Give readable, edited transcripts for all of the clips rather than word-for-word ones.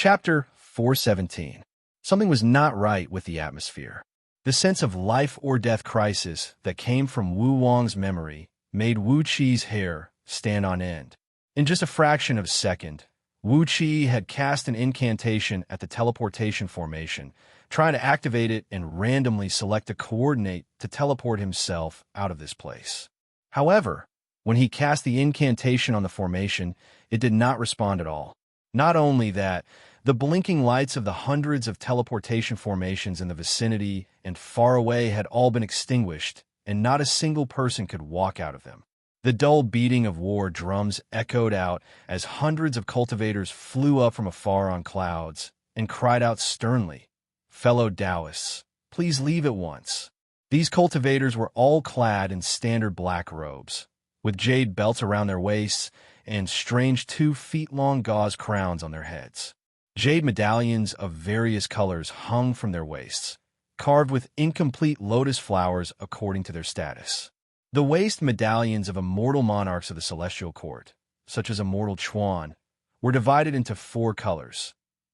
Chapter 417. Something was not right with the atmosphere. The sense of life-or-death crisis that came from Wu Wang's memory made Wu Qi's hair stand on end. In just a fraction of a second, Wu Qi had cast an incantation at the teleportation formation, trying to activate it and randomly select a coordinate to teleport himself out of this place. However, when he cast the incantation on the formation, it did not respond at all. Not only that, the blinking lights of the hundreds of teleportation formations in the vicinity and far away had all been extinguished, and not a single person could walk out of them. The dull beating of war drums echoed out as hundreds of cultivators flew up from afar on clouds and cried out sternly, "Fellow Taoists, please leave at once." These cultivators were all clad in standard black robes, with jade belts around their waists and strange 2-feet-long gauze crowns on their heads. Jade medallions of various colors hung from their waists, carved with incomplete lotus flowers according to their status. The waist medallions of immortal monarchs of the celestial court, such as Immortal Chuan, were divided into 4 colors: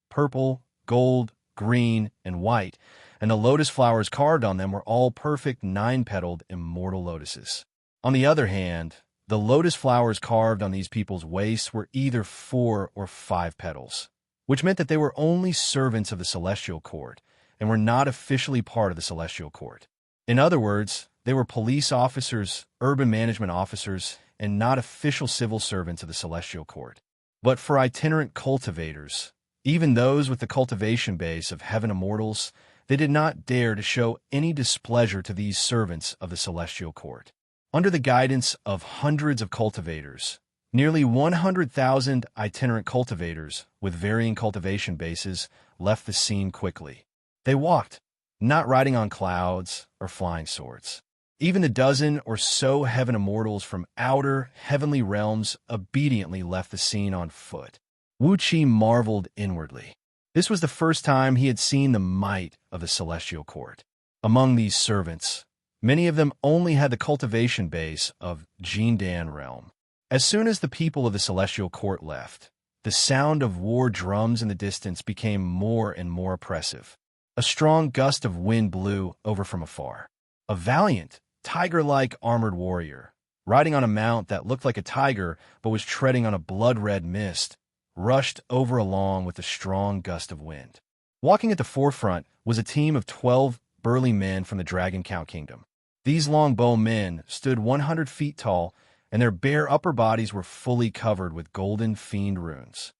purple, gold, green, and white, and the lotus flowers carved on them were all perfect 9-petaled immortal lotuses. On the other hand, the lotus flowers carved on these people's waists were either 4 or 5 petals, which meant that they were only servants of the celestial court and were not officially part of the celestial court. In other words, they were police officers, urban management officers, and not official civil servants of the celestial court. But for itinerant cultivators, even those with the cultivation base of heaven immortals, they did not dare to show any displeasure to these servants of the celestial court. Under the guidance of hundreds of cultivators, nearly 100,000 itinerant cultivators with varying cultivation bases left the scene quickly. They walked, not riding on clouds or flying swords. Even the dozen or so heaven immortals from outer heavenly realms obediently left the scene on foot. Wu Qi marveled inwardly. This was the first time he had seen the might of the celestial court. Among these servants, many of them only had the cultivation base of Jindan realm. As soon as the people of the celestial court left, the sound of war drums in the distance became more and more oppressive. A strong gust of wind blew over from afar. A valiant, tiger-like armored warrior, riding on a mount that looked like a tiger but was treading on a blood-red mist, rushed over along with a strong gust of wind. Walking at the forefront was a team of 12 burly men from the Dragon Count Kingdom. These longbow men stood 100 feet tall, and their bare upper bodies were fully covered with golden fiend runes.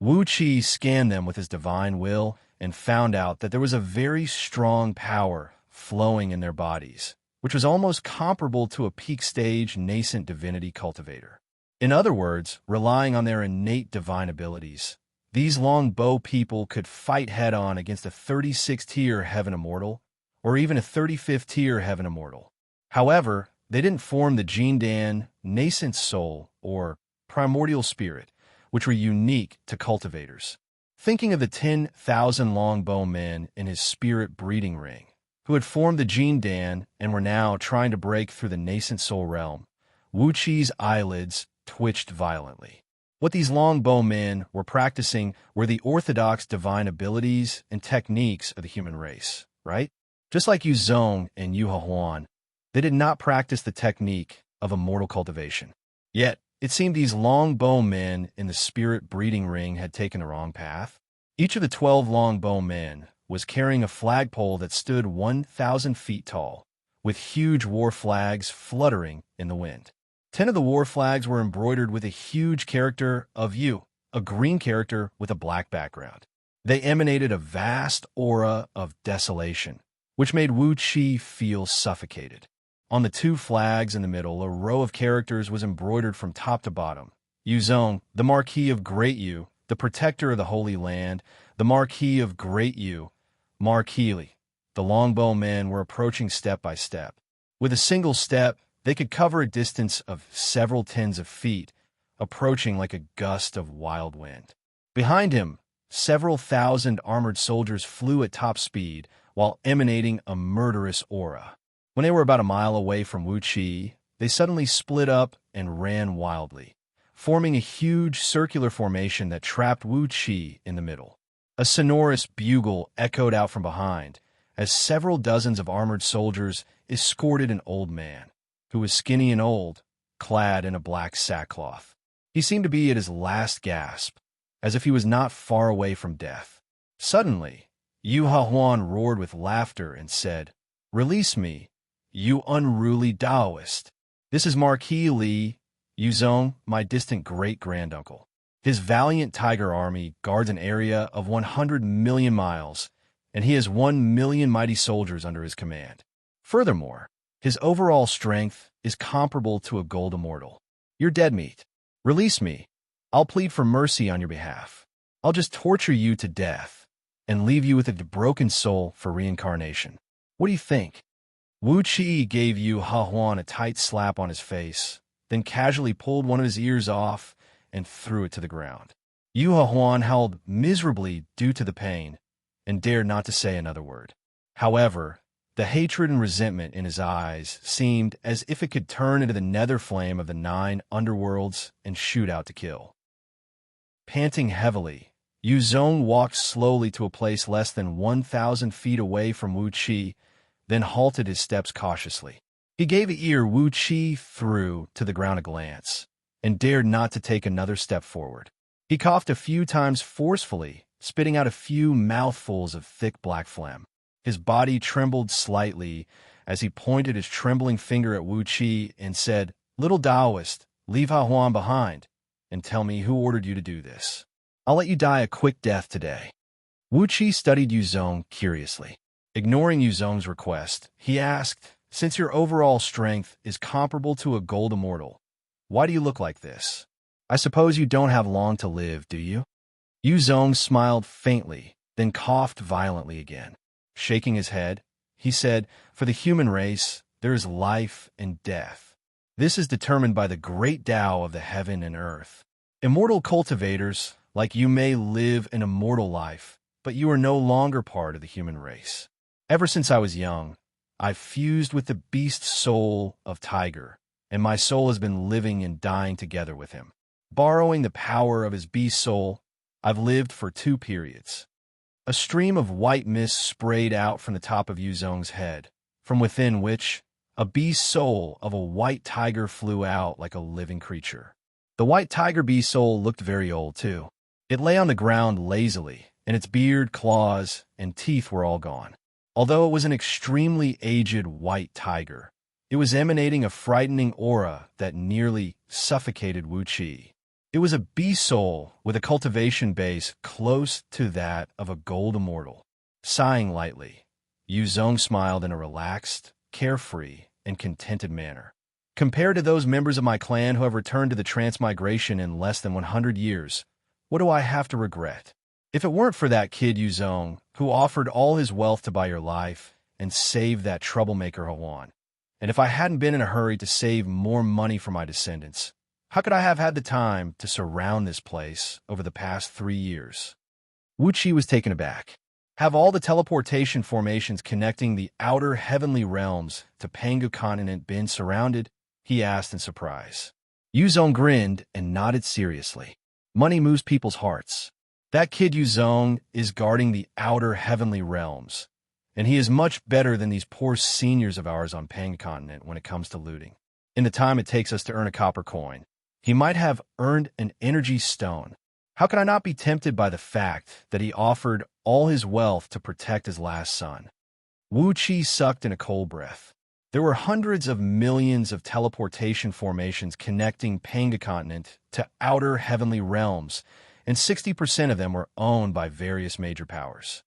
Wu Qi scanned them with his divine will and found out that there was a very strong power flowing in their bodies, which was almost comparable to a peak-stage nascent divinity cultivator. In other words, relying on their innate divine abilities, these longbow people could fight head-on against a 36-tier heaven immortal, or even a 35th-tier heaven immortal. However, they didn't form the Jindan, nascent soul, or primordial spirit, which were unique to cultivators. Thinking of the 10,000 longbow men in his spirit breeding ring, who had formed the Jindan and were now trying to break through the nascent soul realm, Wu Qi's eyelids twitched violently. What these longbow men were practicing were the orthodox divine abilities and techniques of the human race, right? Just like Yu Zong and Yu Huan, they did not practice the technique of immortal cultivation. Yet, it seemed these longbow men in the spirit breeding ring had taken the wrong path. Each of the 12 longbow men was carrying a flagpole that stood 1,000 feet tall, with huge war flags fluttering in the wind. 10 of the war flags were embroidered with a huge character of Yu, a green character with a black background. They emanated a vast aura of desolation, which made Wu Qi feel suffocated. On the 2 flags in the middle, a row of characters was embroidered from top to bottom. Yu Zong, the Marquis of Great Yu, the protector of the Holy Land, the Marquis of Great Yu, Marquis. The longbow men were approaching step by step. With a single step, they could cover a distance of several tens of feet, approaching like a gust of wild wind. Behind him, several thousand armored soldiers flew at top speed while emanating a murderous aura. When they were about a mile away from Wu Qi, they suddenly split up and ran wildly, forming a huge circular formation that trapped Wuxia in the middle. A sonorous bugle echoed out from behind, as several dozens of armored soldiers escorted an old man, who was skinny and old, clad in a black sackcloth. He seemed to be at his last gasp, as if he was not far away from death. Suddenly, Yu Hahuan roared with laughter and said, "Release me, you unruly Taoist. This is Marquis Li Yuzong, my distant great-granduncle. His valiant tiger army guards an area of 100 million miles, and he has 1 million mighty soldiers under his command. Furthermore, his overall strength is comparable to a gold immortal. You're dead meat. Release me. I'll plead for mercy on your behalf. I'll just torture you to death and leave you with a broken soul for reincarnation. What do you think?" Wu Qi gave Yu Hahuan a tight slap on his face, then casually pulled one of his ears off and threw it to the ground. Yu Hahuan howled miserably due to the pain and dared not to say another word. However, the hatred and resentment in his eyes seemed as if it could turn into the nether flame of the 9 underworlds and shoot out to kill. Panting heavily, Yu Zong walked slowly to a place less than 1,000 feet away from Wu Qi, then halted his steps cautiously. He gave the ear Wu Qi threw to the ground a glance, and dared not to take another step forward. He coughed a few times forcefully, spitting out a few mouthfuls of thick black phlegm. His body trembled slightly as he pointed his trembling finger at Wu Qi and said, "Little Taoist, leave Hahuan behind, and tell me who ordered you to do this. I'll let you die a quick death today." Wu Qi studied Yu Zong curiously. Ignoring Yu Zong's request, he asked, "Since your overall strength is comparable to a gold immortal, why do you look like this? I suppose you don't have long to live, do you?" Yu Zong smiled faintly, then coughed violently again. Shaking his head, he said, "For the human race, there is life and death. This is determined by the great Tao of the heaven and earth. Immortal cultivators, like you, may live an immortal life, but you are no longer part of the human race. Ever since I was young, I've fused with the beast soul of Tiger, and my soul has been living and dying together with him. Borrowing the power of his beast soul, I've lived for 2 periods." A stream of white mist sprayed out from the top of Yu Zong's head, from within which a beast soul of a white tiger flew out like a living creature. The white tiger beast soul looked very old, too. It lay on the ground lazily, and its beard, claws, and teeth were all gone. Although it was an extremely aged white tiger, it was emanating a frightening aura that nearly suffocated Wu Qi. It was a beast soul with a cultivation base close to that of a gold immortal. Sighing lightly, Yu Zong smiled in a relaxed, carefree, and contented manner. "Compared to those members of my clan who have returned to the transmigration in less than 100 years, what do I have to regret? If it weren't for that kid Yu Zong, who offered all his wealth to buy your life and save that troublemaker Hahuan, and if I hadn't been in a hurry to save more money for my descendants, how could I have had the time to surround this place over the past 3 years?" Wu Qi was taken aback. "Have all the teleportation formations connecting the outer heavenly realms to Pangu continent been surrounded?" he asked in surprise. Yu Zong grinned and nodded seriously. "Money moves people's hearts. That kid Yu Zong is guarding the outer heavenly realms, and he is much better than these poor seniors of ours on Pangu continent when it comes to looting. In the time it takes us to earn a copper coin, he might have earned an energy stone. How can I not be tempted by the fact that he offered all his wealth to protect his last son?" Wu Qi sucked in a cold breath. There were hundreds of millions of teleportation formations connecting Pangu continent to outer heavenly realms, and 60% of them were owned by various major powers.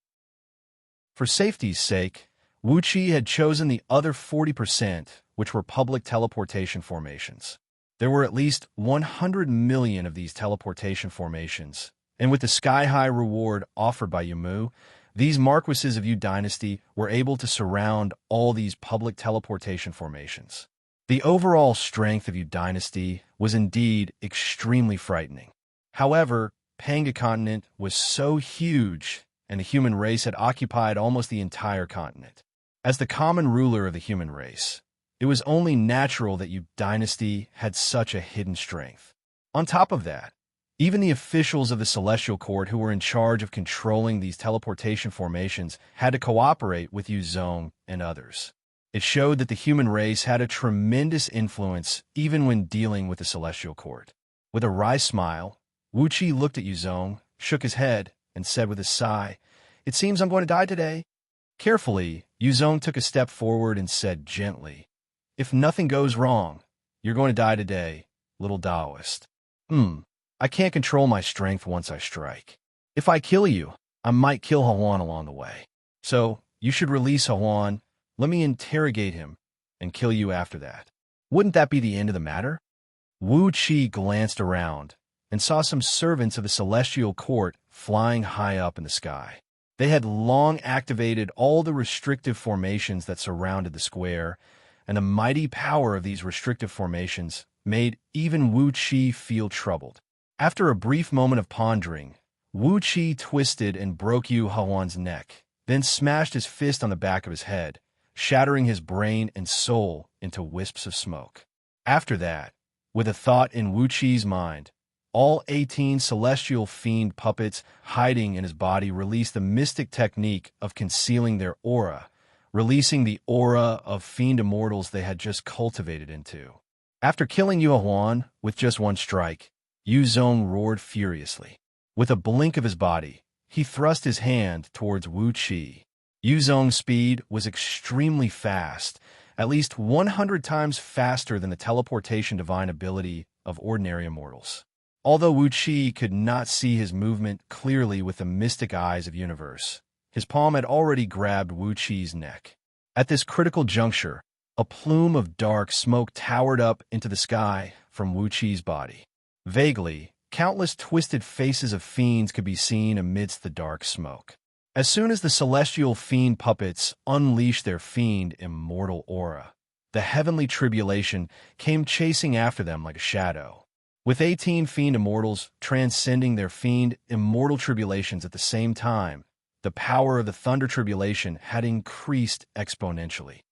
For safety's sake, Wu Qi had chosen the other 40%, which were public teleportation formations. There were at least 100 million of these teleportation formations, and with the sky-high reward offered by Yamu, these marquises of Yu Dynasty were able to surround all these public teleportation formations. The overall strength of Yu Dynasty was indeed extremely frightening. However, Pangu continent was so huge, and the human race had occupied almost the entire continent. As the common ruler of the human race, it was only natural that Yu Dynasty had such a hidden strength. On top of that, even the officials of the Celestial Court who were in charge of controlling these teleportation formations had to cooperate with Yu Zong and others. It showed that the human race had a tremendous influence even when dealing with the Celestial Court. With a wry smile, Wuxia looked at Yu Zong, shook his head, and said with a sigh, "It seems I'm going to die today." Carefully, Yu Zong took a step forward and said gently, "If nothing goes wrong, you're going to die today, little Taoist. I can't control my strength once I strike. If I kill you, I might kill Huan along the way. So, you should release Huan, let me interrogate him, and kill you after that. Wouldn't that be the end of the matter?" Wu Qi glanced around and saw some servants of the Celestial Court flying high up in the sky. They had long activated all the restrictive formations that surrounded the square, and the mighty power of these restrictive formations made even Wu Qi feel troubled. After a brief moment of pondering, Wu Qi twisted and broke Yu Huan's neck, then smashed his fist on the back of his head, shattering his brain and soul into wisps of smoke. After that, with a thought in Wu Qi's mind, all 18 celestial fiend puppets hiding in his body released the mystic technique of concealing their aura, releasing the aura of fiend immortals they had just cultivated into. After killing Yu Huan with just one strike, Yu Zong roared furiously. With a blink of his body, he thrust his hand towards Wu Qi. Yu Zong's speed was extremely fast, at least 100 times faster than the teleportation divine ability of ordinary immortals. Although Wu Qi could not see his movement clearly with the mystic eyes of universe, his palm had already grabbed Wu Qi's neck. At this critical juncture, a plume of dark smoke towered up into the sky from Wu Qi's body. Vaguely, countless twisted faces of fiends could be seen amidst the dark smoke. As soon as the celestial fiend puppets unleashed their fiend immortal aura, the heavenly tribulation came chasing after them like a shadow. With 18 fiend immortals transcending their fiend immortal tribulations at the same time, the power of the thunder tribulation had increased exponentially.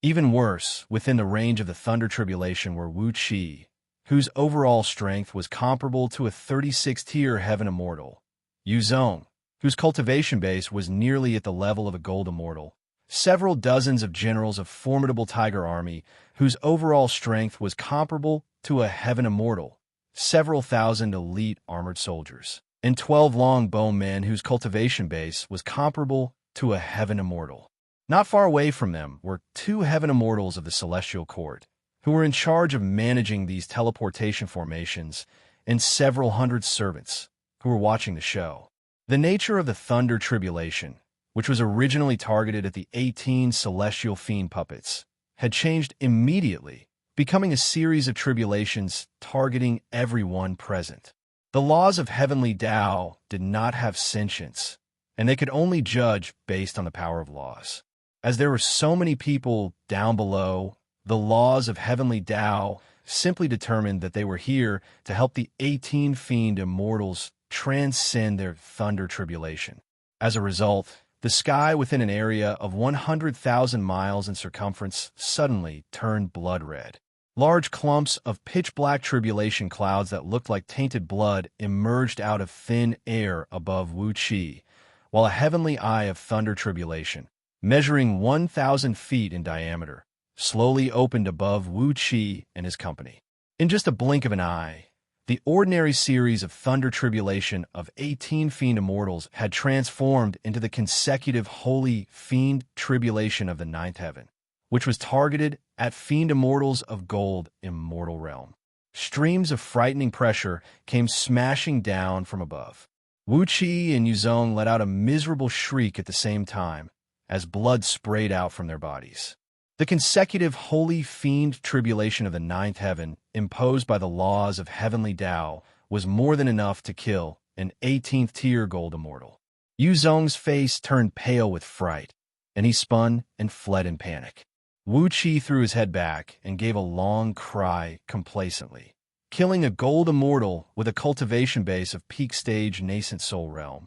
Even worse, within the range of the thunder tribulation were Wu Qi, whose overall strength was comparable to a 36-tier heaven immortal, Yu Zong, whose cultivation base was nearly at the level of a gold immortal, several dozens of generals of formidable tiger army, whose overall strength was comparable to a heaven immortal, several thousand elite armored soldiers, and 12 long-bow men whose cultivation base was comparable to a heaven immortal. Not far away from them were 2 heaven immortals of the Celestial Court, who were in charge of managing these teleportation formations, and several hundred servants who were watching the show. The nature of the Thunder Tribulation, which was originally targeted at the 18 celestial fiend puppets, had changed immediately, becoming a series of tribulations targeting everyone present. The laws of heavenly Tao did not have sentience, and they could only judge based on the power of laws. As there were so many people down below, the laws of heavenly Tao simply determined that they were here to help the 18 fiend immortals transcend their thunder tribulation. As a result, the sky within an area of 100,000 miles in circumference suddenly turned blood red. Large clumps of pitch-black tribulation clouds that looked like tainted blood emerged out of thin air above Wu Qi, while a heavenly eye of thunder tribulation, measuring 1,000 feet in diameter, slowly opened above Wu Qi and his company. In just a blink of an eye, the ordinary series of thunder tribulation of 18 fiend immortals had transformed into the consecutive holy fiend tribulation of the ninth heaven, which was targeted at fiend immortals of gold immortal realm. Streams of frightening pressure came smashing down from above. Wu Qi and Yu Zong let out a miserable shriek at the same time, as blood sprayed out from their bodies. The consecutive holy fiend tribulation of the ninth heaven, imposed by the laws of heavenly Tao, was more than enough to kill an 18th-tier gold immortal. Yu Zong's face turned pale with fright, and he spun and fled in panic. Wu Qi threw his head back and gave a long cry complacently. Killing a gold immortal with a cultivation base of peak stage nascent soul realm,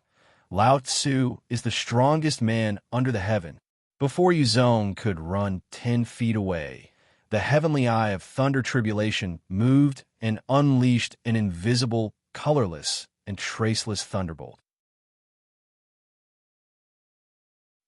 Lao Tzu is the strongest man under the heaven. Before Yu Zong could run 10 feet away, the heavenly eye of thunder tribulation moved and unleashed an invisible, colorless, and traceless thunderbolt.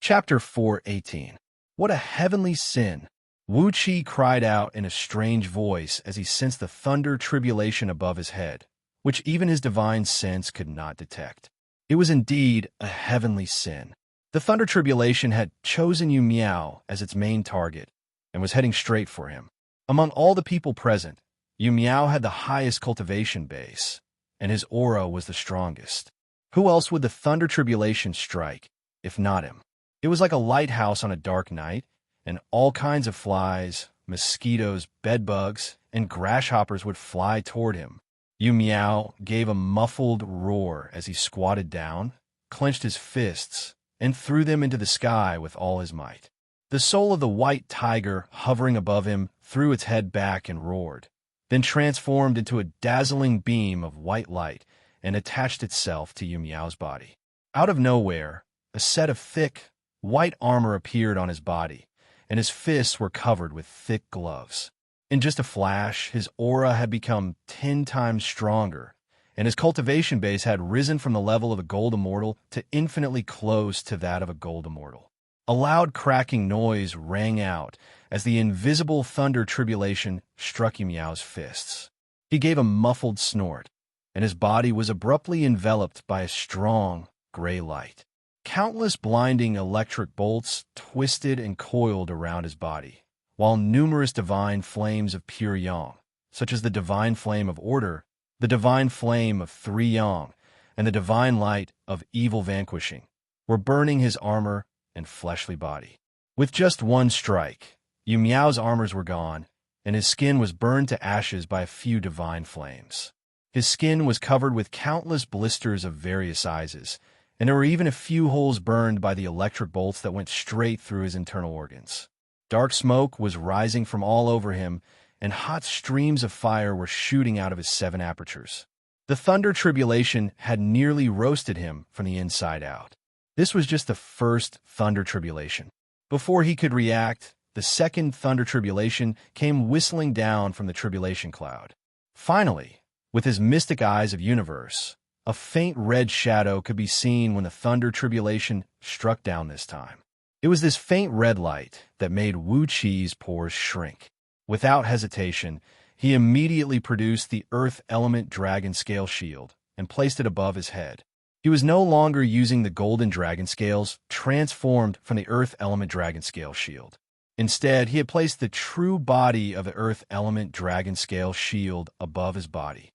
Chapter 4:18. What a heavenly sin! Wuxia cried out in a strange voice as he sensed the thunder tribulation above his head, which even his divine sense could not detect. It was indeed a heavenly sin. The thunder tribulation had chosen Yu Miao as its main target and was heading straight for him. Among all the people present, Yu Miao had the highest cultivation base, and his aura was the strongest. Who else would the thunder tribulation strike, if not him? It was like a lighthouse on a dark night, and all kinds of flies, mosquitoes, bedbugs, and grasshoppers would fly toward him. Yu Miao gave a muffled roar as he squatted down, clenched his fists, and threw them into the sky with all his might. The soul of the white tiger hovering above him threw its head back and roared, then transformed into a dazzling beam of white light and attached itself to Yu Miao's body. Out of nowhere, a set of thick, white armor appeared on his body, and his fists were covered with thick gloves. In just a flash, his aura had become 10 times stronger, and his cultivation base had risen from the level of a gold immortal to infinitely close to that of a gold immortal. A loud cracking noise rang out as the invisible thunder tribulation struck Yu Miao's fists. He gave a muffled snort, and his body was abruptly enveloped by a strong, gray light. Countless blinding electric bolts twisted and coiled around his body, while numerous divine flames of pure yang, such as the divine flame of order, the divine flame of 3 yang, and the divine light of evil vanquishing, were burning his armor and fleshly body. With just one strike, Yu Miao's armors were gone, and his skin was burned to ashes by a few divine flames. His skin was covered with countless blisters of various sizes, and there were even a few holes burned by the electric bolts that went straight through his internal organs. Dark smoke was rising from all over him, and hot streams of fire were shooting out of his 7 apertures. The thunder tribulation had nearly roasted him from the inside out. This was just the first thunder tribulation. Before he could react, the second thunder tribulation came whistling down from the tribulation cloud. Finally, with his mystic eyes of universe, a faint red shadow could be seen when the thunder tribulation struck down this time. It was this faint red light that made Wuxia's pores shrink. Without hesitation, he immediately produced the Earth Element Dragon Scale Shield and placed it above his head. He was no longer using the golden dragon scales transformed from the Earth Element Dragon Scale Shield. Instead, he had placed the true body of the Earth Element Dragon Scale Shield above his body.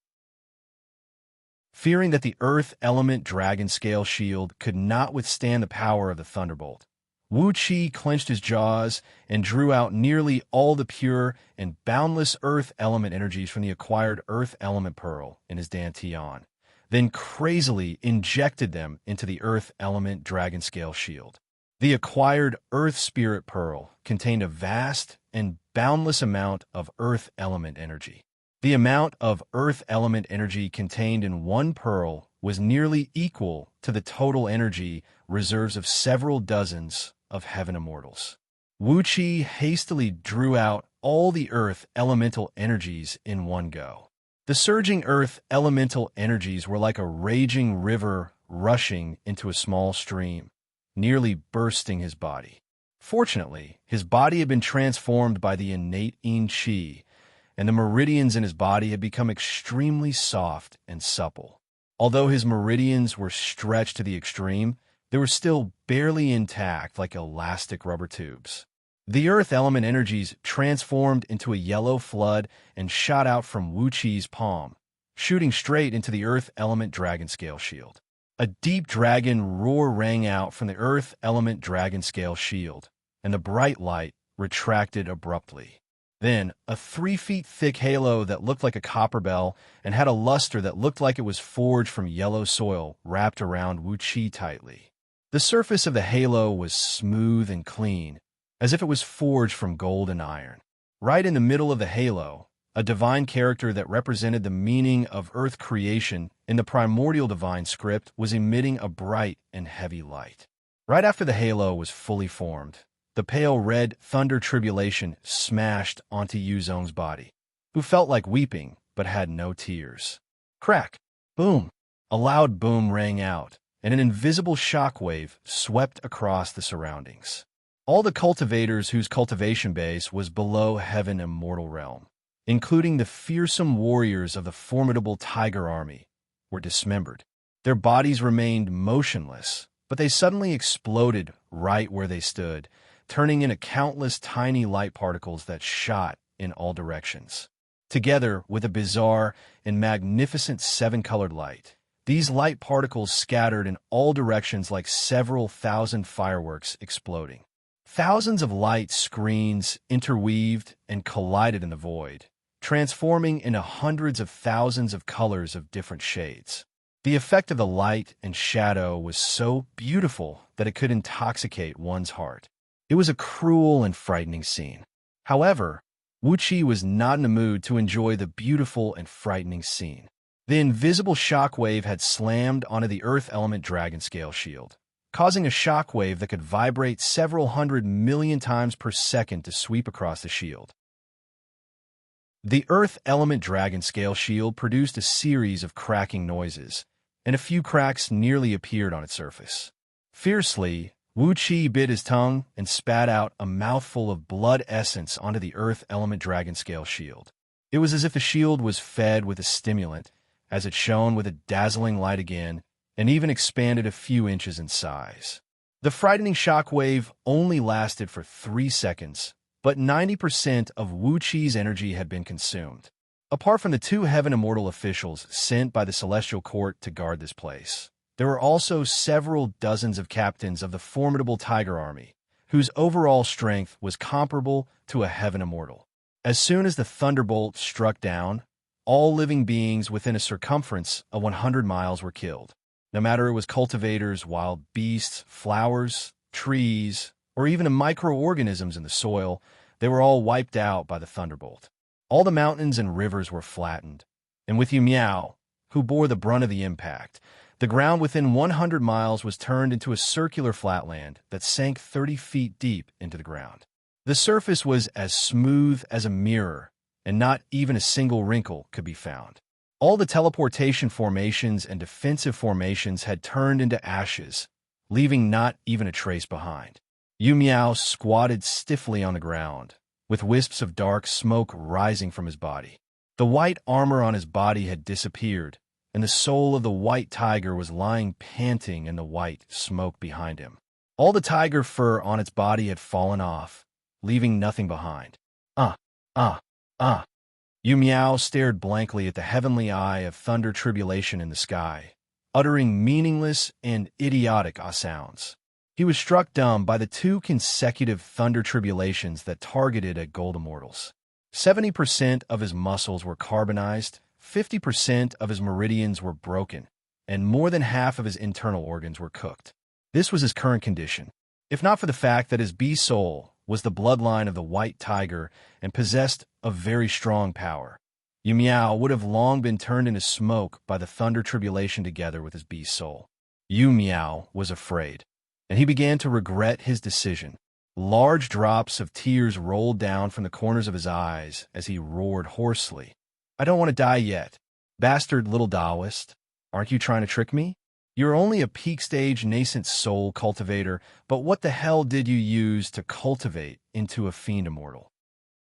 Fearing that the Earth Element Dragon Scale Shield could not withstand the power of the Thunderbolt, Wuxia clenched his jaws and drew out nearly all the pure and boundless Earth Element energies from the acquired Earth Element Pearl in his Dantian, then crazily injected them into the Earth Element Dragon Scale Shield. The acquired Earth Spirit Pearl contained a vast and boundless amount of Earth Element energy. The amount of Earth Element energy contained in one pearl was nearly equal to the total energy reserves of several dozens of heaven immortals. Wuxia hastily drew out all the Earth elemental energies in one go. The surging Earth elemental energies were like a raging river rushing into a small stream, nearly bursting his body. Fortunately, his body had been transformed by the innate yin qi, and the meridians in his body had become extremely soft and supple. Although his meridians were stretched to the extreme, they were still barely intact like elastic rubber tubes. The Earth element energies transformed into a yellow flood and shot out from Wuxia's palm, shooting straight into the Earth element dragon scale shield. A deep dragon roar rang out from the Earth element dragon scale shield, and the bright light retracted abruptly. Then, a 3 feet thick halo that looked like a copper bell and had a luster that looked like it was forged from yellow soil wrapped around Wuxia tightly. The surface of the halo was smooth and clean, as if it was forged from gold and iron. Right in the middle of the halo, a divine character that represented the meaning of Earth creation in the primordial divine script was emitting a bright and heavy light. Right after the halo was fully formed, the pale red thunder tribulation smashed onto Yuzong's body, who felt like weeping but had no tears. Crack! Boom! A loud boom rang out, and an invisible shockwave swept across the surroundings. All the cultivators whose cultivation base was below Heaven Immortal Realm, including the fearsome warriors of the formidable Tiger Army, were dismembered. Their bodies remained motionless, but they suddenly exploded right where they stood, turning into countless tiny light particles that shot in all directions. Together with a bizarre and magnificent seven-colored light, these light particles scattered in all directions like several thousand fireworks exploding. Thousands of light screens interweaved and collided in the void, transforming into hundreds of thousands of colors of different shades. The effect of the light and shadow was so beautiful that it could intoxicate one's heart. It was a cruel and frightening scene. However, Wuxia was not in the mood to enjoy the beautiful and frightening scene. The invisible shockwave had slammed onto the Earth Element Dragon Scale shield, causing a shockwave that could vibrate several 100,000,000 times per second to sweep across the shield. The Earth Element Dragon Scale shield produced a series of cracking noises, and a few cracks nearly appeared on its surface. Fiercely, Wuxia bit his tongue and spat out a mouthful of blood essence onto the Earth Element Dragon Scale shield. It was as if the shield was fed with a stimulant, as it shone with a dazzling light again, and even expanded a few inches in size. The frightening shockwave only lasted for 3 seconds, but 90% of Wuxia's energy had been consumed. Apart from the 2 Heaven Immortal officials sent by the Celestial Court to guard this place, there were also several dozens of captains of the formidable Tiger Army, whose overall strength was comparable to a Heaven Immortal. As soon as the thunderbolt struck down, all living beings within a circumference of 100 miles were killed. No matter it was cultivators, wild beasts, flowers, trees, or even the microorganisms in the soil, they were all wiped out by the thunderbolt. All the mountains and rivers were flattened, and with Yu Miao, who bore the brunt of the impact, the ground within 100 miles was turned into a circular flatland that sank 30 feet deep into the ground. The surface was as smooth as a mirror, and not even a single wrinkle could be found. All the teleportation formations and defensive formations had turned into ashes, leaving not even a trace behind. Yu Miao squatted stiffly on the ground, with wisps of dark smoke rising from his body. The white armor on his body had disappeared, and the soul of the white tiger was lying panting in the white smoke behind him. All the tiger fur on its body had fallen off, leaving nothing behind. Yu Miao stared blankly at the heavenly eye of thunder tribulation in the sky, uttering meaningless and idiotic sounds. He was struck dumb by the 2 consecutive thunder tribulations that targeted at gold immortals. 70% of his muscles were carbonized, 50% of his meridians were broken, and more than half of his internal organs were cooked. This was his current condition, if not for the fact that his beast soul was the bloodline of the white tiger and possessed a very strong power. Yu Miao would have long been turned into smoke by the thunder tribulation together with his beast soul. Yu Miao was afraid, and he began to regret his decision. Large drops of tears rolled down from the corners of his eyes as he roared hoarsely. "I don't want to die yet. Bastard little Taoist, aren't you trying to trick me? You're only a peak-stage nascent soul cultivator, but what the hell did you use to cultivate into a fiend immortal?"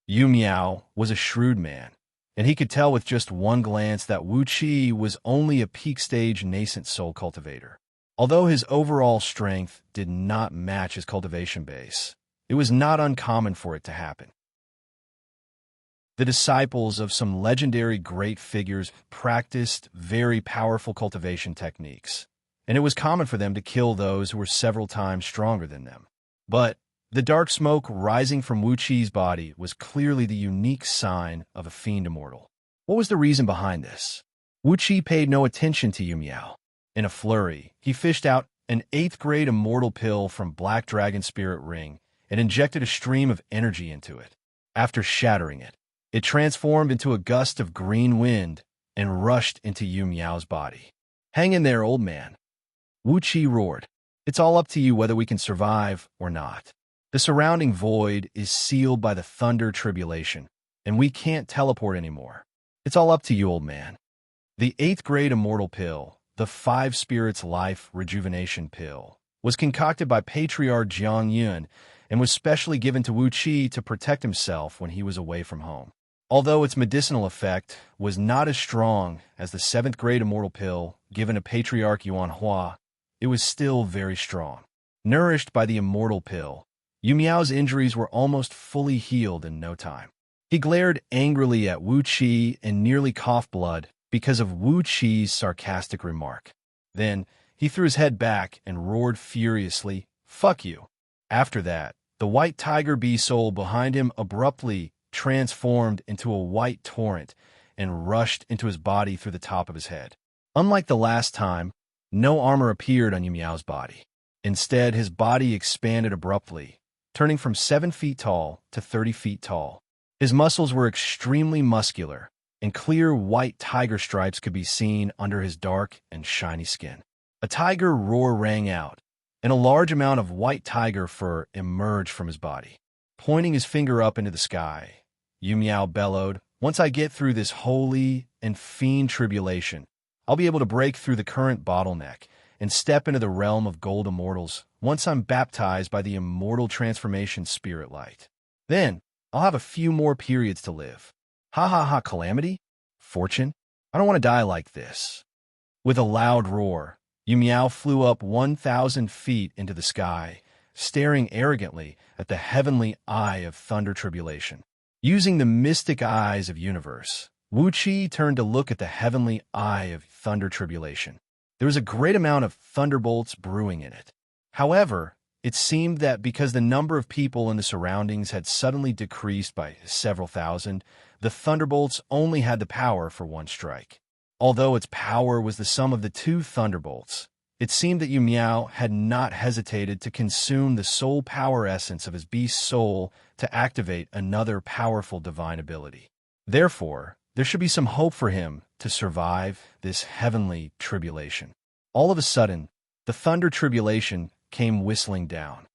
Yu Miao was a shrewd man, and he could tell with just one glance that Wuxia was only a peak-stage nascent soul cultivator. Although his overall strength did not match his cultivation base, it was not uncommon for it to happen. The disciples of some legendary great figures practiced very powerful cultivation techniques, and it was common for them to kill those who were several times stronger than them. But the dark smoke rising from Wuxia's body was clearly the unique sign of a fiend immortal. What was the reason behind this? Wuxia paid no attention to Yu Miao. In a flurry, he fished out an 8th-grade immortal pill from Black Dragon Spirit Ring and injected a stream of energy into it. After shattering it, it transformed into a gust of green wind and rushed into Yu Miao's body. "Hang in there, old man," Wuxia roared. "It's all up to you whether we can survive or not." The surrounding void is sealed by the thunder tribulation, and we can't teleport anymore. It's all up to you, old man. The 8th grade immortal pill, the 5 spirits life rejuvenation pill, was concocted by Patriarch Xianxia and was specially given to Wuxia to protect himself when he was away from home. Although its medicinal effect was not as strong as the 7th grade immortal pill given to Patriarch Yuanhua, it was still very strong. Nourished by the immortal pill, Yu Miao's injuries were almost fully healed in no time. He glared angrily at Wu Qi and nearly coughed blood because of Wu Qi's sarcastic remark. Then, he threw his head back and roared furiously, "Fuck you." After that, the white tiger bee soul behind him abruptly transformed into a white torrent and rushed into his body through the top of his head. Unlike the last time, no armor appeared on Yu Miao's body. Instead, his body expanded abruptly, turning from 7 feet tall to 30 feet tall. His muscles were extremely muscular, and clear white tiger stripes could be seen under his dark and shiny skin. A tiger roar rang out, and a large amount of white tiger fur emerged from his body. Pointing his finger up into the sky, Yu Miao bellowed, "Once I get through this holy and fiend tribulation, I'll be able to break through the current bottleneck and step into the realm of gold immortals once I'm baptized by the immortal transformation spirit light. Then, I'll have a few more periods to live. Ha ha ha, calamity? Fortune? I don't want to die like this." With a loud roar, Yu Miao flew up 1,000 feet into the sky, staring arrogantly at the heavenly eye of thunder tribulation. Using the mystic eyes of universe, Wu Qi turned to look at the heavenly eye of thunder tribulation. There was a great amount of thunderbolts brewing in it. However, it seemed that because the number of people in the surroundings had suddenly decreased by several thousand, the thunderbolts only had the power for one strike. Although its power was the sum of the 2 thunderbolts, it seemed that Yu Miao had not hesitated to consume the soul power essence of his beast soul to activate another powerful divine ability. Therefore, there should be some hope for him to survive this heavenly tribulation. All of a sudden, the thunder tribulation came whistling down.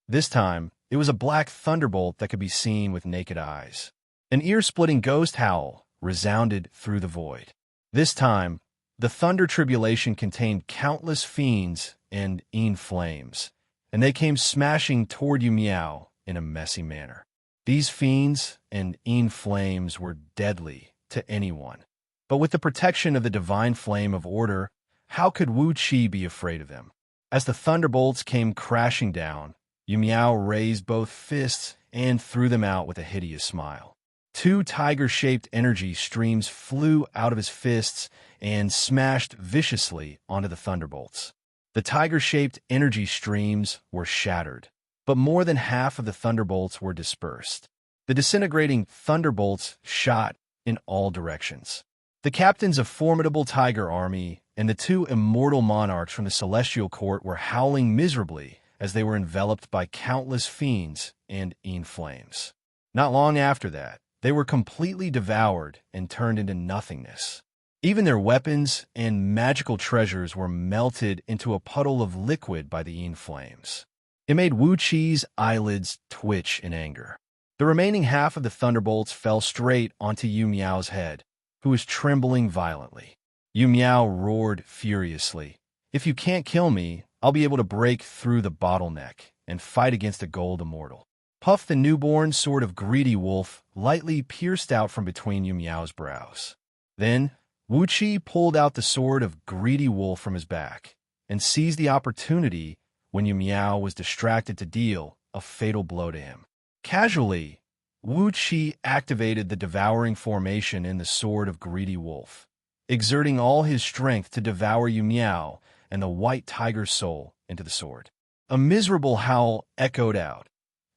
This time, it was a black thunderbolt that could be seen with naked eyes. An ear-splitting ghost howl resounded through the void. This time, the thunder tribulation contained countless fiends and flames, and they came smashing toward Yu Miao in a messy manner. These fiends and flames were deadly to anyone, but with the protection of the divine flame of order, how could Wu Qi be afraid of them? As the thunderbolts came crashing down, Yu Miao raised both fists and threw them out with a hideous smile. 2 tiger-shaped energy streams flew out of his fists and smashed viciously onto the thunderbolts. The tiger-shaped energy streams were shattered, but more than half of the thunderbolts were dispersed. The disintegrating thunderbolts shot in all directions. The captains of formidable tiger army and the 2 immortal monarchs from the celestial court were howling miserably as they were enveloped by countless fiends and flames. Not long after that, they were completely devoured and turned into nothingness. Even their weapons and magical treasures were melted into a puddle of liquid by the flames. It made Wu Qi's eyelids twitch in anger. The remaining half of the thunderbolts fell straight onto Yu Miao's head, who was trembling violently. Yu Miao roared furiously, "If you can't kill me, I'll be able to break through the bottleneck and fight against the gold immortal." Puff the newborn sword of greedy wolf lightly pierced out from between Yu Miao's brows. Then, Wu Qi pulled out the sword of greedy wolf from his back and seized the opportunity when Yu Miao was distracted to deal a fatal blow to him. Casually, Wu Qi activated the devouring formation in the sword of greedy wolf, exerting all his strength to devour Yu Miao and the white tiger's soul into the sword. A miserable howl echoed out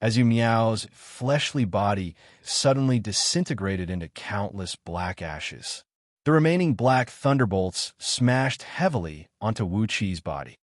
as Yu Miao's fleshly body suddenly disintegrated into countless black ashes. The remaining black thunderbolts smashed heavily onto Wu Qi's body.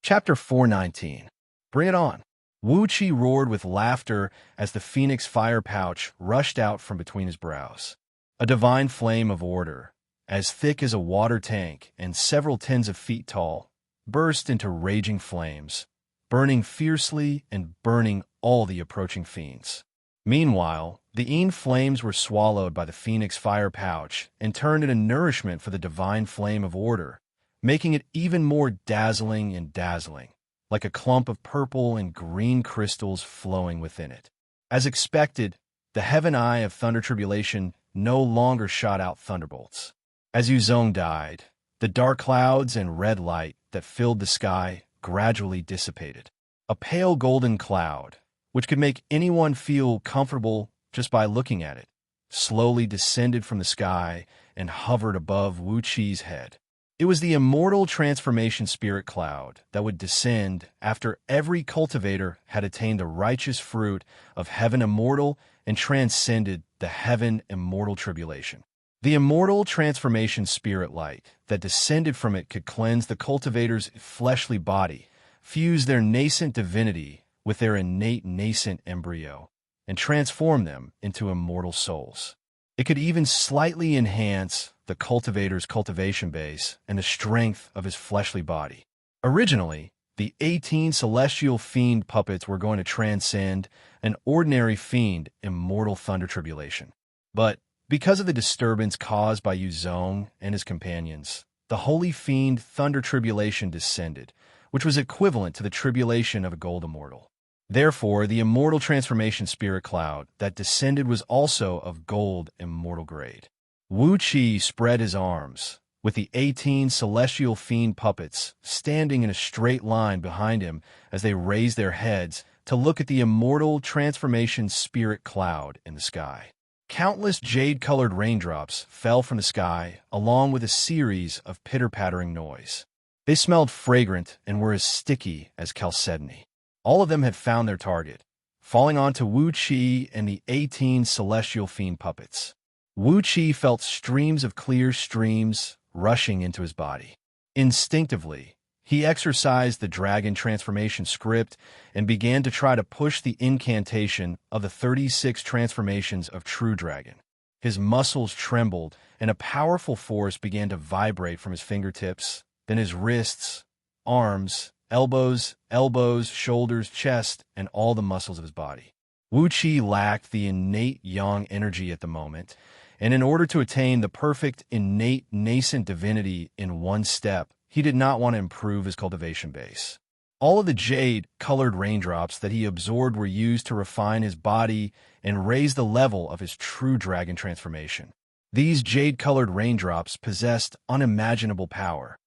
Chapter 419. Bring it on. Wu Qi roared with laughter as the phoenix fire pouch rushed out from between his brows. A divine flame of order, as thick as a water tank and several tens of feet tall, burst into raging flames, burning fiercely and burning all the approaching fiends. Meanwhile, the Yin flames were swallowed by the Phoenix fire pouch and turned into nourishment for the divine flame of order, making it even more dazzling and dazzling, like a clump of purple and green crystals flowing within it. As expected, the heaven eye of Thunder Tribulation no longer shot out thunderbolts. As Yuzong died, the dark clouds and red light that filled the sky gradually dissipated. A pale golden cloud, which could make anyone feel comfortable just by looking at it, slowly descended from the sky and hovered above Wuxi's head. It was the immortal transformation spirit cloud that would descend after every cultivator had attained the righteous fruit of heaven immortal and transcended the heaven immortal tribulation. The immortal transformation spirit light that descended from it could cleanse the cultivator's fleshly body, fuse their nascent divinity with their innate nascent embryo, and transform them into immortal souls. It could even slightly enhance the cultivator's cultivation base and the strength of his fleshly body. Originally, the 18 celestial fiend puppets were going to transcend an ordinary fiend immortal thunder tribulation. But because of the disturbance caused by Yuzong and his companions, the holy fiend thunder tribulation descended, which was equivalent to the tribulation of a gold immortal. Therefore, the immortal transformation spirit cloud that descended was also of gold immortal grade. Wuxia spread his arms, with the 18 celestial fiend puppets standing in a straight line behind him as they raised their heads to look at the immortal transformation spirit cloud in the sky. Countless jade-colored raindrops fell from the sky along with a series of pitter-pattering noise. They smelled fragrant and were as sticky as chalcedony. All of them had found their target, falling onto Wuxia and the 18 celestial fiend puppets. Wuxia felt streams of clear streams rushing into his body. Instinctively, he exercised the dragon transformation script and began to try to push the incantation of the 36 transformations of True Dragon. His muscles trembled, and a powerful force began to vibrate from his fingertips, then his wrists, arms, elbows, shoulders, chest, and all the muscles of his body. Wuxia lacked the innate yang energy at the moment, and in order to attain the perfect innate nascent divinity in one step, he did not want to improve his cultivation base. All of the jade-colored raindrops that he absorbed were used to refine his body and raise the level of his true dragon transformation. These jade-colored raindrops possessed unimaginable power.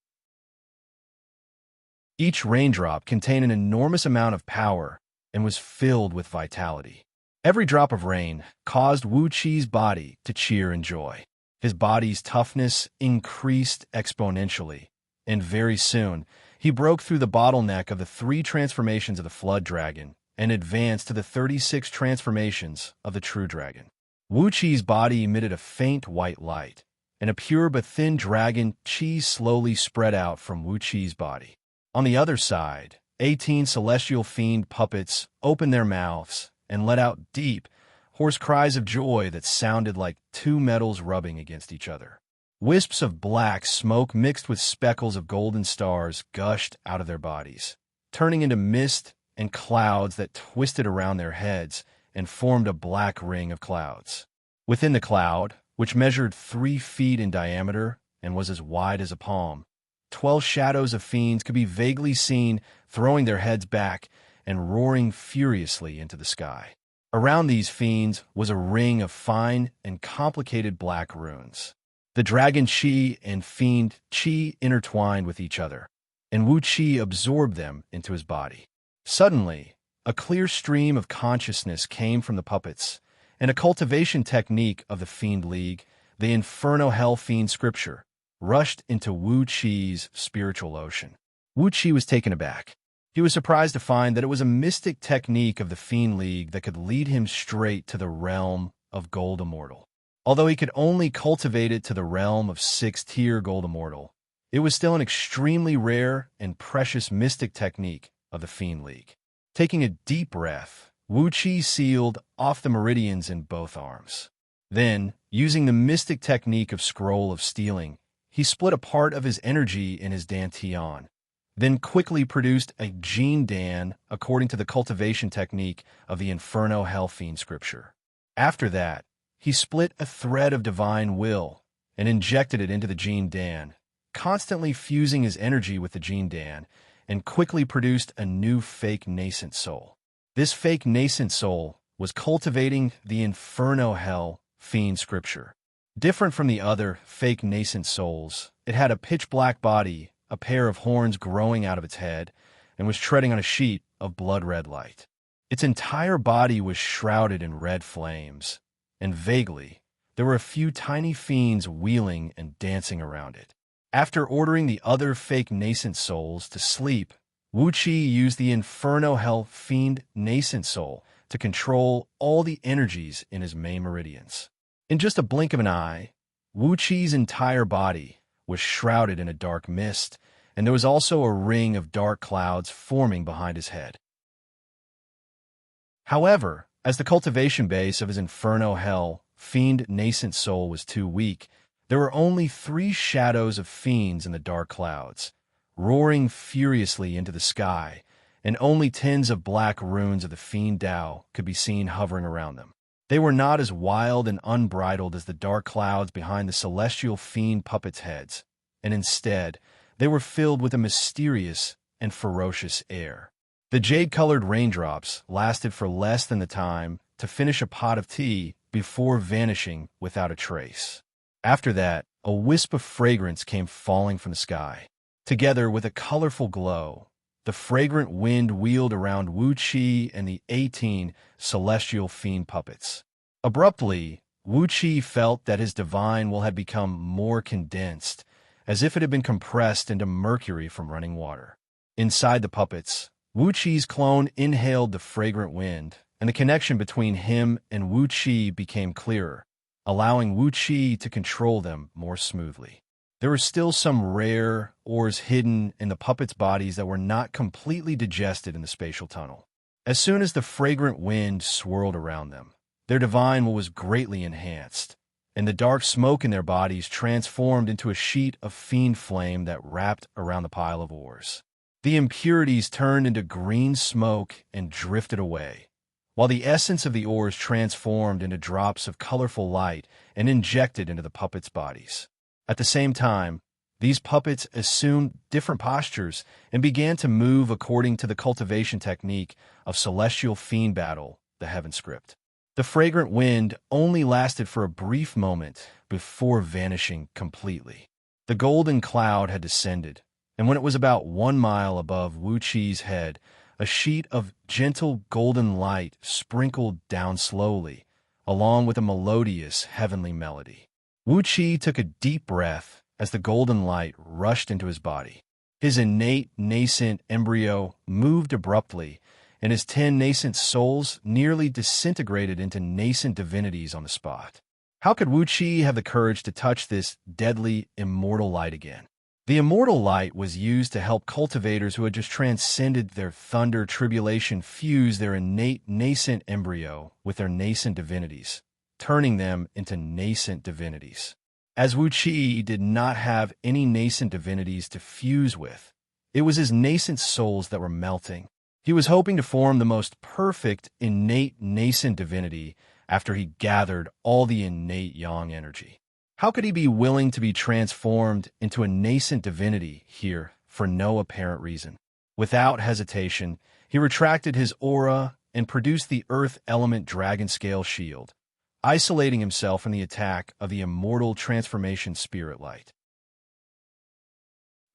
Each raindrop contained an enormous amount of power and was filled with vitality. Every drop of rain caused Wuxi's body to cheer in joy. His body's toughness increased exponentially, and very soon, he broke through the bottleneck of the 3 transformations of the Flood Dragon and advanced to the 36 transformations of the True Dragon. Wuxi's body emitted a faint white light, and a pure but thin dragon chi slowly spread out from Wuxi's body. On the other side, 18 celestial fiend puppets opened their mouths and let out deep, hoarse cries of joy that sounded like 2 metals rubbing against each other. Wisps of black smoke mixed with speckles of golden stars gushed out of their bodies, turning into mist and clouds that twisted around their heads and formed a black ring of clouds. Within the cloud, which measured 3 feet in diameter and was as wide as a palm, 12 shadows of fiends could be vaguely seen throwing their heads back and roaring furiously into the sky. Around these fiends was a ring of fine and complicated black runes. The dragon chi and fiend chi intertwined with each other, and Wuxia absorbed them into his body. Suddenly, a clear stream of consciousness came from the puppets, and a cultivation technique of the Fiend League, the Inferno Hell Fiend Scripture, rushed into Wuxi's spiritual ocean. Wuxia was taken aback. He was surprised to find that it was a mystic technique of the Fiend League that could lead him straight to the realm of Gold Immortal. Although he could only cultivate it to the realm of 6th-tier Gold Immortal, it was still an extremely rare and precious mystic technique of the Fiend League. Taking a deep breath, Wuxia sealed off the meridians in both arms. Then, using the mystic technique of Scroll of Stealing, he split a part of his energy in his dantian, then quickly produced a Jin Dan according to the cultivation technique of the Inferno Hell Fiend scripture. After that, he split a thread of divine will and injected it into the Jin Dan, constantly fusing his energy with the Jin Dan, and quickly produced a new fake nascent soul. This fake nascent soul was cultivating the Inferno Hell Fiend scripture. Different from the other fake nascent souls, it had a pitch-black body, a pair of horns growing out of its head, and was treading on a sheet of blood-red light. Its entire body was shrouded in red flames, and vaguely, there were a few tiny fiends wheeling and dancing around it. After ordering the other fake nascent souls to sleep, Wuxia used the Inferno Hell Fiend nascent soul to control all the energies in his main meridians. In just a blink of an eye, Wuqi's entire body was shrouded in a dark mist, and there was also a ring of dark clouds forming behind his head. However, as the cultivation base of his Inferno Hell Fiend nascent soul was too weak, there were only 3 shadows of fiends in the dark clouds, roaring furiously into the sky, and only tens of black runes of the Fiend Tao could be seen hovering around them. They were not as wild and unbridled as the dark clouds behind the celestial fiend puppets' heads, and instead, they were filled with a mysterious and ferocious air. The jade-colored raindrops lasted for less than the time to finish a pot of tea before vanishing without a trace. After that, a wisp of fragrance came falling from the sky. Together with a colorful glow, the fragrant wind wheeled around Wuxia and the 18 celestial fiend puppets. Abruptly, Wuxia felt that his divine will had become more condensed, as if it had been compressed into mercury from running water. Inside the puppets, Wuqi's clone inhaled the fragrant wind, and the connection between him and Wuxia became clearer, allowing Wuxia to control them more smoothly. There were still some rare ores hidden in the puppets' bodies that were not completely digested in the spatial tunnel. As soon as the fragrant wind swirled around them, their divine will was greatly enhanced, and the dark smoke in their bodies transformed into a sheet of fiend flame that wrapped around the pile of ores. The impurities turned into green smoke and drifted away, while the essence of the ores transformed into drops of colorful light and injected into the puppets' bodies. At the same time, these puppets assumed different postures and began to move according to the cultivation technique of celestial fiend battle, the heaven script. The fragrant wind only lasted for a brief moment before vanishing completely. The golden cloud had descended, and when it was about 1 mile above Wuqi's head, a sheet of gentle golden light sprinkled down slowly, along with a melodious heavenly melody. Wuxia took a deep breath as the golden light rushed into his body. His innate nascent embryo moved abruptly, and his 10 nascent souls nearly disintegrated into nascent divinities on the spot. How could Wuxia have the courage to touch this deadly immortal light again? The immortal light was used to help cultivators who had just transcended their thunder tribulation fuse their innate nascent embryo with their nascent divinities, turning them into nascent divinities. As Wuxia did not have any nascent divinities to fuse with, it was his nascent souls that were melting. He was hoping to form the most perfect innate nascent divinity after he gathered all the innate yang energy. How could he be willing to be transformed into a nascent divinity here for no apparent reason? Without hesitation, he retracted his aura and produced the earth element dragon scale shield, isolating himself from the attack of the immortal transformation spirit light.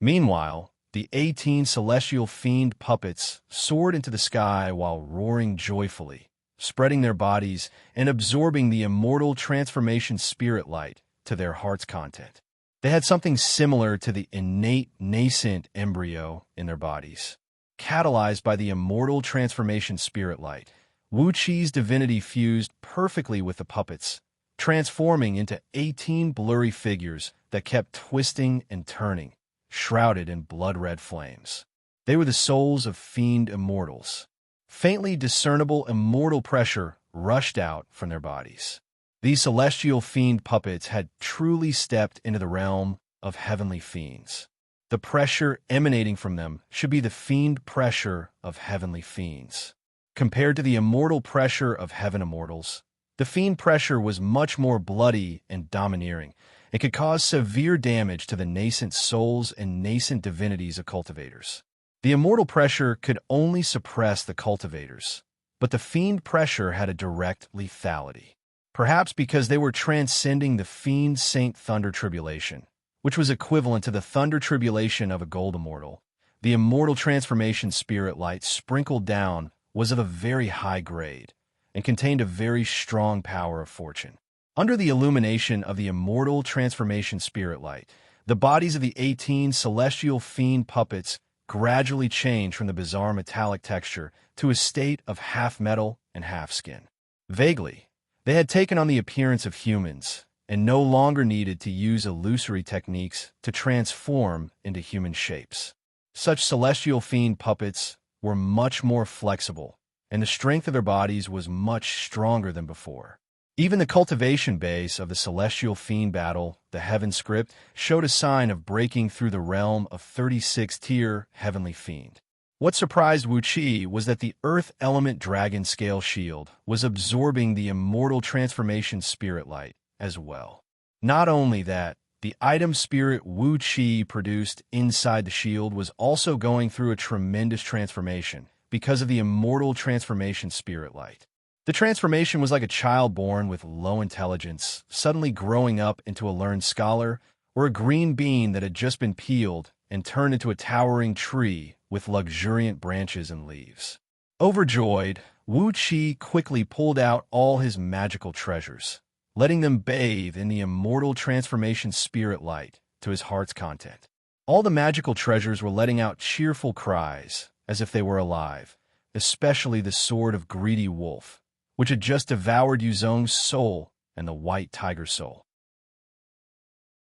Meanwhile, the 18 celestial fiend puppets soared into the sky while roaring joyfully, spreading their bodies and absorbing the immortal transformation spirit light to their heart's content. They had something similar to the innate nascent embryo in their bodies. Catalyzed by the immortal transformation spirit light, Wuqi's divinity fused perfectly with the puppets, transforming into 18 blurry figures that kept twisting and turning, shrouded in blood-red flames. They were the souls of fiend immortals. Faintly discernible immortal pressure rushed out from their bodies. These celestial fiend puppets had truly stepped into the realm of heavenly fiends. The pressure emanating from them should be the fiend pressure of heavenly fiends. Compared to the immortal pressure of heaven immortals, the fiend pressure was much more bloody and domineering. It could cause severe damage to the nascent souls and nascent divinities of cultivators. The immortal pressure could only suppress the cultivators, but the fiend pressure had a direct lethality. Perhaps because they were transcending the fiend saint thunder tribulation, which was equivalent to the thunder tribulation of a gold immortal. The immortal transformation spirit light sprinkled down was of a very high grade and contained a very strong power of fortune. Under the illumination of the immortal transformation spirit light, the bodies of the 18 celestial fiend puppets gradually changed from the bizarre metallic texture to a state of half metal and half skin. Vaguely, they had taken on the appearance of humans and no longer needed to use illusory techniques to transform into human shapes. Such celestial fiend puppets were much more flexible, and the strength of their bodies was much stronger than before. Even the cultivation base of the celestial fiend battle, the heaven script, showed a sign of breaking through the realm of 36-tier heavenly fiend. What surprised Wuxia was that the earth element dragon scale shield was absorbing the immortal transformation spirit light as well. Not only that, the item spirit Wuxia produced inside the shield was also going through a tremendous transformation because of the immortal transformation spirit light. The transformation was like a child born with low intelligence, suddenly growing up into a learned scholar, or a green bean that had just been peeled and turned into a towering tree with luxuriant branches and leaves. Overjoyed, Wuxia quickly pulled out all his magical treasures, letting them bathe in the immortal transformation spirit light to his heart's content. All the magical treasures were letting out cheerful cries, as if they were alive, especially the sword of greedy wolf, which had just devoured Yuzong's soul and the white tiger soul.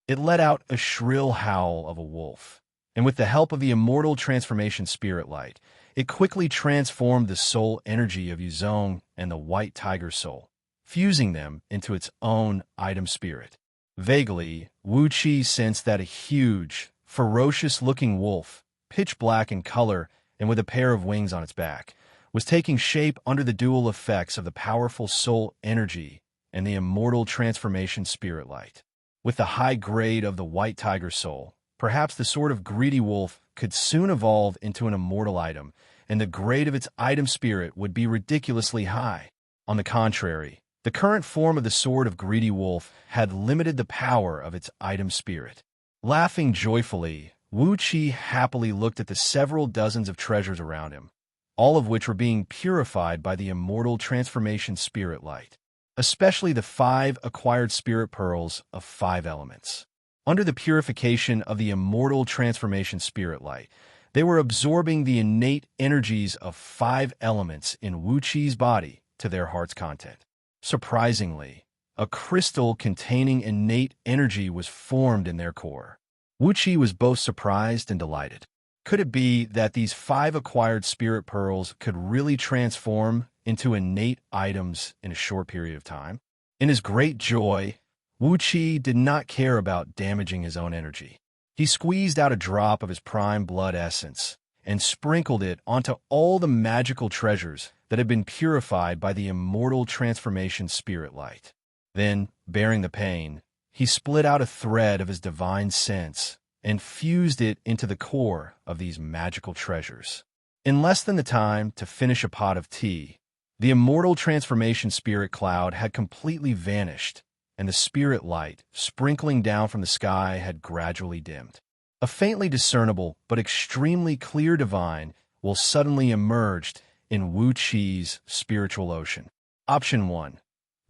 It let out a shrill howl of a wolf, and with the help of the immortal transformation spirit light, it quickly transformed the soul energy of Yuzong and the white tiger soul, fusing them into its own item spirit. Vaguely, Wuxia sensed that a huge, ferocious-looking wolf, pitch black in color and with a pair of wings on its back, was taking shape under the dual effects of the powerful soul energy and the immortal transformation spirit light. With the high grade of the white tiger soul, perhaps the sword of greedy wolf could soon evolve into an immortal item, and the grade of its item spirit would be ridiculously high. On the contrary, the current form of the sword of greedy wolf had limited the power of its item spirit. Laughing joyfully, Wuxia happily looked at the several dozens of treasures around him, all of which were being purified by the immortal transformation spirit light, especially the 5 acquired spirit pearls of 5 elements. Under the purification of the immortal transformation spirit light, they were absorbing the innate energies of 5 elements in Wuxia's body to their heart's content. Surprisingly, a crystal containing innate energy was formed in their core. Wuxia was both surprised and delighted. Could it be that these 5 acquired spirit pearls could really transform into innate items in a short period of time? In his great joy, Wuxia did not care about damaging his own energy. He squeezed out a drop of his prime blood essence and sprinkled it onto all the magical treasures that had been purified by the immortal transformation spirit light. Then, bearing the pain, he split out a thread of his divine sense and fused it into the core of these magical treasures. In less than the time to finish a pot of tea, the immortal transformation spirit cloud had completely vanished, and the spirit light, sprinkling down from the sky, had gradually dimmed. A faintly discernible but extremely clear divine will suddenly emerged in Wuxia's spiritual ocean. Option 1.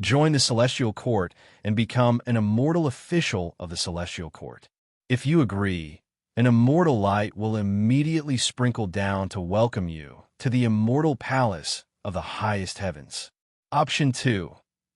Join the Celestial Court and become an immortal official of the Celestial Court. If you agree, an immortal light will immediately sprinkle down to welcome you to the immortal palace of the highest heavens. Option 2.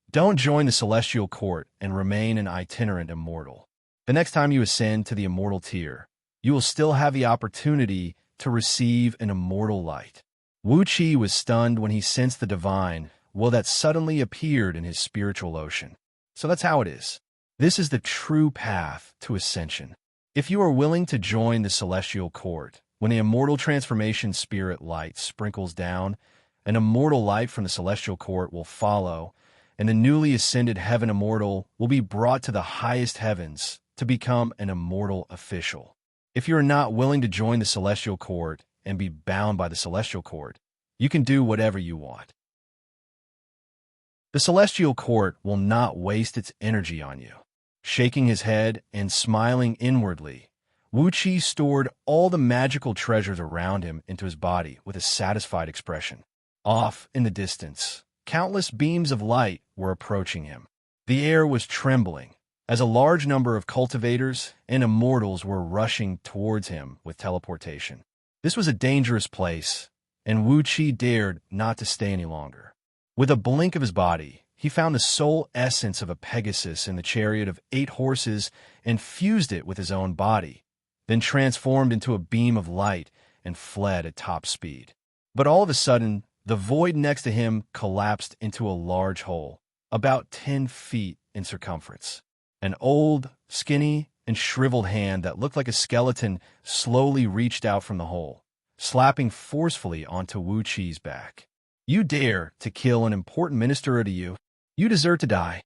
Don't join the Celestial Court and remain an itinerant immortal. The next time you ascend to the immortal tier, you will still have the opportunity to receive an immortal light. Wuxia was stunned when he sensed the divine will that suddenly appeared in his spiritual ocean. So that's how it is. This is the true path to ascension. If you are willing to join the celestial court, when the immortal transformation spirit light sprinkles down, an immortal light from the celestial court will follow, and the newly ascended heaven immortal will be brought to the highest heavens to become an immortal official. If you are not willing to join the celestial court and be bound by the celestial court, you can do whatever you want. The celestial court will not waste its energy on you. Shaking his head and smiling inwardly, Wuxia stored all the magical treasures around him into his body with a satisfied expression. Off in the distance, countless beams of light were approaching him. The air was trembling as a large number of cultivators and immortals were rushing towards him with teleportation. This was a dangerous place, and Wuxia dared not to stay any longer. With a blink of his body, he found the soul essence of a Pegasus in the chariot of 8 horses and fused it with his own body, then transformed into a beam of light and fled at top speed. But all of a sudden, the void next to him collapsed into a large hole, about 10 feet in circumference. An old, skinny, and shriveled hand that looked like a skeleton slowly reached out from the hole, slapping forcefully onto Wuxia's back. "You dare to kill an important minister to you? You deserve to die."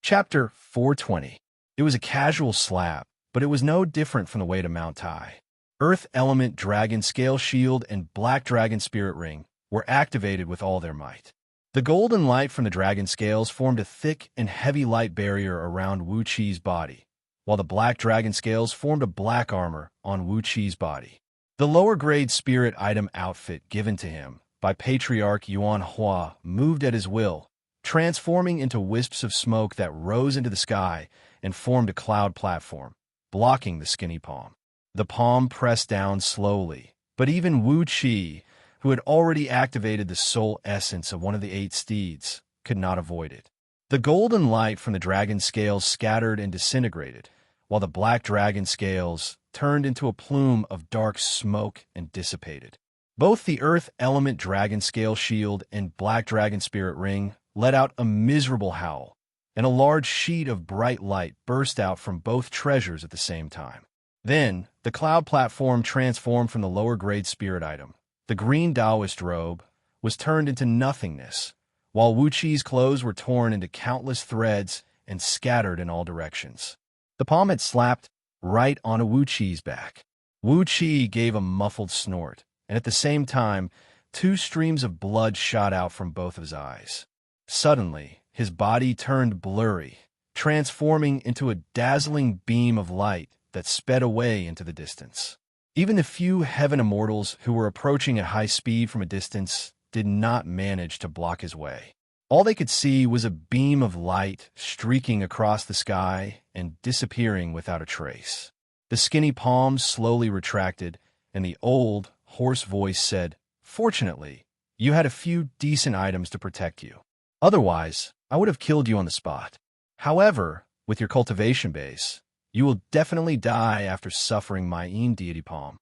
Chapter 420. It was a casual slap, but it was no different from the way to Mount Tai. Earth Element Dragon Scale Shield and Black Dragon Spirit Ring were activated with all their might. The golden light from the dragon scales formed a thick and heavy light barrier around Wuxia's body, while the black dragon scales formed a black armor on Wuxia's body. The lower-grade spirit item outfit given to him by Patriarch Yuan Hua moved at his will, transforming into wisps of smoke that rose into the sky and formed a cloud platform, blocking the skinny palm. The palm pressed down slowly, but even Wuxia, who had already activated the soul essence of one of the 8 steeds, could not avoid it. The golden light from the dragon scales scattered and disintegrated, while the black dragon scales turned into a plume of dark smoke and dissipated. Both the Earth Element Dragon Scale Shield and Black Dragon Spirit Ring let out a miserable howl, and a large sheet of bright light burst out from both treasures at the same time. Then, the cloud platform transformed from the lower-grade spirit item. The green Taoist robe was turned into nothingness, while Wuxia's clothes were torn into countless threads and scattered in all directions. The palm had slapped right onto Wuxia's back. Wuxia gave a muffled snort, and at the same time, 2 streams of blood shot out from both of his eyes. Suddenly, his body turned blurry, transforming into a dazzling beam of light that sped away into the distance. Even the few heaven immortals who were approaching at high speed from a distance did not manage to block his way. All they could see was a beam of light streaking across the sky and disappearing without a trace. The skinny palms slowly retracted, and the old, hoarse voice said, "Fortunately, you had a few decent items to protect you. Otherwise, I would have killed you on the spot. However, with your cultivation base, you will definitely die after suffering my deity palm."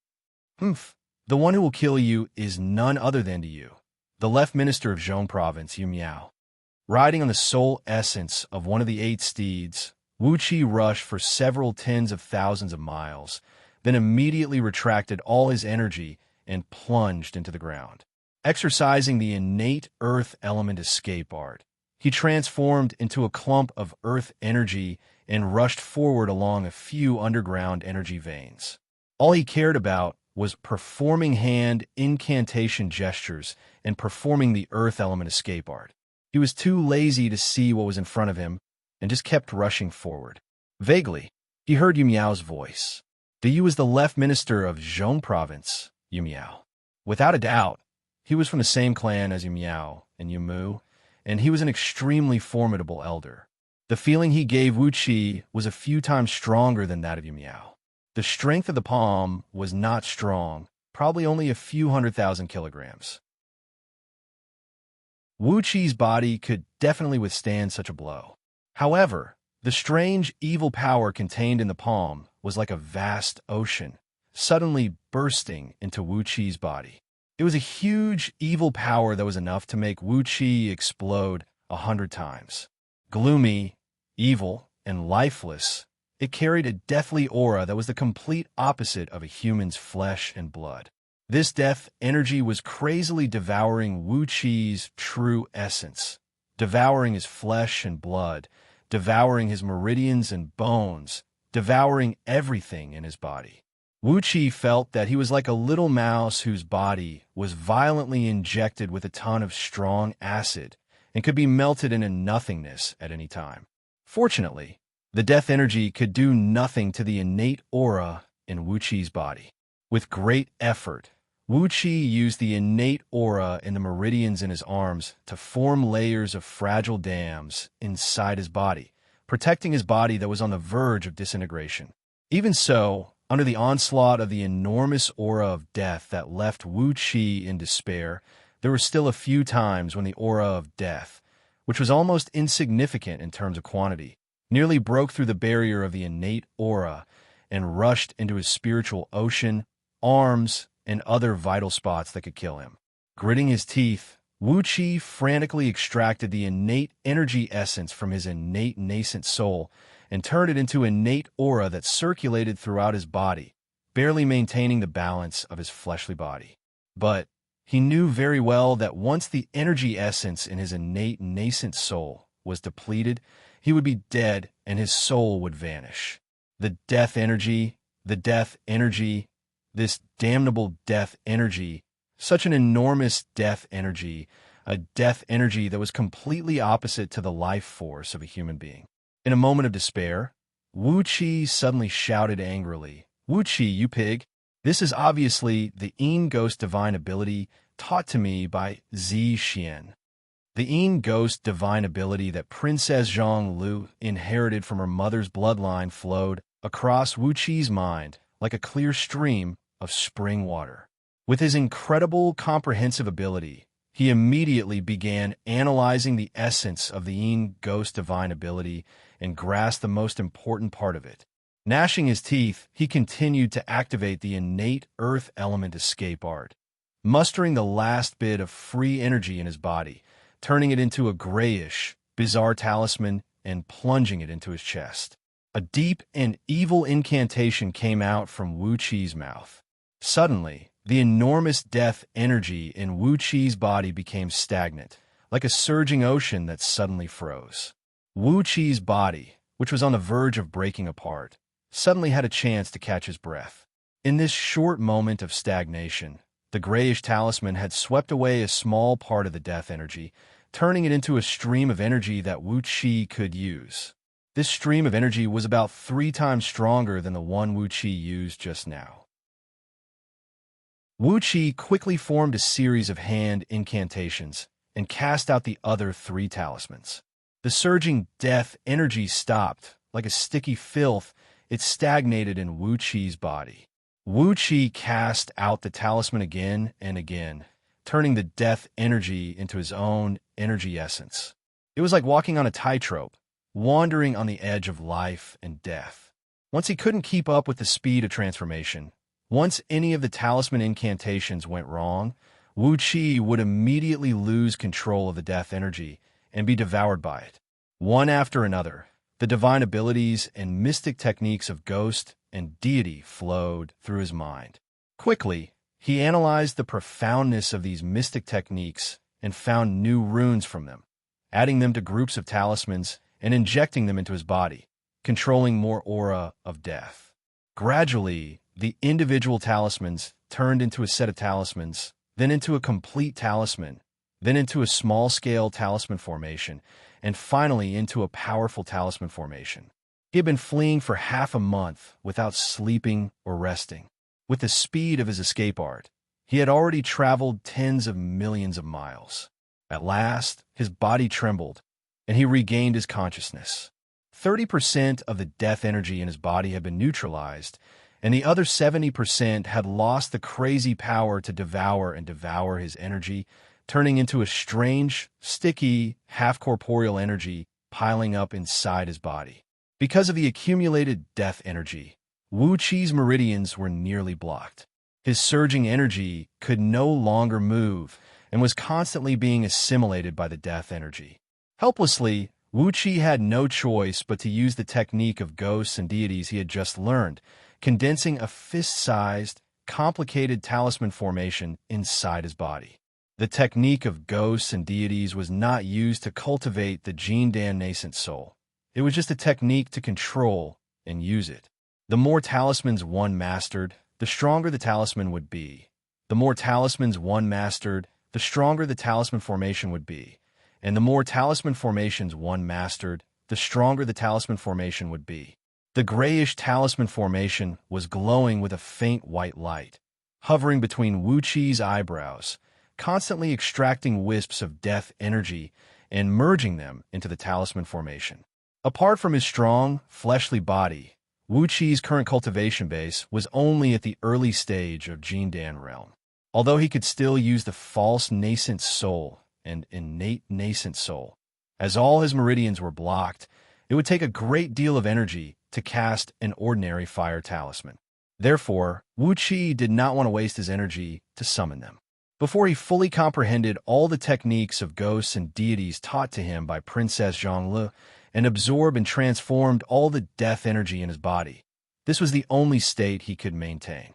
"Humph. The one who will kill you is none other than to you, the left minister of Zhong Province, Yu Miao." Riding on the soul essence of one of the 8 steeds, Wuxia rushed for several tens of thousands of miles, then immediately retracted all his energy and plunged into the ground. Exercising the innate earth element escape art, he transformed into a clump of earth energy and rushed forward along a few underground energy veins. All he cared about was performing hand incantation gestures and performing the earth element escape art. He was too lazy to see what was in front of him and just kept rushing forward. Vaguely, he heard Yu Miao's voice. "The you is the left minister of Zhong Province, Yu Miao." Without a doubt, he was from the same clan as Yu Miao and Yu Mu, and he was an extremely formidable elder. The feeling he gave Wuxia was a few times stronger than that of Yu Miao. The strength of the palm was not strong, probably only a few 100,000 kilograms. Wuxia's body could definitely withstand such a blow. However, the strange evil power contained in the palm was like a vast ocean, suddenly bursting into Wuxia's body. It was a huge evil power that was enough to make Wuxia explode 100 times. Gloomy, evil, and lifeless, it carried a deathly aura that was the complete opposite of a human's flesh and blood. This death energy was crazily devouring Wuqi's true essence, devouring his flesh and blood, devouring his meridians and bones, devouring everything in his body. Wuqi felt that he was like a little mouse whose body was violently injected with a ton of strong acid and could be melted into nothingness at any time. Fortunately, the death energy could do nothing to the innate aura in Wuqi's body. With great effort, Wuqi used the innate aura in the meridians in his arms to form layers of fragile dams inside his body, protecting his body that was on the verge of disintegration. Even so, under the onslaught of the enormous aura of death that left Wuqi in despair, there were still a few times when the aura of death, which was almost insignificant in terms of quantity, nearly broke through the barrier of the innate aura and rushed into his spiritual ocean, arms, and other vital spots that could kill him. Gritting his teeth, Wuqi frantically extracted the innate energy essence from his innate nascent soul and turned it into innate aura that circulated throughout his body, barely maintaining the balance of his fleshly body. But he knew very well that once the energy essence in his innate nascent soul was depleted, he would be dead and his soul would vanish. The death energy, this damnable death energy, such an enormous death energy, a death energy that was completely opposite to the life force of a human being. In a moment of despair, Wuqi suddenly shouted angrily, "Wuqi, you pig! This is obviously the Yin Ghost divine ability taught to me by Xianxia. The Yin Ghost divine ability that Princess Zhonglu inherited from her mother's bloodline flowed across Wuqi's mind like a clear stream of spring water. With his incredible comprehensive ability, he immediately began analyzing the essence of the Yin Ghost divine ability and grasped the most important part of it. Gnashing his teeth, he continued to activate the innate earth element escape art, mustering the last bit of free energy in his body, turning it into a grayish, bizarre talisman and plunging it into his chest. A deep and evil incantation came out from Wuqi's mouth. Suddenly, the enormous death energy in Wuqi's body became stagnant, like a surging ocean that suddenly froze. Wuqi's body, which was on the verge of breaking apart, suddenly had a chance to catch his breath. In this short moment of stagnation, the grayish talisman had swept away a small part of the death energy, turning it into a stream of energy that Wuqi could use. This stream of energy was about 3 times stronger than the one Wuqi used just now. Wuqi quickly formed a series of hand incantations and cast out the other 3 talismans. The surging death energy stopped. Like a sticky filth, it stagnated in Wuqi's body. Wuqi cast out the talisman again and again, turning the death energy into his own energy essence. It was like walking on a tightrope, wandering on the edge of life and death. Once he couldn't keep up with the speed of transformation, once any of the talisman incantations went wrong, Wuqi would immediately lose control of the death energy and be devoured by it. One after another, the divine abilities and mystic techniques of ghost and deity flowed through his mind. Quickly, he analyzed the profoundness of these mystic techniques and found new runes from them, adding them to groups of talismans and injecting them into his body, controlling more aura of death. Gradually, the individual talismans turned into a set of talismans, then into a complete talisman, then into a small-scale talisman formation, and finally into a powerful talisman formation. He had been fleeing for half a month without sleeping or resting. With the speed of his escape art, he had already traveled tens of millions of miles. At last, his body trembled, and he regained his consciousness. 30% of the death energy in his body had been neutralized, and the other 70% had lost the crazy power to devour his energy, turning into a strange, sticky, half-corporeal energy piling up inside his body. Because of the accumulated death energy, Wuqi's meridians were nearly blocked. His surging energy could no longer move and was constantly being assimilated by the death energy. Helplessly, Wuxia had no choice but to use the technique of ghosts and deities he had just learned, condensing a fist-sized, complicated talisman formation inside his body. The technique of ghosts and deities was not used to cultivate the Jindan nascent soul. It was just a technique to control and use it. The more talismans one mastered, the stronger the talisman would be. The more talismans one mastered, the stronger the talisman formation would be. And the more talisman formations one mastered, the stronger the talisman formation would be. The grayish talisman formation was glowing with a faint white light, hovering between Wuqi's eyebrows, constantly extracting wisps of death energy and merging them into the talisman formation. Apart from his strong, fleshly body, Wuqi's current cultivation base was only at the early stage of Jindan realm. Although he could still use the false nascent soul and innate nascent soul, as all his meridians were blocked, it would take a great deal of energy to cast an ordinary fire talisman. Therefore, Wuxia did not want to waste his energy to summon them. Before he fully comprehended all the techniques of ghosts and deities taught to him by Princess Zhongli and absorbed and transformed all the death energy in his body, this was the only state he could maintain.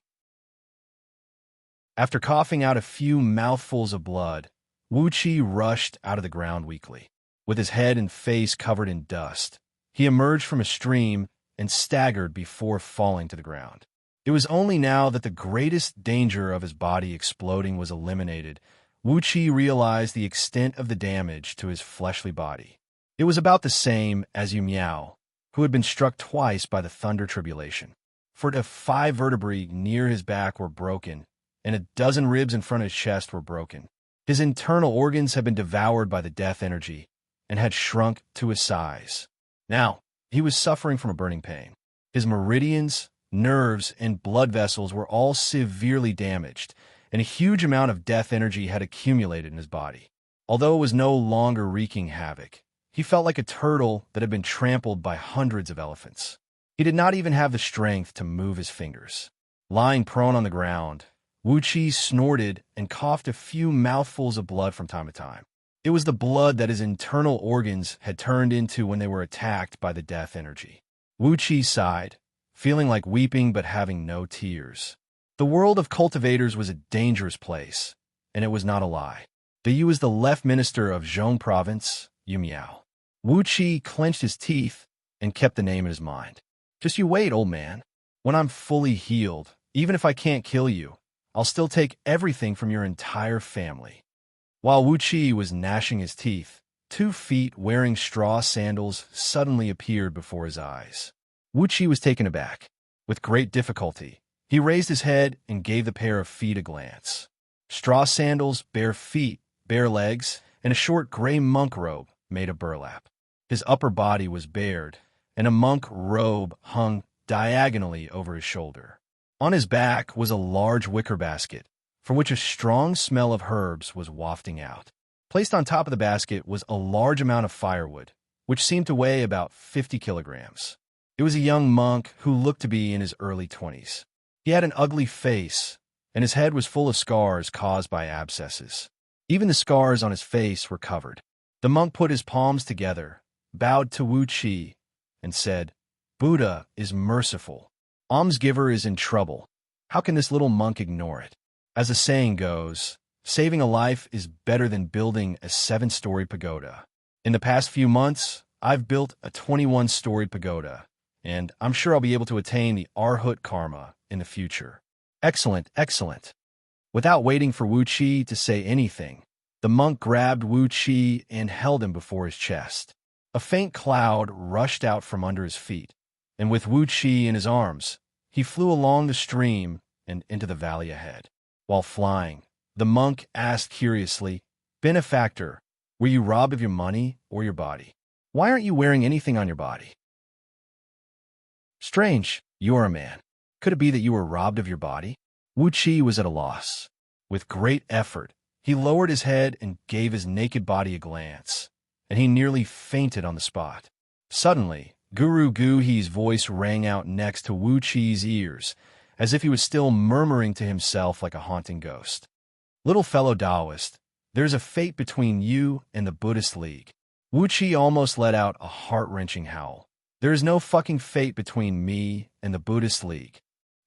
After coughing out a few mouthfuls of blood, Wuxia rushed out of the ground weakly. With his head and face covered in dust, he emerged from a stream and staggered before falling to the ground. It was only now that the greatest danger of his body exploding was eliminated, Wuxia realized the extent of the damage to his fleshly body. It was about the same as Yu Miao, who had been struck twice by the thunder tribulation. For the 5 vertebrae near his back were broken, and a dozen ribs in front of his chest were broken. His internal organs had been devoured by the death energy and had shrunk to his size. Now, he was suffering from a burning pain. His meridians, nerves, and blood vessels were all severely damaged, and a huge amount of death energy had accumulated in his body. Although it was no longer wreaking havoc, he felt like a turtle that had been trampled by hundreds of elephants. He did not even have the strength to move his fingers. Lying prone on the ground, Wuxia snorted and coughed a few mouthfuls of blood from time to time. It was the blood that his internal organs had turned into when they were attacked by the death energy. Wuxia sighed, feeling like weeping but having no tears. The world of cultivators was a dangerous place, and it was not a lie. The Yu was the left minister of Zhong province, Yu Miao. Wuxia clenched his teeth and kept the name in his mind. Just you wait, old man. When I'm fully healed, even if I can't kill you, I'll still take everything from your entire family. While Wuxia was gnashing his teeth, 2 feet wearing straw sandals suddenly appeared before his eyes. Wuxia was taken aback. With great difficulty, he raised his head and gave the pair of feet a glance. Straw sandals, bare feet, bare legs, and a short gray monk robe made a burlap. His upper body was bared, and a monk robe hung diagonally over his shoulder. On his back was a large wicker basket, from which a strong smell of herbs was wafting out. Placed on top of the basket was a large amount of firewood, which seemed to weigh about 50 kilograms. It was a young monk who looked to be in his early 20s. He had an ugly face, and his head was full of scars caused by abscesses. Even the scars on his face were covered. The monk put his palms together, bowed to Wuxia, and said, "Buddha is merciful. Almsgiver is in trouble. How can this little monk ignore it? As the saying goes, saving a life is better than building a 7-story pagoda. In the past few months, I've built a 21-story pagoda, and I'm sure I'll be able to attain the Arhat karma in the future." Excellent, excellent. Without waiting for Wuxia to say anything, the monk grabbed Wuxia and held him before his chest. A faint cloud rushed out from under his feet, and with Wuxia in his arms, he flew along the stream and into the valley ahead. While flying, the monk asked curiously, "Benefactor, were you robbed of your money or your body? Why aren't you wearing anything on your body?" "Strange, you are a man. Could it be that you were robbed of your body?" Wuxia was at a loss. With great effort, he lowered his head and gave his naked body a glance, and he nearly fainted on the spot. Suddenly, Guru Guhi's voice rang out next to Wuqi's ears, as if he was still murmuring to himself like a haunting ghost. "Little fellow Taoist, there's a fate between you and the Buddhist League. Wuxia almost let out a heart-wrenching howl. There is no fucking fate between me and the Buddhist League.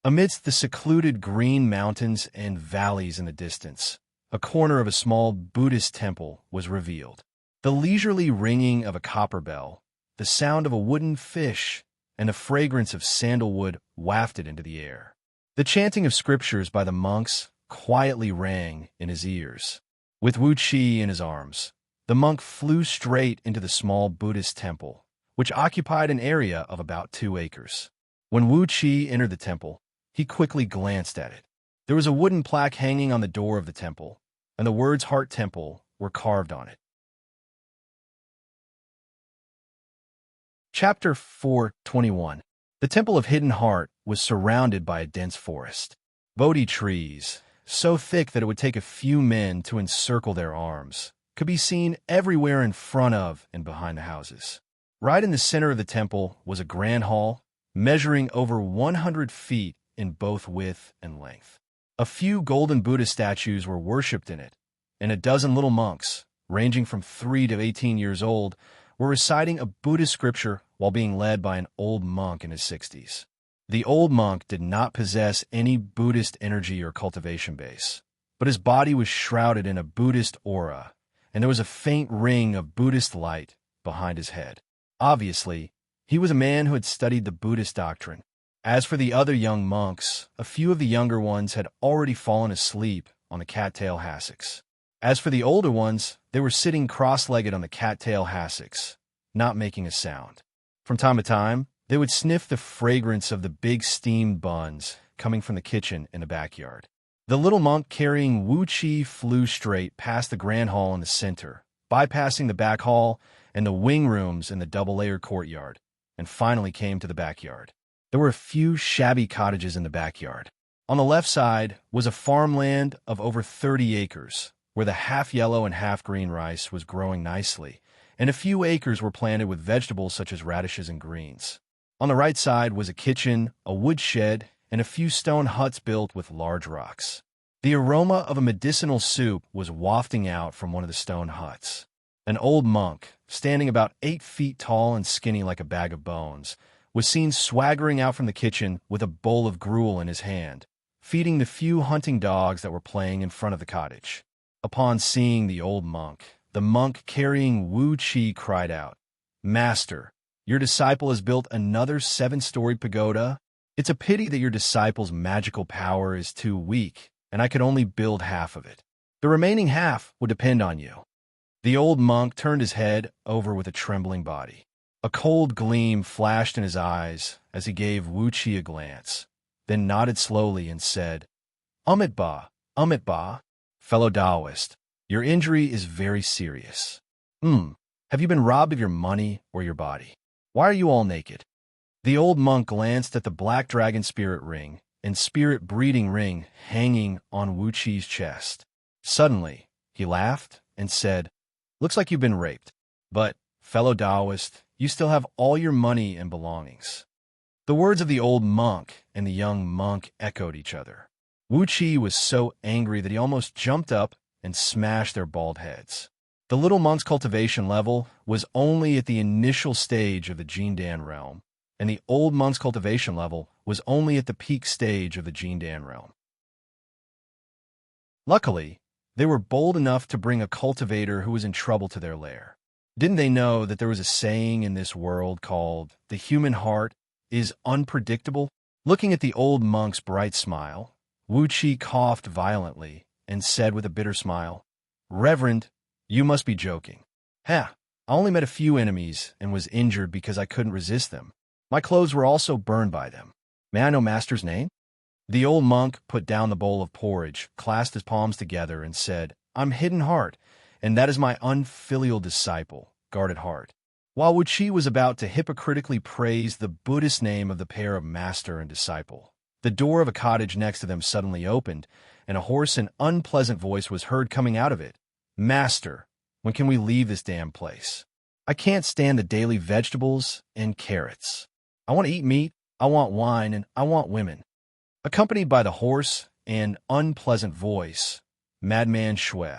Amidst the secluded green mountains and valleys in the distance, a corner of a small Buddhist temple was revealed. The leisurely ringing of a copper bell, the sound of a wooden fish, and the fragrance of sandalwood wafted into the air. The chanting of scriptures by the monks quietly rang in his ears. With Wuxia in his arms, the monk flew straight into the small Buddhist temple, which occupied an area of about 2 acres. When Wuxia entered the temple, he quickly glanced at it. There was a wooden plaque hanging on the door of the temple, and the words Heart Temple were carved on it. Chapter 4:21. The Temple of Hidden Heart was surrounded by a dense forest. Bodhi trees, so thick that it would take a few men to encircle their arms, could be seen everywhere in front of and behind the houses. Right in the center of the temple was a grand hall, measuring over 100 feet in both width and length. A few golden Buddha statues were worshipped in it, and a dozen little monks, ranging from 3 to 18 years old, were reciting a Buddhist scripture while being led by an old monk in his 60s. The old monk did not possess any Buddhist energy or cultivation base, but his body was shrouded in a Buddhist aura, and there was a faint ring of Buddhist light behind his head. Obviously, he was a man who had studied the Buddhist doctrine. As for the other young monks, a few of the younger ones had already fallen asleep on the cattail hassocks. As for the older ones, they were sitting cross-legged on the cattail hassocks, not making a sound. From time to time, they would sniff the fragrance of the big steamed buns coming from the kitchen in the backyard. The little monk carrying Wuxia flew straight past the grand hall in the center, bypassing the back hall and the wing rooms in the double-layered courtyard, and finally came to the backyard. There were a few shabby cottages in the backyard. On the left side was a farmland of over 30 acres, where the half-yellow and half-green rice was growing nicely, and a few acres were planted with vegetables such as radishes and greens. On the right side was a kitchen, a woodshed, and a few stone huts built with large rocks. The aroma of a medicinal soup was wafting out from one of the stone huts. An old monk, standing about 8 feet tall and skinny like a bag of bones, was seen swaggering out from the kitchen with a bowl of gruel in his hand, feeding the few hunting dogs that were playing in front of the cottage. Upon seeing the old monk, the monk carrying Wuxia cried out, "Master, your disciple has built another 7-story pagoda. It's a pity that your disciple's magical power is too weak, and I could only build half of it. The remaining half would depend on you." The old monk turned his head over with a trembling body. A cold gleam flashed in his eyes as he gave Wuxia a glance, then nodded slowly and said, Amit Ba, fellow Taoist, your injury is very serious. Have you been robbed of your money or your body? Why are you all naked?" The old monk glanced at the black dragon spirit ring and spirit breeding ring hanging on Wuchi's chest. Suddenly, he laughed and said, "Looks like you've been raped. But, fellow Taoist, you still have all your money and belongings." The words of the old monk and the young monk echoed each other. Wuxia was so angry that he almost jumped up and smashed their bald heads. The little monk's cultivation level was only at the initial stage of the Jindan realm, and the old monk's cultivation level was only at the peak stage of the Jindan realm. Luckily, they were bold enough to bring a cultivator who was in trouble to their lair. Didn't they know that there was a saying in this world called, "The human heart is unpredictable"? Looking at the old monk's bright smile, Wuxia coughed violently and said with a bitter smile, "Reverend, you must be joking. I only met a few enemies and was injured because I couldn't resist them. My clothes were also burned by them. May I know Master's name?" The old monk put down the bowl of porridge, clasped his palms together, and said, "I'm Hidden Heart, and that is my unfilial disciple, Guarded Heart." While Wuxia was about to hypocritically praise the Buddhist name of the pair of master and disciple, the door of a cottage next to them suddenly opened, and a hoarse and unpleasant voice was heard coming out of it. "Master, when can we leave this damn place? I can't stand the daily vegetables and carrots. I want to eat meat, I want wine, and I want women." Accompanied by the hoarse and unpleasant voice, Madman Shui,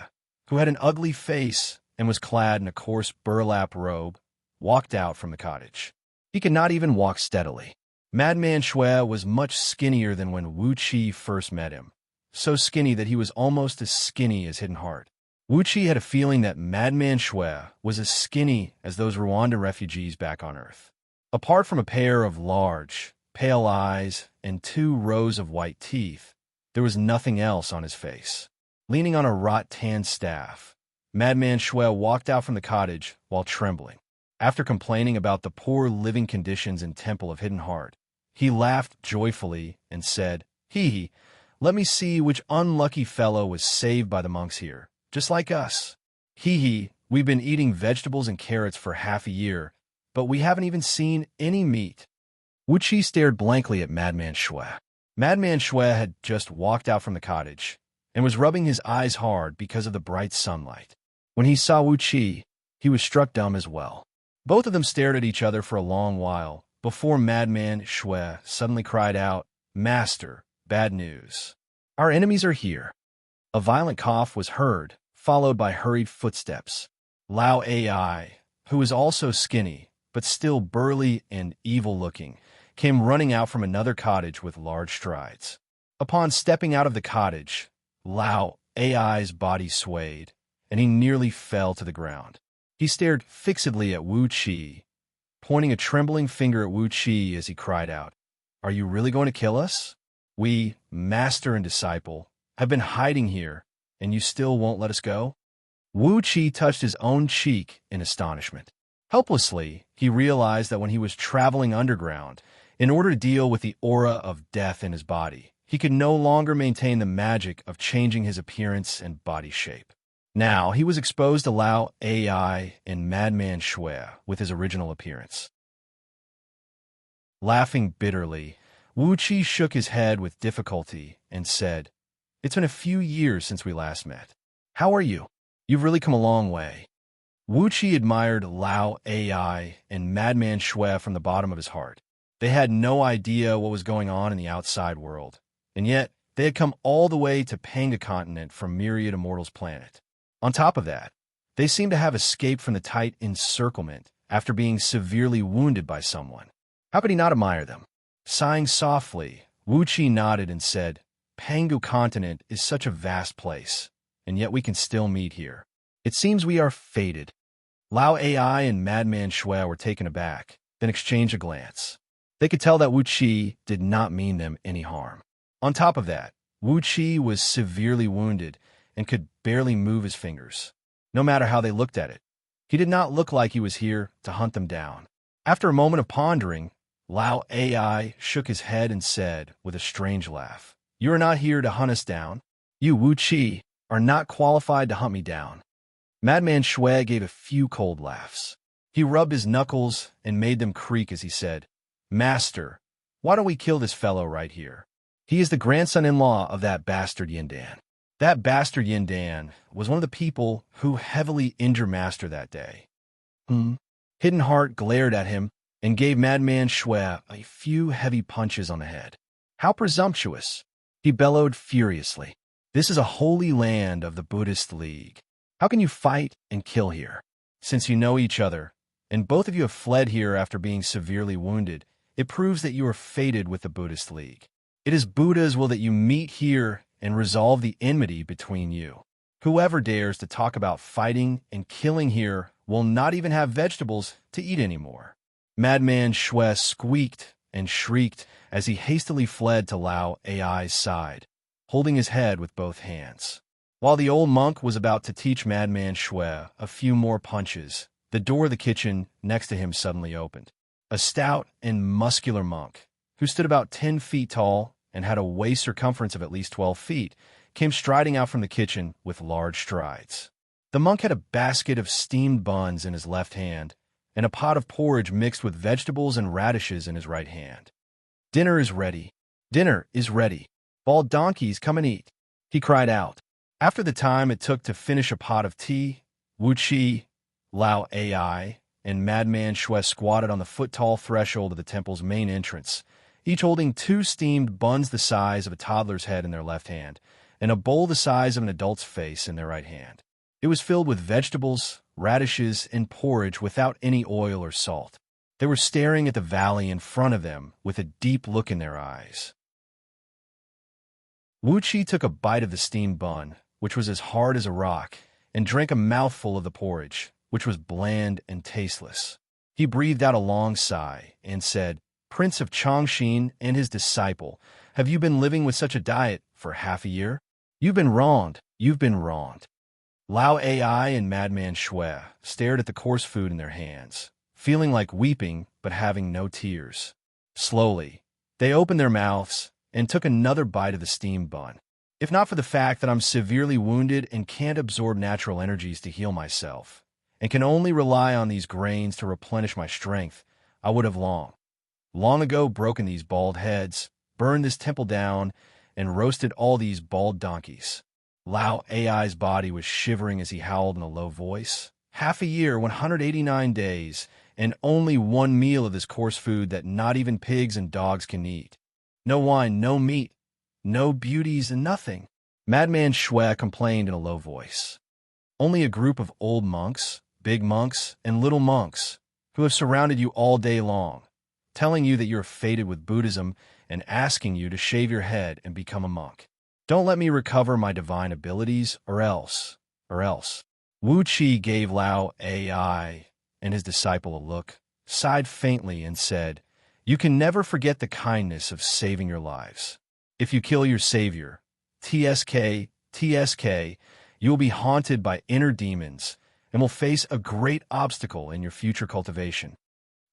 who had an ugly face and was clad in a coarse burlap robe, walked out from the cottage. He could not even walk steadily. Madman Shui was much skinnier than when Wuxia first met him, so skinny that he was almost as skinny as Hidden Heart. Wuxia had a feeling that Madman Shui was as skinny as those Rwandan refugees back on Earth. Apart from a pair of large, pale eyes and 2 rows of white teeth, there was nothing else on his face. Leaning on a rot-tan staff, Madman Shui walked out from the cottage while trembling. After complaining about the poor living conditions in Temple of Hidden Heart, he laughed joyfully and said, "Hee hee, let me see which unlucky fellow was saved by the monks here, just like us. Hee hee, we've been eating vegetables and carrots for half a year, but we haven't even seen any meat." Wuxia stared blankly at Madman Shui. Madman Shui had just walked out from the cottage and was rubbing his eyes hard because of the bright sunlight. When he saw Wuxia, he was struck dumb as well. Both of them stared at each other for a long while before Madman Shui suddenly cried out, "Master, bad news. Our enemies are here." A violent cough was heard, followed by hurried footsteps. Lao Ai, who was also skinny, but still burly and evil-looking, came running out from another cottage with large strides. Upon stepping out of the cottage, Lao Ai's body swayed, and he nearly fell to the ground. He stared fixedly at Wuxia, pointing a trembling finger at Wuxia as he cried out, "Are you really going to kill us? We, master and disciple, have been hiding here, and you still won't let us go?" Wuxia touched his own cheek in astonishment. Helplessly, he realized that when he was traveling underground, in order to deal with the aura of death in his body, he could no longer maintain the magic of changing his appearance and body shape. Now, he was exposed to Lao Ai and Madman Shui with his original appearance. Laughing bitterly, Wuxia shook his head with difficulty and said, "It's been a few years since we last met. How are you? You've really come a long way." Wuxia admired Lao Ai and Madman Shui from the bottom of his heart. They had no idea what was going on in the outside world, and yet they had come all the way to Panga continent from Myriad Immortals' planet. On top of that, they seemed to have escaped from the tight encirclement after being severely wounded by someone. How could he not admire them? Sighing softly, Wuxia nodded and said, "Pangu continent is such a vast place, and yet we can still meet here. It seems we are fated." Lao Ai and Madman Shui were taken aback, then exchanged a glance. They could tell that Wuxia did not mean them any harm. On top of that, Wuxia was severely wounded and could barely move his fingers, no matter how they looked at it. He did not look like he was here to hunt them down. After a moment of pondering, Lao Ai shook his head and said, with a strange laugh, "You are not here to hunt us down. You, Wuxia, are not qualified to hunt me down." Madman Shui gave a few cold laughs. He rubbed his knuckles and made them creak as he said, "Master, why don't we kill this fellow right here? He is the grandson-in-law of that bastard Yindan." That bastard Yindan was one of the people who heavily injured Master that day. Hidden Heart glared at him and gave Madman Shui a few heavy punches on the head. "How presumptuous!" He bellowed furiously. "This is a holy land of the Buddhist League. How can you fight and kill here? Since you know each other, and both of you have fled here after being severely wounded, it proves that you are fated with the Buddhist League. It is Buddha's will that you meet here and resolve the enmity between you. Whoever dares to talk about fighting and killing here will not even have vegetables to eat anymore." Madman Shui squeaked and shrieked as he hastily fled to Lao Ai's side, holding his head with both hands. While the old monk was about to teach Madman Shui a few more punches, the door of the kitchen next to him suddenly opened. A stout and muscular monk, who stood about 10 feet tall and had a waist circumference of at least 12 feet, came striding out from the kitchen with large strides. The monk had a basket of steamed buns in his left hand and a pot of porridge mixed with vegetables and radishes in his right hand. "Dinner is ready. Dinner is ready. Bald donkeys, come and eat," he cried out. After the time it took to finish a pot of tea, Wuxia, Lao Ai, and Madman Shui squatted on the foot-tall threshold of the temple's main entrance, each holding 2 steamed buns the size of a toddler's head in their left hand, and a bowl the size of an adult's face in their right hand. It was filled with vegetables, radishes, and porridge without any oil or salt. They were staring at the valley in front of them with a deep look in their eyes. Wuxia took a bite of the steamed bun, which was as hard as a rock, and drank a mouthful of the porridge, which was bland and tasteless. He breathed out a long sigh and said, "Prince of Chongqing and his disciple, have you been living with such a diet for half a year? You've been wronged. You've been wronged." Lao Ai and Madman Shui stared at the coarse food in their hands, feeling like weeping but having no tears. Slowly, they opened their mouths and took another bite of the steamed bun. "If not for the fact that I'm severely wounded and can't absorb natural energies to heal myself, and can only rely on these grains to replenish my strength, I would have long ago broken these bald heads, burned this temple down, and roasted all these bald donkeys." Lao Ai's body was shivering as he howled in a low voice. "Half a year, 189 days, and only one meal of this coarse food that not even pigs and dogs can eat. No wine, no meat, no beauties, and nothing." Madman Shui complained in a low voice. "Only a group of old monks, big monks, and little monks, who have surrounded you all day long, telling you that you're fated with Buddhism and asking you to shave your head and become a monk. Don't let me recover my divine abilities, or else. Wuxia gave Lao Ai and his disciple a look, sighed faintly, and said, "You can never forget the kindness of saving your lives. If you kill your savior, TSK, you will be haunted by inner demons and will face a great obstacle in your future cultivation."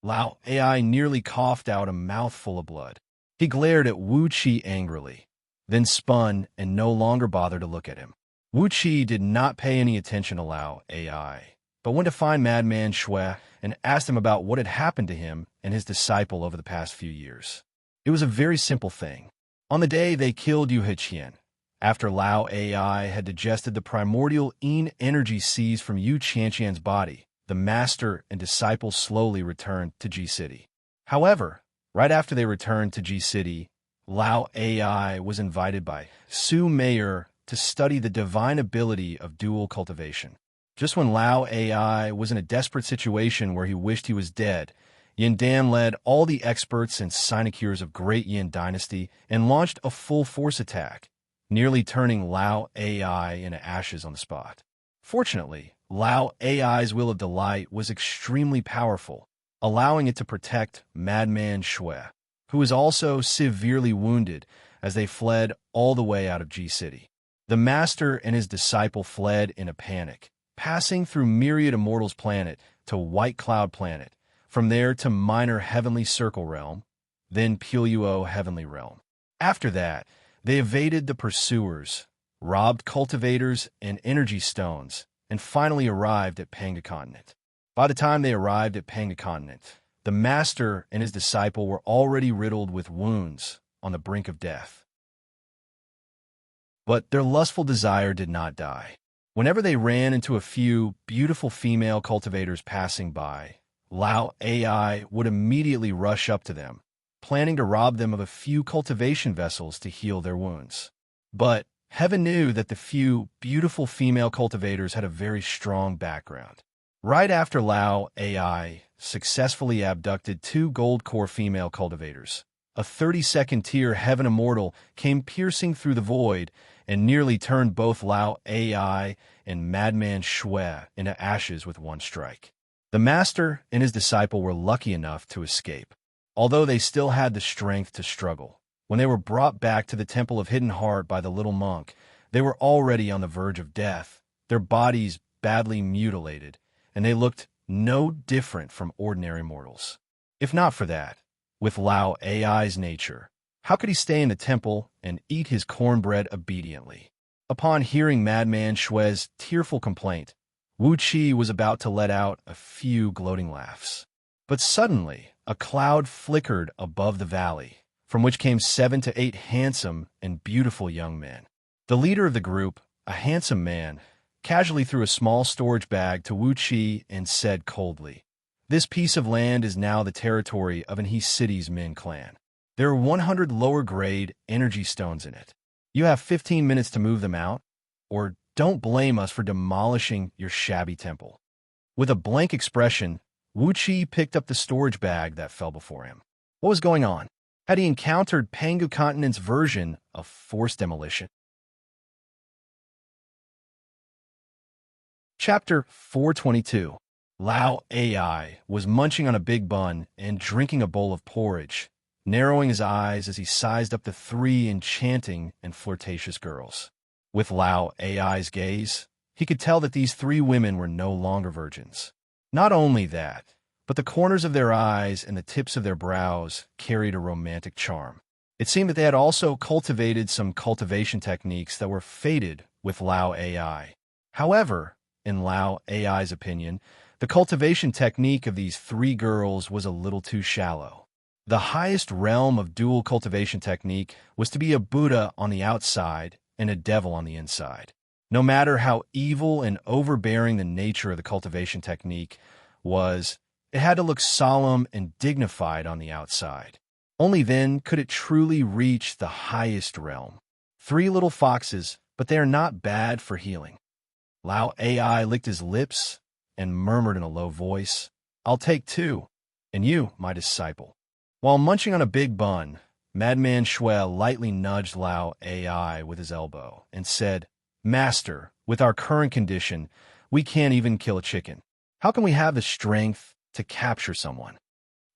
Lao Ai nearly coughed out a mouthful of blood. He glared at Wuxia angrily, then spun and no longer bothered to look at him. Wuxia did not pay any attention to Lao Ai, but went to find Madman Shui and asked him about what had happened to him and his disciple over the past few years. It was a very simple thing. On the day they killed Yu Hiqian, after Lao Ai had digested the primordial yin energy seized from Yu Xianxian's body, the master and disciple slowly returned to Ji City. However, right after they returned to Ji City, Lao Ai was invited by Su Mayor to study the divine ability of dual cultivation. Just when Lao Ai was in a desperate situation where he wished he was dead, Yin Dan led all the experts and sinecures of Great Yin Dynasty and launched a full-force attack, nearly turning Lao Ai into ashes on the spot. Fortunately, Lao Ai's will of delight was extremely powerful, allowing it to protect Madman Shui, who was also severely wounded as they fled all the way out of Ji City. The master and his disciple fled in a panic, passing through Myriad Immortals Planet to White Cloud Planet, from there to Minor Heavenly Circle Realm, then Puyuo Heavenly Realm. After that, they evaded the pursuers, robbed cultivators and energy stones, and finally arrived at Panga Continent. By the time they arrived at Panga Continent, the master and his disciple were already riddled with wounds on the brink of death. But their lustful desire did not die. Whenever they ran into a few beautiful female cultivators passing by, Lao Ai would immediately rush up to them, planning to rob them of a few cultivation vessels to heal their wounds. But heaven knew that the few beautiful female cultivators had a very strong background. Right after Lao Ai successfully abducted 2 gold core female cultivators, a 32nd tier heaven immortal came piercing through the void and nearly turned both Lao Ai and Madman Shui into ashes with one strike. The master and his disciple were lucky enough to escape, although they still had the strength to struggle. When they were brought back to the Temple of Hidden Heart by the little monk, they were already on the verge of death, their bodies badly mutilated, and they looked no different from ordinary mortals. If not for that, with Lao Ai's nature, how could he stay in the temple and eat his cornbread obediently? Upon hearing Madman Shui's tearful complaint, Wuxia was about to let out a few gloating laughs. But suddenly, a cloud flickered above the valley, from which came 7 to 8 handsome and beautiful young men. The leader of the group, a handsome man, casually threw a small storage bag to Wuxia and said coldly, "This piece of land is now the territory of Anhe City's Min clan. There are 100 lower-grade energy stones in it. You have 15 minutes to move them out, or don't blame us for demolishing your shabby temple." With a blank expression, Wuxia picked up the storage bag that fell before him. What was going on? Had he encountered Pangu Continent's version of forced demolition? Chapter 422. Lao AI was munching on a big bun and drinking a bowl of porridge, narrowing his eyes as he sized up the three enchanting and flirtatious girls. With Lao AI's gaze, he could tell that these three women were no longer virgins. Not only that, but the corners of their eyes and the tips of their brows carried a romantic charm. It seemed that they had also cultivated some cultivation techniques that were fated with Lao AI. However, in Lao AI's opinion, the cultivation technique of these three girls was a little too shallow. The highest realm of dual cultivation technique was to be a Buddha on the outside and a devil on the inside. No matter how evil and overbearing the nature of the cultivation technique was, it had to look solemn and dignified on the outside. Only then could it truly reach the highest realm. Three little foxes, but they are not bad for healing. Lao AI licked his lips and murmured in a low voice, "I'll take two, and you, my disciple." While munching on a big bun, Madman Shui lightly nudged Lao AI with his elbow and said, "Master, with our current condition, we can't even kill a chicken. How can we have the strength to capture someone?"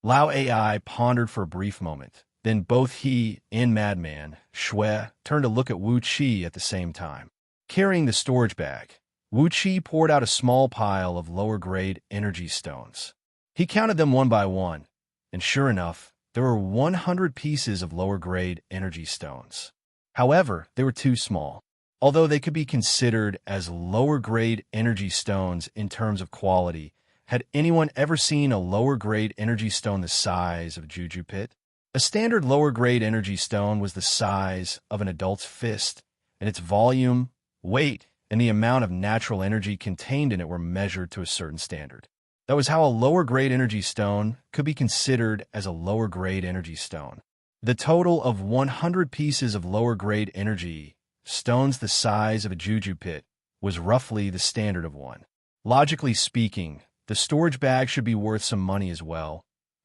Lao AI pondered for a brief moment. Then both he and Madman Shui turned to look at Wuxia at the same time. Carrying the storage bag, Wuxia poured out a small pile of lower-grade energy stones. He counted them one by one, and sure enough, there were 100 pieces of lower-grade energy stones. However, they were too small. Although they could be considered as lower-grade energy stones in terms of quality, had anyone ever seen a lower-grade energy stone the size of Juju Pit? A standard lower-grade energy stone was the size of an adult's fist, and its volume, weight, and the amount of natural energy contained in it were measured to a certain standard. That was how a lower-grade energy stone could be considered as a lower-grade energy stone. The total of 100 pieces of lower-grade energy stones the size of a juju pit was roughly the standard of one. Logically speaking, the storage bag should be worth some money as well.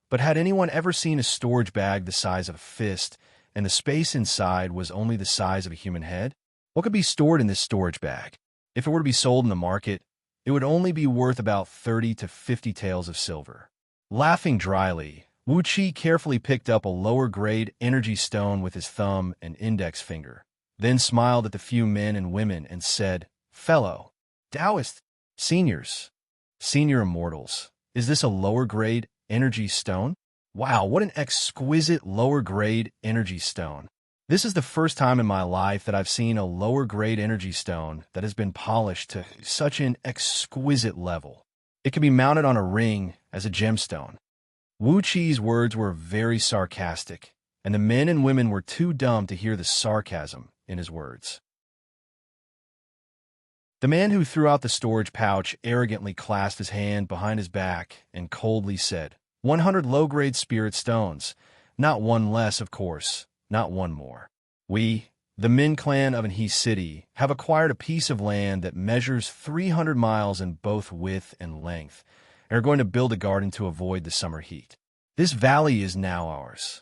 But had anyone ever seen a storage bag the size of a fist and the space inside was only the size of a human head? What could be stored in this storage bag? If it were to be sold in the market, it would only be worth about 30 to 50 taels of silver. Laughing dryly, Wuxia carefully picked up a lower-grade energy stone with his thumb and index finger, then smiled at the few men and women and said, "Fellow Taoist seniors, senior immortals, is this a lower-grade energy stone? Wow, what an exquisite lower-grade energy stone. This is the first time in my life that I've seen a lower-grade energy stone that has been polished to such an exquisite level. It can be mounted on a ring as a gemstone." Wuxia's words were very sarcastic, and the men and women were too dumb to hear the sarcasm in his words. The man who threw out the storage pouch arrogantly clasped his hand behind his back and coldly said, 100 low-grade spirit stones. Not one less, of course. Not one more. We, the Min clan of Anhe City, have acquired a piece of land that measures 300 miles in both width and length, and are going to build a garden to avoid the summer heat. This valley is now ours.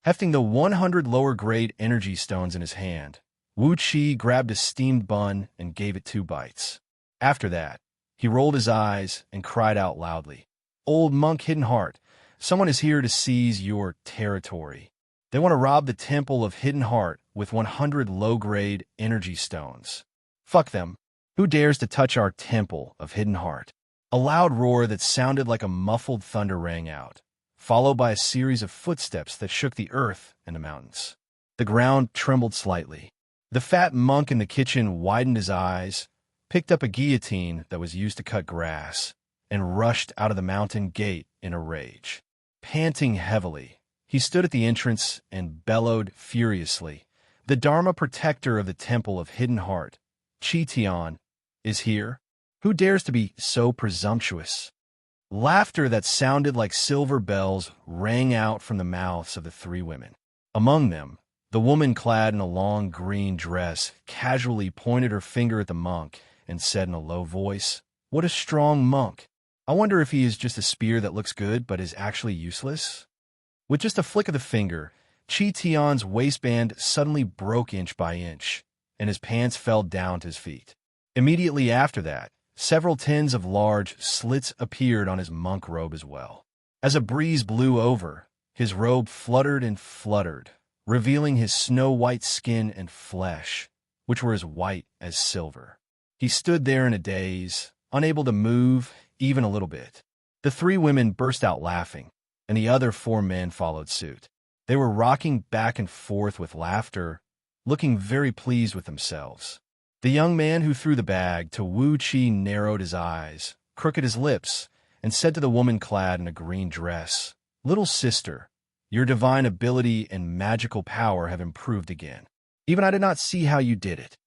Hefting the 100 lower-grade energy stones in his hand, Wuxia grabbed a steamed bun and gave it 2 bites. After that, he rolled his eyes and cried out loudly, "Old monk Hidden Heart, someone is here to seize your territory. They want to rob the Temple of Hidden Heart with 100 low-grade energy stones. Fuck them. Who dares to touch our Temple of Hidden Heart?" A loud roar that sounded like a muffled thunder rang out, followed by a series of footsteps that shook the earth and the mountains. The ground trembled slightly. The fat monk in the kitchen widened his eyes, picked up a guillotine that was used to cut grass, and rushed out of the mountain gate in a rage. Panting heavily, he stood at the entrance and bellowed furiously, "The Dharma protector of the Temple of Hidden Heart, Chi Tian, is here. Who dares to be so presumptuous?" Laughter that sounded like silver bells rang out from the mouths of the 3 women. Among them, the woman clad in a long green dress casually pointed her finger at the monk and said in a low voice, "What a strong monk! I wonder if he is just a spear that looks good but is actually useless? With just a flick of the finger, Chi Tian's waistband suddenly broke inch by inch, and his pants fell down to his feet. Immediately after that, several tins of large slits appeared on his monk robe as well. As a breeze blew over, his robe fluttered and fluttered, revealing his snow-white skin and flesh, which were as white as silver. He stood there in a daze, unable to move even a little bit. The three women burst out laughing, and the other four men followed suit. They were rocking back and forth with laughter, looking very pleased with themselves. The young man who threw the bag to Wuxia narrowed his eyes, crooked his lips, and said to the woman clad in a green dress, "Little sister, your divine ability and magical power have improved again. Even I did not see how you did it."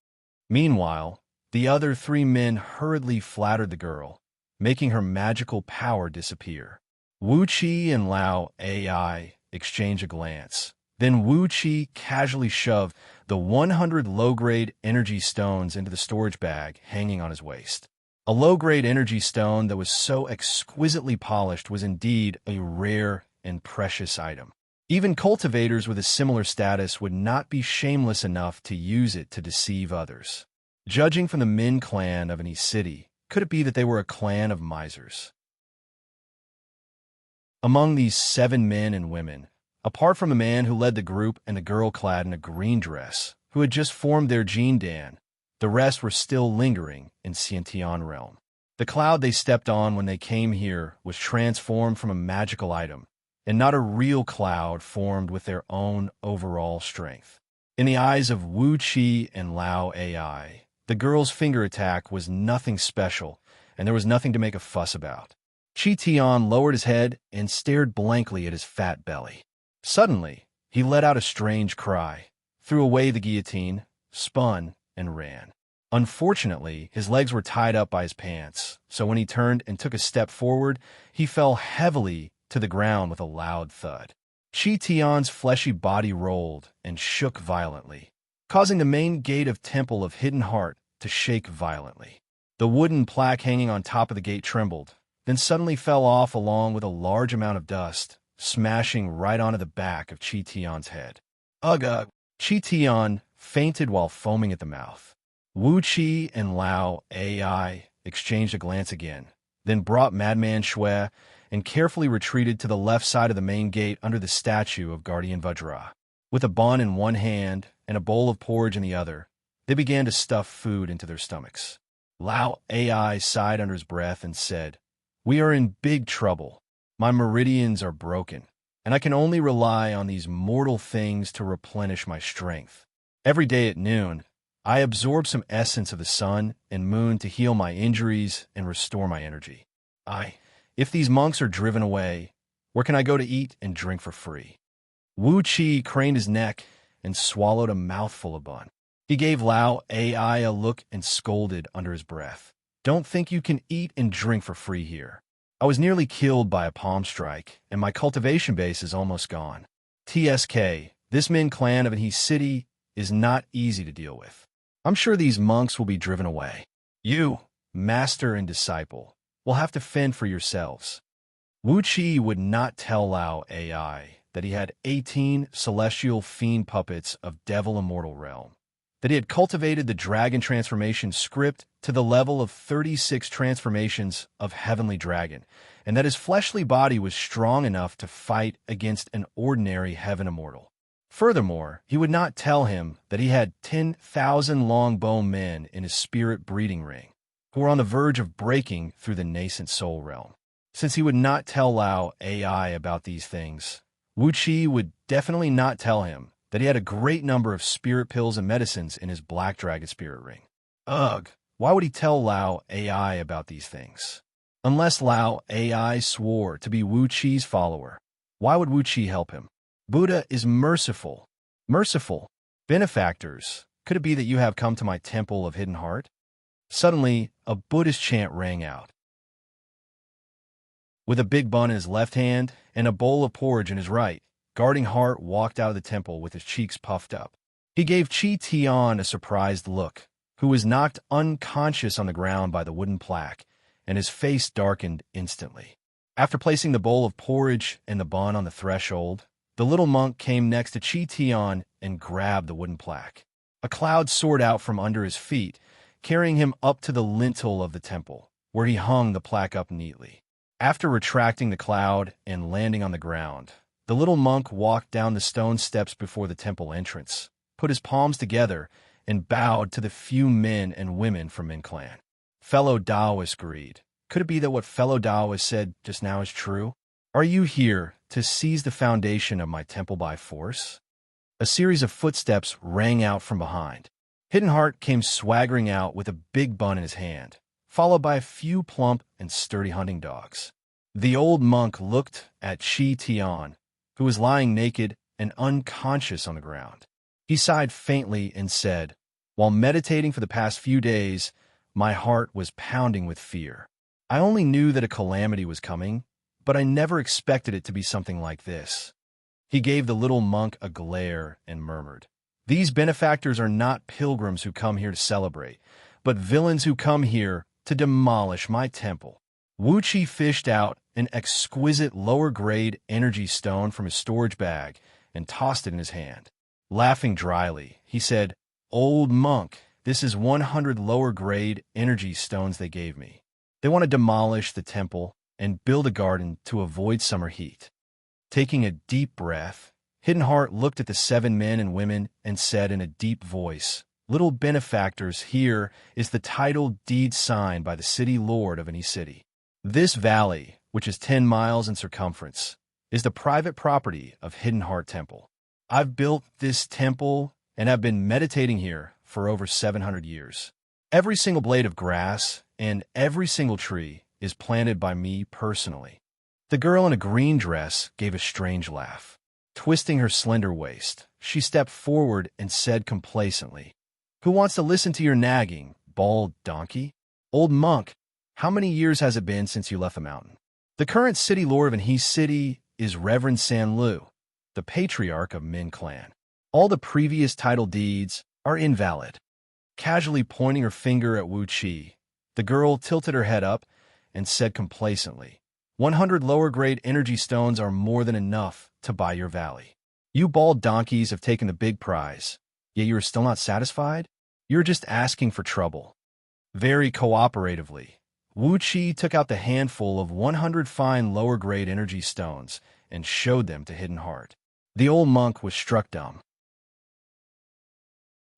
Meanwhile, the other three men hurriedly flattered the girl, making her magical power disappear. Wuxia and Lao AI exchanged a glance. Then Wuxia casually shoved the 100 low-grade energy stones into the storage bag hanging on his waist. A low-grade energy stone that was so exquisitely polished was indeed a rare and precious item. Even cultivators with a similar status would not be shameless enough to use it to deceive others. Judging from the Min clan of any city, could it be that they were a clan of misers? Among these 7 men and women, apart from the man who led the group and the girl clad in a green dress, who had just formed their Jindan, the rest were still lingering in Xianxia realm. The cloud they stepped on when they came here was transformed from a magical item, and not a real cloud formed with their own overall strength. In the eyes of Wuxia and Lao AI, the girl's finger attack was nothing special, and there was nothing to make a fuss about. Chi Tian lowered his head and stared blankly at his fat belly. Suddenly, he let out a strange cry, threw away the guillotine, spun, and ran. Unfortunately, his legs were tied up by his pants, so when he turned and took a step forward, he fell heavily to the ground with a loud thud. Chi Tian's fleshy body rolled and shook violently, causing the main gate of Temple of Hidden Heart to shake violently. The wooden plaque hanging on top of the gate trembled, then suddenly fell off along with a large amount of dust, smashing right onto the back of Chi Tian's head. Ugh! Chi Tian fainted while foaming at the mouth. Wuxia and Lao AI exchanged a glance again, then brought Madman Shui and carefully retreated to the left side of the main gate under the statue of Guardian Vajra. With a bun in one hand and a bowl of porridge in the other, they began to stuff food into their stomachs. Lao AI sighed under his breath and said, "We are in big trouble. My meridians are broken, and I can only rely on these mortal things to replenish my strength. Every day at noon, I absorb some essence of the sun and moon to heal my injuries and restore my energy. If these monks are driven away, where can I go to eat and drink for free?" Wuxia craned his neck and swallowed a mouthful of bun. He gave Lao AI a look and scolded under his breath, "Don't think you can eat and drink for free here. I was nearly killed by a palm strike, and my cultivation base is almost gone. TSK, this Min clan of Anhe City is not easy to deal with. I'm sure these monks will be driven away. You, master and disciple, will have to fend for yourselves." Wuxia would not tell Lao AI that he had 18 celestial fiend puppets of Devil Immortal Realm, that he had cultivated the dragon transformation script to the level of 36 transformations of Heavenly Dragon, and that his fleshly body was strong enough to fight against an ordinary Heaven Immortal. Furthermore, he would not tell him that he had 10,000 longbone men in his spirit breeding ring, who were on the verge of breaking through the nascent soul realm. Since he would not tell Lao AI about these things, Wuxia would definitely not tell him that he had a great number of spirit pills and medicines in his black dragon spirit ring. Ugh, why would he tell Lao AI about these things? Unless Lao AI swore to be Wuxi's follower, why would Wuxia help him? Buddha is merciful. Merciful. Benefactors, could it be that you have come to my temple of hidden heart? Suddenly, a Buddhist chant rang out. With a big bun in his left hand and a bowl of porridge in his right, Guarding Heart walked out of the temple with his cheeks puffed up. He gave Chi Tian a surprised look, who was knocked unconscious on the ground by the wooden plaque, and his face darkened instantly. After placing the bowl of porridge and the bun on the threshold, the little monk came next to Chi Tian and grabbed the wooden plaque. A cloud soared out from under his feet, carrying him up to the lintel of the temple, where he hung the plaque up neatly. After retracting the cloud and landing on the ground, the little monk walked down the stone steps before the temple entrance, put his palms together, and bowed to the few men and women from Min Clan. Fellow Taoists agreed. Could it be that what fellow Taoists said just now is true? Are you here to seize the foundation of my temple by force? A series of footsteps rang out from behind. Hidden Heart came swaggering out with a big bun in his hand, followed by a few plump and sturdy hunting dogs. The old monk looked at Chi Tian, who was lying naked and unconscious on the ground. He sighed faintly and said, "While meditating for the past few days, my heart was pounding with fear. I only knew that a calamity was coming, but I never expected it to be something like this." He gave the little monk a glare and murmured, "These benefactors are not pilgrims who come here to celebrate, but villains who come here to demolish my temple." Wuxia fished out an exquisite lower-grade energy stone from his storage bag and tossed it in his hand. Laughing dryly, he said, "Old monk, this is 100 lower-grade energy stones they gave me. They want to demolish the temple and build a garden to avoid summer heat." Taking a deep breath, Hidden Heart looked at the 7 men and women and said in a deep voice, "Little benefactors, here is the title deed signed by the city lord of any city. This valley, which is 10 miles in circumference, is the private property of Hidden Heart Temple. I've built this temple and have been meditating here for over 700 years. Every single blade of grass and every single tree is planted by me personally." The girl in a green dress gave a strange laugh. Twisting her slender waist, she stepped forward and said complacently, "Who wants to listen to your nagging, bald donkey? Old monk, how many years has it been since you left the mountain?" The current city lord of Anhe City is Reverend San Lu, the patriarch of Min Clan. All the previous title deeds are invalid. Casually pointing her finger at Wu Qi, the girl tilted her head up and said complacently, 100 lower-grade energy stones are more than enough to buy your valley. You bald donkeys have taken the big prize, yet you are still not satisfied? You're just asking for trouble." Very cooperatively, Wu Qi took out the handful of 100 fine lower-grade energy stones and showed them to Hidden Heart. The old monk was struck dumb.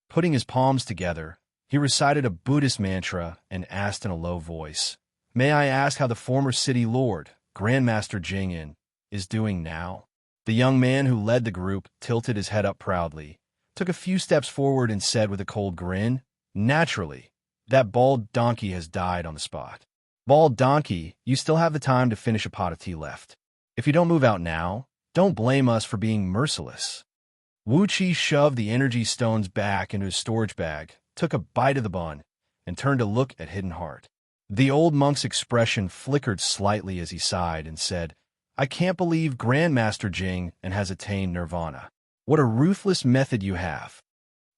Putting his palms together, he recited a Buddhist mantra and asked in a low voice, "May I ask how the former city lord, Grandmaster Jing'an, is doing now?" The young man who led the group tilted his head up proudly, took a few steps forward and said with a cold grin, "Naturally, that bald donkey has died on the spot. Bald donkey, you still have the time to finish a pot of tea left. If you don't move out now, don't blame us for being merciless." Wu Qi shoved the energy stones back into his storage bag, took a bite of the bun, and turned to look at Hidden Heart. The old monk's expression flickered slightly as he sighed and said, "I can't believe Grandmaster Jing and has attained nirvana. What a ruthless method you have."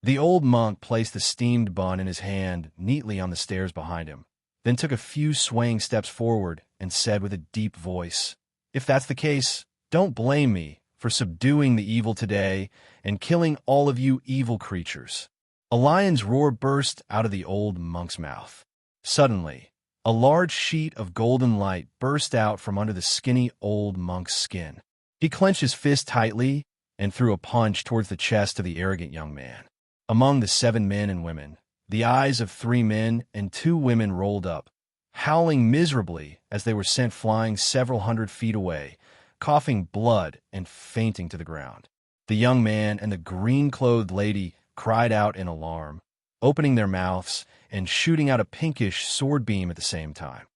The old monk placed the steamed bun in his hand neatly on the stairs behind him, then took a few swaying steps forward and said with a deep voice, "If that's the case, don't blame me for subduing the evil today and killing all of you evil creatures." A lion's roar burst out of the old monk's mouth. Suddenly, a large sheet of golden light burst out from under the skinny old monk's skin. He clenched his fist tightly and threw a punch towards the chest of the arrogant young man. Among the 7 men and women, the eyes of 3 men and 2 women rolled up, howling miserably as they were sent flying several hundred feet away, coughing blood and fainting to the ground. The young man and the green-clothed lady cried out in alarm, opening their mouths and shooting out a pinkish sword beam at the same time.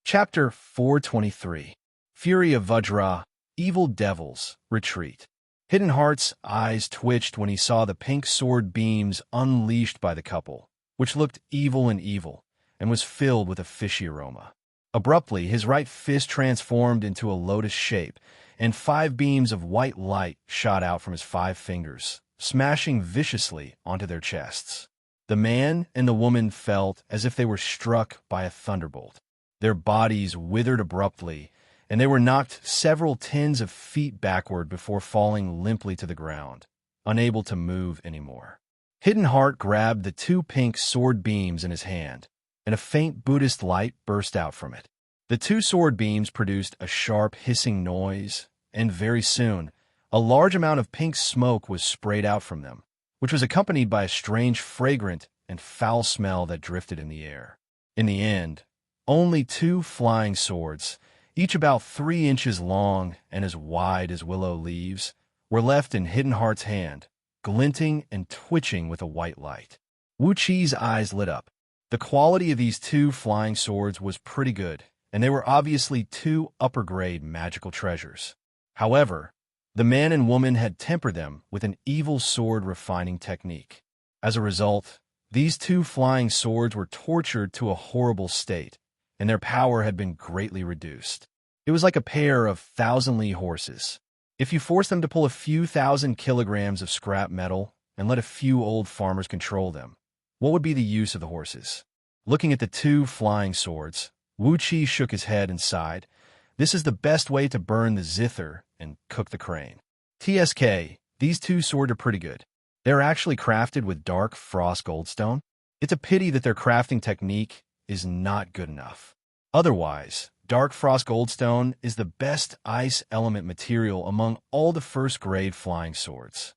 Chapter 423. Fury of Vajra, Evil Devils, Retreat. Hidden Heart's eyes twitched when he saw the pink sword beams unleashed by the couple, which looked evil and was filled with a fishy aroma. Abruptly, his right fist transformed into a lotus shape, and 5 beams of white light shot out from his 5 fingers, smashing viciously onto their chests. The man and the woman felt as if they were struck by a thunderbolt. Their bodies withered abruptly, and they were knocked several tens of feet backward before falling limply to the ground, unable to move anymore. Hidden Heart grabbed the two pink sword beams in his hand, and a faint Buddhist light burst out from it. The two sword beams produced a sharp hissing noise, and very soon, a large amount of pink smoke was sprayed out from them, which was accompanied by a strange fragrant and foul smell that drifted in the air. In the end, only two flying swords, each about 3 inches long and as wide as willow leaves, were left in Hidden Heart's hand, glinting and twitching with a white light. Wuxi's eyes lit up. The quality of these two flying swords was pretty good, and they were obviously two upper-grade magical treasures. However, the man and woman had tempered them with an evil sword refining technique. As a result, these two flying swords were tortured to a horrible state, and their power had been greatly reduced. It was like a pair of thousand-li horses. If you forced them to pull a few thousand kilograms of scrap metal and let a few old farmers control them, what would be the use of the horses? Looking at the two flying swords, Wuxia shook his head and sighed. This is the best way to burn the zither and cook the crane. TSK, these two swords are pretty good. They're actually crafted with dark frost goldstone. It's a pity that their crafting technique is not good enough. Otherwise, dark frost goldstone is the best ice element material among all the first-grade flying swords.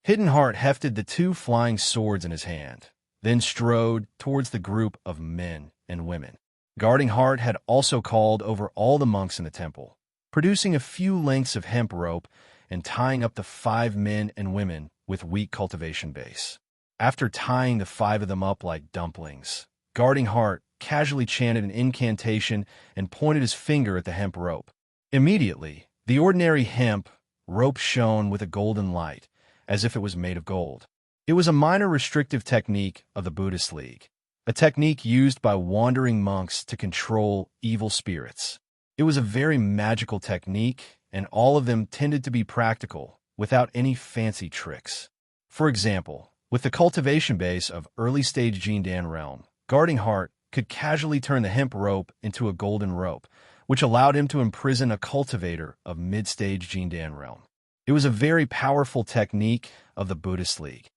Hidden Heart hefted the two flying swords in his hand, then strode towards the group of men and women. Guarding Heart had also called over all the monks in the temple, producing a few lengths of hemp rope and tying up the 5 men and women with weak cultivation base. After tying the 5 of them up like dumplings, Guarding Heart casually chanted an incantation and pointed his finger at the hemp rope. Immediately, the ordinary hemp rope shone with a golden light, as if it was made of gold. It was a minor restrictive technique of the Buddhist League, a technique used by wandering monks to control evil spirits. It was a very magical technique, and all of them tended to be practical, without any fancy tricks. For example, with the cultivation base of early-stage Jindan realm, Guarding Heart could casually turn the hemp rope into a golden rope, which allowed him to imprison a cultivator of mid-stage Jindan realm. It was a very powerful technique of the Buddhist League.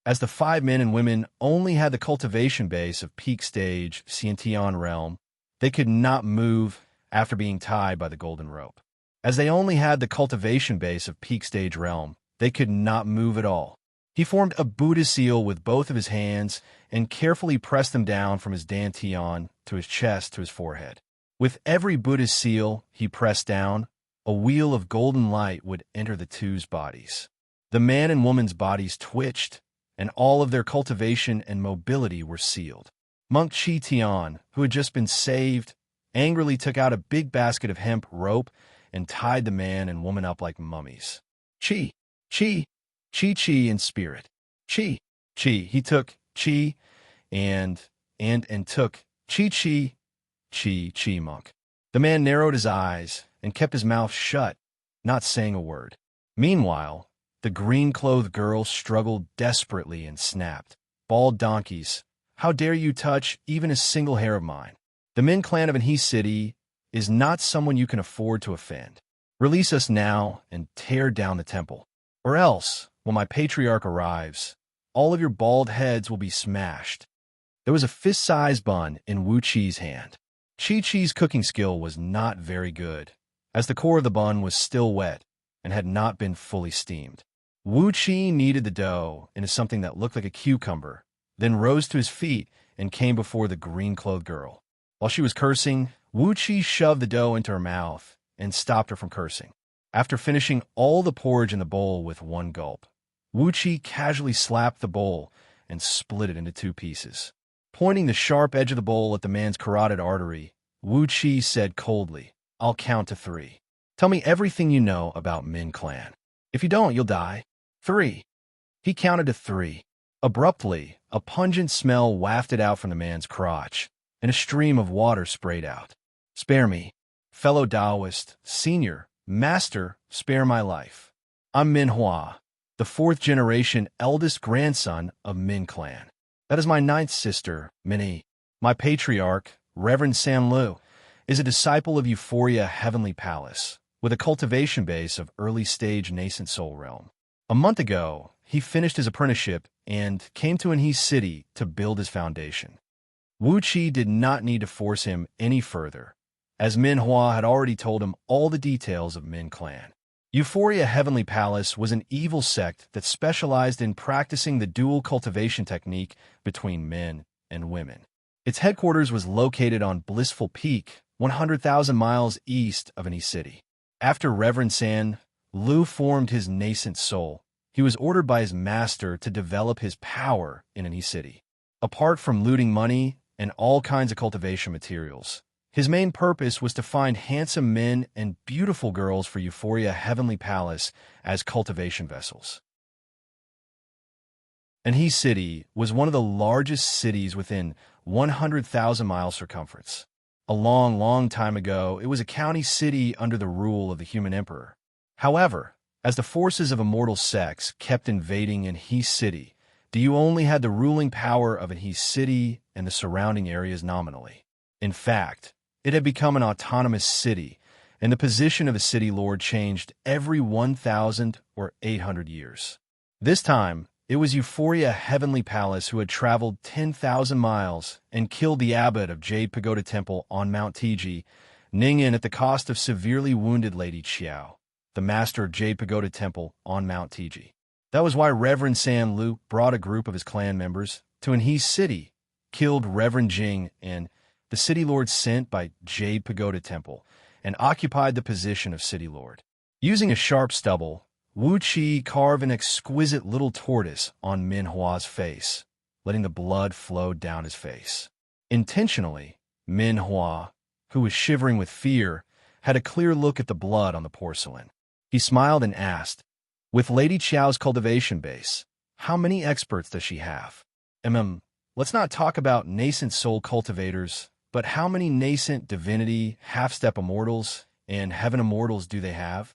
As the 5 men and women only had the cultivation base of peak stage Xianxia realm, they could not move after being tied by the golden rope. As they only had the cultivation base of peak stage realm, they could not move at all. He formed a Buddha seal with both of his hands and carefully pressed them down from his dantian to his chest to his forehead. With every Buddha seal he pressed down, a wheel of golden light would enter the two's bodies. The man and woman's bodies twitched, and all of their cultivation and mobility were sealed. Monk Chi Tian, who had just been saved, angrily took out a big basket of hemp rope and tied the man and woman up like mummies. Chi, Chi, Chi in spirit. Chi. He took Chi and took Chi monk. The man narrowed his eyes and kept his mouth shut, not saying a word. Meanwhile, the green-clothed girl struggled desperately and snapped. Bald donkeys, how dare you touch even a single hair of mine? The Min clan of Anhe City is not someone you can afford to offend. Release us now and tear down the temple. Or else, when my patriarch arrives, all of your bald heads will be smashed. There was a fist-sized bun in Wuxi's hand. Chi-Chi's cooking skill was not very good, as the core of the bun was still wet and had not been fully steamed. Wuxia kneaded the dough into something that looked like a cucumber, then rose to his feet and came before the green-clothed girl. While she was cursing, Wuxia shoved the dough into her mouth and stopped her from cursing. After finishing all the porridge in the bowl with one gulp, Wuxia casually slapped the bowl and split it into 2 pieces. Pointing the sharp edge of the bowl at the man's carotid artery, Wuxia said coldly, "I'll count to 3. Tell me everything you know about Min clan. If you don't, you'll die." 3. He counted to 3. Abruptly, a pungent smell wafted out from the man's crotch, and a stream of water sprayed out. "Spare me, fellow Taoist, senior, master, spare my life. I'm Min Hua. the fourth-generation eldest grandson of Min clan. That is my ninth sister, Minnie. My patriarch, Reverend San Lu, is a disciple of Euphoria Heavenly Palace, with a cultivation base of early-stage nascent soul realm. A month ago, he finished his apprenticeship and came to Anhe City to build his foundation. Wuxia did not need to force him any further, as Min Hua had already told him all the details of Min clan. Euphoria Heavenly Palace was an evil sect that specialized in practicing the dual cultivation technique between men and women. Its headquarters was located on Blissful Peak, 100,000 miles east of Anhe City. After Reverend San Lu formed his nascent soul, he was ordered by his master to develop his power in Anhe City. Apart from looting money and all kinds of cultivation materials, his main purpose was to find handsome men and beautiful girls for Euphoria Heavenly Palace as cultivation vessels. Anhe City was one of the largest cities within 100,000 miles circumference. A long, long time ago, it was a county city under the rule of the human emperor. However, as the forces of immortal sects kept invading Anhe City, Diyu only had the ruling power of Anhe City and the surrounding areas nominally. In fact, it had become an autonomous city, and the position of a city lord changed every 1,000 or 800 years. This time, it was Euphoria Heavenly Palace who had traveled 10,000 miles and killed the abbot of Jade Pagoda Temple on Mount Tiji, Ningyan, at the cost of severely wounded Lady Xiao, the master of Jade Pagoda Temple on Mount Tiji. That was why Reverend San Lu brought a group of his clan members to Anhe City, killed Reverend Jing and the city lord sent by Jade Pagoda Temple, and occupied the position of city lord. Using a sharp stubble, Wuxia carved an exquisite little tortoise on Min Hua's face, letting the blood flow down his face. Intentionally, Min Hua, who was shivering with fear, had a clear look at the blood on the porcelain. He smiled and asked, "With Lady Qiao's cultivation base, how many experts does she have?" Let's not talk about nascent soul cultivators, but how many nascent divinity, half-step immortals, and heaven immortals do they have?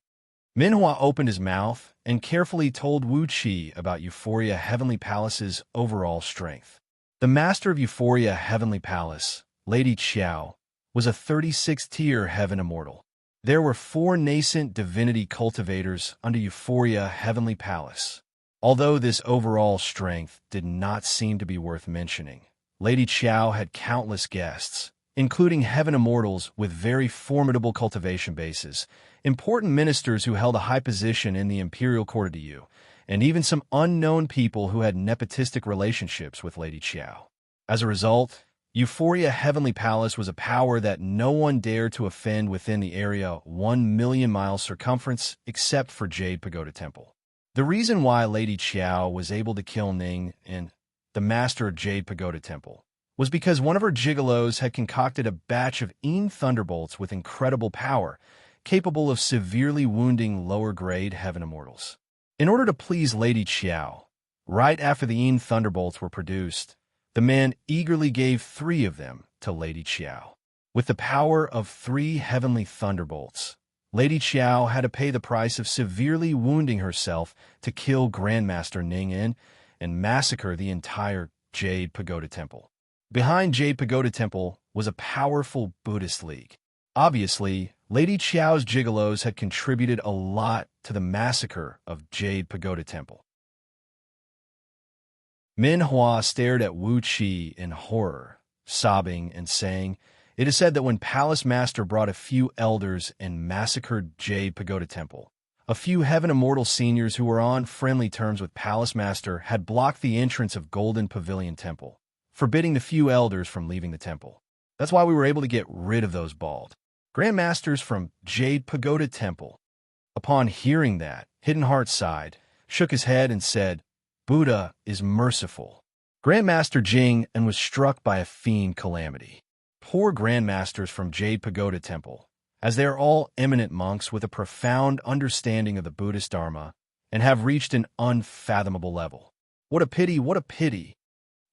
Min Hua opened his mouth and carefully told Wuxia about Euphoria Heavenly Palace's overall strength. The master of Euphoria Heavenly Palace, Lady Qiao, was a 36-tier heaven immortal. There were 4 nascent divinity cultivators under Euphoria Heavenly Palace. Although this overall strength did not seem to be worth mentioning, Lady Qiao had countless guests, including heaven immortals with very formidable cultivation bases, important ministers who held a high position in the imperial court of Diyu, and even some unknown people who had nepotistic relationships with Lady Qiao. As a result, Euphoria Heavenly Palace was a power that no one dared to offend within the area 1 million miles circumference except for Jade Pagoda Temple. The reason why Lady Qiao was able to kill Ning and the master of Jade Pagoda Temple was because one of her gigolos had concocted a batch of thunderbolts with incredible power, capable of severely wounding lower-grade heaven immortals. In order to please Lady Qiao, right after the thunderbolts were produced, the man eagerly gave 3 of them to Lady Qiao. With the power of 3 heavenly thunderbolts, Lady Qiao had to pay the price of severely wounding herself to kill Grandmaster Ningyan and massacre the entire Jade Pagoda Temple. Behind Jade Pagoda Temple was a powerful Buddhist league. Obviously, Lady Qiao's gigolos had contributed a lot to the massacre of Jade Pagoda Temple. Min Hua stared at Wuxia in horror, sobbing and saying, "It is said that when Palace Master brought a few elders and massacred Jade Pagoda Temple, a few Heaven Immortal seniors who were on friendly terms with Palace Master had blocked the entrance of Golden Pavilion Temple, forbidding the few elders from leaving the temple. That's why we were able to get rid of those bald Grandmasters from Jade Pagoda Temple." Upon hearing that, Hidden Heart sighed, shook his head, and said, "Buddha is merciful." Grandmaster Jing and was struck by a fiend calamity. Poor Grandmasters from Jade Pagoda Temple, as they are all eminent monks with a profound understanding of the Buddhist Dharma and have reached an unfathomable level. What a pity, what a pity.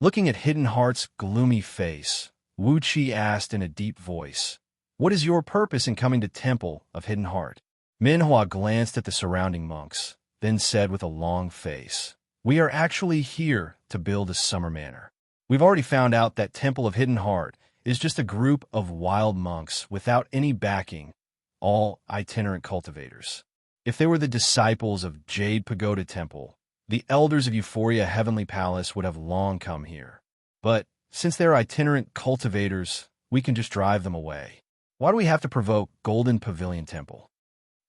Looking at Hidden Heart's gloomy face, Wuxia asked in a deep voice, "What is your purpose in coming to Temple of Hidden Heart?" Min Hua glanced at the surrounding monks, then said with a long face, "We are actually here to build a summer manor. We've already found out that Temple of Hidden Heart is just a group of wild monks without any backing, all itinerant cultivators. If they were the disciples of Jade Pagoda Temple, the elders of Euphoria Heavenly Palace would have long come here. But since they're itinerant cultivators, we can just drive them away. Why do we have to provoke Golden Pavilion Temple?"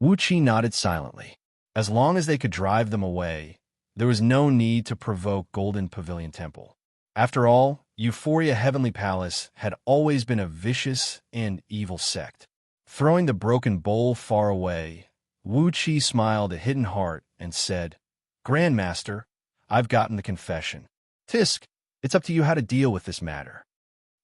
Wuxia nodded silently. As long as they could drive them away, there was no need to provoke Golden Pavilion Temple. After all, Euphoria Heavenly Palace had always been a vicious and evil sect. Throwing the broken bowl far away, Wuxia smiled at Hidden Heart and said, "Grandmaster, I've gotten the confession. Tisk, it's up to you how to deal with this matter."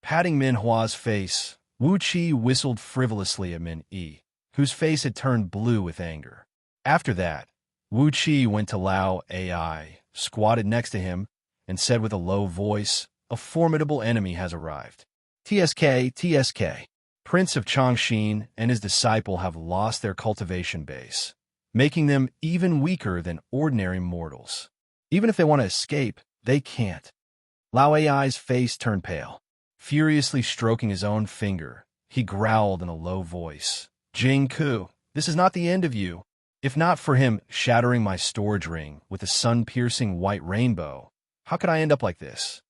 Patting Min Hua's face, Wuxia whistled frivolously at Min Yi, whose face had turned blue with anger. After that, Wuxia went to Lao Ai, squatted next to him, and said with a low voice, "A formidable enemy has arrived. TSK, Prince of Chongqing and his disciple have lost their cultivation base, making them even weaker than ordinary mortals. Even if they want to escape, they can't." Lao Ai's face turned pale. Furiously stroking his own finger, he growled in a low voice, "Jing Ku, this is not the end of you. If not for him shattering my storage ring with a sun-piercing white rainbow, how could I end up like this?"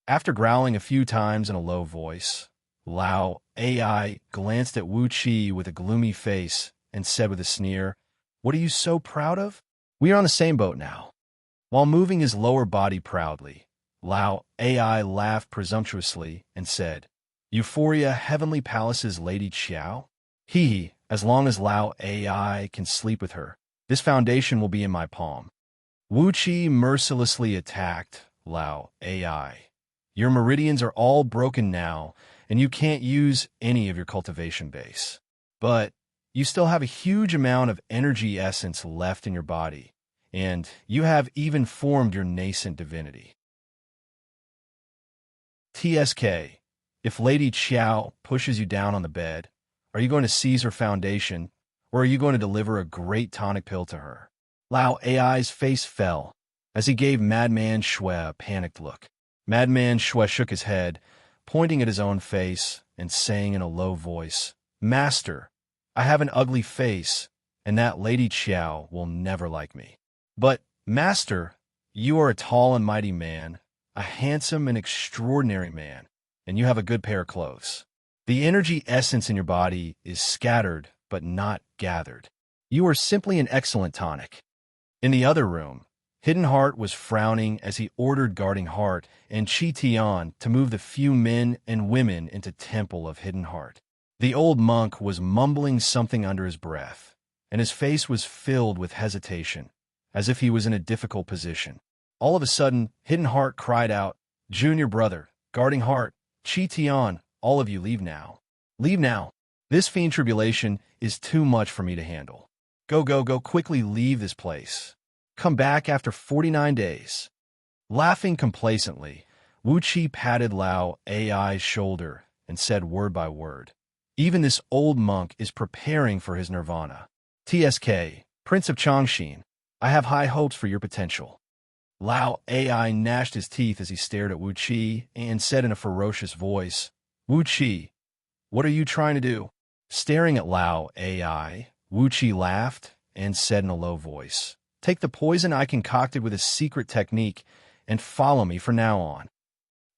After growling a few times in a low voice, Lao Ai glanced at Wuxia with a gloomy face and said with a sneer, "What are you so proud of? We are on the same boat now." While moving his lower body proudly, Lao Ai laughed presumptuously and said, "Euphoria Heavenly Palace's Lady Xiao? He, as long as Lao Ai can sleep with her, this foundation will be in my palm." Wuxia mercilessly attacked Lao Ai. "Your meridians are all broken now, and you can't use any of your cultivation base. But you still have a huge amount of energy essence left in your body, and you have even formed your nascent divinity. TSK, if Lady Xiao pushes you down on the bed, are you going to seize her foundation, or are you going to deliver a great tonic pill to her?" Lao Ai's face fell as he gave Madman Shui a panicked look. Madman Shui shook his head, pointing at his own face and saying in a low voice, "Master, I have an ugly face, and that Lady Xiao will never like me. But, Master, you are a tall and mighty man, a handsome and extraordinary man, and you have a good pair of clothes. The energy essence in your body is scattered but not gathered. You are simply an excellent tonic." In the other room, Hidden Heart was frowning as he ordered Guarding Heart and Chi Tian to move the few men and women into Temple of Hidden Heart. The old monk was mumbling something under his breath, and his face was filled with hesitation, as if he was in a difficult position. All of a sudden, Hidden Heart cried out, "Junior brother, Guarding Heart, Chi Tian, all of you leave now. Leave now. This fiend tribulation is too much for me to handle. Go, quickly leave this place. Come back after 49 days. Laughing complacently, Wuxia patted Lao Ai's shoulder and said word by word, "Even this old monk is preparing for his nirvana. TSK, Prince of Chongqing, I have high hopes for your potential." Lao Ai gnashed his teeth as he stared at Wuxia and said in a ferocious voice, "Wuxia, what are you trying to do?" Staring at Lao Ai, Wuxia laughed and said in a low voice, "Take the poison I concocted with a secret technique and follow me from now on."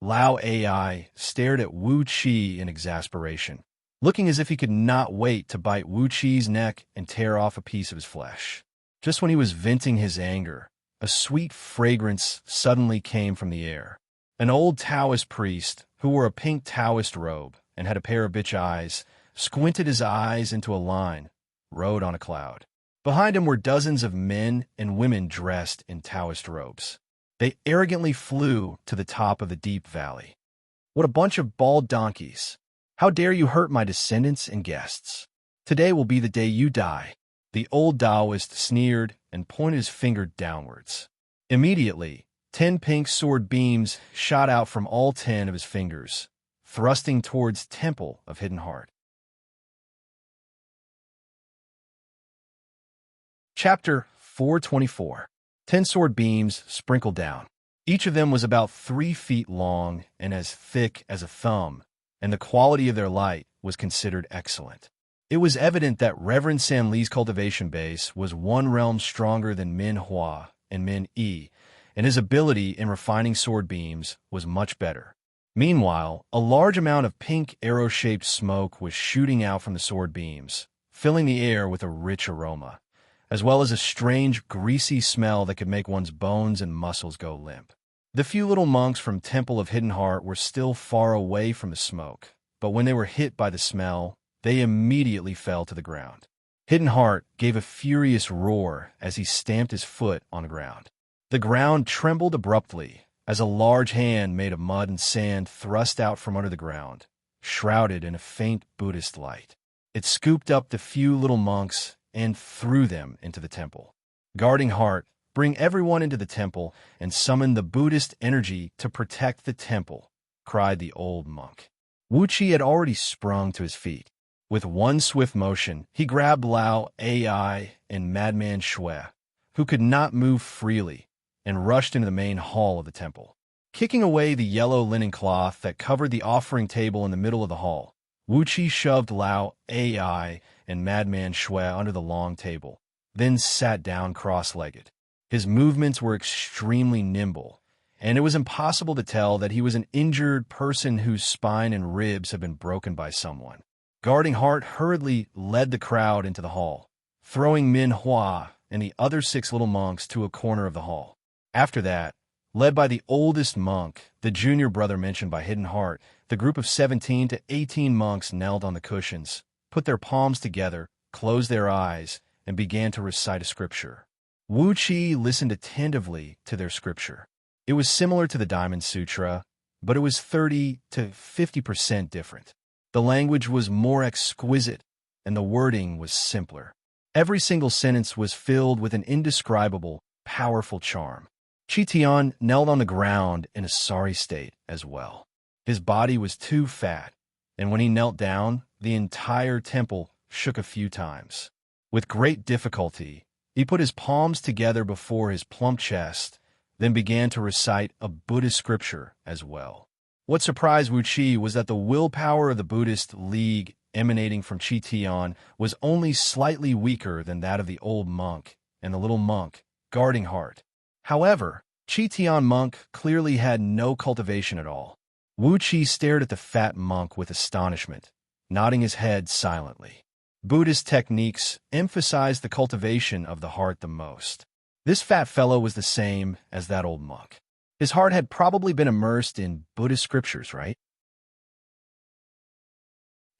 Lao Ai stared at Wuxia in exasperation, looking as if he could not wait to bite Wuqi's neck and tear off a piece of his flesh. Just when he was venting his anger, a sweet fragrance suddenly came from the air. An old Taoist priest, who wore a pink Taoist robe and had a pair of bitch eyes, squinted his eyes into a line, rode on a cloud. Behind him were dozens of men and women dressed in Taoist robes. They arrogantly flew to the top of the deep valley. "What a bunch of bald donkeys! How dare you hurt my descendants and guests? Today will be the day you die." The old Taoist sneered and pointed his finger downwards. Immediately, 10 pink sword beams shot out from all 10 of his fingers, thrusting towards Temple of Hidden Heart. Chapter 424. 10 sword beams sprinkled down. Each of them was about 3 feet long and as thick as a thumb, and the quality of their light was considered excellent. It was evident that Reverend San Li's cultivation base was one realm stronger than Min Hua and Min Yi, and his ability in refining sword beams was much better. Meanwhile, a large amount of pink arrow-shaped smoke was shooting out from the sword beams, filling the air with a rich aroma, as well as a strange, greasy smell that could make one's bones and muscles go limp. The few little monks from Temple of Hidden Heart were still far away from the smoke, but when they were hit by the smell, they immediately fell to the ground. Hidden Heart gave a furious roar as he stamped his foot on the ground. The ground trembled abruptly as a large hand made of mud and sand thrust out from under the ground, shrouded in a faint Buddhist light. It scooped up the few little monks and threw them into the temple. Guarding Heart, bring everyone into the temple and summon the Buddhist energy to protect the temple, cried the old monk. Wuxia had already sprung to his feet. With one swift motion, he grabbed Lao Ai and Madman Shui, who could not move freely, and rushed into the main hall of the temple. Kicking away the yellow linen cloth that covered the offering table in the middle of the hall, Wuxia shoved Lao Ai and Madman Shui under the long table, then sat down cross-legged. His movements were extremely nimble, and it was impossible to tell that he was an injured person whose spine and ribs had been broken by someone. Guarding Heart hurriedly led the crowd into the hall, throwing Min Hua and the other 6 little monks to a corner of the hall. After that, led by the oldest monk, the junior brother mentioned by Hidden Heart, the group of 17 to 18 monks knelt on the cushions, put their palms together, closed their eyes, and began to recite a scripture. Wuxia listened attentively to their scripture. It was similar to the Diamond Sutra, but it was 30 to 50% different. The language was more exquisite, and the wording was simpler. Every single sentence was filled with an indescribable, powerful charm. Qitian knelt on the ground in a sorry state as well. His body was too fat, and when he knelt down, the entire temple shook a few times. With great difficulty, he put his palms together before his plump chest, then began to recite a Buddhist scripture as well. What surprised Wuxia was that the willpower of the Buddhist League emanating from Qitian was only slightly weaker than that of the old monk and the little monk, Guarding Heart. However, Qitian monk clearly had no cultivation at all. Wuxia stared at the fat monk with astonishment, nodding his head silently. Buddhist techniques emphasized the cultivation of the heart the most. This fat fellow was the same as that old monk. His heart had probably been immersed in Buddhist scriptures, right?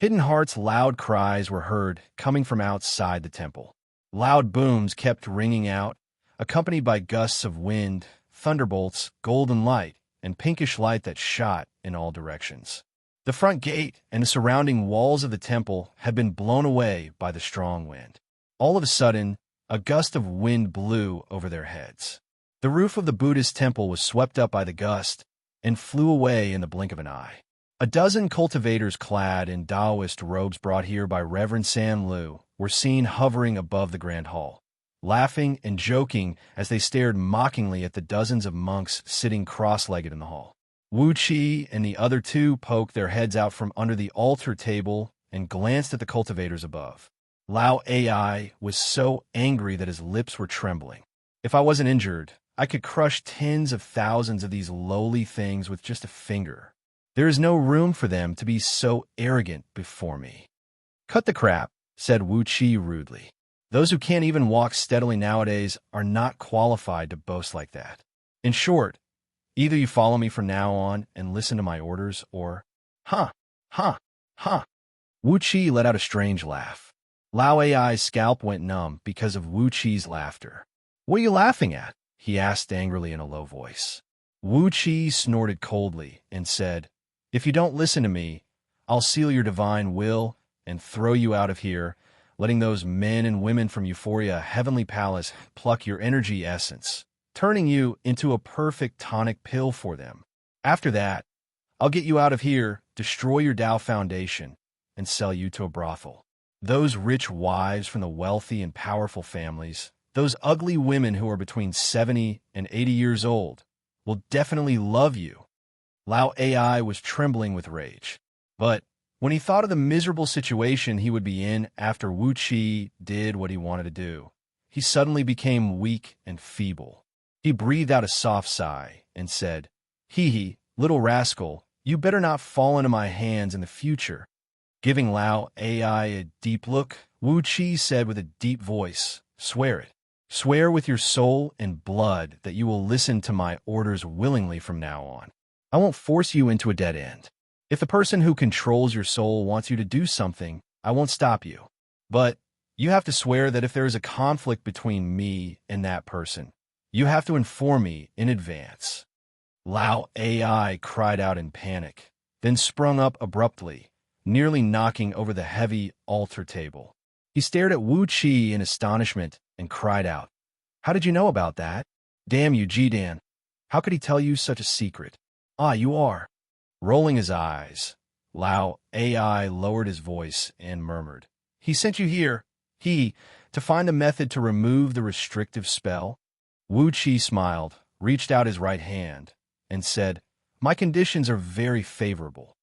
Hidden Heart's loud cries were heard coming from outside the temple. Loud booms kept ringing out, accompanied by gusts of wind, thunderbolts, golden light, and pinkish light that shot in all directions. The front gate and the surrounding walls of the temple had been blown away by the strong wind. All of a sudden, a gust of wind blew over their heads. The roof of the Buddhist temple was swept up by the gust and flew away in the blink of an eye. A dozen cultivators clad in Taoist robes brought here by Reverend San Lu were seen hovering above the Grand Hall, laughing and joking as they stared mockingly at the dozens of monks sitting cross-legged in the hall. Wuxia and the other 2 poked their heads out from under the altar table and glanced at the cultivators above. Lao Ai was so angry that his lips were trembling. If I wasn't injured, I could crush tens of thousands of these lowly things with just a finger. There is no room for them to be so arrogant before me. Cut the crap, said Wuxia rudely. Those who can't even walk steadily nowadays are not qualified to boast like that. In short, either you follow me from now on and listen to my orders, or, ha, ha, ha. Wuxia let out a strange laugh. Lao Ai's scalp went numb because of Wuqi's laughter. What are you laughing at? He asked angrily in a low voice. Wuxia snorted coldly and said, If you don't listen to me, I'll seal your divine will and throw you out of here, letting those men and women from Euphoria Heavenly Palace pluck your energy essence, turning you into a perfect tonic pill for them. After that, I'll get you out of here, destroy your Tao Foundation, and sell you to a brothel. Those rich wives from the wealthy and powerful families, Those ugly women who are between 70 and 80 years old will definitely love you. Lao AI was trembling with rage. But when he thought of the miserable situation he would be in after Wuxia did what he wanted to do, he suddenly became weak and feeble. He breathed out a soft sigh and said, "Hee hee, little rascal, you better not fall into my hands in the future." Giving Lao AI a deep look, Wuxia said with a deep voice, "Swear it. Swear with your soul and blood that you will listen to my orders willingly from now on. I won't force you into a dead end. If the person who controls your soul wants you to do something, I won't stop you. But you have to swear that if there is a conflict between me and that person, you have to inform me in advance." Lao AI cried out in panic, then sprung up abruptly, nearly knocking over the heavy altar table. He stared at Wuxia in astonishment and cried out, "How did you know about that? Damn you, Jidan. How could he tell you such a secret? Ah, you are." Rolling his eyes, Lao AI lowered his voice and murmured, "He sent you here, to find a method to remove the restrictive spell." Wuxia smiled, reached out his right hand, and said, "My conditions are very favorable.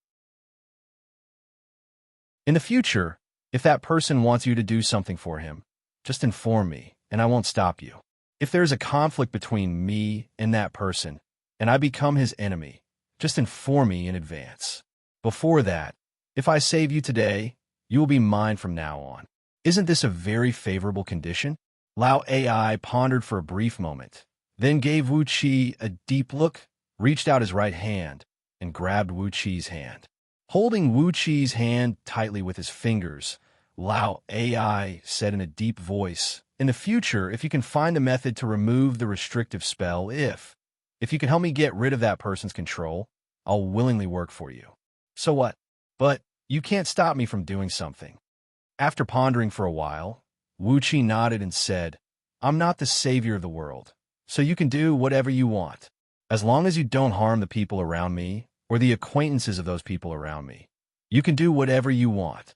In the future, if that person wants you to do something for him, just inform me, and I won't stop you. If there is a conflict between me and that person, and I become his enemy, just inform me in advance. Before that, if I save you today, you will be mine from now on. Isn't this a very favorable condition?" Lao AI pondered for a brief moment, then gave Wuxia a deep look, reached out his right hand, and grabbed Wuqi's hand. Holding Wuqi's hand tightly with his fingers, Lao AI said in a deep voice, "In the future, if you can find a method to remove the restrictive spell, if you can help me get rid of that person's control, I'll willingly work for you." "So what? But you can't stop me from doing something." After pondering for a while, Wuxia nodded and said, "I'm not the savior of the world, so you can do whatever you want. As long as you don't harm the people around me or the acquaintances of those people around me, you can do whatever you want."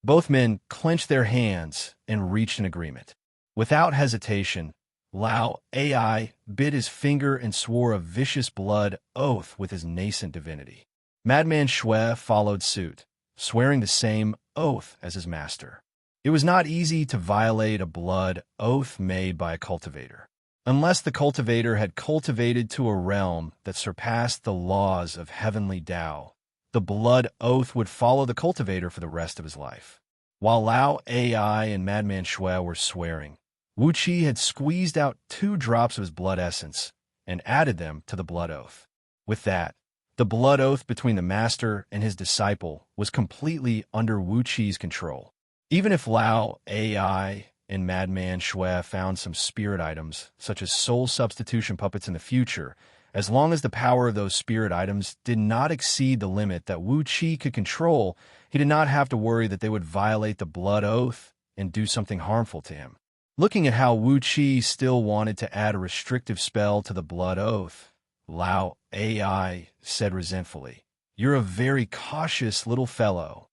Both men clenched their hands and reached an agreement. Without hesitation, Lao AI bit his finger and swore a vicious blood oath with his nascent divinity. Madman Shui followed suit, swearing the same oath as his master. It was not easy to violate a blood oath made by a cultivator, unless the cultivator had cultivated to a realm that surpassed the laws of heavenly Tao. The blood oath would follow the cultivator for the rest of his life. While Lao AI and Madman Shui were swearing, Wuxia had squeezed out 2 drops of his blood essence and added them to the blood oath. With that, the blood oath between the master and his disciple was completely under Wuqi's control. Even if Lao AI and Madman Shui found some spirit items, such as soul substitution puppets in the future, as long as the power of those spirit items did not exceed the limit that Wuxia could control, he did not have to worry that they would violate the blood oath and do something harmful to him. Looking at how Wuxia still wanted to add a restrictive spell to the blood oath, Lao AI said resentfully, "You're a very cautious little fellow."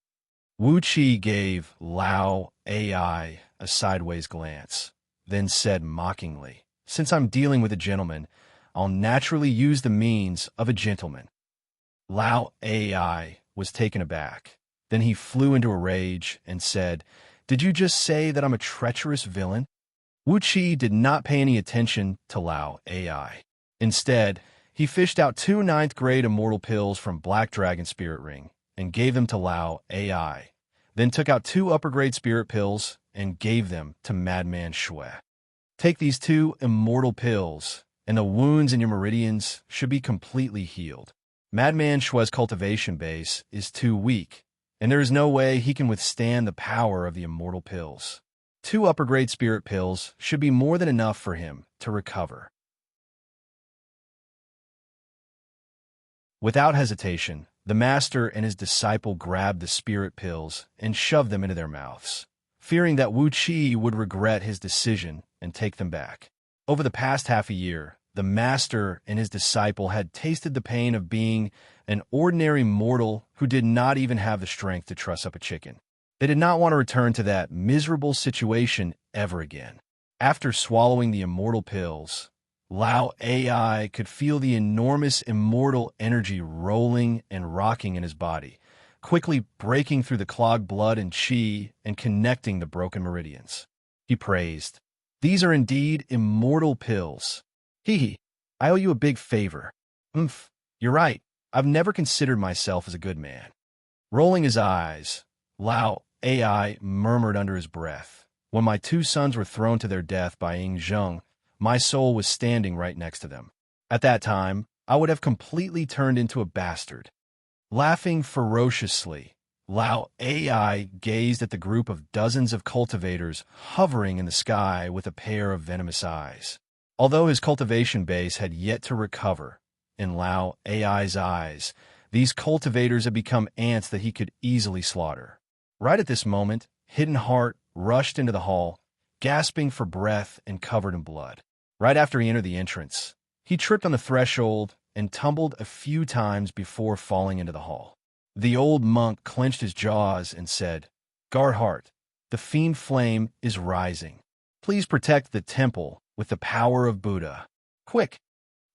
Wuxia gave Lao AI a sideways glance, then said mockingly, "Since I'm dealing with a gentleman, I'll naturally use the means of a gentleman." Lao AI was taken aback. Then he flew into a rage and said, "Did you just say that I'm a treacherous villain?" Wuxia did not pay any attention to Lao AI. Instead, he fished out 2 ninth-grade immortal pills from Black Dragon Spirit Ring and gave them to Lao AI, then took out 2 upper-grade spirit pills and gave them to Madman Shui. "Take these 2 immortal pills, and the wounds in your meridians should be completely healed. Madman Shui's cultivation base is too weak, and there is no way he can withstand the power of the immortal pills. 2 upper-grade spirit pills should be more than enough for him to recover." Without hesitation, the master and his disciple grabbed the spirit pills and shoved them into their mouths, fearing that Wuxia would regret his decision and take them back. Over the past half a year, the master and his disciple had tasted the pain of being an ordinary mortal who did not even have the strength to truss up a chicken. They did not want to return to that miserable situation ever again. After swallowing the immortal pills, Lao AI could feel the enormous immortal energy rolling and rocking in his body, quickly breaking through the clogged blood and qi and connecting the broken meridians. He praised, "These are indeed immortal pills. Hee, I owe you a big favor." You're right. I've never considered myself as a good man. Rolling his eyes, Lao AI murmured under his breath, "When my two sons were thrown to their death by Ying Zheng, my soul was standing right next to them. At that time, I would have completely turned into a bastard." Laughing ferociously, Lao AI gazed at the group of dozens of cultivators hovering in the sky with a pair of venomous eyes. Although his cultivation base had yet to recover, in Lao AI's eyes, these cultivators had become ants that he could easily slaughter. Right at this moment, Hidden Heart rushed into the hall, gasping for breath and covered in blood. Right after he entered the entrance, he tripped on the threshold and tumbled a few times before falling into the hall. The old monk clenched his jaws and said, "Guard Heart, the fiend flame is rising. Please protect the temple with the power of Buddha. Quick!"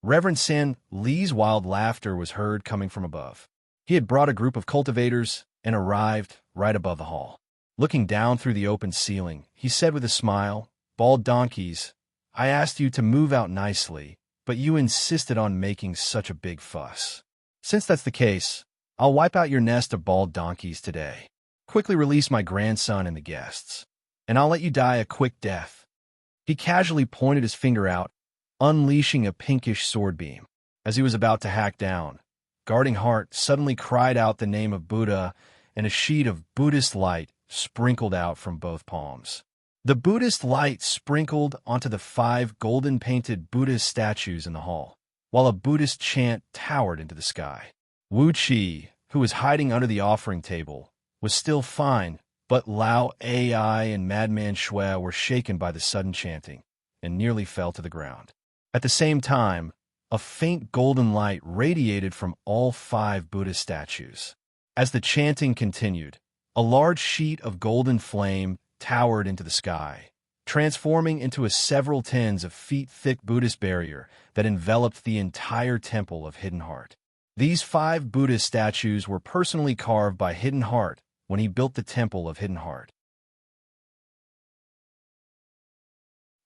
Reverend San Li's wild laughter was heard coming from above. He had brought a group of cultivators and arrived right above the hall. Looking down through the open ceiling, he said with a smile, "Bald donkeys, I asked you to move out nicely, but you insisted on making such a big fuss. Since that's the case, I'll wipe out your nest of bald donkeys today. Quickly release my grandson and the guests, and I'll let you die a quick death." He casually pointed his finger out, unleashing a pinkish sword beam. As he was about to hack down, Guarding Heart suddenly cried out the name of Buddha, and a sheet of Buddhist light sprinkled out from both palms. The Buddhist light sprinkled onto the 5 golden-painted Buddhist statues in the hall, while a Buddhist chant towered into the sky. Wuxia, who was hiding under the offering table, was still fine, but Lao AI and Madman Shui were shaken by the sudden chanting and nearly fell to the ground. At the same time, a faint golden light radiated from all 5 Buddhist statues. As the chanting continued, a large sheet of golden flame towered into the sky, transforming into a several tens of feet thick Buddhist barrier that enveloped the entire temple of Hidden Heart. These 5 Buddhist statues were personally carved by Hidden Heart when he built the temple of Hidden Heart.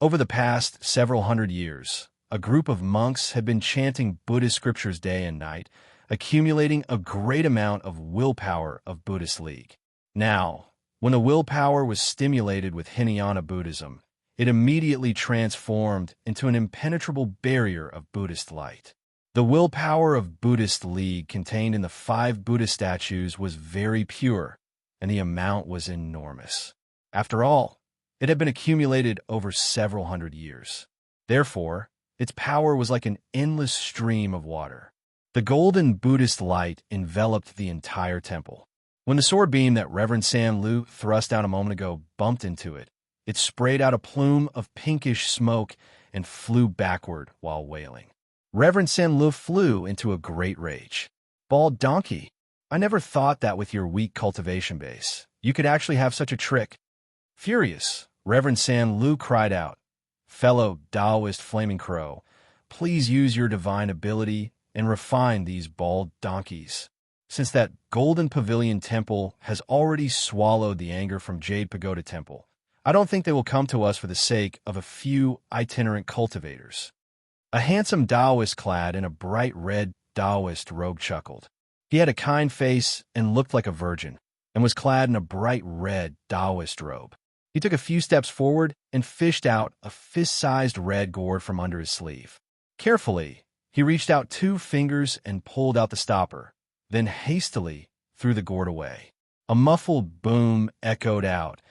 Over the past several hundred years, a group of monks had been chanting Buddhist scriptures day and night, accumulating a great amount of willpower of Buddhist League. Now, when the willpower was stimulated with Hinayana Buddhism, it immediately transformed into an impenetrable barrier of Buddhist light. The willpower of Buddhist League contained in the 5 Buddhist statues was very pure, and the amount was enormous. After all, it had been accumulated over several hundred years. Therefore, its power was like an endless stream of water. The golden Buddhist light enveloped the entire temple. When the sword beam that Reverend San Lu thrust out a moment ago bumped into it, it sprayed out a plume of pinkish smoke and flew backward while wailing. Reverend San Lu flew into a great rage. "Bald donkey, I never thought that with your weak cultivation base, you could actually have such a trick." Furious, Reverend San Lu cried out, "Fellow Taoist Flaming Crow, please use your divine ability and refine these bald donkeys. Since that Golden Pavilion Temple has already swallowed the anger from Jade Pagoda Temple, I don't think they will come to us for the sake of a few itinerant cultivators." A handsome Taoist clad in a bright red Taoist robe chuckled. He had a kind face and looked like a virgin, and was clad in a bright red Taoist robe. He took a few steps forward and fished out a fist-sized red gourd from under his sleeve. Carefully, he reached out 2 fingers and pulled out the stopper, then hastily threw the gourd away. A muffled boom echoed out,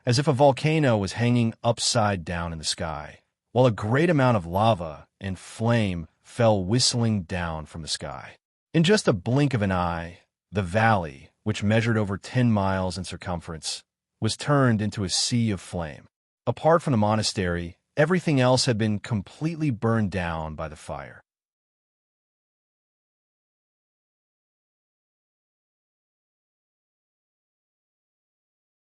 as if a volcano was hanging upside down in the sky, while a great amount of lava and flame fell whistling down from the sky. In just a blink of an eye, the valley, which measured over 10 miles in circumference, was turned into a sea of flame. Apart from the monastery, everything else had been completely burned down by the fire.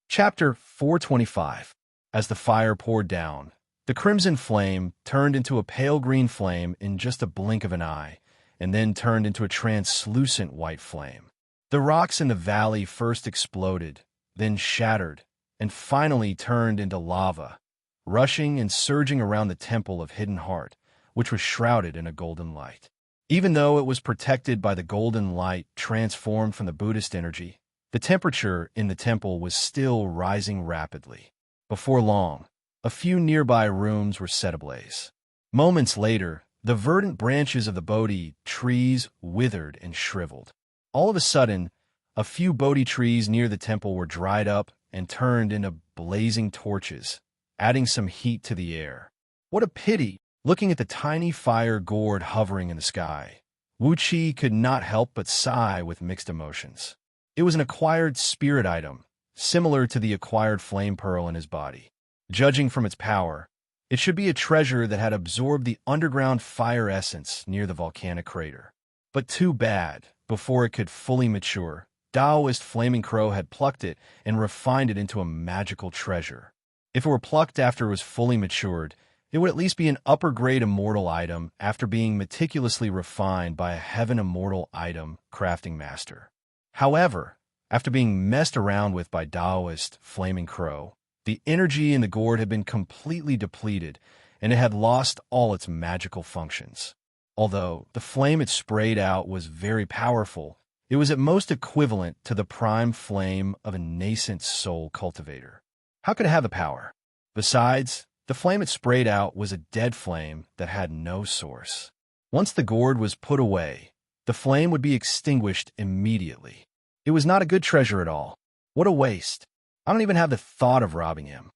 Chapter 425. As the fire poured down, The crimson flame turned into a pale green flame in just a blink of an eye, and then turned into a translucent white flame. The rocks in the valley first exploded, then shattered, and finally turned into lava, rushing and surging around the Temple of Hidden Heart, which was shrouded in a golden light. Even though it was protected by the golden light transformed from the Buddhist energy, the temperature in the temple was still rising rapidly. Before long, a few nearby rooms were set ablaze. Moments later, the verdant branches of the Bodhi trees withered and shriveled. All of a sudden, a few Bodhi trees near the temple were dried up and turned into blazing torches, adding some heat to the air. What a pity! Looking at the tiny fire gourd hovering in the sky, Wuxia could not help but sigh with mixed emotions. It was an acquired spirit item, similar to the acquired flame pearl in his body. Judging from its power, it should be a treasure that had absorbed the underground fire essence near the volcanic crater. But too bad, before it could fully mature, Taoist Flaming Crow had plucked it and refined it into a magical treasure. If it were plucked after it was fully matured, it would at least be an upper-grade immortal item after being meticulously refined by a heaven immortal item crafting master. However, after being messed around with by Taoist Flaming Crow, the energy in the gourd had been completely depleted, and it had lost all its magical functions. Although the flame it sprayed out was very powerful, it was at most equivalent to the prime flame of a nascent soul cultivator. How could it have the power? Besides, the flame it sprayed out was a dead flame that had no source. Once the gourd was put away, the flame would be extinguished immediately. It was not a good treasure at all. What a waste. I don't even have the thought of robbing him.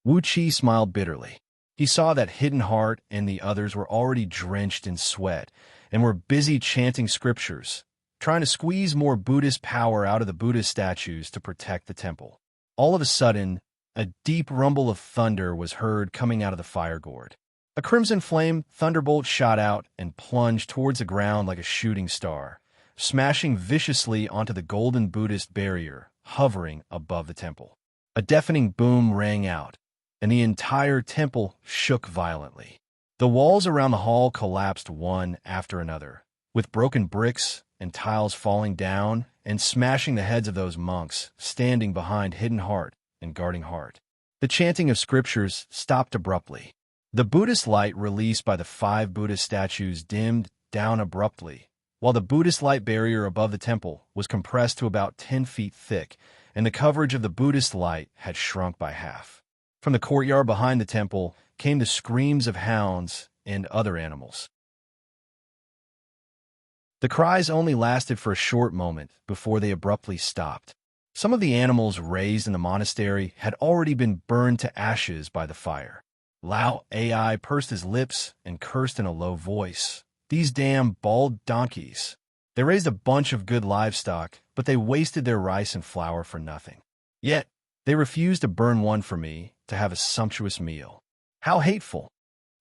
Wuxia smiled bitterly. He saw that Hidden Heart and the others were already drenched in sweat and were busy chanting scriptures, trying to squeeze more Buddhist power out of the Buddhist statues to protect the temple. All of a sudden, a deep rumble of thunder was heard coming out of the fire gourd. A crimson flame thunderbolt shot out and plunged towards the ground like a shooting star, smashing viciously onto the golden Buddhist barrier hovering above the temple. A deafening boom rang out, and the entire temple shook violently. The walls around the hall collapsed one after another, with broken bricks and tiles falling down and smashing the heads of those monks standing behind Hidden Heart and guarding Heart. The chanting of scriptures stopped abruptly. The Buddhist light released by the 5 Buddhist statues dimmed down abruptly, while the Buddhist light barrier above the temple was compressed to about 10 feet thick, and the coverage of the Buddhist light had shrunk by half. From the courtyard behind the temple came the screams of hounds and other animals. The cries only lasted for a short moment before they abruptly stopped. Some of the animals raised in the monastery had already been burned to ashes by the fire. Lao Ai pursed his lips and cursed in a low voice. These damn bald donkeys. They raised a bunch of good livestock, but they wasted their rice and flour for nothing. Yet, they refused to burn one for me to have a sumptuous meal. How hateful!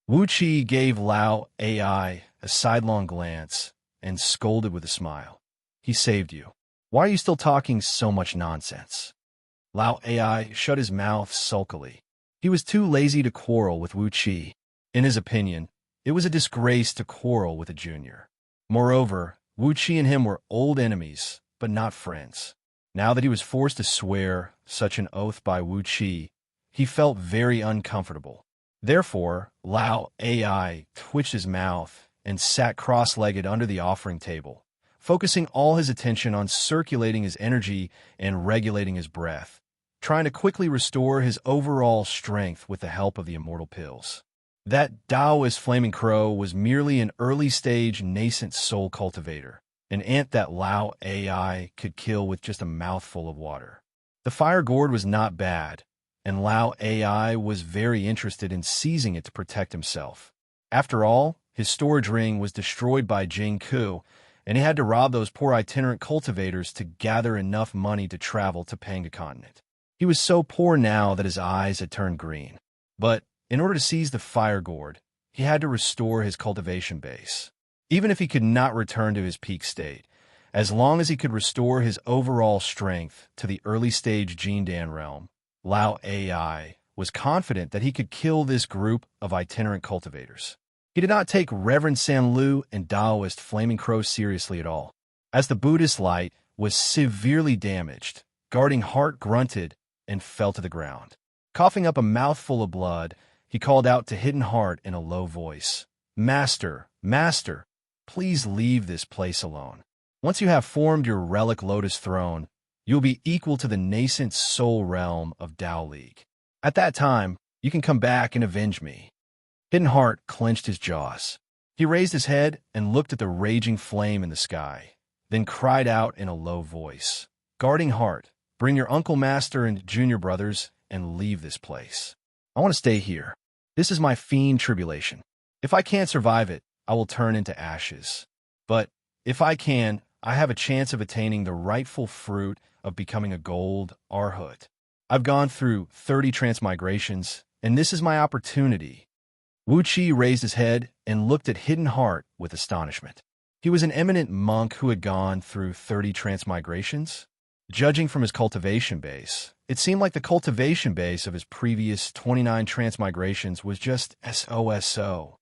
Wuxia gave Lao Ai a sidelong glance and scolded with a smile. He saved you. Why are you still talking so much nonsense? Lao Ai shut his mouth sulkily. He was too lazy to quarrel with Wuxia. In his opinion, it was a disgrace to quarrel with a junior. Moreover, Wuxia and him were old enemies, but not friends. Now that he was forced to swear such an oath by Wuxia, he felt very uncomfortable. Therefore, Lao Ai twitched his mouth and sat cross-legged under the offering table, focusing all his attention on circulating his energy and regulating his breath, trying to quickly restore his overall strength with the help of the immortal pills. That Taoist Flaming Crow was merely an early-stage nascent soul cultivator, an ant that Lao Ai could kill with just a mouthful of water. The fire gourd was not bad, and Lao Ai was very interested in seizing it to protect himself. After all, his storage ring was destroyed by Jing Ku, and he had to rob those poor itinerant cultivators to gather enough money to travel to Panga Continent. He was so poor now that his eyes had turned green. But in order to seize the fire gourd, he had to restore his cultivation base. Even if he could not return to his peak state, as long as he could restore his overall strength to the early-stage Jindan realm, Lao Ai was confident that he could kill this group of itinerant cultivators. He did not take Reverend San Lu and Taoist Flaming Crow seriously at all. As the Buddhist light was severely damaged, Guarding Heart grunted and fell to the ground. Coughing up a mouthful of blood, he called out to Hidden Heart in a low voice, "Master, Master, please leave this place alone. Once you have formed your relic lotus throne, you'll be equal to the nascent soul realm of Tao League. At that time, you can come back and avenge me." Hidden Heart clenched his jaws. He raised his head and looked at the raging flame in the sky, then cried out in a low voice, "Guarding Heart, bring your Uncle Master and junior brothers and leave this place. I want to stay here. This is my fiend tribulation. If I can't survive it, I will turn into ashes. But if I can, I have a chance of attaining the rightful fruit of becoming a gold Arhut. I've gone through 30 transmigrations, and this is my opportunity." Wuxia raised his head and looked at Hidden Heart with astonishment. He was an eminent monk who had gone through 30 transmigrations. Judging from his cultivation base, it seemed like the cultivation base of his previous 29 transmigrations was just SOSO.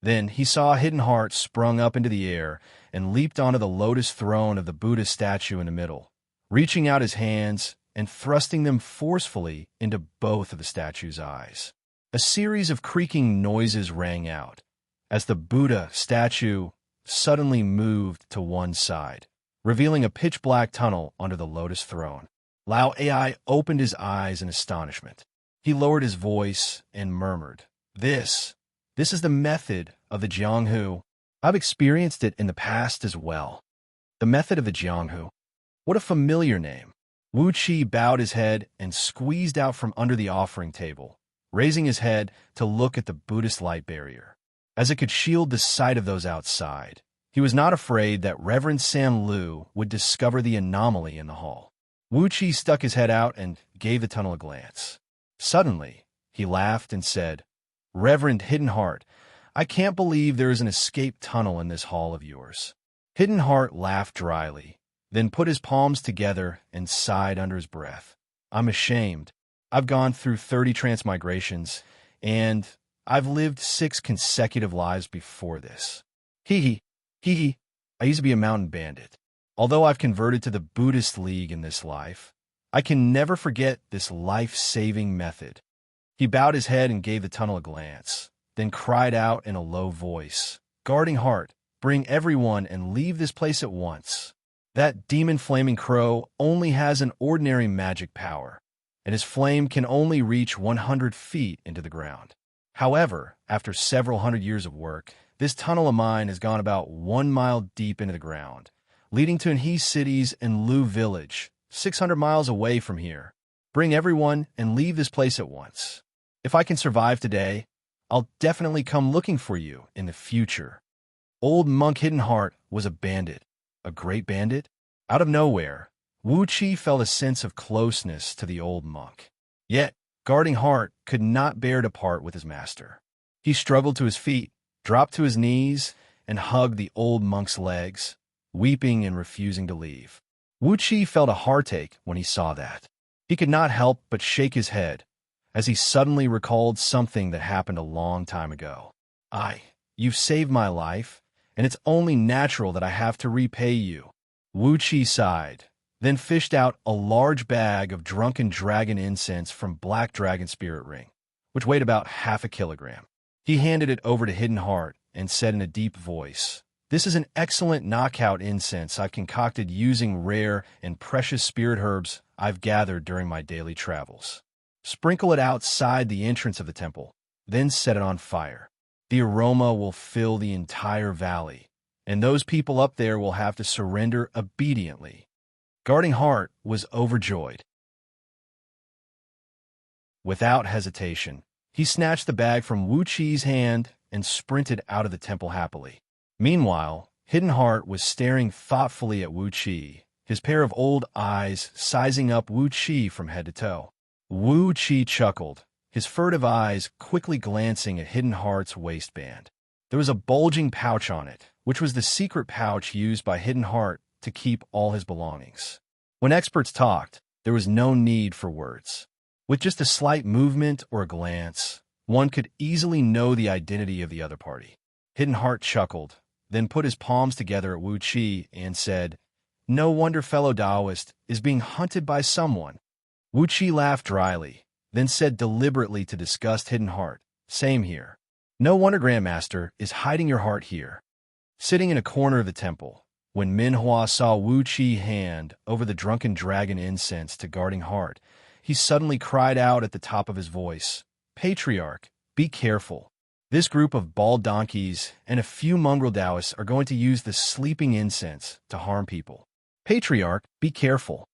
Then he saw Hidden Heart sprung up into the air and leaped onto the lotus throne of the Buddha statue in the middle, reaching out his hands and thrusting them forcefully into both of the statue's eyes. A series of creaking noises rang out as the Buddha statue suddenly moved to one side, revealing a pitch-black tunnel under the lotus throne. Lao Ai opened his eyes in astonishment. He lowered his voice and murmured, This is the method of the Jianghu. I've experienced it in the past as well. The method of the Jianghu. What a familiar name." Wuxia bowed his head and squeezed out from under the offering table, raising his head to look at the Buddhist light barrier, as it could shield the sight of those outside. He was not afraid that Reverend San Lu would discover the anomaly in the hall. Wuxia stuck his head out and gave the tunnel a glance. Suddenly, he laughed and said, "Reverend Hidden Heart, I can't believe there is an escape tunnel in this hall of yours." Hidden Heart laughed dryly, then put his palms together and sighed under his breath. "I'm ashamed. I've gone through 30 transmigrations, and I've lived 6 consecutive lives before this. Hee hee. I used to be a mountain bandit. Although I've converted to the Buddhist League in this life, I can never forget this life-saving method." He bowed his head and gave the tunnel a glance, then cried out in a low voice, "Guarding Heart, bring everyone and leave this place at once. That demon Flaming Crow only has an ordinary magic power, and his flame can only reach 100 feet into the ground. However, after several hundred years of work, this tunnel of mine has gone about 1 mile deep into the ground, leading to He cities and Lu village, 600 miles away from here. Bring everyone and leave this place at once. If I can survive today, I'll definitely come looking for you in the future." Old Monk Hidden Heart was a bandit. A great bandit? Out of nowhere, Wuxia felt a sense of closeness to the old monk. Yet, Guarding Heart could not bear to part with his master. He struggled to his feet, dropped to his knees, and hugged the old monk's legs, weeping and refusing to leave. Wuxia felt a heartache when he saw that. He could not help but shake his head, as he suddenly recalled something that happened a long time ago. You've saved my life, and it's only natural that I have to repay you." Wuxia sighed, then fished out a large bag of drunken dragon incense from Black Dragon Spirit Ring, which weighed about half a kilogram. He handed it over to Hidden Heart and said in a deep voice, "This is an excellent knockout incense I've concocted using rare and precious spirit herbs I've gathered during my daily travels. Sprinkle it outside the entrance of the temple, then set it on fire. The aroma will fill the entire valley, and those people up there will have to surrender obediently." Guarding Heart was overjoyed. Without hesitation, he snatched the bag from Wuxia's hand and sprinted out of the temple happily. Meanwhile, Hidden Heart was staring thoughtfully at Wuxia, his pair of old eyes sizing up Wuxia from head to toe. Wuxia chuckled, his furtive eyes quickly glancing at Hidden Heart's waistband. There was a bulging pouch on it, which was the secret pouch used by Hidden Heart to keep all his belongings. When experts talked, There was no need for words. With just a slight movement or a glance, one could easily know the identity of the other party. Hidden Heart chuckled, then put his palms together at Wuxia and said, "No wonder fellow Taoist is being hunted by someone." Wuxia laughed dryly, then said deliberately to disgust Hidden Heart, "Same here. No wonder Grandmaster is hiding your heart here." Sitting in a corner of the temple, when Minhua saw Wuxia hand over the drunken dragon incense to guarding Heart, he suddenly cried out at the top of his voice, "Patriarch, be careful. This group of bald donkeys and a few mongrel Taoists are going to use the sleeping incense to harm people. Patriarch, be careful."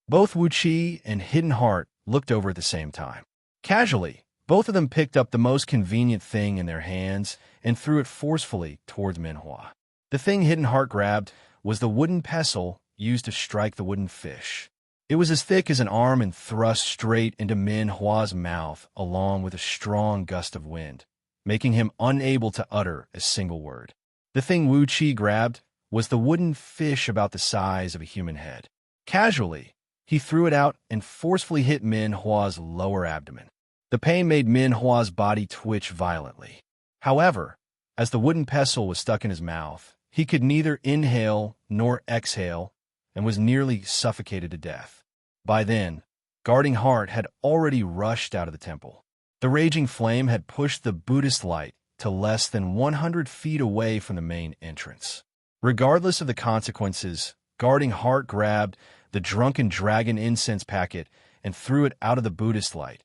Both Wuxia and Hidden Heart looked over at the same time. Casually, both of them picked up the most convenient thing in their hands and threw it forcefully towards Minhua. The thing Hidden Heart grabbed was the wooden pestle used to strike the wooden fish. It was as thick as an arm and thrust straight into Minhua's mouth along with a strong gust of wind, making him unable to utter a single word. The thing Wuxia grabbed was the wooden fish about the size of a human head. Casually, he threw it out and forcefully hit Minhua's lower abdomen. The pain made Minhua's body twitch violently. However, as the wooden pestle was stuck in his mouth, he could neither inhale nor exhale and was nearly suffocated to death. By then, guarding Heart had already rushed out of the temple. The raging flame had pushed the Buddhist light to less than 100 feet away from the main entrance. Regardless of the consequences, guarding Heart grabbed the drunken dragon incense packet and threw it out of the Buddhist light,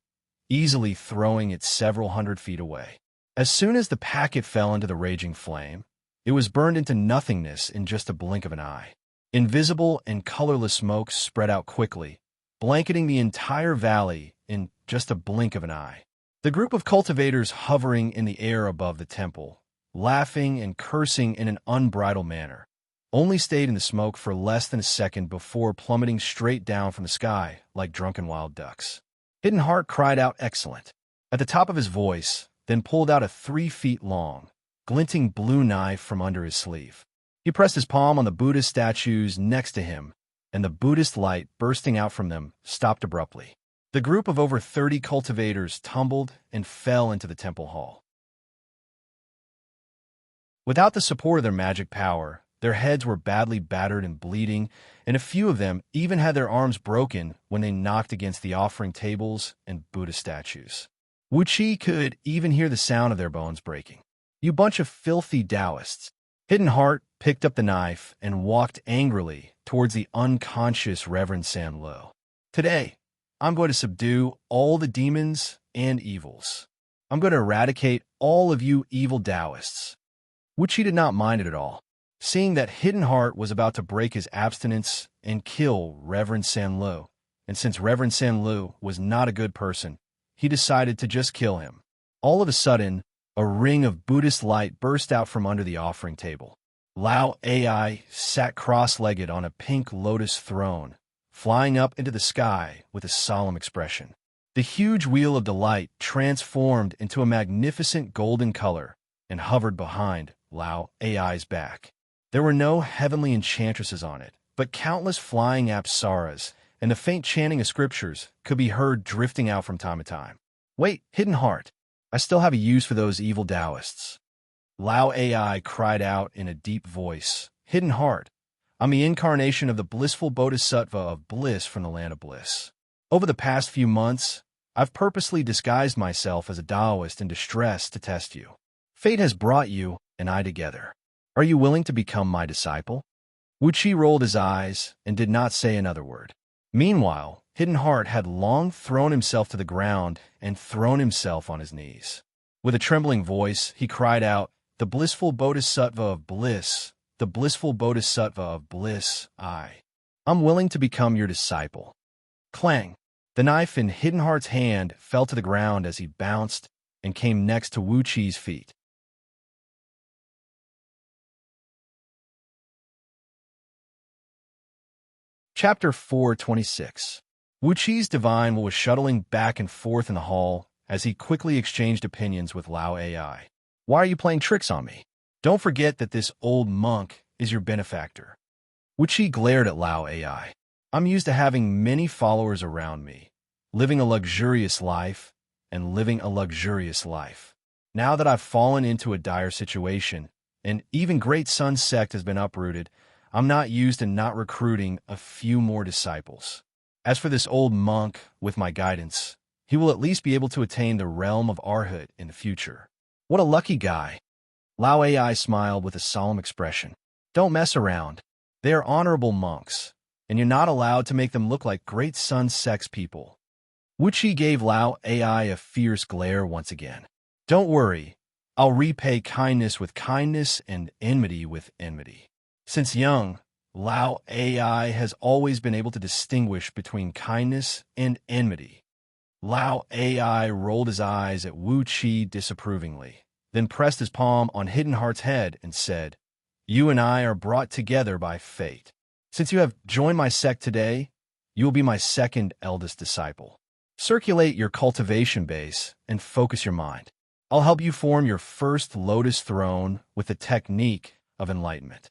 easily throwing it several hundred feet away. As soon as the packet fell into the raging flame, it was burned into nothingness in just a blink of an eye. Invisible and colorless smoke spread out quickly, blanketing the entire valley in just a blink of an eye. The group of cultivators hovering in the air above the temple, laughing and cursing in an unbridled manner, only stayed in the smoke for less than a second before plummeting straight down from the sky like drunken wild ducks. Hidden Heart cried out "Excellent" at the top of his voice, then pulled out a 3 feet long, glinting blue knife from under his sleeve. He pressed his palm on the Buddhist statues next to him, and the Buddhist light bursting out from them stopped abruptly. The group of over 30 cultivators tumbled and fell into the temple hall. Without the support of their magic power, their heads were badly battered and bleeding, and a few of them even had their arms broken when they knocked against the offering tables and Buddha statues. Wuxia could even hear the sound of their bones breaking. "You bunch of filthy Taoists." Hidden Heart picked up the knife and walked angrily towards the unconscious Reverend Sanlo. "Today, I'm going to subdue all the demons and evils. I'm going to eradicate all of you evil Taoists." Wuxia did not mind it at all. Seeing that Hidden Heart was about to break his abstinence and kill Reverend Sanlo, and since Reverend Sanlo was not a good person, he decided to just kill him. All of a sudden, a ring of Buddhist light burst out from under the offering table. Lao Ai sat cross-legged on a pink lotus throne, flying up into the sky with a solemn expression. The huge wheel of delight transformed into a magnificent golden color and hovered behind Lao Ai's back. There were no heavenly enchantresses on it, but countless flying apsaras, and the faint chanting of scriptures could be heard drifting out from time to time. "Wait, Hidden Heart, I still have a use for those evil Taoists." Lao Ai cried out in a deep voice, "Hidden Heart, I'm the incarnation of the blissful bodhisattva of bliss from the land of bliss. Over the past few months, I've purposely disguised myself as a Taoist in distress to test you. Fate has brought you and I together. Are you willing to become my disciple?" Wuxia rolled his eyes and did not say another word. Meanwhile, Hidden Heart had long thrown himself to the ground and thrown himself on his knees. With a trembling voice, he cried out, "The blissful bodhisattva of bliss, the blissful bodhisattva of bliss, I'm willing to become your disciple." Clang! The knife in Hidden Heart's hand fell to the ground as he bounced and came next to Wuqi's feet. Chapter 426. Wuqi's divine was shuttling back and forth in the hall as he quickly exchanged opinions with Lao Ai. "Why are you playing tricks on me? Don't forget that this old monk is your benefactor." Wuxia glared at Lao Ai. I'm used to having many followers around me, living a luxurious life, and living a luxurious life. Now that I've fallen into a dire situation, and even Great Sun's sect has been uprooted, I'm not used to not recruiting a few more disciples. As for this old monk, with my guidance, he will at least be able to attain the realm of Arhat in the future. What a lucky guy. Lao Ai smiled with a solemn expression. Don't mess around. They are honorable monks, and you're not allowed to make them look like Great Sun's sect's people. Wuxia gave Lao Ai a fierce glare once again. Don't worry, I'll repay kindness with kindness and enmity with enmity. Since young, Lao Ai has always been able to distinguish between kindness and enmity. Lao Ai rolled his eyes at Wuxia disapprovingly, then pressed his palm on Hidden Heart's head and said, You and I are brought together by fate. Since you have joined my sect today, you will be my second eldest disciple. Circulate your cultivation base and focus your mind. I'll help you form your first lotus throne with the technique of enlightenment.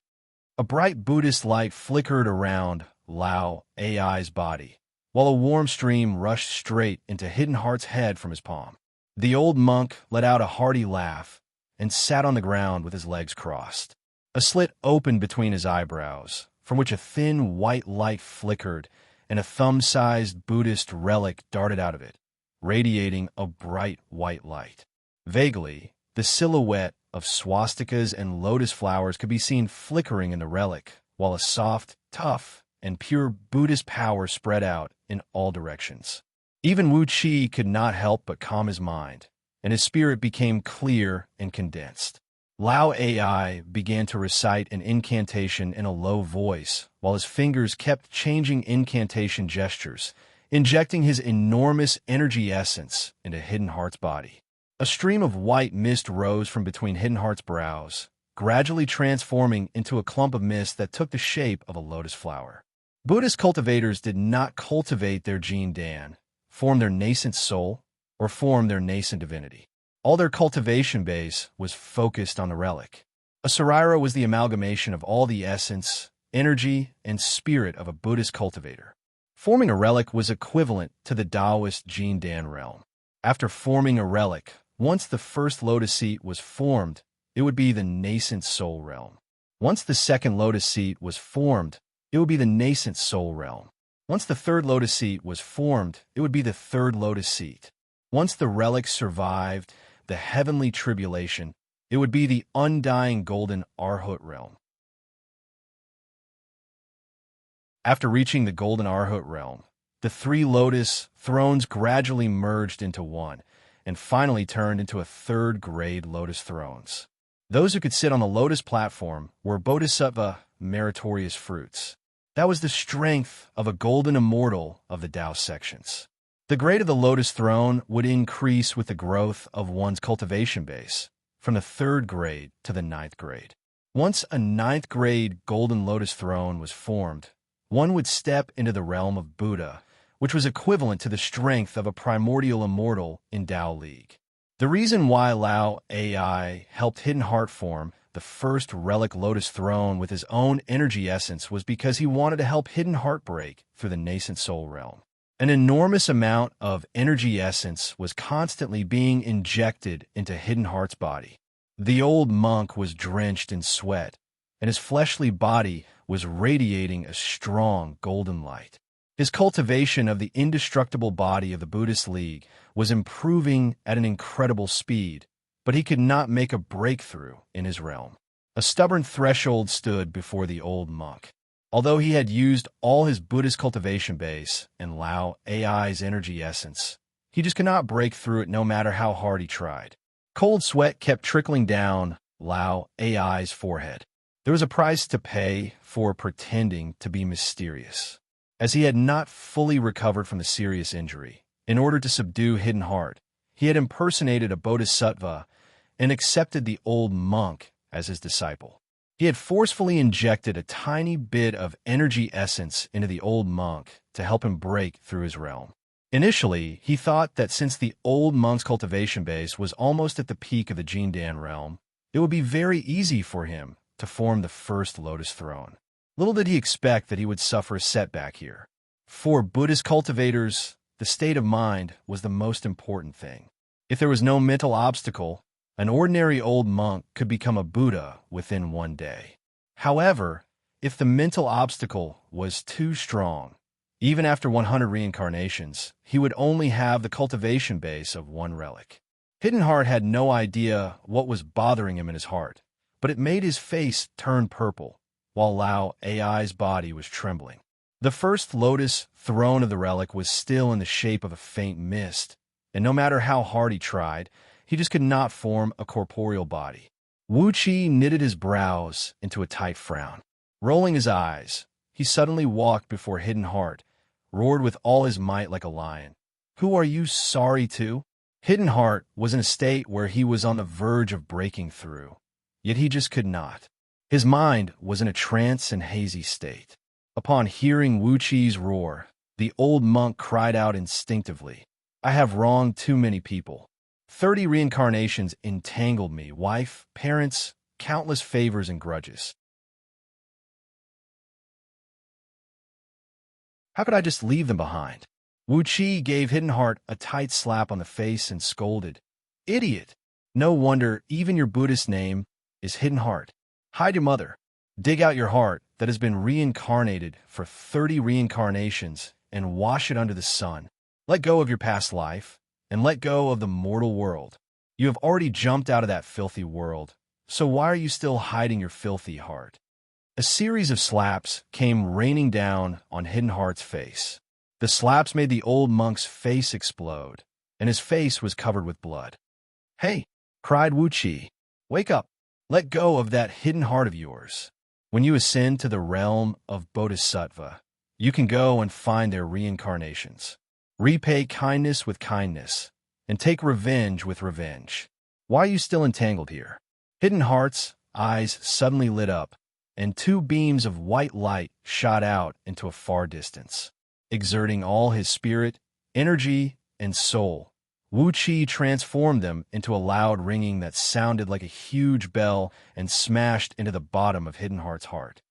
A bright Buddhist light flickered around Lao Ai's body, while a warm stream rushed straight into Hidden Heart's head from his palm. The old monk let out a hearty laugh and sat on the ground with his legs crossed. A slit opened between his eyebrows, from which a thin white light flickered, and a thumb-sized Buddhist relic darted out of it, radiating a bright white light. Vaguely, the silhouette of swastikas and lotus flowers could be seen flickering in the relic, while a soft, tough, and pure Buddhist power spread out in all directions. Even Wuxia could not help but calm his mind, and his spirit became clear and condensed. Lao Ai began to recite an incantation in a low voice, while his fingers kept changing incantation gestures, injecting his enormous energy essence into Hidden Heart's body. A stream of white mist rose from between Hidden Heart's brows, gradually transforming into a clump of mist that took the shape of a lotus flower. Buddhist cultivators did not cultivate their Jin Dan, form their nascent soul, or form their nascent divinity. All their cultivation base was focused on the relic. A Saraira was the amalgamation of all the essence, energy, and spirit of a Buddhist cultivator. Forming a relic was equivalent to the Taoist Jin Dan realm. After forming a relic, once the first lotus seat was formed, it would be the nascent soul realm. Once the second lotus seat was formed, it would be the nascent soul realm. Once the third lotus seat was formed, it would be the third lotus seat. Once the relic survived the heavenly tribulation, it would be the undying golden Arhat realm. After reaching the golden Arhat realm, the three lotus thrones gradually merged into one, and finally turned into a third-grade lotus thrones. Those who could sit on the lotus platform were bodhisattva meritorious fruits. That was the strength of a golden immortal of the Tao sections. The grade of the lotus throne would increase with the growth of one's cultivation base, from the third grade to the ninth grade. Once a ninth grade golden lotus throne was formed, one would step into the realm of Buddha, which was equivalent to the strength of a primordial immortal in Tao League. The reason why Lao Ai helped Hidden Heart form the first relic lotus throne with his own energy essence was because he wanted to help Hidden Heart break through the nascent soul realm. An enormous amount of energy essence was constantly being injected into Hidden Heart's body. The old monk was drenched in sweat, and his fleshly body was radiating a strong golden light. His cultivation of the indestructible body of the Buddhist League was improving at an incredible speed, but he could not make a breakthrough in his realm. A stubborn threshold stood before the old monk. Although he had used all his Buddhist cultivation base and Lao Ai's energy essence, he just could not break through it no matter how hard he tried. Cold sweat kept trickling down Lao Ai's forehead. There was a price to pay for pretending to be mysterious. As he had not fully recovered from the serious injury, in order to subdue Hidden Heart, he had impersonated a bodhisattva and accepted the old monk as his disciple. He had forcefully injected a tiny bit of energy essence into the old monk to help him break through his realm. Initially, he thought that since the old monk's cultivation base was almost at the peak of the Jin Dan realm, it would be very easy for him to form the first lotus throne. Little did he expect that he would suffer a setback here. For Buddhist cultivators, the state of mind was the most important thing. If there was no mental obstacle, an ordinary old monk could become a Buddha within one day. However, if the mental obstacle was too strong, even after 100 reincarnations, he would only have the cultivation base of one relic. Hidden Heart had no idea what was bothering him in his heart, but it made his face turn purple, while Lao AI's body was trembling. The first lotus throne of the relic was still in the shape of a faint mist, and no matter how hard he tried, he just could not form a corporeal body. Wuxia knitted his brows into a tight frown. Rolling his eyes, he suddenly walked before Hidden Heart, roared with all his might like a lion. "Who are you sorry to?" Hidden Heart was in a state where he was on the verge of breaking through, yet he just could not. His mind was in a trance and hazy state. Upon hearing Wuqi's roar, the old monk cried out instinctively, "I have wronged too many people. 30 reincarnations entangled me, wife, parents, countless favors and grudges. How could I just leave them behind?" Wuxia gave Hidden Heart a tight slap on the face and scolded, "Idiot! No wonder even your Buddhist name is Hidden Heart. Hide your mother. Dig out your heart that has been reincarnated for 30 reincarnations and wash it under the sun. Let go of your past life and let go of the mortal world. You have already jumped out of that filthy world, so why are you still hiding your filthy heart?" A series of slaps came raining down on Hidden Heart's face. The slaps made the old monk's face explode, and his face was covered with blood. "Hey!" cried Wuxia. "Wake up! Let go of that hidden heart of yours. When you ascend to the realm of Bodhisattva, you can go and find their reincarnations. Repay kindness with kindness, and take revenge with revenge. Why are you still entangled here?" Hidden Heart's eyes suddenly lit up, and 2 beams of white light shot out into a far distance. Exerting all his spirit, energy, and soul, Wuxia transformed them into a loud ringing that sounded like a huge bell and smashed into the bottom of Hidden Heart's heart.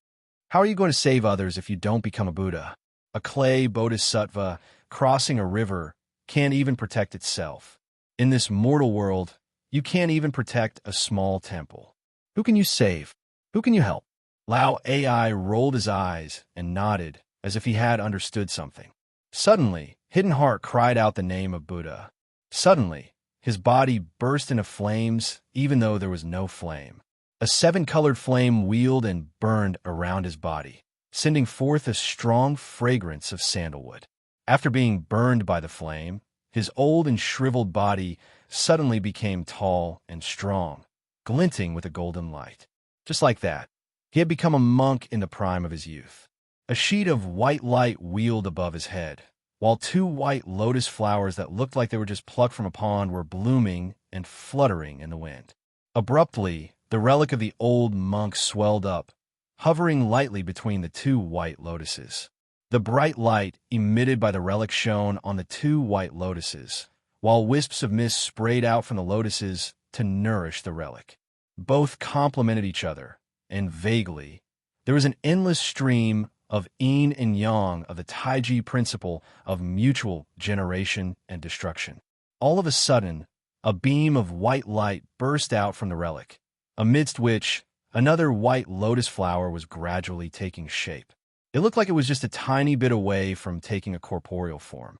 How are you going to save others if you don't become a Buddha? A clay bodhisattva crossing a river can't even protect itself. In this mortal world, you can't even protect a small temple. Who can you save? Who can you help? Lao AI rolled his eyes and nodded as if he had understood something. Suddenly, Hidden Heart cried out the name of Buddha. Suddenly, his body burst into flames even though there was no flame. A 7-colored flame wheeled and burned around his body, sending forth a strong fragrance of sandalwood. After being burned by the flame, his old and shriveled body suddenly became tall and strong, glinting with a golden light. Just like that, he had become a monk in the prime of his youth. A sheet of white light wheeled above his head, while 2 white lotus flowers that looked like they were just plucked from a pond were blooming and fluttering in the wind. Abruptly, the relic of the old monk swelled up, hovering lightly between the 2 white lotuses. The bright light emitted by the relic shone on the 2 white lotuses, while wisps of mist sprayed out from the lotuses to nourish the relic. Both complemented each other, and vaguely, there was an endless stream of yin and yang of the Taiji principle of mutual generation and destruction. All of a sudden, a beam of white light burst out from the relic, amidst which another white lotus flower was gradually taking shape. It looked like it was just a tiny bit away from taking a corporeal form.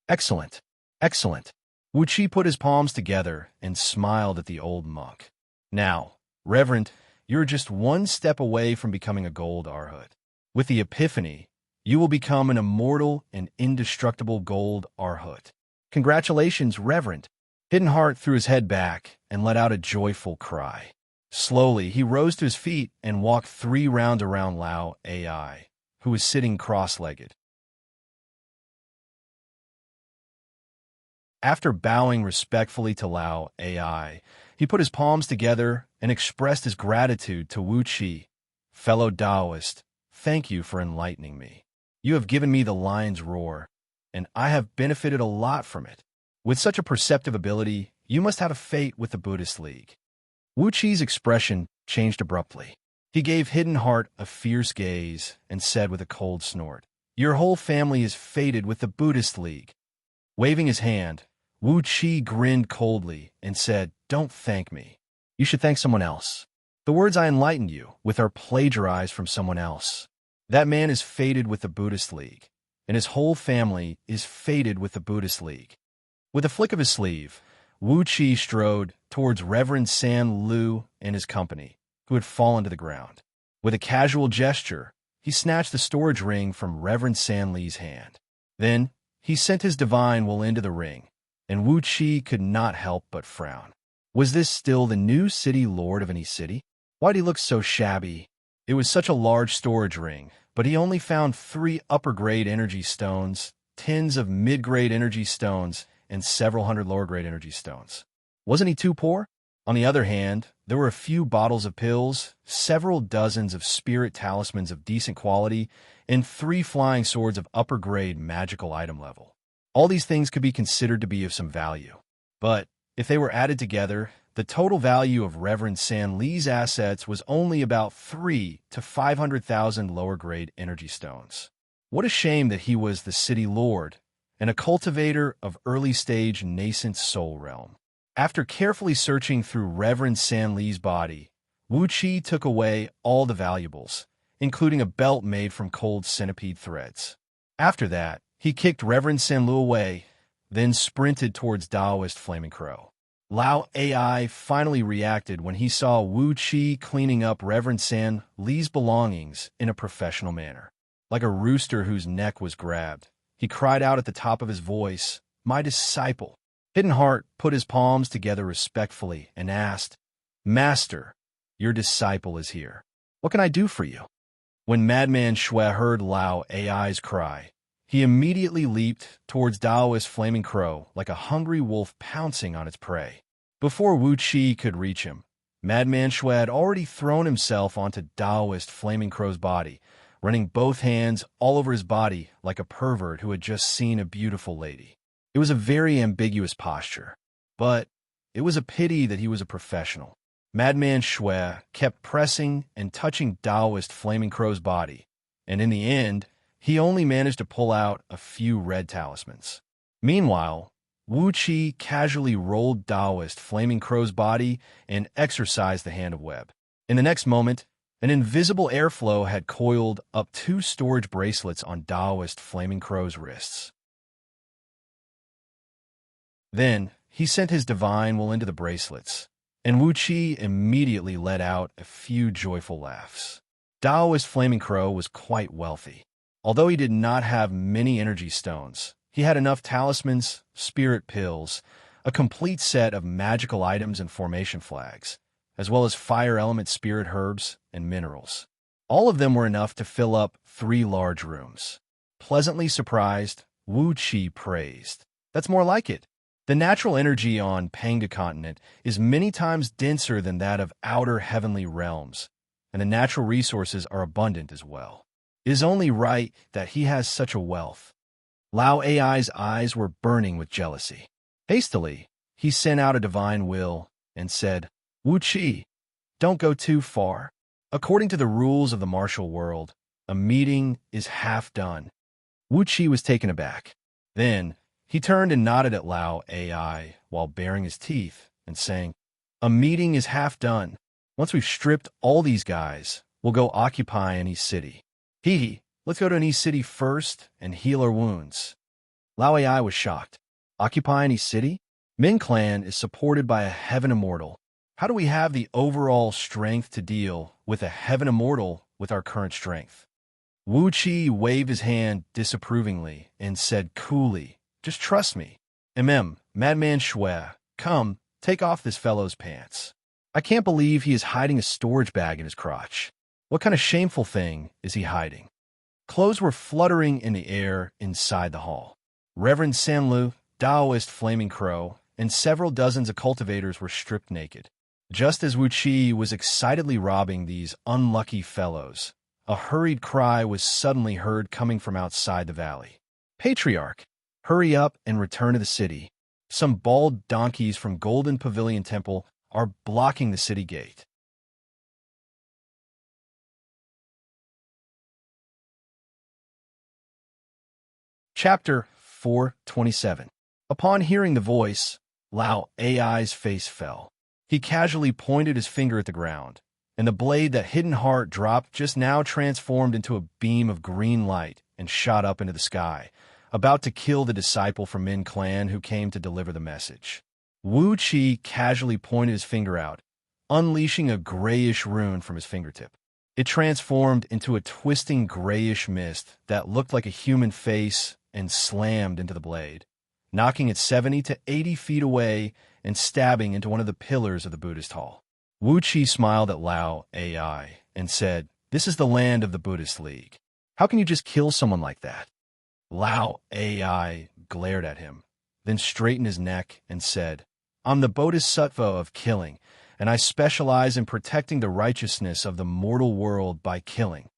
"Excellent, excellent." Wuxia put his palms together and smiled at the old monk. "Now, Reverend, you're just 1 step away from becoming a gold arhat. With the Epiphany, you will become an immortal and indestructible gold arhat. Congratulations, Reverend." Hidden Heart threw his head back and let out a joyful cry. Slowly, he rose to his feet and walked 3 rounds around Lao AI, who was sitting cross-legged. After bowing respectfully to Lao AI, he put his palms together and expressed his gratitude to Wuxia. "Fellow Taoist, thank you for enlightening me. You have given me the lion's roar, and I have benefited a lot from it. With such a perceptive ability, you must have a fate with the Buddhist League." Wuqi's expression changed abruptly. He gave Hidden Heart a fierce gaze and said with a cold snort, Your whole family is fated with the Buddhist League. Waving his hand, Wuxia grinned coldly and said, "Don't thank me. You should thank someone else. The words I enlightened you with are plagiarized from someone else. That man is fated with the Buddhist League, and his whole family is fated with the Buddhist League." With a flick of his sleeve, Wuxia strode towards Reverend San Lu and his company, who had fallen to the ground. With a casual gesture, he snatched the storage ring from Reverend San Li's hand. Then, he sent his divine will into the ring, and Wuxia could not help but frown. Was this still the new city lord of any city? Why'd he look so shabby? It was such a large storage ring, but he only found 3 upper-grade energy stones, tens of mid-grade energy stones, and several hundred lower-grade energy stones. Wasn't he too poor? On the other hand, there were a few bottles of pills, several dozens of spirit talismans of decent quality, and 3 flying swords of upper-grade magical item level. All these things could be considered to be of some value. But if they were added together, the total value of Reverend San Li's assets was only about 3 to 500,000 lower-grade energy stones. What a shame that he was the city lord and a cultivator of early-stage nascent soul realm. After carefully searching through Reverend San Li's body, Wuxia took away all the valuables, including a belt made from cold centipede threads. After that, he kicked Reverend San Lu away, then sprinted towards Taoist Flaming Crow. Lao AI finally reacted when he saw Wuxia cleaning up Reverend San Li's belongings in a professional manner. Like a rooster whose neck was grabbed, he cried out at the top of his voice, "My disciple!" Hidden Heart put his palms together respectfully and asked, "Master, your disciple is here. What can I do for you?" When Madman Shui heard Lao AI's cry, he immediately leaped towards Taoist Flaming Crow like a hungry wolf pouncing on its prey. Before Wuxia could reach him, Madman Shui had already thrown himself onto Taoist Flaming Crow's body, running both hands all over his body like a pervert who had just seen a beautiful lady. It was a very ambiguous posture, but it was a pity that he was a professional. Madman Shui kept pressing and touching Taoist Flaming Crow's body, and in the end, he only managed to pull out a few red talismans. Meanwhile, Wuxia casually rolled Taoist Flaming Crow's body and exercised the Hand of Web. In the next moment, an invisible airflow had coiled up 2 storage bracelets on Taoist Flaming Crow's wrists. Then, he sent his divine will into the bracelets, and Wuxia immediately let out a few joyful laughs. Taoist Flaming Crow was quite wealthy. Although he did not have many energy stones, he had enough talismans, spirit pills, a complete set of magical items and formation flags, as well as fire element spirit herbs and minerals. All of them were enough to fill up 3 large rooms. Pleasantly surprised, Wuxia praised, "That's more like it. The natural energy on Panga continent is many times denser than that of outer heavenly realms, and the natural resources are abundant as well. It is only right that he has such a wealth." Lao AI's eyes were burning with jealousy. Hastily, he sent out a divine will and said, "Wuxia, don't go too far. According to the rules of the martial world, a meeting is half done." Wuxia was taken aback. Then, he turned and nodded at Lao AI while baring his teeth and saying, "A meeting is half done. Once we've stripped all these guys, we'll go occupy any city. Let's go to any city first and heal our wounds." Lao AI was shocked. Occupy any city? Min Clan is supported by a Heaven Immortal. How do we have the overall strength to deal with a Heaven Immortal with our current strength? Wuxia waved his hand disapprovingly and said coolly, "Just trust me. Madman Shui, come, take off this fellow's pants. I can't believe he is hiding a storage bag in his crotch. What kind of shameful thing is he hiding?" Clothes were fluttering in the air inside the hall. Reverend San Lu, Taoist Flaming Crow, and several dozens of cultivators were stripped naked. Just as Wuxia was excitedly robbing these unlucky fellows, a hurried cry was suddenly heard coming from outside the valley. "Patriarch, hurry up and return to the city. Some bald donkeys from Golden Pavilion Temple are blocking the city gate." Chapter 427. Upon hearing the voice, Lao Ai's face fell. He casually pointed his finger at the ground, and the blade that Hidden Heart dropped just now transformed into a beam of green light and shot up into the sky, about to kill the disciple from Min Clan who came to deliver the message. Wuxia casually pointed his finger out, unleashing a grayish rune from his fingertip. It transformed into a twisting grayish mist that looked like a human face and slammed into the blade, knocking it 70 to 80 feet away and stabbing into one of the pillars of the Buddhist hall. Wuxia smiled at Lao Ai and said, "This is the land of the Buddhist League. How can you just kill someone like that?" Lao Ai glared at him, then straightened his neck and said, "I'm the Bodhisattva of killing, and I specialize in protecting the righteousness of the mortal world by killing."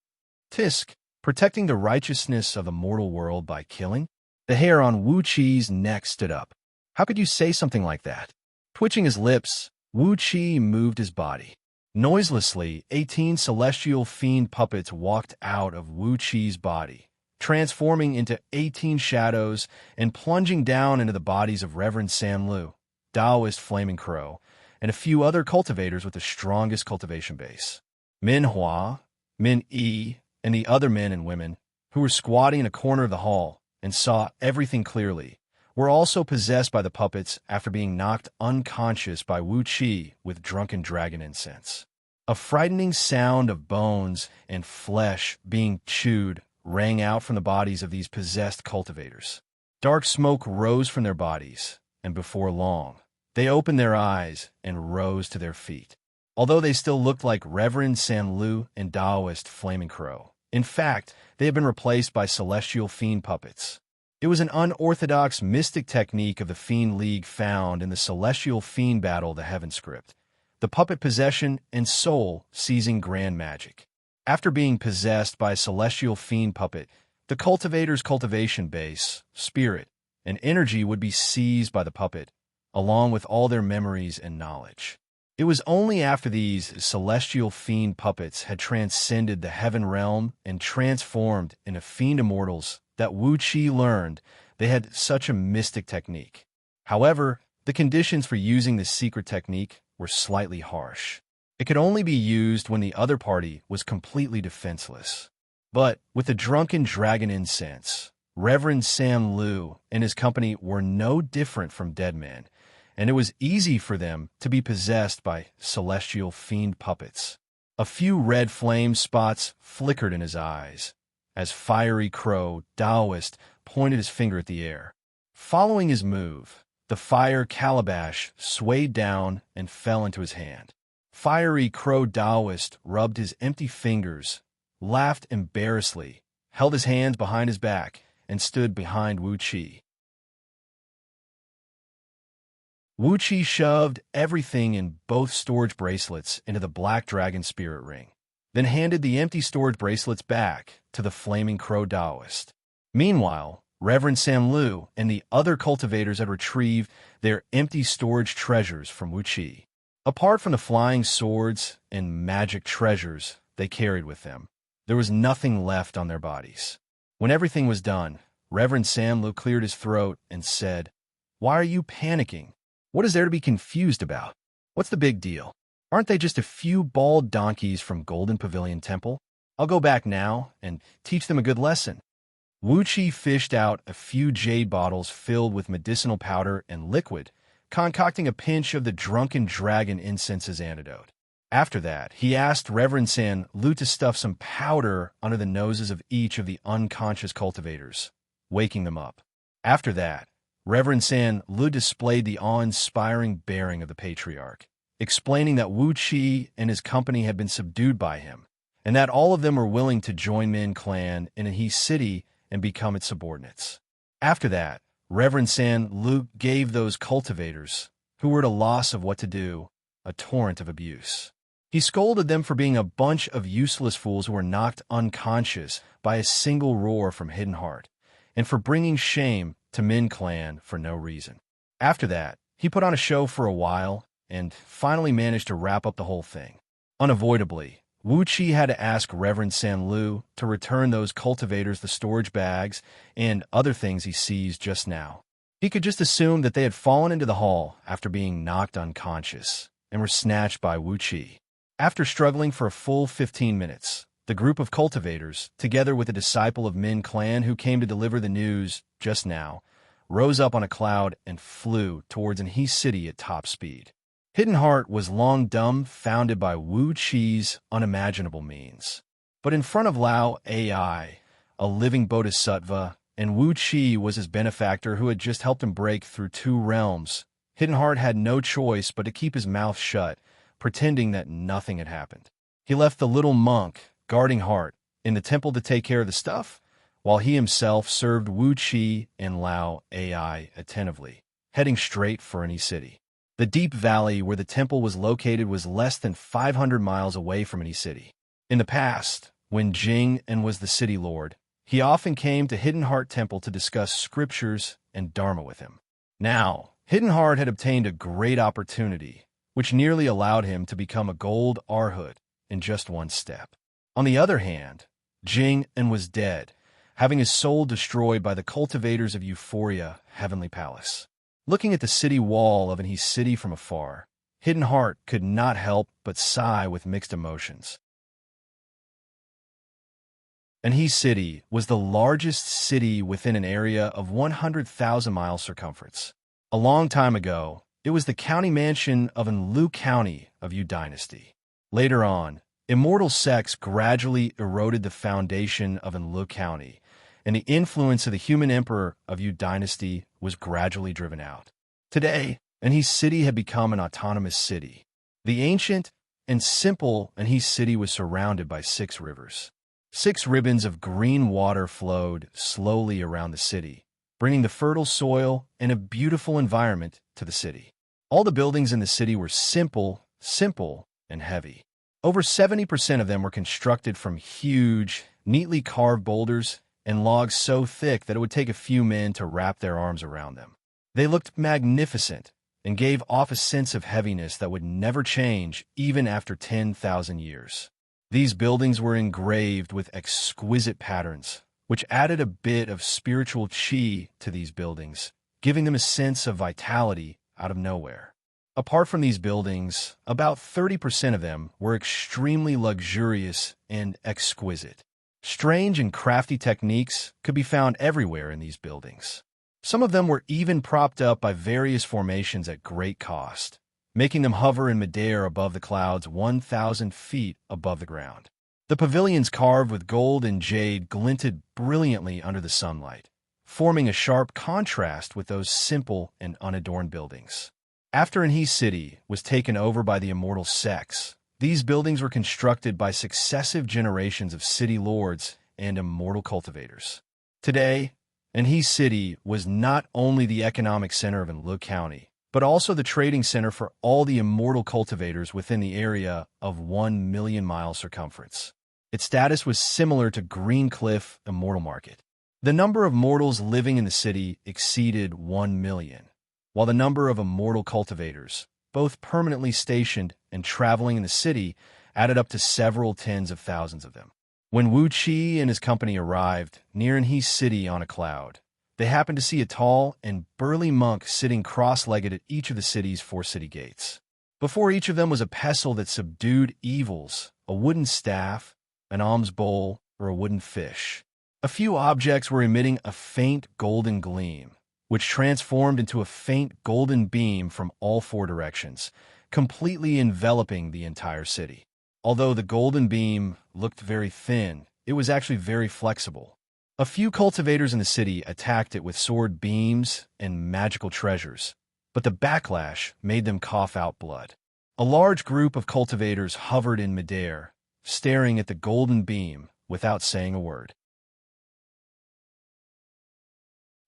Tisk, protecting the righteousness of the mortal world by killing? The hair on Wuqi's neck stood up. How could you say something like that? Twitching his lips, Wuxia moved his body. Noiselessly, 18 celestial fiend puppets walked out of Wuqi's body, transforming into 18 shadows and plunging down into the bodies of Reverend Sam Lu, Taoist Flaming Crow, and a few other cultivators with the strongest cultivation base. Min Hua, Min Yi, and the other men and women, who were squatting in a corner of the hall and saw everything clearly, were also possessed by the puppets after being knocked unconscious by Wuxia with drunken dragon incense. A frightening sound of bones and flesh being chewed rang out from the bodies of these possessed cultivators. Dark smoke rose from their bodies, and before long, they opened their eyes and rose to their feet. Although they still looked like Reverend Sam Lu and Taoist Flaming Crow, in fact, they had been replaced by celestial fiend puppets. It was an unorthodox mystic technique of the Fiend League found in the Celestial Fiend Battle, the Heaven Script, the puppet possession and soul seizing grand magic. After being possessed by a celestial fiend puppet, the cultivator's cultivation base, spirit, and energy would be seized by the puppet, along with all their memories and knowledge. It was only after these celestial fiend puppets had transcended the heaven realm and transformed into fiend immortals that Wuxia learned they had such a mystic technique. However, the conditions for using this secret technique were slightly harsh. It could only be used when the other party was completely defenseless. But with the drunken dragon incense, Reverend Sam Lu and his company were no different from dead men, and it was easy for them to be possessed by celestial fiend puppets. A few red flame spots flickered in his eyes, as Fiery Crow Taoist pointed his finger at the air. Following his move, the fire calabash swayed down and fell into his hand. Fiery Crow Taoist rubbed his empty fingers, laughed embarrassedly, held his hands behind his back, and stood behind Wuxia. Wuxia shoved everything in both storage bracelets into the Black Dragon Spirit Ring, then handed the empty storage bracelets back to the Flaming Crow Taoist. Meanwhile, Reverend Sam Lu and the other cultivators had retrieved their empty storage treasures from Wuxia. Apart from the flying swords and magic treasures they carried with them, there was nothing left on their bodies. When everything was done, Reverend Sam Lu cleared his throat and said, "Why are you panicking? What is there to be confused about? What's the big deal? Aren't they just a few bald donkeys from Golden Pavilion Temple? I'll go back now and teach them a good lesson." Wuxia fished out a few jade bottles filled with medicinal powder and liquid, concocting a pinch of the drunken dragon incense's antidote. After that, he asked Reverend Sam Lu to stuff some powder under the noses of each of the unconscious cultivators, waking them up. After that, Reverend Sam Lu displayed the awe-inspiring bearing of the patriarch, explaining that Wuxia and his company had been subdued by him, and that all of them were willing to join Min Clan in He City and become its subordinates. After that, Reverend Sam Lu gave those cultivators, who were at a loss of what to do, a torrent of abuse. He scolded them for being a bunch of useless fools who were knocked unconscious by a single roar from Hidden Heart, and for bringing shame to Min Clan for no reason. After that, he put on a show for a while and finally managed to wrap up the whole thing. Unavoidably, Wuxia had to ask Reverend San Lu to return those cultivators the storage bags and other things he seized just now. He could just assume that they had fallen into the hall after being knocked unconscious and were snatched by Wuxia. After struggling for a full 15 minutes, the group of cultivators, together with a disciple of Min clan who came to deliver the news just now, rose up on a cloud and flew towards Anhe City at top speed. Hidden Heart was long dumbfounded by Wu Qi's unimaginable means. But in front of Lao AI, a living bodhisattva, and Wu Qi was his benefactor who had just helped him break through 2 realms, Hidden Heart had no choice but to keep his mouth shut, pretending that nothing had happened. He left the little monk, guarding Heart, in the temple to take care of the stuff, while he himself served Wu Qi and Lao AI attentively, heading straight for Anhe City. The deep valley where the temple was located was less than 500 miles away from Anhe City. In the past, when Jing and was the city lord, he often came to Hidden Heart Temple to discuss scriptures and Dharma with him. Now, Hidden Heart had obtained a great opportunity, which nearly allowed him to become a gold Arhut in just 1 step. On the other hand, Jing and was dead, having his soul destroyed by the cultivators of Euphoria Heavenly Palace. Looking at the city wall of Anhe City from afar, Hidden Heart could not help but sigh with mixed emotions. Anhe City was the largest city within an area of 100,000 miles circumference. A long time ago, it was the county mansion of Anlu County of Yu Dynasty. Later on, immortal sects gradually eroded the foundation of Anlu County, and the influence of the human emperor of Yu Dynasty was gradually driven out. Today, Anhe City had become an autonomous city. The ancient and simple Anhe City was surrounded by 6 rivers. 6 ribbons of green water flowed slowly around the city, bringing the fertile soil and a beautiful environment to the city. All the buildings in the city were simple, and heavy. Over 70% of them were constructed from huge, neatly carved boulders and logs so thick that it would take a few men to wrap their arms around them. They looked magnificent and gave off a sense of heaviness that would never change even after 10,000 years. These buildings were engraved with exquisite patterns, which added a bit of spiritual qi to these buildings, giving them a sense of vitality out of nowhere. Apart from these buildings, about 30% of them were extremely luxurious and exquisite. Strange and crafty techniques could be found everywhere in these buildings. Some of them were even propped up by various formations at great cost, making them hover in midair above the clouds 1,000 feet above the ground. The pavilions carved with gold and jade glinted brilliantly under the sunlight, forming a sharp contrast with those simple and unadorned buildings. After Anhe City was taken over by the immortal sects, these buildings were constructed by successive generations of city lords and immortal cultivators. Today, Anhe City was not only the economic center of Anlu County, but also the trading center for all the immortal cultivators within the area of 1 million mile circumference. Its status was similar to Green Cliff Immortal Market. The number of mortals living in the city exceeded 1 million, while the number of immortal cultivators, both permanently stationed and traveling in the city, added up to several tens of thousands of them. When Wu Qi and his company arrived near Anhe City on a cloud, they happened to see a tall and burly monk sitting cross-legged at each of the city's 4 city gates. Before each of them was a pestle that subdued evils, a wooden staff, an alms bowl, or a wooden fish. A few objects were emitting a faint golden gleam, which transformed into a faint golden beam from all 4 directions, completely enveloping the entire city. Although the golden beam looked very thin, it was actually very flexible. A few cultivators in the city attacked it with sword beams and magical treasures, but the backlash made them cough out blood. A large group of cultivators hovered in midair, staring at the golden beam without saying a word.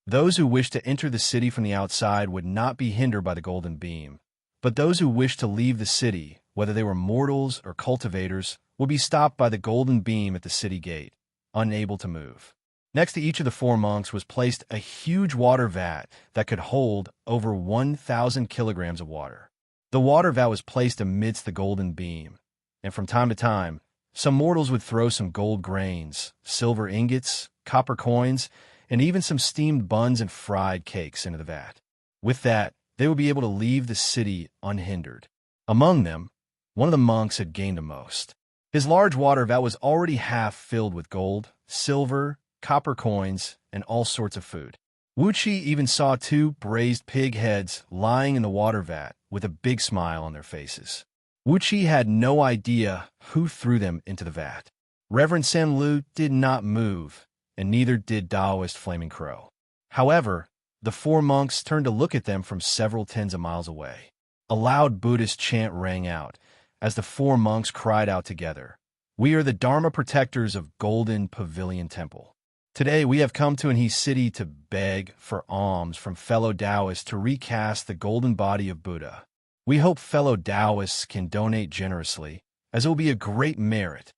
Those who wished to enter the city from the outside would not be hindered by the golden beam, but those who wished to leave the city, whether they were mortals or cultivators, would be stopped by the golden beam at the city gate, unable to move. Next to each of the 4 monks was placed a huge water vat that could hold over 1,000 kilograms of water. The water vat was placed amidst the golden beam, and from time to time, Some mortals would throw some gold grains, silver ingots, copper coins, and even some steamed buns and fried cakes into the vat. With that, they would be able to leave the city unhindered. Among them, one of the monks had gained the most. His large water vat was already half filled with gold, silver, copper coins, and all sorts of food. Wuxia even saw 2 braised pig heads lying in the water vat with a big smile on their faces. Wuxia had no idea who threw them into the vat. Reverend San Lu did not move, and neither did Taoist Flaming Crow. However, the 4 monks turned to look at them from several tens of miles away. A loud Buddhist chant rang out as the 4 monks cried out together, "We are the Dharma protectors of Golden Pavilion Temple. Today we have come to Anhe City to beg for alms from fellow Taoists to recast the golden body of Buddha. We hope fellow Taoists can donate generously, as it will be a great merit."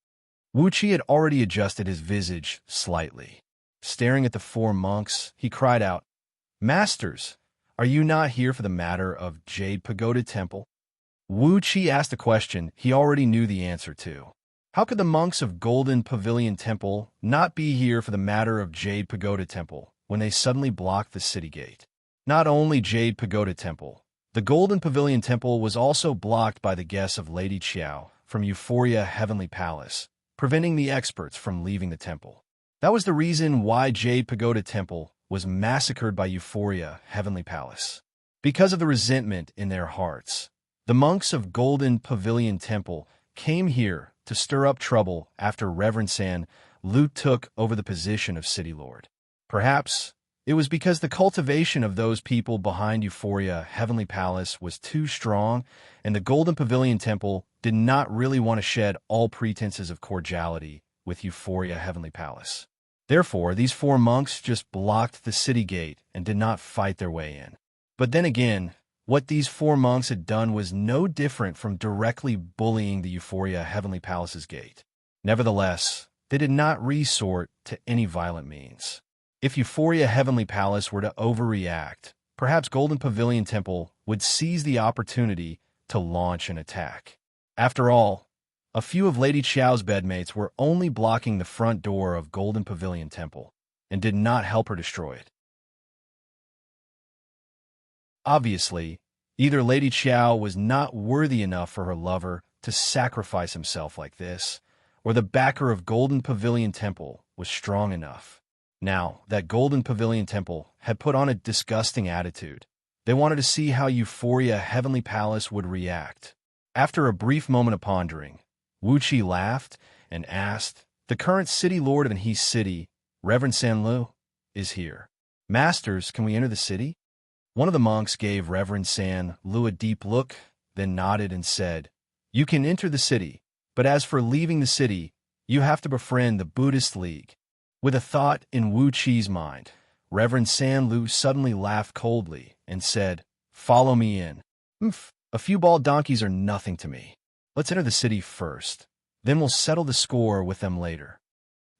Wuxia had already adjusted his visage slightly. Staring at the 4 monks, he cried out, "Masters, are you not here for the matter of Jade Pagoda Temple?" Wuxia asked a question he already knew the answer to. How could the monks of Golden Pavilion Temple not be here for the matter of Jade Pagoda Temple when they suddenly blocked the city gate? Not only Jade Pagoda Temple, the Golden Pavilion Temple was also blocked by the guests of Lady Xiao from Euphoria Heavenly Palace, preventing the experts from leaving the temple. That was the reason why Jade Pagoda Temple was massacred by Euphoria Heavenly Palace. Because of the resentment in their hearts, the monks of Golden Pavilion Temple came here to stir up trouble after Reverend San Lu took over the position of City Lord. Perhaps it was because the cultivation of those people behind Euphoria Heavenly Palace was too strong, and the Golden Pavilion Temple did not really want to shed all pretenses of cordiality with Euphoria Heavenly Palace. Therefore, these 4 monks just blocked the city gate and did not fight their way in. But then again, what these 4 monks had done was no different from directly bullying the Euphoria Heavenly Palace's gate. Nevertheless, they did not resort to any violent means. If Euphoria Heavenly Palace were to overreact, perhaps Golden Pavilion Temple would seize the opportunity to launch an attack. After all, a few of Lady Xiao's bedmates were only blocking the front door of Golden Pavilion Temple and did not help her destroy it. Obviously, either Lady Xiao was not worthy enough for her lover to sacrifice himself like this, or the backer of Golden Pavilion Temple was strong enough. Now that Golden Pavilion Temple had put on a disgusting attitude, they wanted to see how Euphoria Heavenly Palace would react. After a brief moment of pondering, Wuxia laughed and asked, "The current city lord of Anhe City, Reverend San Lu, is here. Masters, can we enter the city?" One of the monks gave Reverend San Lu a deep look, then nodded and said, "You can enter the city, but as for leaving the city, you have to befriend the Buddhist League." With a thought in Wuqi's mind, Reverend San Lu suddenly laughed coldly and said, "Follow me in. A few bald donkeys are nothing to me. Let's enter the city first, then we'll settle the score with them later."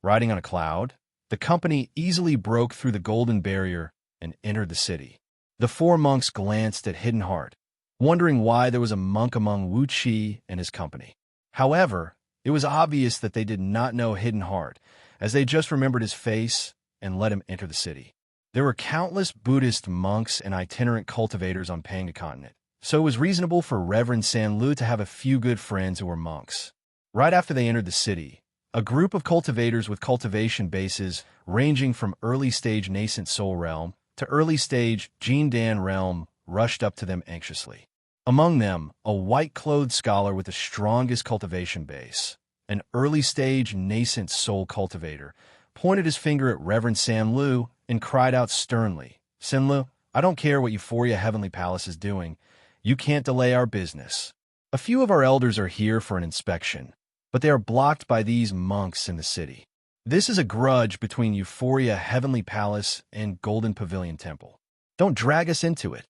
Riding on a cloud, the company easily broke through the golden barrier and entered the city. The 4 monks glanced at Hidden Heart, wondering why there was a monk among Wuxia and his company. However, it was obvious that they did not know Hidden Heart, as they just remembered his face and let him enter the city. There were countless Buddhist monks and itinerant cultivators on Panga Continent, so it was reasonable for Reverend San Lu to have a few good friends who were monks. Right after they entered the city, a group of cultivators with cultivation bases ranging from early-stage nascent soul realm to early-stage Jindan realm rushed up to them anxiously. Among them, a white-clothed scholar with the strongest cultivation base, an early-stage nascent soul cultivator, pointed his finger at Reverend San Lu and cried out sternly, "San Lu, I don't care what Euphoria Heavenly Palace is doing. You can't delay our business. A few of our elders are here for an inspection, but they are blocked by these monks in the city. This is a grudge between Euphoria Heavenly Palace and Golden Pavilion Temple. Don't drag us into it."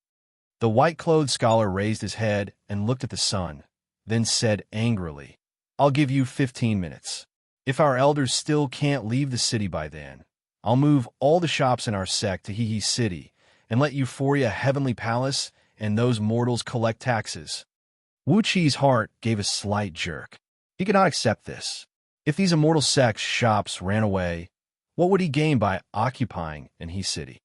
The white-clothed scholar raised his head and looked at the sun, then said angrily, "I'll give you 15 minutes. If our elders still can't leave the city by then, I'll move all the shops in our sect to Anhe City and let Euphoria Heavenly Palace and those mortals collect taxes." Wuqi's heart gave a slight jerk. He could not accept this. If these immortal sects' shops ran away, what would he gain by occupying in his city?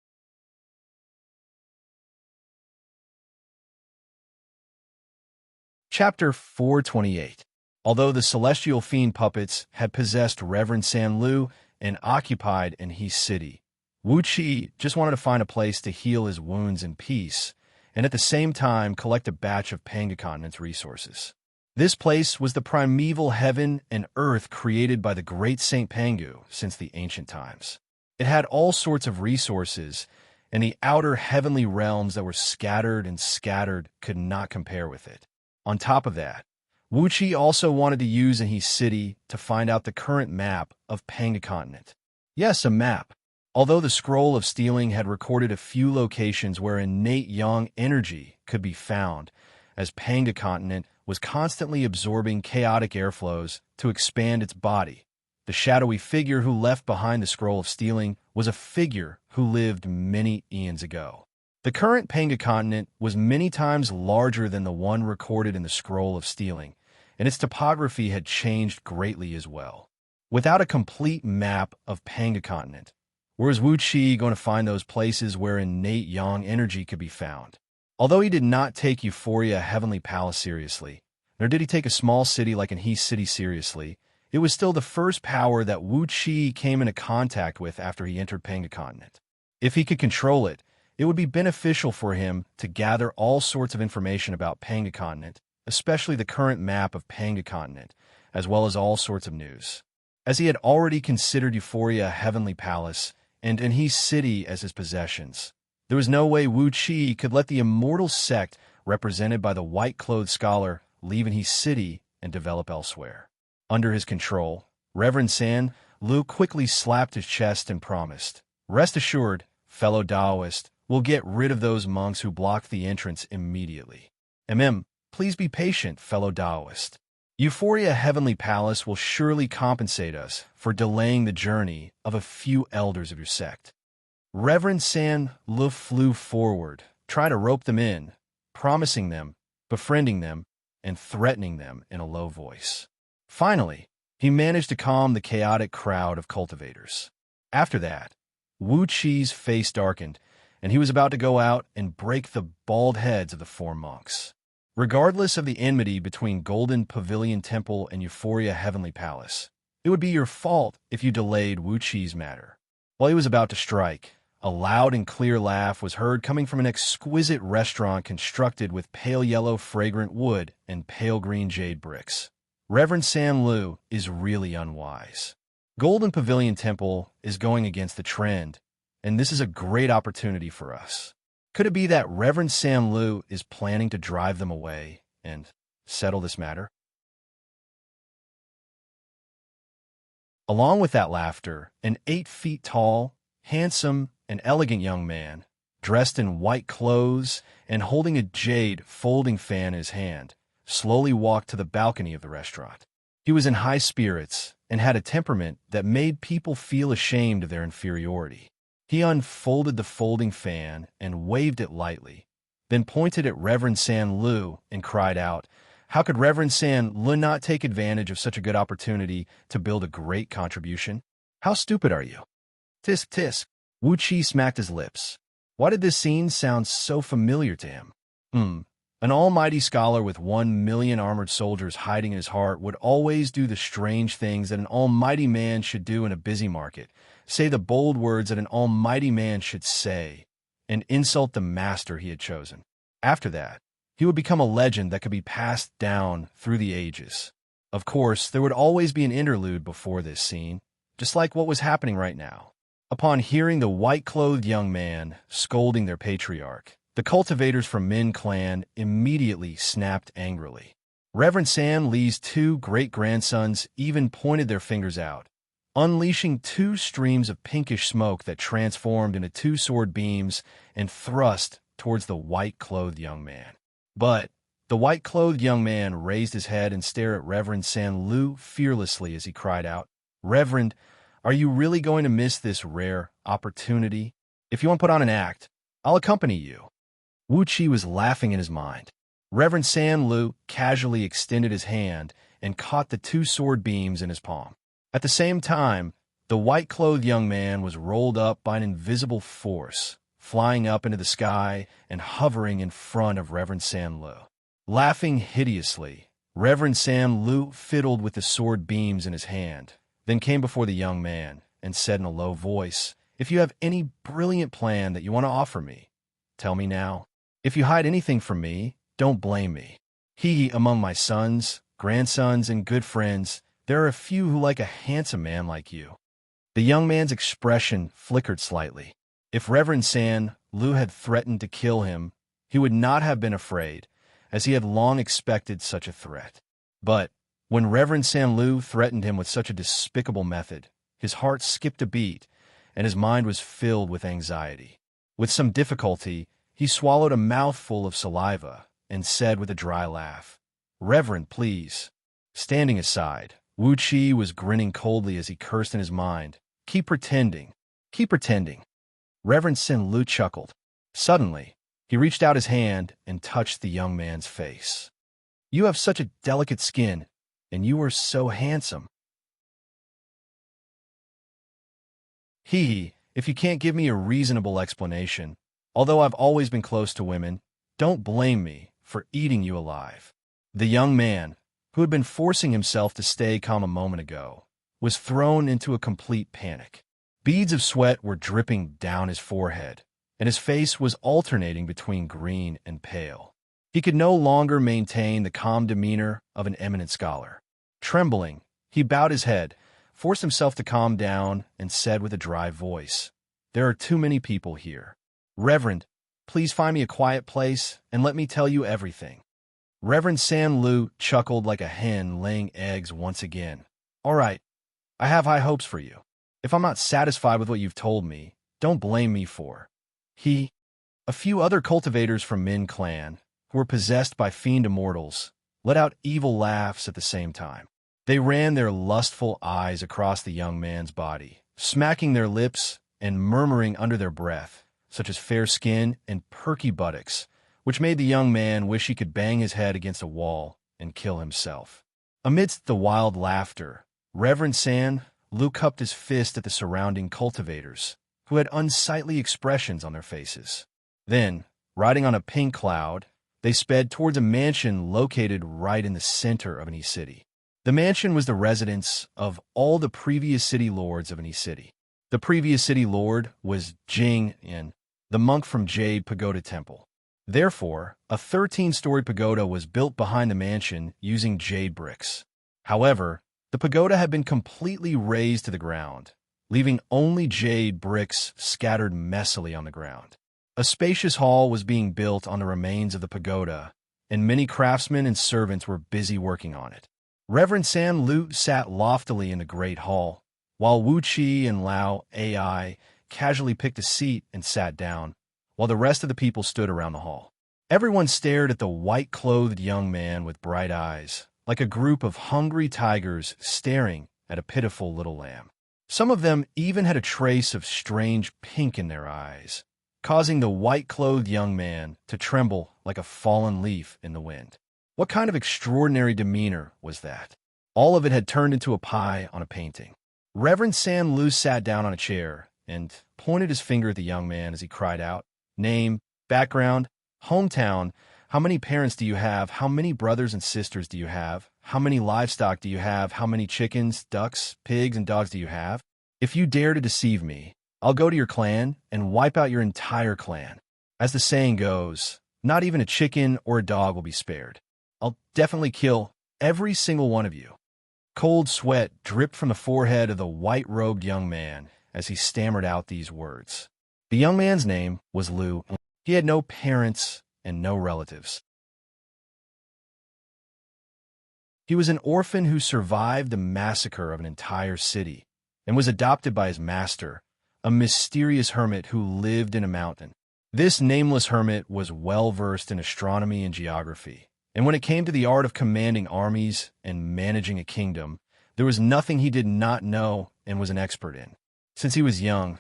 Chapter 428. Although the celestial fiend puppets had possessed Reverend San Lu and occupied in his city, Wuxia just wanted to find a place to heal his wounds in peace, and at the same time collect a batch of Panga Continent's resources. This place was the primeval heaven and earth created by the great Saint Pangu since the ancient times. It had all sorts of resources, and the outer heavenly realms that were scattered could not compare with it. On top of that, Wuxia also wanted to use in his city to find out the current map of Panga Continent. Yes, a map. Although the Scroll of Stealing had recorded a few locations where innate yang energy could be found, as Panga Continent was constantly absorbing chaotic airflows to expand its body. The shadowy figure who left behind the Scroll of Stealing was a figure who lived many eons ago. The current Panga Continent was many times larger than the one recorded in the Scroll of Stealing, and its topography had changed greatly as well. Without a complete map of Panga Continent, where is Wuxia going to find those places where innate yang energy could be found? Although he did not take Euphoria Heavenly Palace seriously, nor did he take a small city like in his city seriously, it was still the first power that Wuxia came into contact with after he entered Panga Continent. If he could control it, it would be beneficial for him to gather all sorts of information about Panga Continent, especially the current map of Panga Continent, as well as all sorts of news. As he had already considered Euphoria Heavenly Palace and in his city as his possessions, there was no way Wuxia could let the immortal sect represented by the white-clothed scholar leave in his city and develop elsewhere. Under his control, Reverend San Lu quickly slapped his chest and promised, "Rest assured, fellow Taoist, we'll get rid of those monks who blocked the entrance immediately. Please be patient, fellow Taoist. Euphoria Heavenly Palace will surely compensate us for delaying the journey of a few elders of your sect." Reverend San Lu flew forward, trying to rope them in, promising them, befriending them, and threatening them in a low voice. Finally, he managed to calm the chaotic crowd of cultivators. After that, Wuxia's face darkened, and he was about to go out and break the bald heads of the four monks. Regardless of the enmity between Golden Pavilion Temple and Euphoria Heavenly Palace, it would be your fault if you delayed Wuxia's matter. While he was about to strike, a loud and clear laugh was heard coming from an exquisite restaurant constructed with pale yellow fragrant wood and pale green jade bricks. Reverend San Lu is really unwise. Golden Pavilion Temple is going against the trend, and this is a great opportunity for us. Could it be that Reverend San Lu is planning to drive them away and settle this matter? Along with that laughter, an 8 feet tall, handsome, and elegant young man, dressed in white clothes and holding a jade folding fan in his hand, slowly walked to the balcony of the restaurant. He was in high spirits and had a temperament that made people feel ashamed of their inferiority. He unfolded the folding fan and waved it lightly, then pointed at Reverend San Lu and cried out, "How could Reverend San Lu not take advantage of such a good opportunity to build a great contribution? How stupid are you?" Tisk tisk. Wuxia smacked his lips. Why did this scene sound so familiar to him? An almighty scholar with 1,000,000 armored soldiers hiding in his heart would always do the strange things that an almighty man should do in a busy market, say the bold words that an almighty man should say, and insult the master he had chosen. After that, he would become a legend that could be passed down through the ages. Of course, there would always be an interlude before this scene, just like what was happening right now. Upon hearing the white-clothed young man scolding their patriarch, the cultivators from Min clan immediately snapped angrily. Reverend San Li's 2 great-grandsons even pointed their fingers out, unleashing 2 streams of pinkish smoke that transformed into 2 sword beams and thrust towards the white-clothed young man. But the white-clothed young man raised his head and stared at Reverend San Lu fearlessly as he cried out, "Reverend, are you really going to miss this rare opportunity? If you want to put on an act, I'll accompany you." Wuxia was laughing in his mind. Reverend San Lu casually extended his hand and caught the 2 sword beams in his palm. At the same time, the white-clothed young man was rolled up by an invisible force, flying up into the sky and hovering in front of Reverend San Lu. Laughing hideously, Reverend San Lu fiddled with the sword beams in his hand, then came before the young man and said in a low voice, "If you have any brilliant plan that you want to offer me, tell me now. If you hide anything from me, don't blame me. Among my sons, grandsons, and good friends, there are a few who like a handsome man like you." The young man's expression flickered slightly. If Reverend San Lu had threatened to kill him, he would not have been afraid, as he had long expected such a threat. But when Reverend San Lu threatened him with such a despicable method, his heart skipped a beat, and his mind was filled with anxiety. With some difficulty, he swallowed a mouthful of saliva and said with a dry laugh, "Reverend, please." Standing aside, Wuxia was grinning coldly as he cursed in his mind, Keep pretending. Keep pretending." Reverend San Lu chuckled. Suddenly, he reached out his hand and touched the young man's face. "You have such a delicate skin, and you are so handsome." If you can't give me a reasonable explanation, although I've always been close to women, don't blame me for eating you alive." The young man, who had been forcing himself to stay calm a moment ago, was thrown into a complete panic. Beads of sweat were dripping down his forehead, and his face was alternating between green and pale. He could no longer maintain the calm demeanor of an eminent scholar. Trembling, he bowed his head, forced himself to calm down, and said with a dry voice, "There are too many people here. Reverend, please find me a quiet place and let me tell you everything." Reverend San Lu chuckled like a hen laying eggs once again. "All right, I have high hopes for you. If I'm not satisfied with what you've told me, don't blame me for." A few other cultivators from Min clan, who were possessed by fiend immortals, let out evil laughs at the same time. They ran their lustful eyes across the young man's body, smacking their lips and murmuring under their breath, such as fair skin and perky buttocks, which made the young man wish he could bang his head against a wall and kill himself. Amidst the wild laughter, Reverend San Lu cupped his fist at the surrounding cultivators, who had unsightly expressions on their faces. Then, riding on a pink cloud, they sped towards a mansion located right in the center of any city. The mansion was the residence of all the previous city lords of any city. The previous city lord was Jing Yin, the monk from Jade Pagoda Temple. Therefore, a 13-story pagoda was built behind the mansion using jade bricks. However, the pagoda had been completely razed to the ground, leaving only jade bricks scattered messily on the ground. A spacious hall was being built on the remains of the pagoda, and many craftsmen and servants were busy working on it. Reverend San Lu sat loftily in the great hall, while Wu Qi and Lao Ai casually picked a seat and sat down, while the rest of the people stood around the hall. Everyone stared at the white-clothed young man with bright eyes, like a group of hungry tigers staring at a pitiful little lamb. Some of them even had a trace of strange pink in their eyes, causing the white-clothed young man to tremble like a fallen leaf in the wind. What kind of extraordinary demeanor was that? All of it had turned into a pie on a painting. Reverend San Lu sat down on a chair and pointed his finger at the young man as he cried out, "Name, background, hometown, how many parents do you have, how many brothers and sisters do you have, how many livestock do you have, how many chickens, ducks, pigs, and dogs do you have? If you dare to deceive me, I'll go to your clan and wipe out your entire clan. As the saying goes, not even a chicken or a dog will be spared. I'll definitely kill every single one of you." Cold sweat dripped from the forehead of the white-robed young man as he stammered out these words. The young man's name was Lu. He had no parents and no relatives. He was an orphan who survived the massacre of an entire city and was adopted by his master, a mysterious hermit who lived in a mountain. This nameless hermit was well-versed in astronomy and geography, and when it came to the art of commanding armies and managing a kingdom, there was nothing he did not know and was an expert in. Since he was young,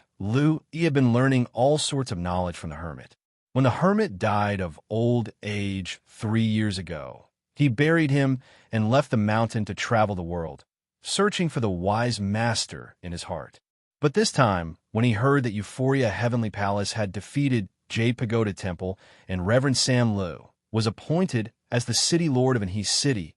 he had been learning all sorts of knowledge from the hermit. When the hermit died of old age 3 years ago, he buried him and left the mountain to travel the world, searching for the wise master in his heart. But this time, when he heard that Euphoria Heavenly Palace had defeated Jade Pagoda Temple and Reverend Sam Liu was appointed as the city lord of Anhe City,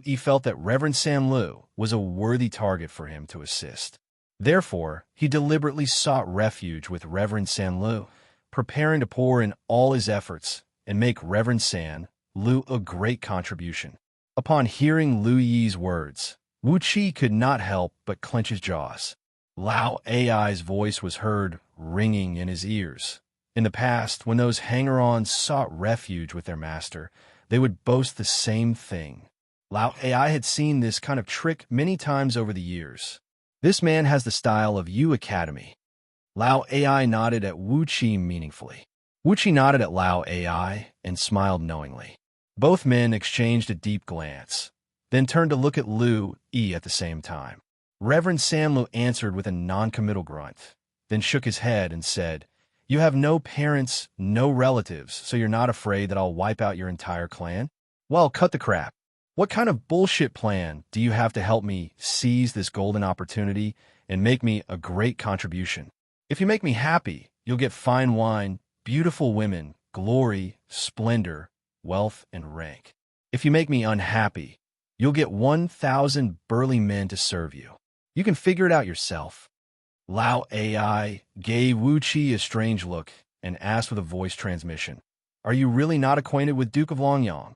He felt that Reverend Sam Liu was a worthy target for him to assist. Therefore, he deliberately sought refuge with Reverend Sam Liu, preparing to pour in all his efforts and make Reverend Sam Liu a great contribution. Upon hearing Liu Yi's words, Wuxia could not help but clench his jaws. Lao Ai's voice was heard ringing in his ears. In the past, when those hanger-ons sought refuge with their master, they would boast the same thing. Lao Ai had seen this kind of trick many times over the years. This man has the style of Yu Academy. Lao Ai nodded at Wuxia meaningfully. Wuxia nodded at Lao Ai and smiled knowingly. Both men exchanged a deep glance, then turned to look at Liu Yi at the same time. Reverend Sam Liu answered with a non-committal grunt, then shook his head and said, "You have no parents, no relatives, so you're not afraid that I'll wipe out your entire clan? Well, cut the crap. What kind of bullshit plan do you have to help me seize this golden opportunity and make me a great contribution? If you make me happy, you'll get fine wine, beautiful women, glory, splendor, wealth, and rank. If you make me unhappy, you'll get 1,000 burly men to serve you. You can figure it out yourself." Lao Ai gave Wuxia a strange look and asked with a voice transmission, "Are you really not acquainted with Duke of Longyang?"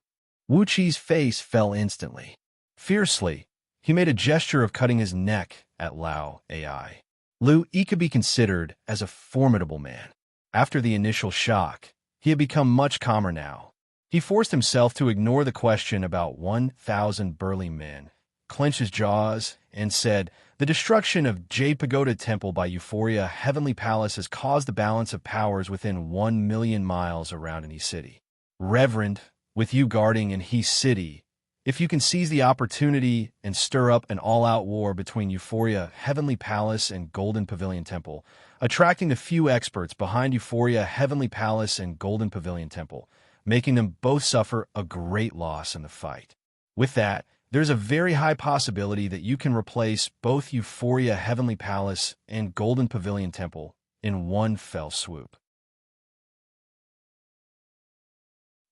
Wuqi's face fell instantly. Fiercely, he made a gesture of cutting his neck at Lao Ai. Liu Yi could be considered as a formidable man. After the initial shock, he had become much calmer now. He forced himself to ignore the question about 1,000 burly men, clenched his jaws, and said, "The destruction of Jade Pagoda Temple by Euphoria Heavenly Palace has caused the balance of powers within 1,000,000 miles around Anhe City. Reverend, with you guarding Anhe City, if you can seize the opportunity and stir up an all-out war between Euphoria Heavenly Palace and Golden Pavilion Temple, attracting the few experts behind Euphoria Heavenly Palace and Golden Pavilion Temple, making them both suffer a great loss in the fight. With that, there's a very high possibility that you can replace both Euphoria Heavenly Palace and Golden Pavilion Temple in one fell swoop."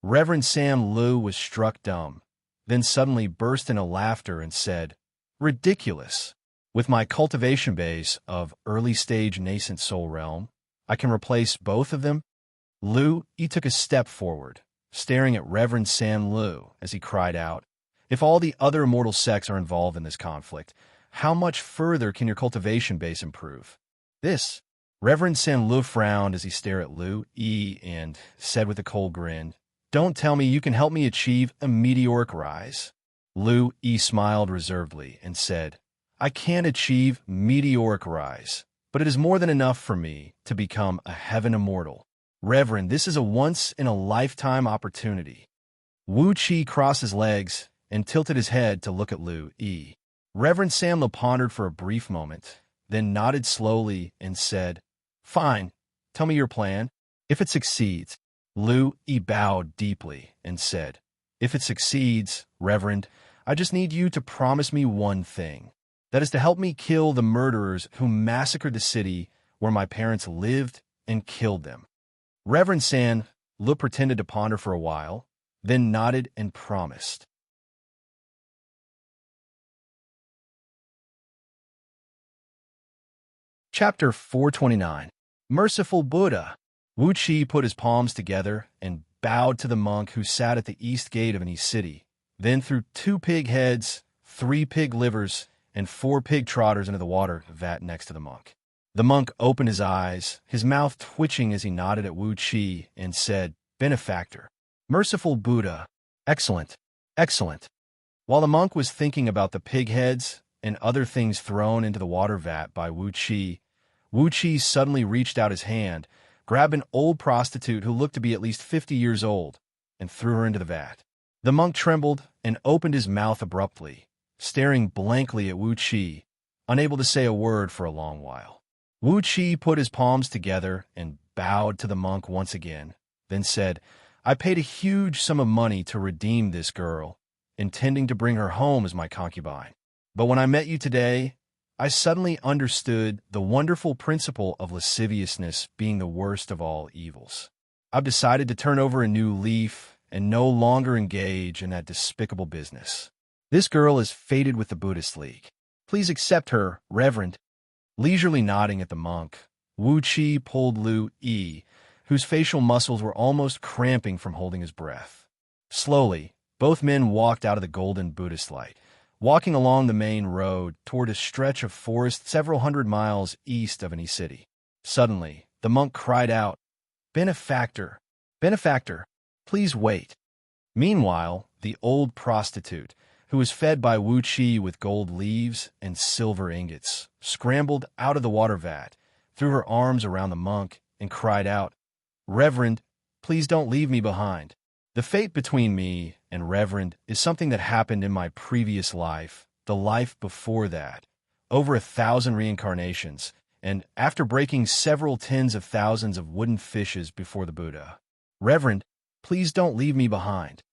Reverend Sam Liu was struck dumb, then suddenly burst into laughter and said, "Ridiculous. With my cultivation base of early-stage nascent soul realm, I can replace both of them?" Liu Yi took a step forward, staring at Reverend Sam Liu as he cried out, "If all the other immortal sects are involved in this conflict, how much further can your cultivation base improve?" This, Reverend Sam Liu frowned as he stared at Liu Yi and said with a cold grin, "Don't tell me you can help me achieve a meteoric rise." Liu Yi smiled reservedly and said, "I can't achieve meteoric rise, but it is more than enough for me to become a heaven immortal. Reverend, this is a once-in-a-lifetime opportunity." Wuxia crossed his legs and tilted his head to look at Liu Yi. Reverend Sam Liu pondered for a brief moment, then nodded slowly and said, "Fine, tell me your plan. If it succeeds." Liu Yi bowed deeply and said, "If it succeeds, Reverend, I just need you to promise me one thing. That is to help me kill the murderers who massacred the city where my parents lived and killed them." Reverend Sam Liu pretended to ponder for a while, then nodded and promised. Chapter 429. Merciful Buddha. Wuxia put his palms together and bowed to the monk who sat at the east gate of Anhe City, then threw 2 pig heads, 3 pig livers, and 4 pig trotters into the water vat next to the monk. The monk opened his eyes, his mouth twitching as he nodded at Wuxia and said, "Benefactor. Merciful Buddha. Excellent. Excellent." While the monk was thinking about the pig heads and other things thrown into the water vat by Wuxia suddenly reached out his hand, grabbed an old prostitute who looked to be at least 50 years old, and threw her into the vat. The monk trembled and opened his mouth abruptly, staring blankly at Wuxia, unable to say a word for a long while. Wuxia put his palms together and bowed to the monk once again, then said, "I paid a huge sum of money to redeem this girl, intending to bring her home as my concubine. But when I met you today, I suddenly understood the wonderful principle of lasciviousness being the worst of all evils. I've decided to turn over a new leaf and no longer engage in that despicable business. This girl is fated with the Buddhist League. Please accept her, Reverend." Leisurely nodding at the monk, Wuxia pulled Lu Yi, whose facial muscles were almost cramping from holding his breath. Slowly, both men walked out of the golden Buddhist light, walking along the main road toward a stretch of forest several hundred miles east of any city. Suddenly, the monk cried out, "Benefactor! Benefactor! Please wait." Meanwhile, the old prostitute, who was fed by Wuxia with gold leaves and silver ingots, scrambled out of the water vat, threw her arms around the monk, and cried out, "Reverend, please don't leave me behind. The fate between me and Reverend is something that happened in my previous life, the life before that, over 1,000 reincarnations, and after breaking several tens of thousands of wooden fishes before the Buddha. Reverend, please don't leave me behind."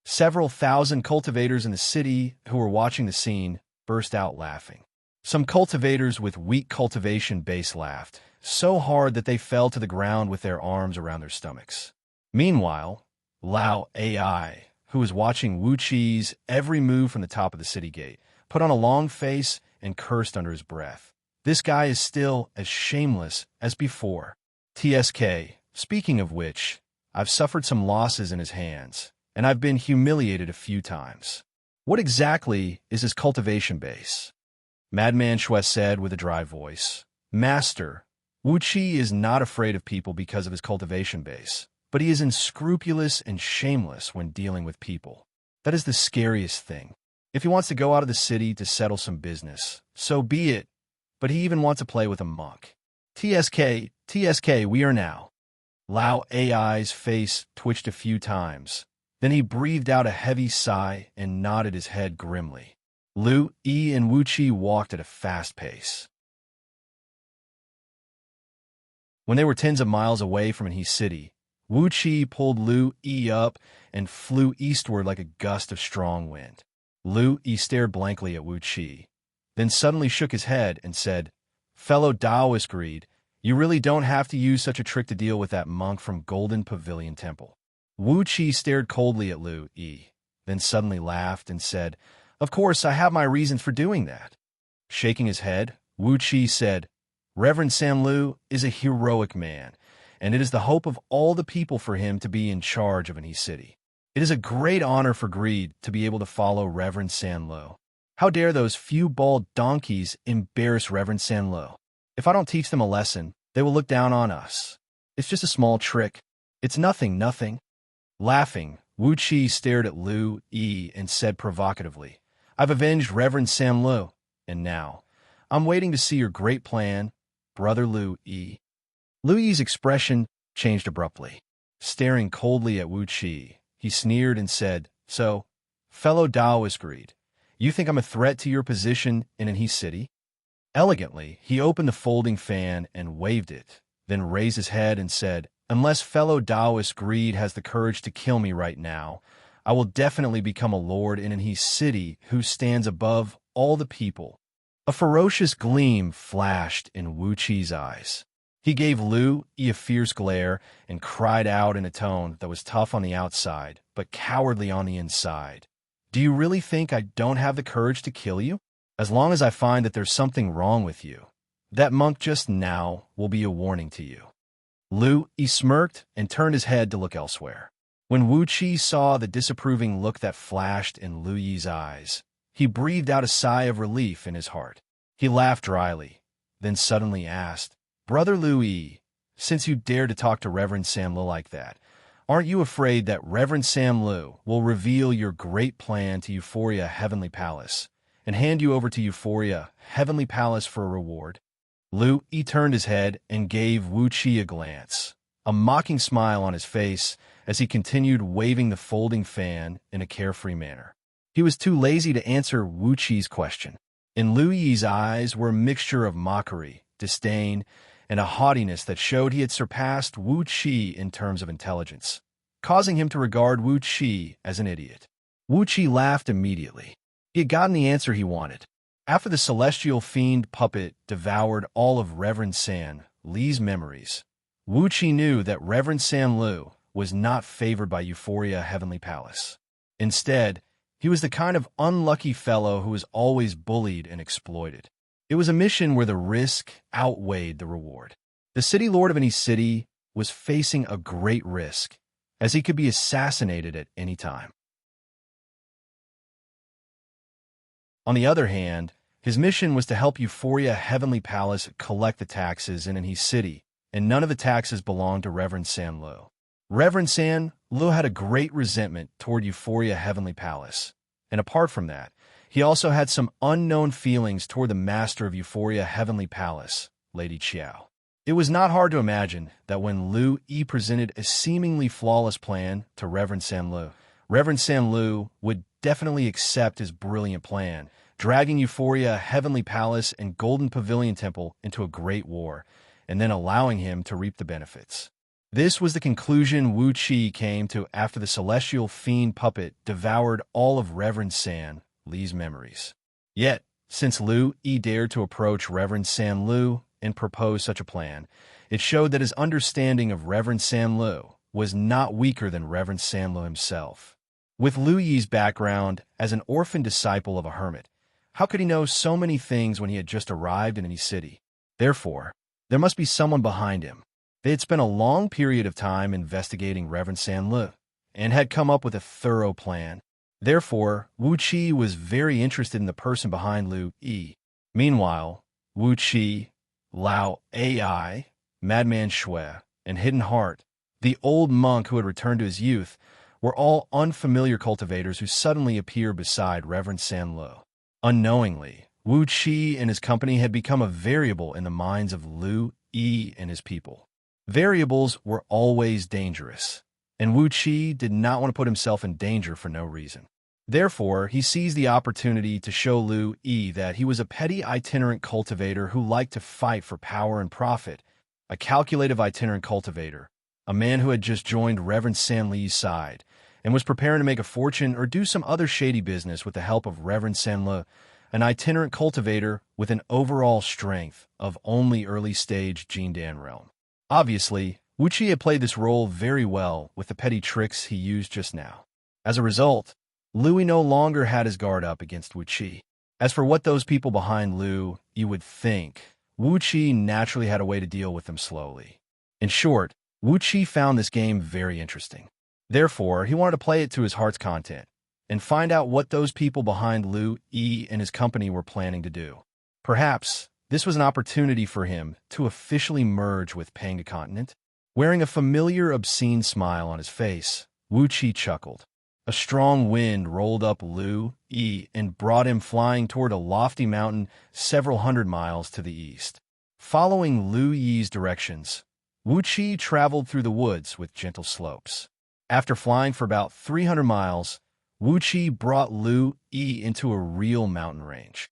Several thousand cultivators in the city who were watching the scene burst out laughing. Some cultivators with weak cultivation base laughed, so hard that they fell to the ground with their arms around their stomachs. Meanwhile, Lao AI, who was watching Wuqi's every move from the top of the city gate, put on a long face and cursed under his breath. This guy is still as shameless as before. TSK, speaking of which, I've suffered some losses in his hands, and I've been humiliated a few times. What exactly is his cultivation base? Madman Shui said with a dry voice. Master, Wuqi is not afraid of people because of his cultivation base, but he is unscrupulous and shameless when dealing with people. That is the scariest thing. If he wants to go out of the city to settle some business, so be it, but he even wants to play with a monk. TSK, we are now. Lao AI's face twitched a few times. Then he breathed out a heavy sigh and nodded his head grimly. Lu Yi and Wuqi walked at a fast pace. When they were tens of miles away from Anhe City, Wuqi pulled Lu Yi up and flew eastward like a gust of strong wind. Lu Yi stared blankly at Wuqi, then suddenly shook his head and said, "Fellow Taoist greed, you really don't have to use such a trick to deal with that monk from Golden Pavilion Temple." Wuqi stared coldly at Lu Yi, then suddenly laughed and said, "Of course, I have my reasons for doing that." Shaking his head, Wuqi said, "Reverend Sam Lu is a heroic man, and it is the hope of all the people for him to be in charge of Anhe City. It is a great honor for greed to be able to follow Reverend San Lu. How dare those few bald donkeys embarrass Reverend San Lu? If I don't teach them a lesson, they will look down on us. It's just a small trick. It's nothing. Laughing, Wuqi stared at Lu Yi and said provocatively, "I've avenged Reverend Sam Lu, and now, I'm waiting to see your great plan, Brother Lu Yi." Lu Yi's expression changed abruptly. Staring coldly at Wuqi, he sneered and said, "So, fellow Taoist greed, you think I'm a threat to your position in Anhe City?" Elegantly, he opened the folding fan and waved it, then raised his head and said, "Unless fellow Taoist greed has the courage to kill me right now, I will definitely become a lord in Anhe City who stands above all the people." A ferocious gleam flashed in Wuqi's eyes. He gave Lu Yi a fierce glare and cried out in a tone that was tough on the outside, but cowardly on the inside. "Do you really think I don't have the courage to kill you? As long as I find that there's something wrong with you, that monk just now will be a warning to you." Lu Yi smirked and turned his head to look elsewhere. When Wuqi saw the disapproving look that flashed in Lu Yi's eyes, he breathed out a sigh of relief in his heart. He laughed dryly, then suddenly asked, "Brother Lu Yi, since you dare to talk to Reverend Sam Lu like that, aren't you afraid that Reverend Sam Lu will reveal your great plan to Euphoria Heavenly Palace and hand you over to Euphoria Heavenly Palace for a reward?" Lu Yi turned his head and gave Wuqi a glance, a mocking smile on his face as he continued waving the folding fan in a carefree manner. He was too lazy to answer Wuqi's question. In Lu Yi's eyes were a mixture of mockery, disdain, and a haughtiness that showed he had surpassed Wuqi in terms of intelligence, causing him to regard Wuqi as an idiot. Wuqi laughed immediately. He had gotten the answer he wanted. After the celestial fiend puppet devoured all of Reverend San Li's memories, Wuxia knew that Reverend San Lu was not favored by Euphoria Heavenly Palace. Instead, he was the kind of unlucky fellow who was always bullied and exploited. It was a mission where the risk outweighed the reward. The city lord of any city was facing a great risk, as he could be assassinated at any time. On the other hand, his mission was to help Euphoria Heavenly Palace collect the taxes in any city, and none of the taxes belonged to Reverend San Lu. Reverend San Lu had a great resentment toward Euphoria Heavenly Palace, and apart from that, he also had some unknown feelings toward the master of Euphoria Heavenly Palace, Lady Xiao. It was not hard to imagine that when Lu Yi presented a seemingly flawless plan to Reverend San Lu would definitely accept his brilliant plan, dragging Euphoria Heavenly Palace and Golden Pavilion Temple into a great war, and then allowing him to reap the benefits. This was the conclusion Wuxia came to after the celestial fiend puppet devoured all of Reverend San Li's memories. Yet, since Lu Yi dared to approach Reverend San Lu and propose such a plan, it showed that his understanding of Reverend San Lu was not weaker than Reverend San Lu himself. With Lu Yi's background as an orphan disciple of a hermit, how could he know so many things when he had just arrived in any city? Therefore, there must be someone behind him. They had spent a long period of time investigating Reverend San Lu and had come up with a thorough plan. Therefore, Wuxia was very interested in the person behind Lu Yi. Meanwhile, Wuxia, Lao Ai, Madman Shui, and Hidden Heart, the old monk who had returned to his youth, were all unfamiliar cultivators who suddenly appeared beside Reverend San Lu. Unknowingly, Wuxia and his company had become a variable in the minds of Lu Yi and his people. Variables were always dangerous, and Wuxia did not want to put himself in danger for no reason. Therefore, he seized the opportunity to show Lu Yi that he was a petty itinerant cultivator who liked to fight for power and profit, a calculative itinerant cultivator, a man who had just joined Reverend San Li's side, and was preparing to make a fortune or do some other shady business with the help of Reverend San Lu, an itinerant cultivator with an overall strength of only early-stage Jindan realm. Obviously, Wuxia played this role very well with the petty tricks he used just now. As a result, Lu Yi no longer had his guard up against Wuxia. As for what those people behind Lu Yi would think, Wuxia naturally had a way to deal with them slowly. In short, Wuxia found this game very interesting. Therefore, he wanted to play it to his heart's content and find out what those people behind Lu Yi and his company were planning to do. Perhaps this was an opportunity for him to officially merge with Panga Continent. Wearing a familiar, obscene smile on his face, Wuxia chuckled. A strong wind rolled up Lu Yi and brought him flying toward a lofty mountain several hundred miles to the east. Following Lu Yi's directions, Wuxia traveled through the woods with gentle slopes. After flying for about 300 miles, Wuxia brought Lu Yi into a real mountain range.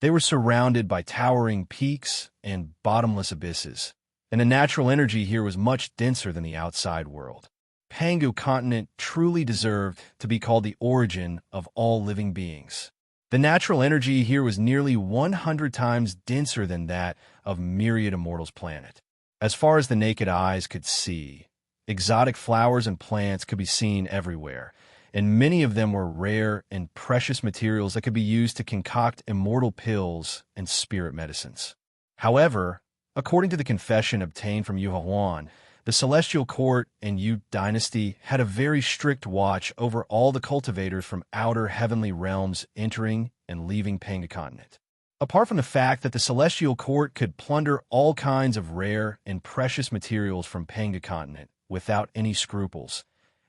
They were surrounded by towering peaks and bottomless abysses, and the natural energy here was much denser than the outside world. Pangu Continent truly deserved to be called the origin of all living beings. The natural energy here was nearly 100 times denser than that of Myriad Immortals' planet. As far as the naked eyes could see, exotic flowers and plants could be seen everywhere, and many of them were rare and precious materials that could be used to concoct immortal pills and spirit medicines. However, according to the confession obtained from Yu Huan, the Celestial Court and Yu Dynasty had a very strict watch over all the cultivators from outer heavenly realms entering and leaving Panga Continent. Apart from the fact that the Celestial Court could plunder all kinds of rare and precious materials from Panga Continent without any scruples,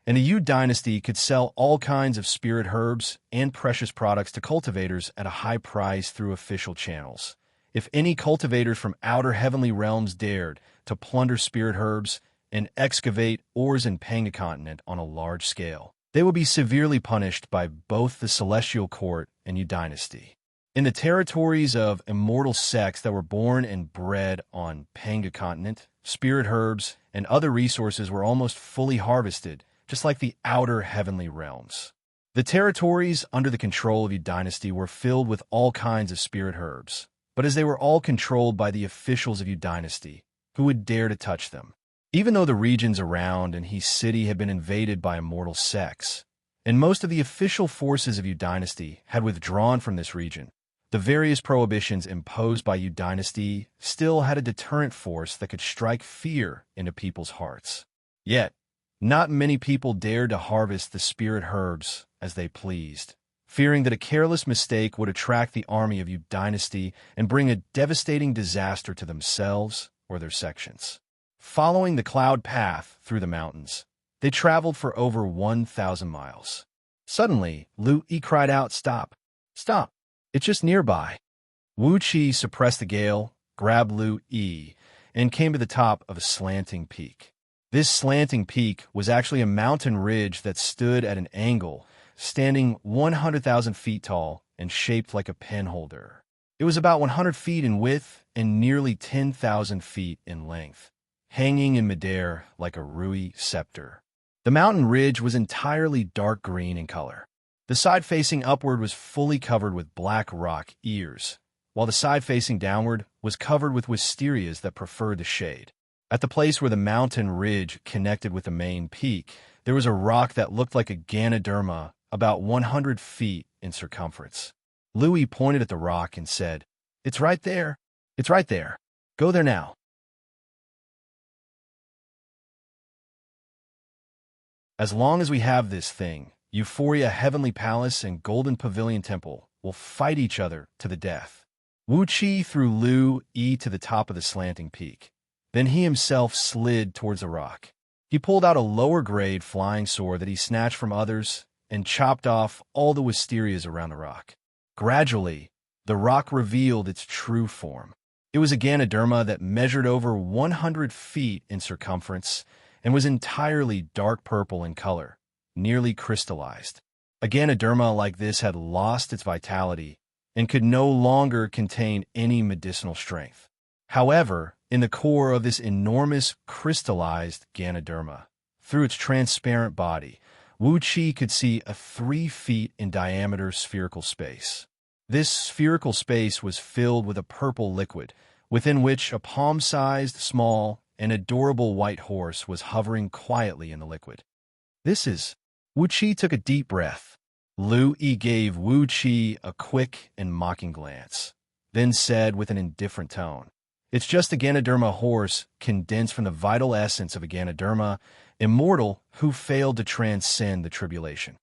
and the Yu Dynasty could sell all kinds of spirit herbs and precious products to cultivators at a high price through official channels. If any cultivators from outer heavenly realms dared to plunder spirit herbs and excavate ores in Panga Continent on a large scale, they would be severely punished by both the Celestial Court and Yu Dynasty. In the territories of immortal sects that were born and bred on Panga Continent, spirit herbs and other resources were almost fully harvested, just like the outer heavenly realms. The territories under the control of Yu Dynasty were filled with all kinds of spirit herbs, but as they were all controlled by the officials of Yu Dynasty, who would dare to touch them? Even though the regions around He City had been invaded by immortal sects, and most of the official forces of Yu Dynasty had withdrawn from this region, the various prohibitions imposed by Yu Dynasty still had a deterrent force that could strike fear into people's hearts. Yet, not many people dared to harvest the spirit herbs as they pleased, fearing that a careless mistake would attract the army of Yu Dynasty and bring a devastating disaster to themselves or their sections. Following the cloud path through the mountains, they traveled for over 1,000 miles. Suddenly, Lu Yi cried out, "Stop! Stop! It's just nearby." Wuxia suppressed the gale, grabbed Lu Yi, and came to the top of a slanting peak. This slanting peak was actually a mountain ridge that stood at an angle, standing 100,000 feet tall and shaped like a pen holder. It was about 100 feet in width and nearly 10,000 feet in length, hanging in midair like a Rui scepter. The mountain ridge was entirely dark green in color. The side facing upward was fully covered with black rock ears, while the side facing downward was covered with wisterias that preferred the shade. At the place where the mountain ridge connected with the main peak, there was a rock that looked like a Ganoderma about 100 feet in circumference. Louis pointed at the rock and said, "It's right there. It's right there. Go there now." As long as we have this thing, Euphoria Heavenly Palace and Golden Pavilion Temple will fight each other to the death. Wuxia threw Lu Yi to the top of the slanting peak. Then he himself slid towards the rock. He pulled out a lower-grade flying sword that he snatched from others and chopped off all the wisterias around the rock. Gradually, the rock revealed its true form. It was a Ganoderma that measured over 100 feet in circumference and was entirely dark purple in color, nearly crystallized. A Ganoderma like this had lost its vitality and could no longer contain any medicinal strength. However, in the core of this enormous crystallized Ganoderma, through its transparent body, Wuxia could see a 3 feet in diameter spherical space. This spherical space was filled with a purple liquid, within which a palm-sized, small, and adorable white horse was hovering quietly in the liquid. "This is..." Wuxia took a deep breath. Lu Yi gave Wuxia a quick and mocking glance, then said with an indifferent tone, "It's just a Ganoderma horse condensed from the vital essence of a Ganoderma, immortal, who failed to transcend the tribulation."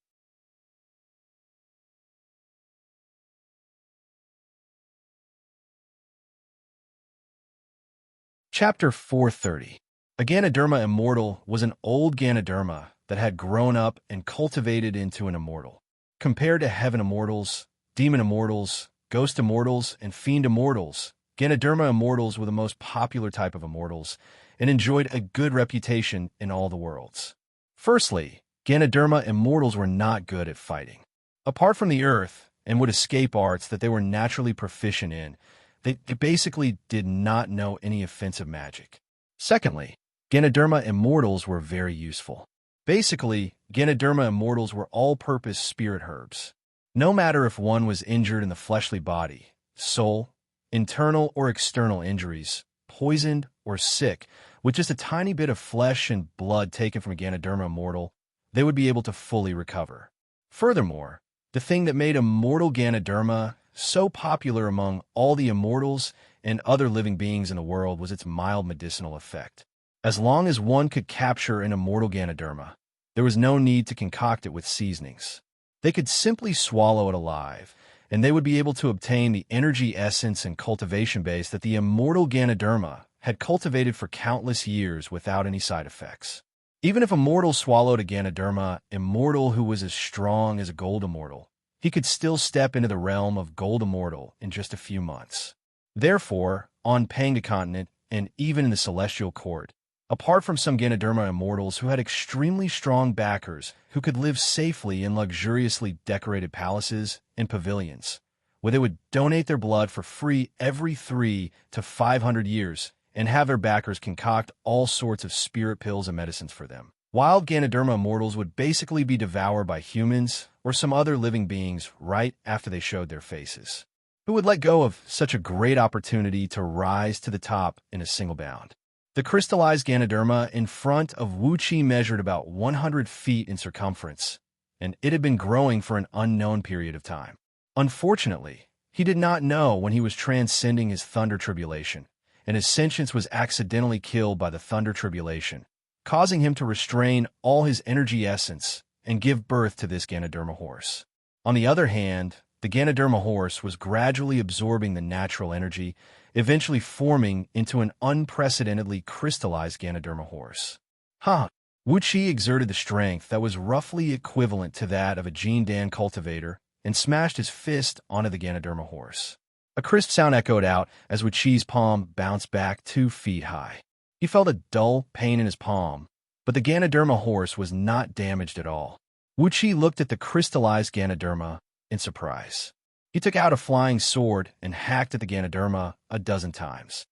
Chapter 430. A Ganoderma immortal was an old Ganoderma that had grown up and cultivated into an immortal. Compared to heaven immortals, demon immortals, ghost immortals, and fiend immortals, Ganoderma immortals were the most popular type of immortals and enjoyed a good reputation in all the worlds. Firstly, Ganoderma immortals were not good at fighting. Apart from the earth and would escape arts that they were naturally proficient in, they basically did not know any offensive magic. Secondly, Ganoderma immortals were very useful. Basically, Ganoderma immortals were all-purpose spirit herbs. No matter if one was injured in the fleshly body, soul, internal or external injuries, poisoned or sick, with just a tiny bit of flesh and blood taken from a Ganoderma immortal, they would be able to fully recover. Furthermore, the thing that made Immortal Ganoderma so popular among all the immortals and other living beings in the world was its mild medicinal effect. As long as one could capture an Immortal Ganoderma, there was no need to concoct it with seasonings. They could simply swallow it alive, and they would be able to obtain the energy essence and cultivation base that the Immortal Ganoderma had cultivated for countless years without any side effects. Even if a mortal swallowed a Ganoderma immortal who was as strong as a gold immortal, he could still step into the realm of Gold Immortal in just a few months. Therefore, on Panga Continent, and even in the Celestial Court, apart from some Ganoderma immortals who had extremely strong backers who could live safely in luxuriously decorated palaces and pavilions, where they would donate their blood for free every 3 to 500 years and have their backers concoct all sorts of spirit pills and medicines for them. Wild Ganoderma immortals would basically be devoured by humans or some other living beings right after they showed their faces. Who would let go of such a great opportunity to rise to the top in a single bound? The crystallized Ganoderma in front of Wuxia measured about 100 feet in circumference, and it had been growing for an unknown period of time. Unfortunately, he did not know when he was transcending his thunder tribulation, and his sentience was accidentally killed by the thunder tribulation, causing him to restrain all his energy essence and give birth to this Ganoderma horse. On the other hand, the Ganoderma horse was gradually absorbing the natural energy, eventually forming into an unprecedentedly crystallized Ganoderma horse. Wuxia exerted the strength that was roughly equivalent to that of a Jindan cultivator and smashed his fist onto the Ganoderma horse. A crisp sound echoed out as Wuxia's palm bounced back 2 feet high. He felt a dull pain in his palm, but the Ganoderma horse was not damaged at all. Wuxia looked at the crystallized Ganoderma in surprise. He took out a flying sword and hacked at the Ganoderma a dozen times.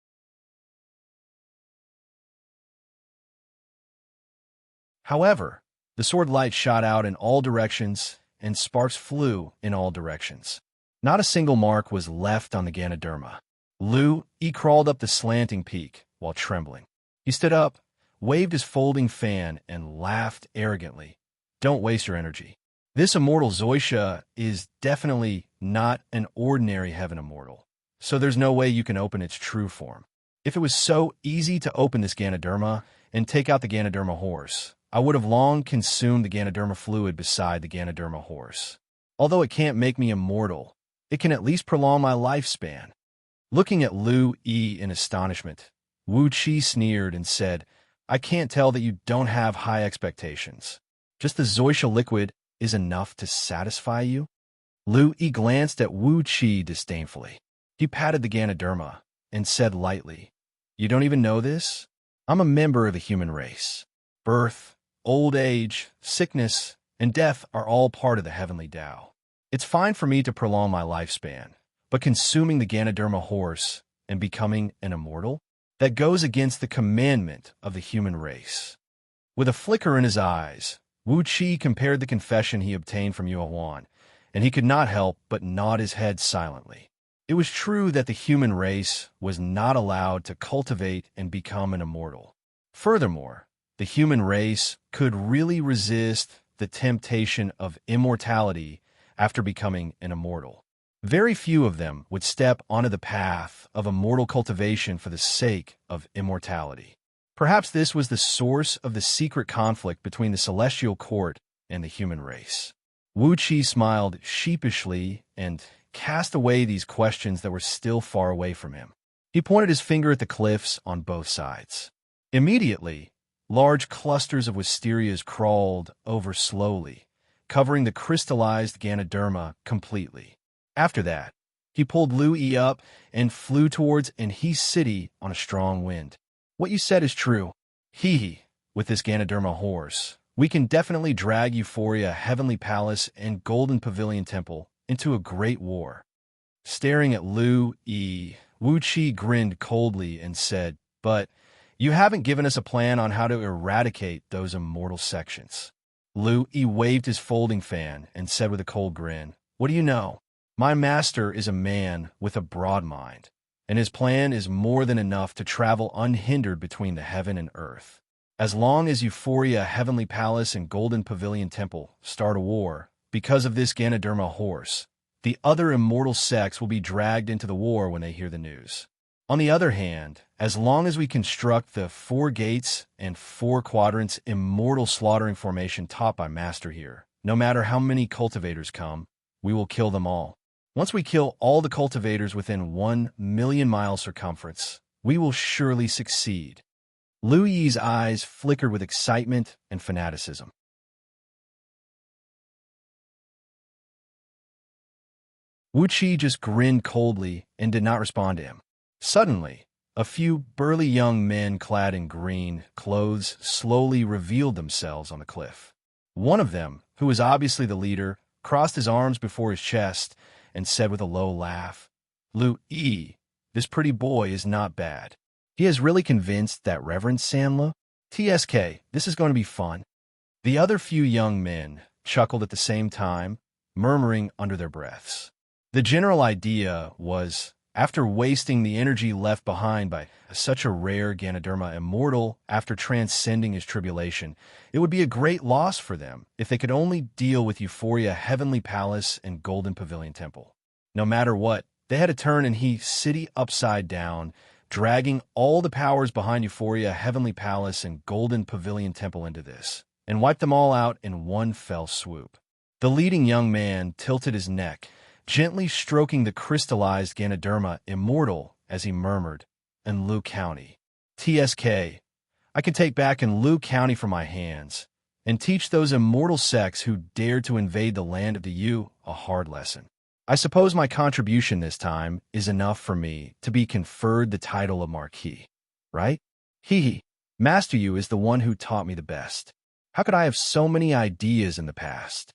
However, the sword light shot out in all directions and sparks flew in all directions. Not a single mark was left on the Ganoderma. He crawled up the slanting peak while trembling. He stood up, waved his folding fan, and laughed arrogantly. Don't waste your energy. This immortal Xianxia is definitely not an ordinary heaven immortal, so there's no way you can open its true form. If it was so easy to open this Ganoderma and take out the Ganoderma horse, I would have long consumed the Ganoderma fluid beside the Ganoderma horse. Although it can't make me immortal, it can at least prolong my lifespan. Looking at Yi in astonishment, Wuxia sneered and said, I can't tell that you don't have high expectations. Just the Xianxia liquid is enough to satisfy you? Yi glanced at Wuxia disdainfully. He patted the Ganoderma and said lightly, You don't even know this? I'm a member of the human race. Birth, old age, sickness, and death are all part of the heavenly Tao. It's fine for me to prolong my lifespan, but consuming the Ganoderma horse and becoming an immortal? That goes against the commandment of the human race. With a flicker in his eyes, Wuxia compared the confession he obtained from Yuan, and he could not help but nod his head silently. It was true that the human race was not allowed to cultivate and become an immortal. Furthermore, the human race could really resist the temptation of immortality after becoming an immortal. Very few of them would step onto the path of immortal cultivation for the sake of immortality. Perhaps this was the source of the secret conflict between the celestial court and the human race. Wuxia smiled sheepishly and cast away these questions that were still far away from him. He pointed his finger at the cliffs on both sides. Immediately, large clusters of wisterias crawled over slowly, covering the crystallized Ganoderma completely. After that, he pulled Yi up and flew towards Anhe City on a strong wind. What you said is true. With this Ganoderma horse, we can definitely drag Euphoria, Heavenly Palace, and Golden Pavilion Temple into a great war. Staring at Yi, Wuxia grinned coldly and said, But you haven't given us a plan on how to eradicate those immortal sections. Yi waved his folding fan and said with a cold grin, What do you know? My master is a man with a broad mind, and his plan is more than enough to travel unhindered between the heaven and earth. As long as Euphoria, Heavenly Palace, and Golden Pavilion Temple start a war because of this Ganoderma horse, the other immortal sects will be dragged into the war when they hear the news. On the other hand, as long as we construct the 4 gates and 4 quadrants immortal slaughtering formation taught by Master here, no matter how many cultivators come, we will kill them all. Once we kill all the cultivators within 1 million mile circumference, we will surely succeed. Yi's eyes flickered with excitement and fanaticism. Wuxia just grinned coldly and did not respond to him. Suddenly, a few burly young men clad in green clothes slowly revealed themselves on the cliff. One of them, who was obviously the leader, crossed his arms before his chest and said with a low laugh, Yi, this pretty boy is not bad. He has really convinced that Reverend Sanla. TSK, this is going to be fun. The other few young men chuckled at the same time, murmuring under their breaths. The general idea was, after wasting the energy left behind by such a rare Ganoderma immortal after transcending his tribulation, it would be a great loss for them if they could only deal with Euphoria Heavenly Palace and Golden Pavilion Temple. No matter what, they had to turn and heave city upside down, dragging all the powers behind Euphoria Heavenly Palace and Golden Pavilion Temple into this, and wipe them all out in one fell swoop. The leading young man tilted his neck, gently stroking the crystallized Ganoderma immortal as he murmured, "Enlu County. TSK, I can take back Enlu County from my hands and teach those immortal sects who dared to invade the land of the Yu a hard lesson. I suppose my contribution this time is enough for me to be conferred the title of Marquis, right? Hee. Master Yu is the one who taught me the best. How could I have so many ideas in the past?"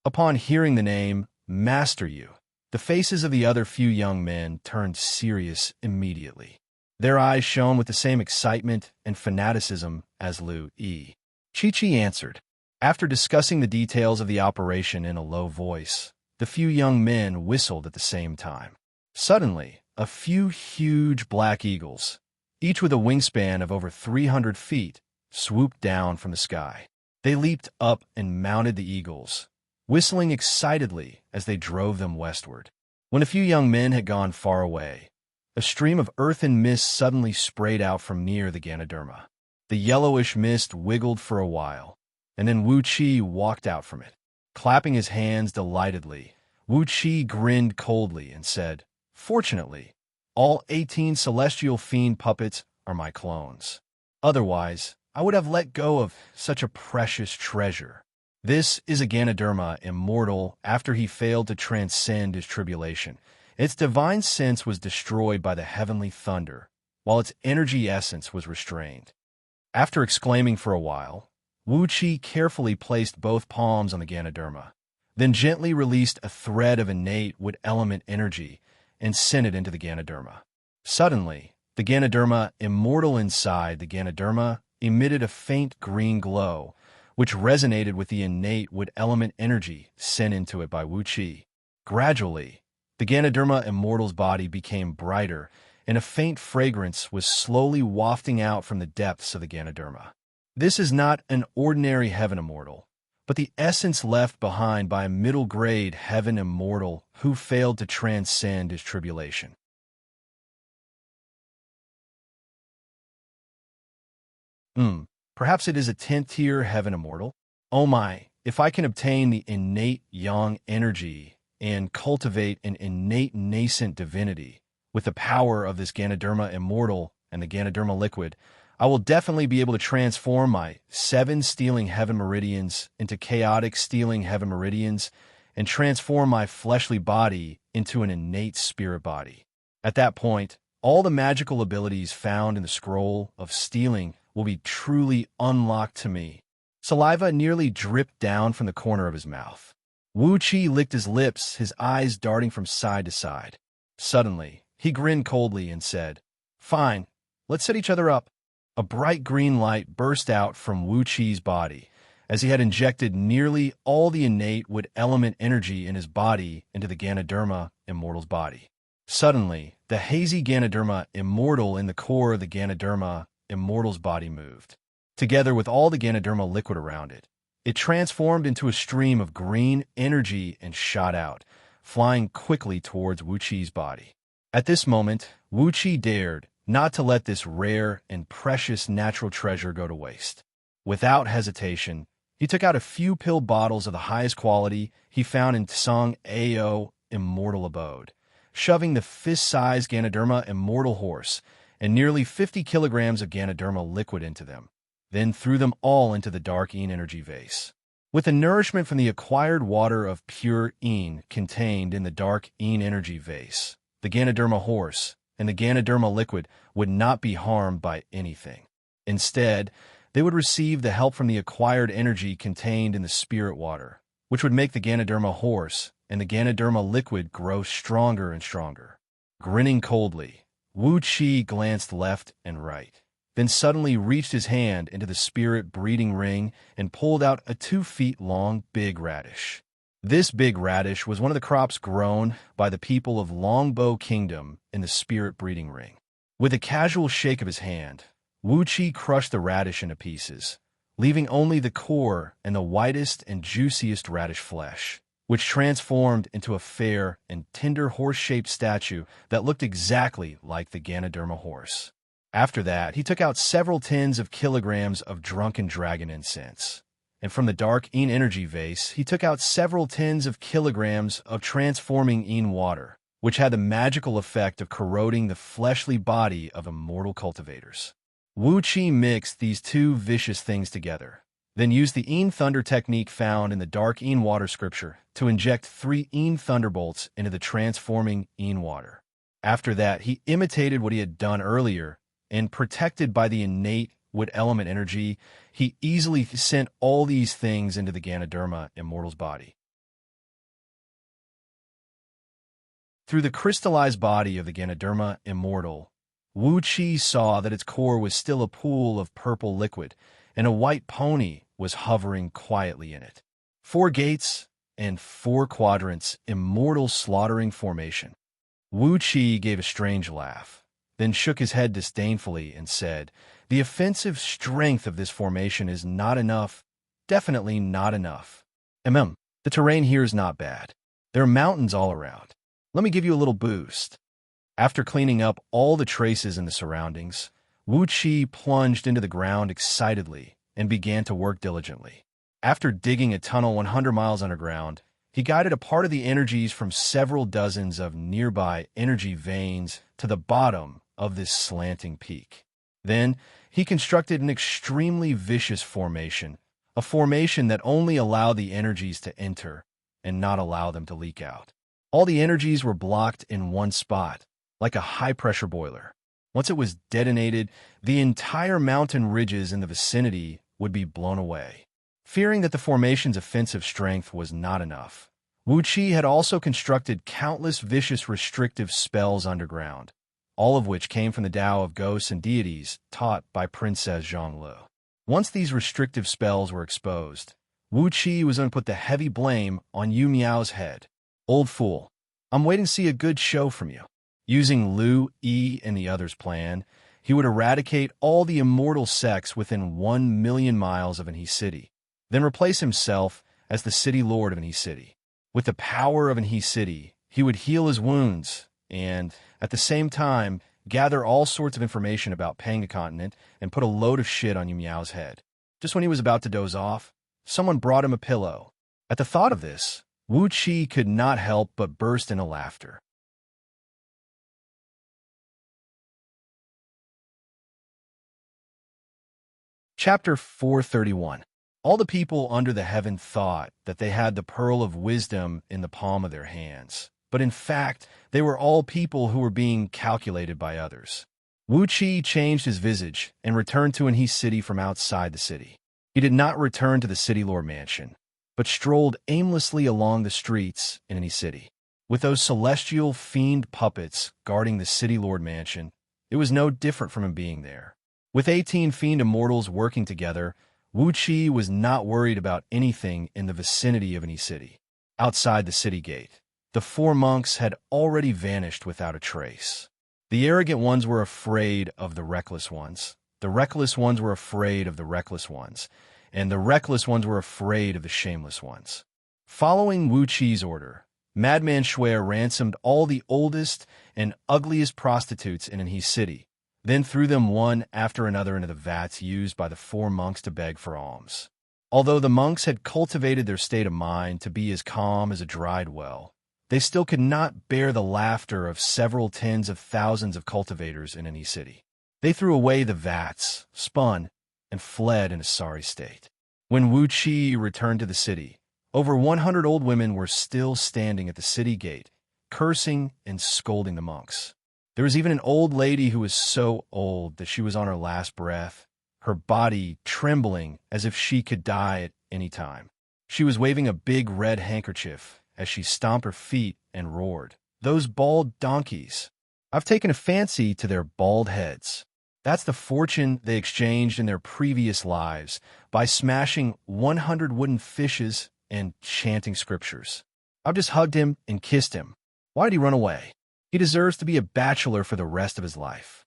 Upon hearing the name Master Yu, the faces of the other few young men turned serious immediately. Their eyes shone with the same excitement and fanaticism as Lu Yi. Chi-Chi answered. After discussing the details of the operation in a low voice, the few young men whistled at the same time. Suddenly, a few huge black eagles, each with a wingspan of over 300 feet, swooped down from the sky. They leaped up and mounted the eagles, whistling excitedly as they drove them westward. When a few young men had gone far away, a stream of earth and mist suddenly sprayed out from near the Ganoderma. The yellowish mist wiggled for a while, and then Wuxia walked out from it. Clapping his hands delightedly, Wuxia grinned coldly and said, "Fortunately, all 18 celestial fiend puppets are my clones. Otherwise, I would have let go of such a precious treasure. This is a Ganoderma immortal after he failed to transcend his tribulation. Its divine sense was destroyed by the heavenly thunder, while its energy essence was restrained." After exclaiming for a while, Wuxia carefully placed both palms on the Ganoderma, then gently released a thread of innate wood element energy and sent it into the Ganoderma. Suddenly, the Ganoderma immortal inside the Ganoderma emitted a faint green glow, which resonated with the innate wood element energy sent into it by Wuxia. Gradually, the Ganoderma immortal's body became brighter, and a faint fragrance was slowly wafting out from the depths of the Ganoderma. This is not an ordinary heaven immortal, but the essence left behind by a middle-grade heaven immortal who failed to transcend his tribulation. Perhaps it is a 10th-tier heaven immortal? Oh my, if I can obtain the innate yang energy and cultivate an innate nascent divinity with the power of this Ganoderma immortal and the Ganoderma liquid, I will definitely be able to transform my 7 stealing heaven meridians into chaotic stealing heaven meridians and transform my fleshly body into an innate spirit body. At that point, all the magical abilities found in the scroll of stealing will be truly unlocked to me. Saliva nearly dripped down from the corner of his mouth. Wuxia licked his lips, his eyes darting from side to side. Suddenly, he grinned coldly and said, "Fine, let's set each other up." A bright green light burst out from Wuqi's body, as he had injected nearly all the innate wood element energy in his body into the Ganoderma immortal's body. Suddenly, the hazy Ganoderma immortal in the core of the Ganoderma immortal's body moved. Together with all the Ganoderma liquid around it, it transformed into a stream of green energy and shot out, flying quickly towards Wuqi's body. At this moment, Wuxia dared not to let this rare and precious natural treasure go to waste. Without hesitation, he took out a few pill bottles of the highest quality he found in Tsang Ao Immortal Abode, shoving the fist-sized Ganoderma immortal horse and nearly 50 kilograms of Ganoderma liquid into them, then threw them all into the dark Een energy vase. With the nourishment from the acquired water of pure Een contained in the dark Een energy vase, the Ganoderma horse and the Ganoderma liquid would not be harmed by anything. Instead, they would receive the help from the acquired energy contained in the spirit water, which would make the Ganoderma horse and the Ganoderma liquid grow stronger and stronger. Grinning coldly, Wuxia glanced left and right, then suddenly reached his hand into the spirit breeding ring and pulled out a 2 feet-long big radish. This big radish was one of the crops grown by the people of Longbow Kingdom in the spirit breeding ring. With a casual shake of his hand, Wuxia crushed the radish into pieces, leaving only the core and the whitest and juiciest radish flesh, which transformed into a fair and tender horse-shaped statue that looked exactly like the Ganoderma horse. After that, he took out several tens of kilograms of drunken dragon incense, and from the dark Een energy vase, he took out several tens of kilograms of transforming Een water, which had the magical effect of corroding the fleshly body of immortal cultivators. Wuxia mixed these two vicious things together, then used the Een Thunder technique found in the Dark Een Water scripture to inject 3 Een Thunderbolts into the transforming Een water. After that, he imitated what he had done earlier, and protected by the innate wood element energy, he easily sent all these things into the Ganoderma immortal's body. Through the crystallized body of the Ganoderma immortal, Wuxia saw that its core was still a pool of purple liquid, and a white pony was hovering quietly in it. 4 gates and 4 quadrants, immortal slaughtering formation. Wuxia gave a strange laugh, then shook his head disdainfully and said, "The offensive strength of this formation is not enough, definitely not enough. The terrain here is not bad. There are mountains all around. Let me give you a little boost." After cleaning up all the traces in the surroundings, Wuxia plunged into the ground excitedly and began to work diligently. After digging a tunnel 100 miles underground, he guided a part of the energies from several dozens of nearby energy veins to the bottom of this slanting peak. Then, he constructed an extremely vicious formation, a formation that only allowed the energies to enter and not allow them to leak out. All the energies were blocked in one spot, like a high-pressure boiler. Once it was detonated, the entire mountain ridges in the vicinity would be blown away. Fearing that the formation's offensive strength was not enough, Wuxia had also constructed countless vicious restrictive spells underground, all of which came from the Tao of ghosts and deities taught by Princess Zhonglu. Once these restrictive spells were exposed, Wuxia was going to put the heavy blame on Yu Miao's head. "Old fool, I'm waiting to see a good show from you." Using Lu, Yi, and the others' plan, he would eradicate all the immortal sects within 1 million miles of Anhe City, then replace himself as the city lord of Anhe City. With the power of Anhe City, he would heal his wounds and, at the same time, gather all sorts of information about Panga Continent and put a load of shit on Yu Miao's head. Just when he was about to doze off, someone brought him a pillow. At the thought of this, Wuxia could not help but burst into laughter. Chapter 431. All the people under the heaven thought that they had the pearl of wisdom in the palm of their hands, but in fact, they were all people who were being calculated by others. Wuxia changed his visage and returned to Anhe City from outside the city. He did not return to the city lord mansion, but strolled aimlessly along the streets in Anhe City. With those celestial fiend puppets guarding the city lord mansion, it was no different from him being there. With 18 fiend immortals working together, Wuxia was not worried about anything in the vicinity of Anhe City. Outside the city gate, the 4 monks had already vanished without a trace. The arrogant ones were afraid of the reckless ones. The reckless ones were afraid of the reckless ones. And the reckless ones were afraid of the shameless ones. Following Wuxia's order, Madman Shui ransomed all the oldest and ugliest prostitutes in Anhe City, then threw them one after another into the vats used by the 4 monks to beg for alms. Although the monks had cultivated their state of mind to be as calm as a dried well, they still could not bear the laughter of several tens of thousands of cultivators in Anhe City. They threw away the vats, spun, and fled in a sorry state. When Wuxia returned to the city, over 100 old women were still standing at the city gate, cursing and scolding the monks. There was even an old lady who was so old that she was on her last breath, her body trembling as if she could die at any time. She was waving a big red handkerchief as she stomped her feet and roared, "Those bald donkeys! I've taken a fancy to their bald heads." That's the fortune they exchanged in their previous lives by smashing 100 wooden fishes and chanting scriptures. I've just hugged him and kissed him. Why did he run away? He deserves to be a bachelor for the rest of his life.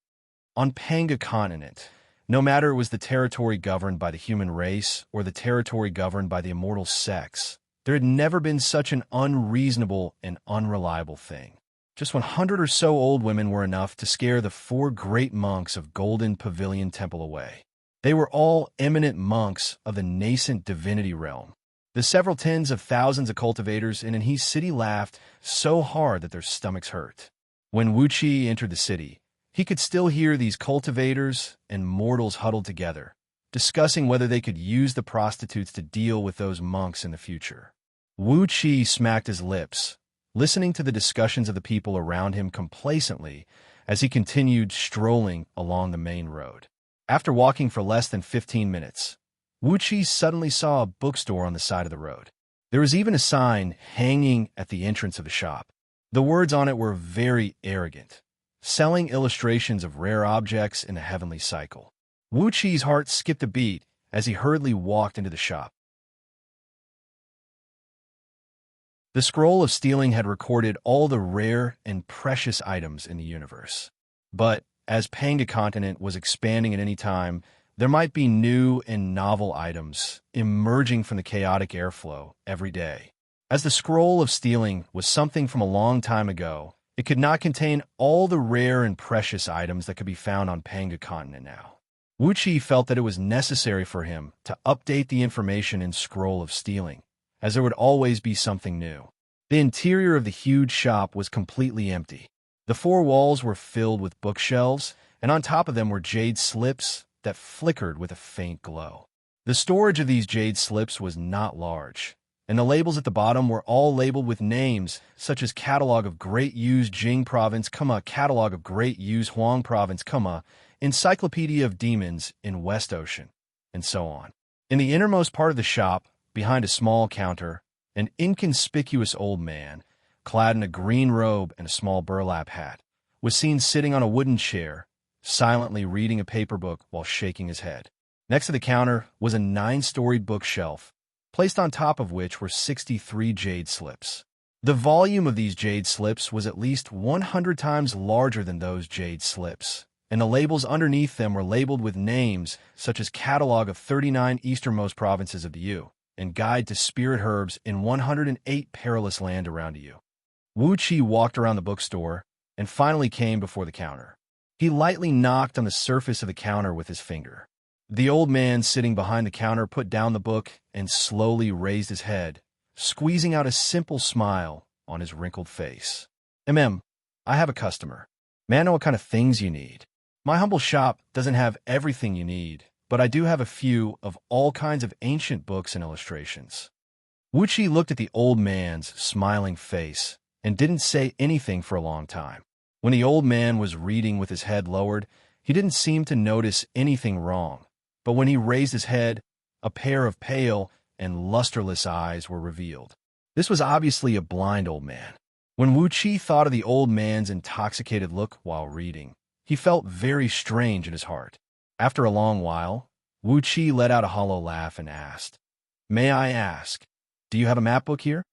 On Panga continent, no matter it was the territory governed by the human race or the territory governed by the immortal sex, there had never been such an unreasonable and unreliable thing. Just 100 or so old women were enough to scare the 4 great monks of Golden Pavilion Temple away. They were all eminent monks of the nascent divinity realm. The several tens of thousands of cultivators in Anhe's city laughed so hard that their stomachs hurt. When Wuxia entered the city, he could still hear these cultivators and mortals huddled together, discussing whether they could use the prostitutes to deal with those monks in the future. Wuxia smacked his lips, listening to the discussions of the people around him complacently as he continued strolling along the main road. After walking for less than 15 minutes, Wuxia suddenly saw a bookstore on the side of the road. There was even a sign hanging at the entrance of the shop. The words on it were very arrogant, selling illustrations of rare objects in the heavenly cycle. Wuxi's heart skipped a beat as he hurriedly walked into the shop. The scroll of stealing had recorded all the rare and precious items in the universe. But as Panga continent was expanding at any time, there might be new and novel items emerging from the chaotic airflow every day. As the scroll of stealing was something from a long time ago, it could not contain all the rare and precious items that could be found on Panga continent now. Wuxia felt that it was necessary for him to update the information in Scroll of Stealing, as there would always be something new. The interior of the huge shop was completely empty. The 4 walls were filled with bookshelves, and on top of them were jade slips that flickered with a faint glow. The storage of these jade slips was not large, and the labels at the bottom were all labeled with names such as Catalog of Great Yu's Jing Province, Catalog of Great Yu's Huang Province, Encyclopedia of Demons in West Ocean, and so on. In the innermost part of the shop, behind a small counter, an inconspicuous old man, clad in a green robe and a small burlap hat, was seen sitting on a wooden chair, silently reading a paper book while shaking his head. Next to the counter was a 9-storied bookshelf, placed on top of which were 63 jade slips. The volume of these jade slips was at least 100 times larger than those jade slips, and the labels underneath them were labeled with names such as Catalog of 39 Easternmost Provinces of the Yu, and Guide to Spirit Herbs in 108 Perilous Land around you. Wuxia walked around the bookstore and finally came before the counter. He lightly knocked on the surface of the counter with his finger. The old man sitting behind the counter put down the book and slowly raised his head, squeezing out a simple smile on his wrinkled face. I have a customer. May I know what kind of things you need? My humble shop doesn't have everything you need, but I do have a few of all kinds of ancient books and illustrations. Wuxia looked at the old man's smiling face and didn't say anything for a long time. When the old man was reading with his head lowered, he didn't seem to notice anything wrong. But when he raised his head, a pair of pale and lusterless eyes were revealed. This was obviously a blind old man. When Wuxia thought of the old man's intoxicated look while reading, he felt very strange in his heart. After a long while, Wuxia let out a hollow laugh and asked, "May I ask, do you have a map book here?"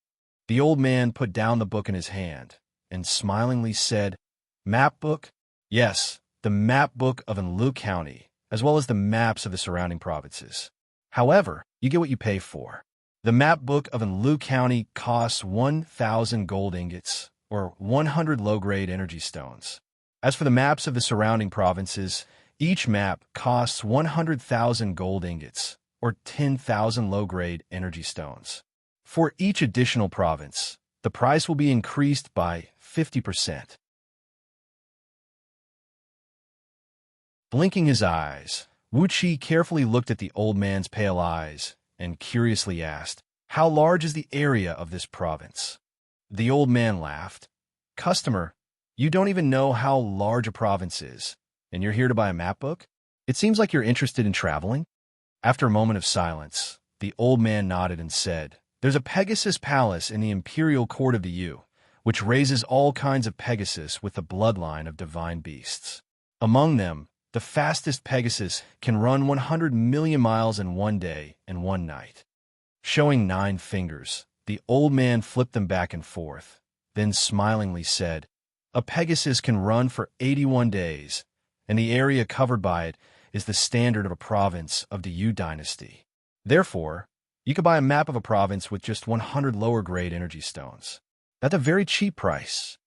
The old man put down the book in his hand and smilingly said, "Map book? Yes, the map book of Anlu County, as well as the maps of the surrounding provinces. However, you get what you pay for. The map book of Anlu County costs 1,000 gold ingots, or 100 low-grade energy stones. As for the maps of the surrounding provinces, each map costs 100,000 gold ingots, or 10,000 low-grade energy stones. For each additional province, the price will be increased by 50%. Blinking his eyes, Wuxia carefully looked at the old man's pale eyes and curiously asked, "How large is the area of this province?" The old man laughed. "Customer, you don't even know how large a province is, and you're here to buy a map book? It seems like you're interested in traveling." After a moment of silence, the old man nodded and said, "There's a Pegasus Palace in the Imperial Court of the Yu, which raises all kinds of Pegasus with the bloodline of divine beasts. Among them, The fastest Pegasus can run 100 million miles in one day and one night. Showing 9 fingers, the old man flipped them back and forth, then smilingly said, "A Pegasus can run for 81 days, and the area covered by it is the standard of a province of the Yu dynasty. Therefore, you could buy a map of a province with just 100 lower-grade energy stones. At a very cheap price."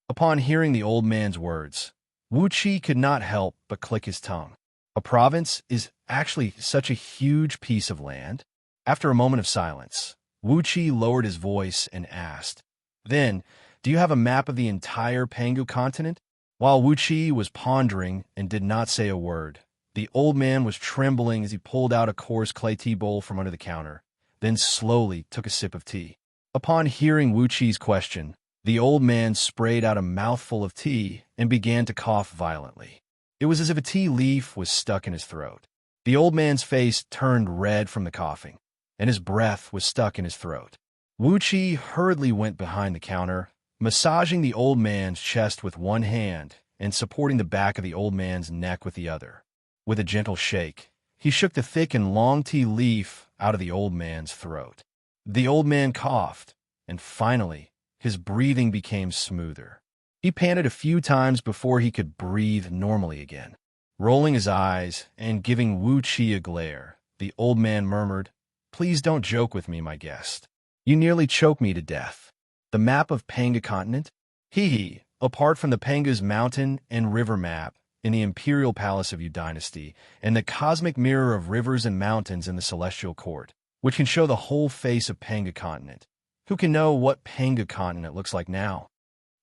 Upon hearing the old man's words, Wuxia could not help but click his tongue. A province is actually such a huge piece of land? After a moment of silence, Wuxia lowered his voice and asked, "Then, do you have a map of the entire Pangu continent?" While Wuxia was pondering and did not say a word, the old man was trembling as he pulled out a coarse clay tea bowl from under the counter, then slowly took a sip of tea. Upon hearing Wuxia's question, the old man sprayed out a mouthful of tea and began to cough violently. It was as if a tea leaf was stuck in his throat. The old man's face turned red from the coughing, and his breath was stuck in his throat. Wuxia hurriedly went behind the counter, massaging the old man's chest with one hand and supporting the back of the old man's neck with the other. With a gentle shake, he shook the thick and long tea leaf out of the old man's throat. The old man coughed, and finally, his breathing became smoother. He panted a few times before he could breathe normally again. Rolling his eyes and giving Wuxia a glare, the old man murmured, "Please don't joke with me, my guest. You nearly choked me to death. The map of Panga continent? Hee. Apart from the Panga's mountain and river map in the imperial palace of Yu dynasty and the cosmic mirror of rivers and mountains in the celestial court, which can show the whole face of Panga continent. Who can know what Panga continent looks like now?"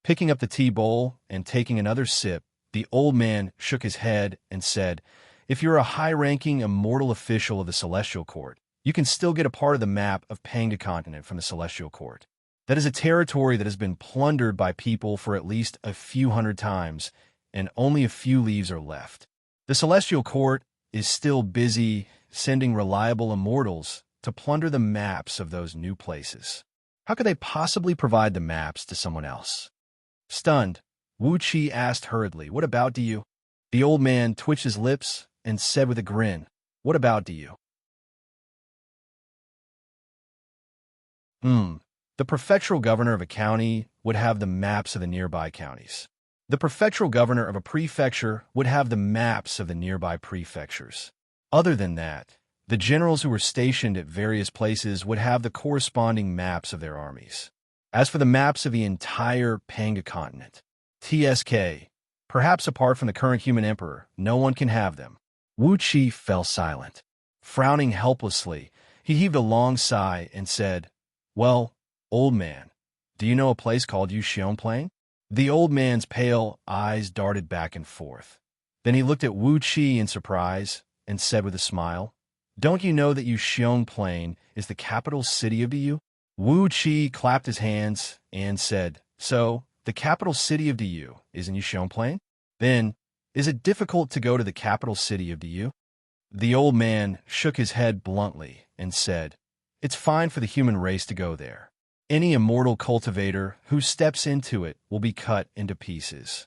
Picking up the tea bowl and taking another sip, the old man shook his head and said, "If you're a high-ranking immortal official of the celestial court, you can still get a part of the map of Panga continent from the celestial court. That is a territory that has been plundered by people for at least a few hundred times, and only a few leaves are left. The celestial court is still busy sending reliable immortals to plunder the maps of those new places. How could they possibly provide the maps to someone else?" Stunned, Wuxia asked hurriedly, "What about do you?" The old man twitched his lips and said with a grin, "What about do you?" The prefectural governor of a county would have the maps of the nearby counties. The prefectural governor of a prefecture would have the maps of the nearby prefectures. Other than that, the generals who were stationed at various places would have the corresponding maps of their armies. As for the maps of the entire Panga continent, TSK, perhaps apart from the current human emperor, no one can have them. Wuxia fell silent. Frowning helplessly, he heaved a long sigh and said, "Well, old man, do you know a place called Xianxia?" The old man's pale eyes darted back and forth. Then he looked at Wuxia in surprise and said with a smile, "Don't you know that Xianxia is the capital city of the Yu?" Wuxia clapped his hands and said, "So, the capital city of the Yu is in Xianxia? Then, is it difficult to go to the capital city of the Yu?" The old man shook his head bluntly and said, "It's fine for the human race to go there. Any immortal cultivator who steps into it will be cut into pieces."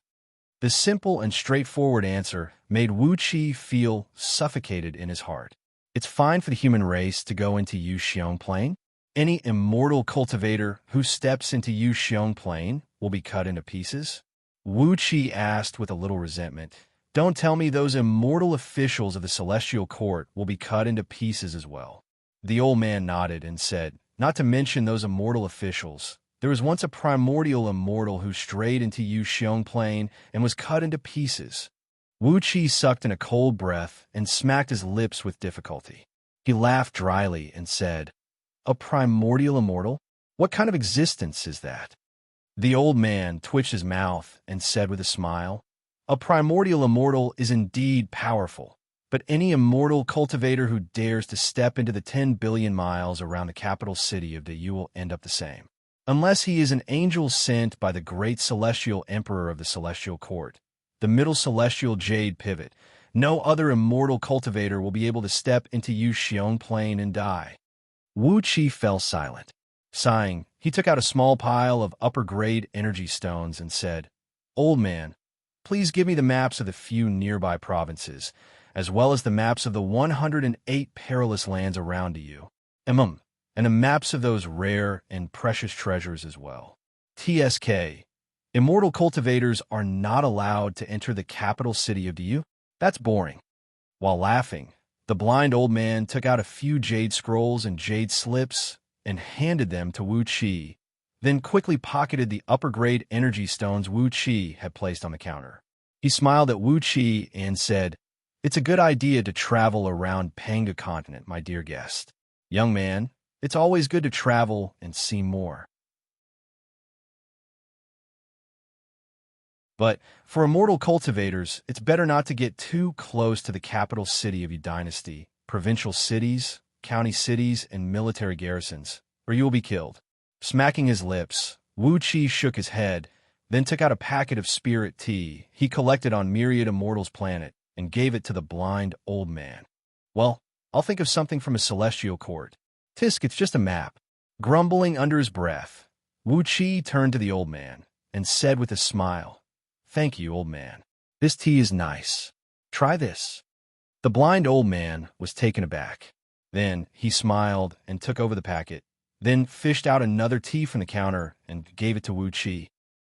The simple and straightforward answer made Wuxia feel suffocated in his heart. It's fine for the human race to go into Yu Xianxia? Any immortal cultivator who steps into Yu Xianxia will be cut into pieces? Wuxia asked with a little resentment. "Don't tell me those immortal officials of the celestial court will be cut into pieces as well." The old man nodded and said, "Not to mention those immortal officials. There was once a primordial immortal who strayed into Yu Xianxia and was cut into pieces." Wuxia sucked in a cold breath and smacked his lips with difficulty. He laughed dryly and said, "A primordial immortal? What kind of existence is that?" The old man twitched his mouth and said with a smile, "A primordial immortal is indeed powerful, but any immortal cultivator who dares to step into the 10 billion miles around the capital city of the Yu will end up the same. Unless he is an angel sent by the great celestial emperor of the celestial court, the middle celestial jade pivot, no other immortal cultivator will be able to step into Yu Xianxia and die." Wuxia fell silent. Sighing, he took out a small pile of upper-grade energy stones and said, "Old man, Please give me the maps of the few nearby provinces, as well as the maps of the 108 perilous lands around you. And the maps of those rare and precious treasures as well. TSK. Immortal cultivators are not allowed to enter the capital city of you. That's boring. While laughing, the blind old man took out a few jade scrolls and jade slips and handed them to Wuxia, then quickly pocketed the upper-grade energy stones Wuxia had placed on the counter. He smiled at Wuxia and said, "It's a good idea to travel around Panga continent, my dear guest. Young man, it's always good to travel and see more." But for immortal cultivators, it's better not to get too close to the capital city of your dynasty, provincial cities, county cities, and military garrisons, or you will be killed. Smacking his lips, Wuxia shook his head, then took out a packet of spirit tea he collected on Myriad Immortals planet and gave it to the blind old man. "Well, I'll think of something from a celestial court. Tisk, it's just a map." Grumbling under his breath, Wuxia turned to the old man and said with a smile, "Thank you, old man. This tea is nice. Try this." The blind old man was taken aback. Then he smiled and took over the packet, then fished out another tea from the counter and gave it to Wuxia.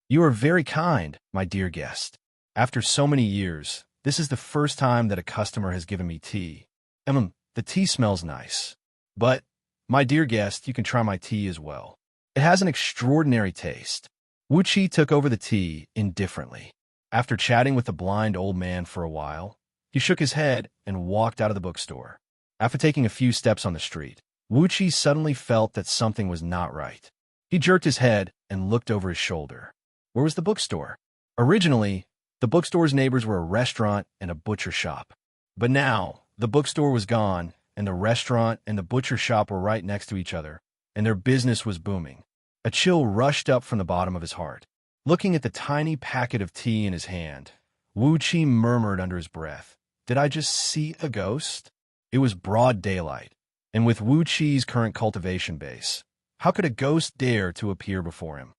"You are very kind, my dear guest. After so many years, this is the first time that a customer has given me tea. The tea smells nice. But, my dear guest, you can try my tea as well. It has an extraordinary taste." Wuxia took over the tea indifferently. After chatting with the blind old man for a while, he shook his head and walked out of the bookstore. After taking a few steps on the street, Wuxia suddenly felt that something was not right. He jerked his head and looked over his shoulder. Where was the bookstore? Originally, the bookstore's neighbors were a restaurant and a butcher shop. But now, the bookstore was gone, and the restaurant and the butcher shop were right next to each other, and their business was booming. A chill rushed up from the bottom of his heart. Looking at the tiny packet of tea in his hand, Wuxia murmured under his breath, "Did I just see a ghost?" It was broad daylight, and with Wuxia's current cultivation base, how could a ghost dare to appear before him?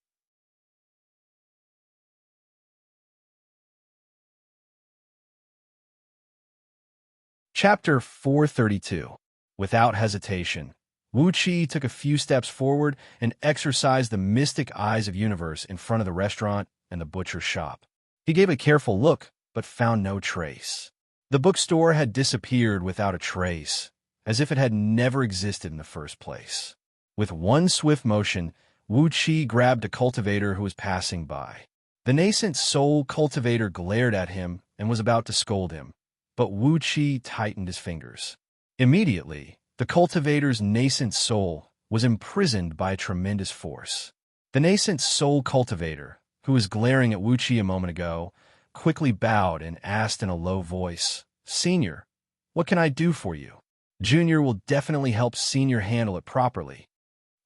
Chapter 432. Without hesitation, Wuxia took a few steps forward and exercised the mystic eyes of universe in front of the restaurant and the butcher's shop. He gave a careful look, but found no trace. The bookstore had disappeared without a trace, as if it had never existed in the first place. With one swift motion, Wuxia grabbed a cultivator who was passing by. The nascent soul cultivator glared at him and was about to scold him, but Wuxia tightened his fingers. Immediately, the cultivator's nascent soul was imprisoned by a tremendous force. The nascent soul cultivator, who was glaring at Wuxia a moment ago, quickly bowed and asked in a low voice, "Senior, what can I do for you?" Junior will definitely help Senior handle it properly.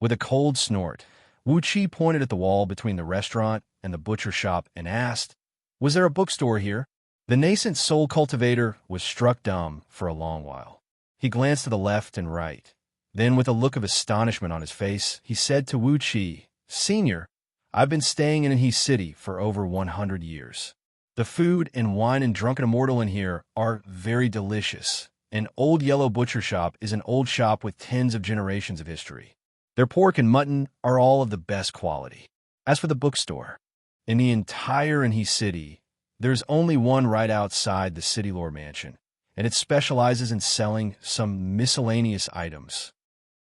With a cold snort, Wuxia pointed at the wall between the restaurant and the butcher shop and asked, "Was there a bookstore here?" The nascent soul cultivator was struck dumb for a long while. He glanced to the left and right. Then, with a look of astonishment on his face, he said to Wuxia, "Senior, I've been staying in his city for over 100 years. The food and wine and drunken immortal in here are very delicious. An old yellow butcher shop is an old shop with tens of generations of history. Their pork and mutton are all of the best quality. As for the bookstore, in the entire his city, there's only one right outside the city lord mansion, and it specializes in selling some miscellaneous items."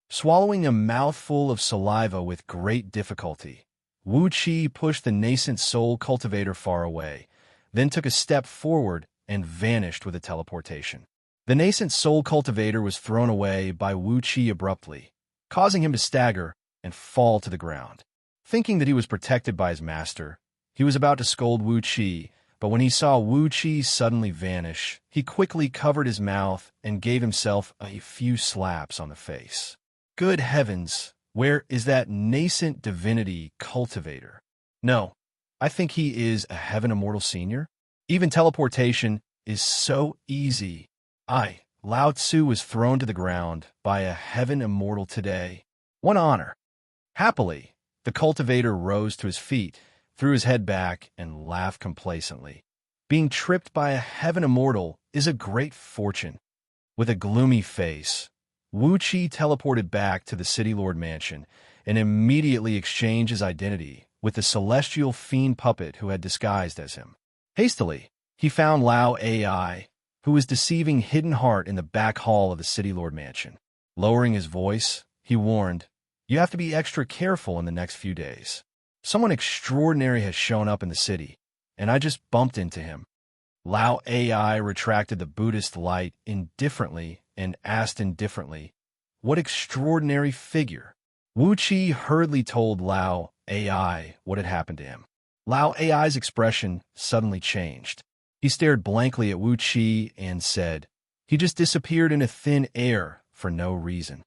Swallowing a mouthful of saliva with great difficulty, Wuxia pushed the nascent soul cultivator far away, then took a step forward and vanished with a teleportation. The nascent soul cultivator was thrown away by Wuxia abruptly, causing him to stagger and fall to the ground. Thinking that he was protected by his master, he was about to scold Wuxia, but when he saw Wuxia suddenly vanish, he quickly covered his mouth and gave himself a few slaps on the face. Good heavens, where is that nascent divinity cultivator? No, I think he is a heaven immortal senior. Even teleportation is so easy. Lao Tzu was thrown to the ground by a heaven immortal today. What honor! Happily, the cultivator rose to his feet, threw his head back, and laughed complacently. Being tripped by a heaven immortal is a great fortune. With a gloomy face, Wuxia teleported back to the City Lord mansion and immediately exchanged his identity with the celestial fiend puppet who had disguised as him. Hastily, he found Lao AI, who was deceiving Hidden Heart in the back hall of the City Lord mansion. Lowering his voice, he warned, "You have to be extra careful in the next few days. Someone extraordinary has shown up in the city, and I just bumped into him." Lao AI retracted the Buddhist light indifferently and asked indifferently, "What extraordinary figure?" Wuxia hurriedly told Lao AI what had happened to him. Lao AI's expression suddenly changed. He stared blankly at Wuxia and said, "He just disappeared into thin air for no reason."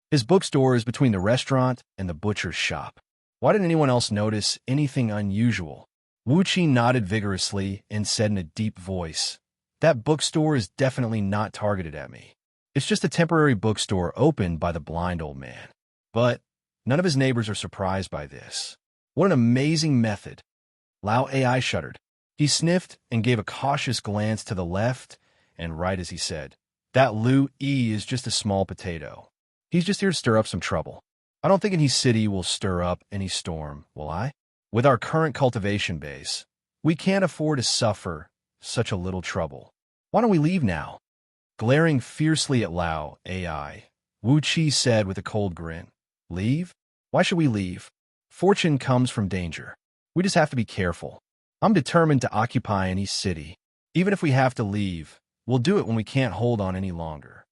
His bookstore is between the restaurant and the butcher's shop. Why didn't anyone else notice anything unusual? Wuxia nodded vigorously and said in a deep voice, "That bookstore is definitely not targeted at me. It's just a temporary bookstore opened by the blind old man." But none of his neighbors are surprised by this. What an amazing method. Lao AI shuddered. He sniffed and gave a cautious glance to the left and right as he said, "That Lu E is just a small potato. He's just here to stir up some trouble. I don't think any city will stir up any storm, will I? With our current cultivation base, we can't afford to suffer such a little trouble. Why don't we leave now?" Glaring fiercely at Lao AI, Wuxia said with a cold grin, "Leave? Why should we leave? Fortune comes from danger. We just have to be careful. I'm determined to occupy any city. Even if we have to leave, we'll do it when we can't hold on any longer."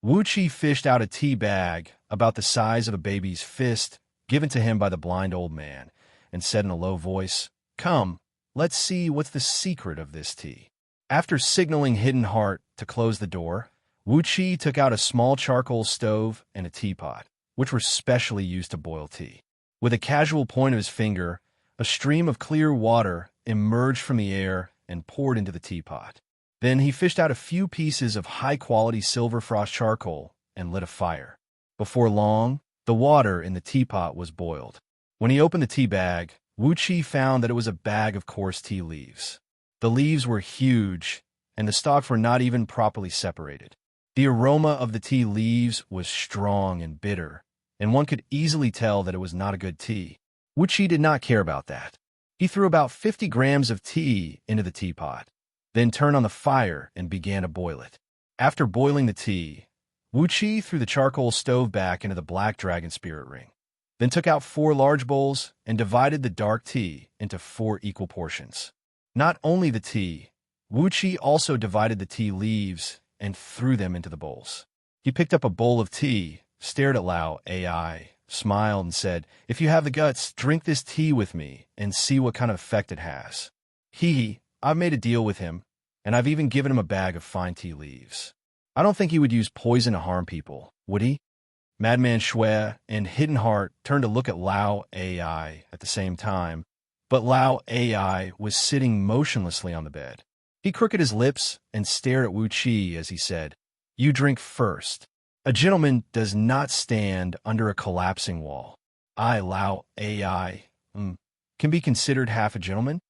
Wuxia fished out a tea bag about the size of a baby's fist given to him by the blind old man and said in a low voice, "Come, let's see what's the secret of this tea." After signaling Hidden Heart to close the door, Wuxia took out a small charcoal stove and a teapot, which were specially used to boil tea. With a casual point of his finger, a stream of clear water emerged from the air and poured into the teapot. Then he fished out a few pieces of high-quality silver frost charcoal and lit a fire. Before long, the water in the teapot was boiled. When he opened the tea bag, Wuxia found that it was a bag of coarse tea leaves. The leaves were huge, and the stalks were not even properly separated. The aroma of the tea leaves was strong and bitter, and one could easily tell that it was not a good tea. Wuxia did not care about that. He threw about 50 grams of tea into the teapot, then turned on the fire and began to boil it. After boiling the tea, Wuxia threw the charcoal stove back into the black dragon spirit ring, then took out 4 large bowls and divided the dark tea into 4 equal portions. Not only the tea, Wuxia also divided the tea leaves and threw them into the bowls. He picked up a bowl of tea, stared at Lao AI, smiled and said, "If you have the guts, drink this tea with me and see what kind of effect it has." I've made a deal with him, and I've even given him a bag of fine tea leaves. I don't think he would use poison to harm people, would he? Madman Shui and Hidden Heart turned to look at Lao AI at the same time, but Lao AI was sitting motionlessly on the bed. He crooked his lips and stared at Wuxia as he said, "You drink first. A gentleman does not stand under a collapsing wall. I, Lao AI, can be considered half a gentleman?"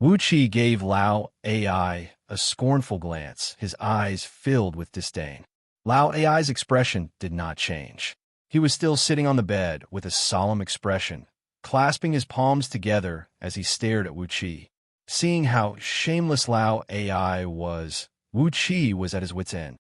Wuxia gave Lao AI a scornful glance, his eyes filled with disdain. Lao AI's expression did not change. He was still sitting on the bed with a solemn expression, clasping his palms together as he stared at Wuxia. Seeing how shameless Lao AI was, Wuxia was at his wit's end.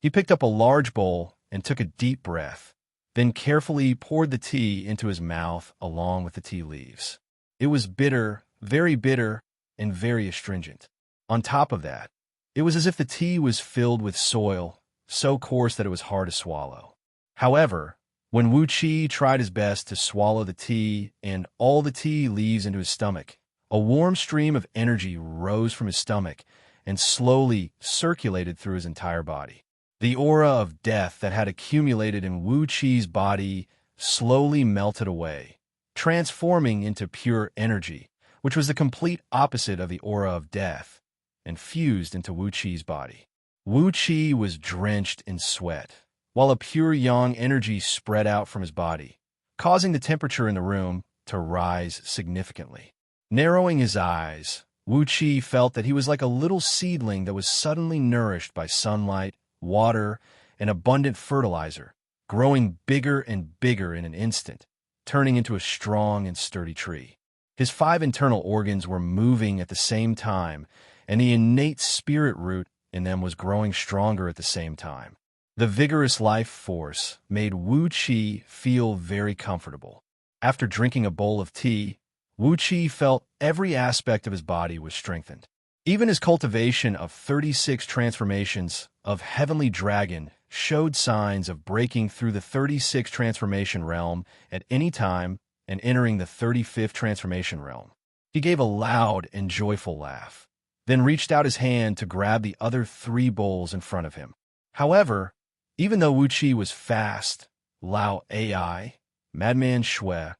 He picked up a large bowl and took a deep breath, then carefully poured the tea into his mouth along with the tea leaves. It was bitter, and very astringent. On top of that, it was as if the tea was filled with soil, so coarse that it was hard to swallow. However, when Wuxia tried his best to swallow the tea and all the tea leaves into his stomach, a warm stream of energy rose from his stomach and slowly circulated through his entire body. The aura of death that had accumulated in Wuxia's body slowly melted away, transforming into pure energy, which was the complete opposite of the aura of death, and fused into Wuxia's body. Wuxia was drenched in sweat, while a pure yang energy spread out from his body, causing the temperature in the room to rise significantly. Narrowing his eyes, Wuxia felt that he was like a little seedling that was suddenly nourished by sunlight, water, and abundant fertilizer, growing bigger and bigger in an instant, turning into a strong and sturdy tree. His 5 internal organs were moving at the same time, and the innate spirit root in them was growing stronger at the same time. The vigorous life force made Wuxia feel very comfortable. After drinking a bowl of tea, Wuxia felt every aspect of his body was strengthened. Even his cultivation of 36 transformations of Heavenly Dragon showed signs of breaking through the 36 transformation realm at any time and entering the 35th transformation realm. He gave a loud and joyful laugh, then reached out his hand to grab the other 3 bowls in front of him. However, even though Wuxia was fast, Lao AI, Madman Shui,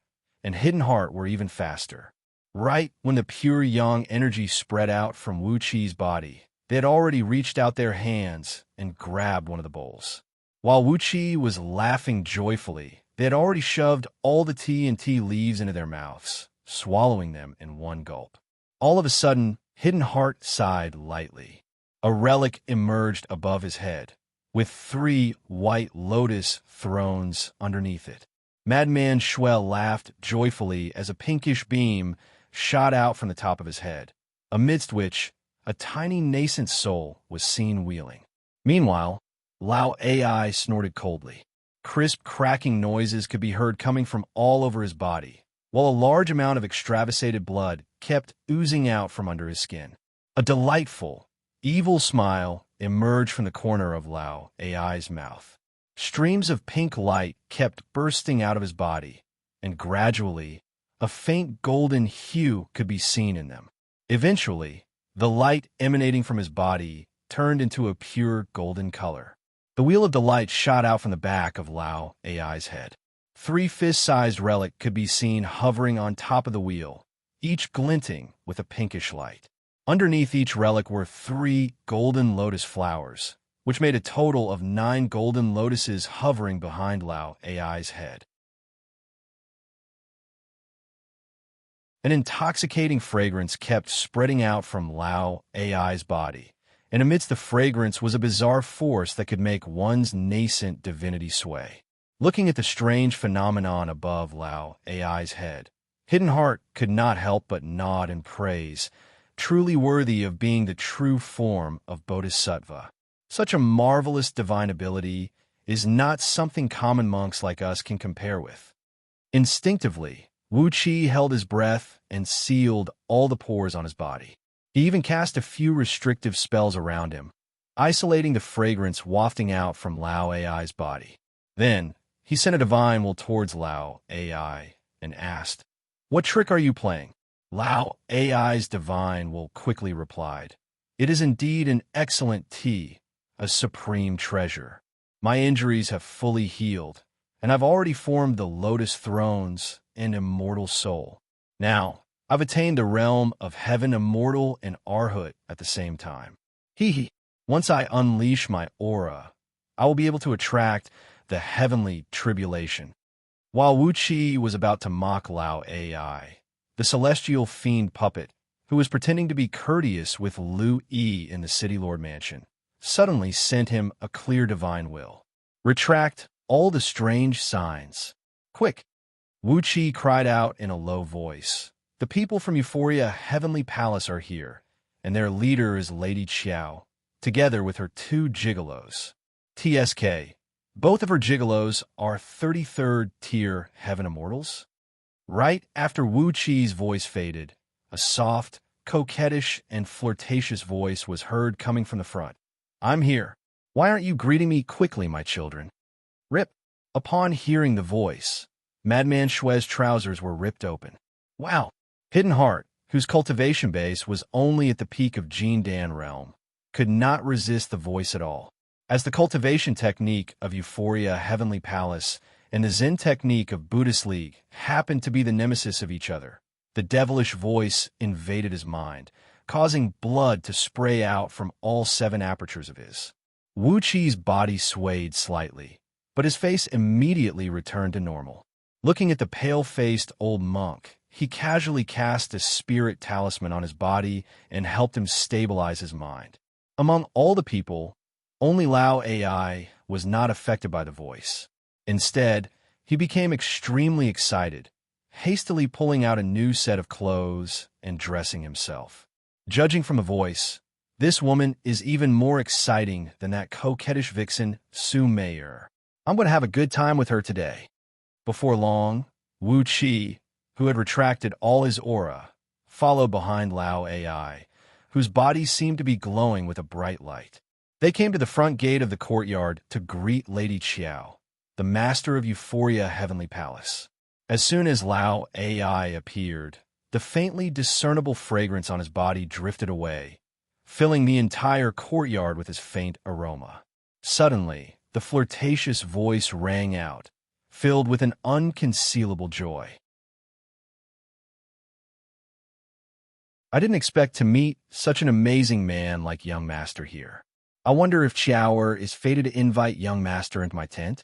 and Hidden Heart were even faster. Right when the pure yang energy spread out from Wuqi's body, they had already reached out their hands and grabbed one of the bowls. While Wuxia was laughing joyfully, they had already shoved all the tea and tea leaves into their mouths, swallowing them in one gulp. All of a sudden, Hidden Heart sighed lightly. A relic emerged above his head, with 3 white lotus thrones underneath it. Madman Shui laughed joyfully as a pinkish beam shot out from the top of his head, amidst which a tiny nascent soul was seen wheeling. Meanwhile, Lao AI snorted coldly. Crisp cracking noises could be heard coming from all over his body, while a large amount of extravasated blood kept oozing out from under his skin. A delightful, evil smile emerged from the corner of Lao AI's mouth. Streams of pink light kept bursting out of his body, and gradually, a faint golden hue could be seen in them. Eventually, the light emanating from his body turned into a pure golden color. The wheel of the light shot out from the back of Lao AI's head. 3 fist-sized relics could be seen hovering on top of the wheel, each glinting with a pinkish light. Underneath each relic were 3 golden lotus flowers, which made a total of 9 golden lotuses hovering behind Lao AI's head. An intoxicating fragrance kept spreading out from Lao AI's body, and amidst the fragrance was a bizarre force that could make one's nascent divinity sway. Looking at the strange phenomenon above Lao AI's head, Hidden Heart could not help but nod in praise, truly worthy of being the true form of Bodhisattva. Such a marvelous divine ability is not something common monks like us can compare with. Instinctively, Wuxia held his breath and sealed all the pores on his body. He even cast a few restrictive spells around him, isolating the fragrance wafting out from Lao AI's body. Then, he sent a divine will towards Lao AI and asked, "What trick are you playing?" Lao AI's divine will quickly replied, "It is indeed an excellent tea, a supreme treasure. My injuries have fully healed, and I've already formed the lotus thrones and immortal soul. Now, I've attained the realm of heaven immortal and arhat at the same time. Once I unleash my aura, I will be able to attract the heavenly tribulation." While Wuxia was about to mock Lao AI, the celestial fiend puppet, who was pretending to be courteous with Lu Yi in the City Lord Mansion, suddenly sent him a clear divine will. "Retract all the strange signs. Quick!" Wuxia cried out in a low voice. "The people from Euphoria Heavenly Palace are here, and their leader is Lady Xiao, together with her 2 gigolos. TSK, both of her gigolos are 33rd tier Heaven Immortals." Right after Wuqi's voice faded, a soft, coquettish, and flirtatious voice was heard coming from the front. "I'm here. Why aren't you greeting me quickly, my children?" Rip. Upon hearing the voice, Madman Shui's trousers were ripped open. Wow! Hidden Heart, whose cultivation base was only at the peak of Jin Dan realm, could not resist the voice at all. As the cultivation technique of Euphoria Heavenly Palace and the Zen technique of Buddhist League happened to be the nemesis of each other, the devilish voice invaded his mind, causing blood to spray out from all 7 apertures of his. Wuqi's body swayed slightly, but his face immediately returned to normal. Looking at the pale-faced old monk, he casually cast a spirit talisman on his body and helped him stabilize his mind. Among all the people, only Lao AI was not affected by the voice. Instead, he became extremely excited, hastily pulling out a new set of clothes and dressing himself. Judging from the voice, this woman is even more exciting than that coquettish vixen, Su Meier. I'm going to have a good time with her today. Before long, Wuxia, who had retracted all his aura, followed behind Lao AI, whose body seemed to be glowing with a bright light. They came to the front gate of the courtyard to greet Lady Xiao, the master of Euphoria Heavenly Palace. As soon as Lao AI appeared, the faintly discernible fragrance on his body drifted away, filling the entire courtyard with his faint aroma. Suddenly, the flirtatious voice rang out, filled with an unconcealable joy. I didn't expect to meet such an amazing man like young master here. I wonder if Xiao is fated to invite young master into my tent?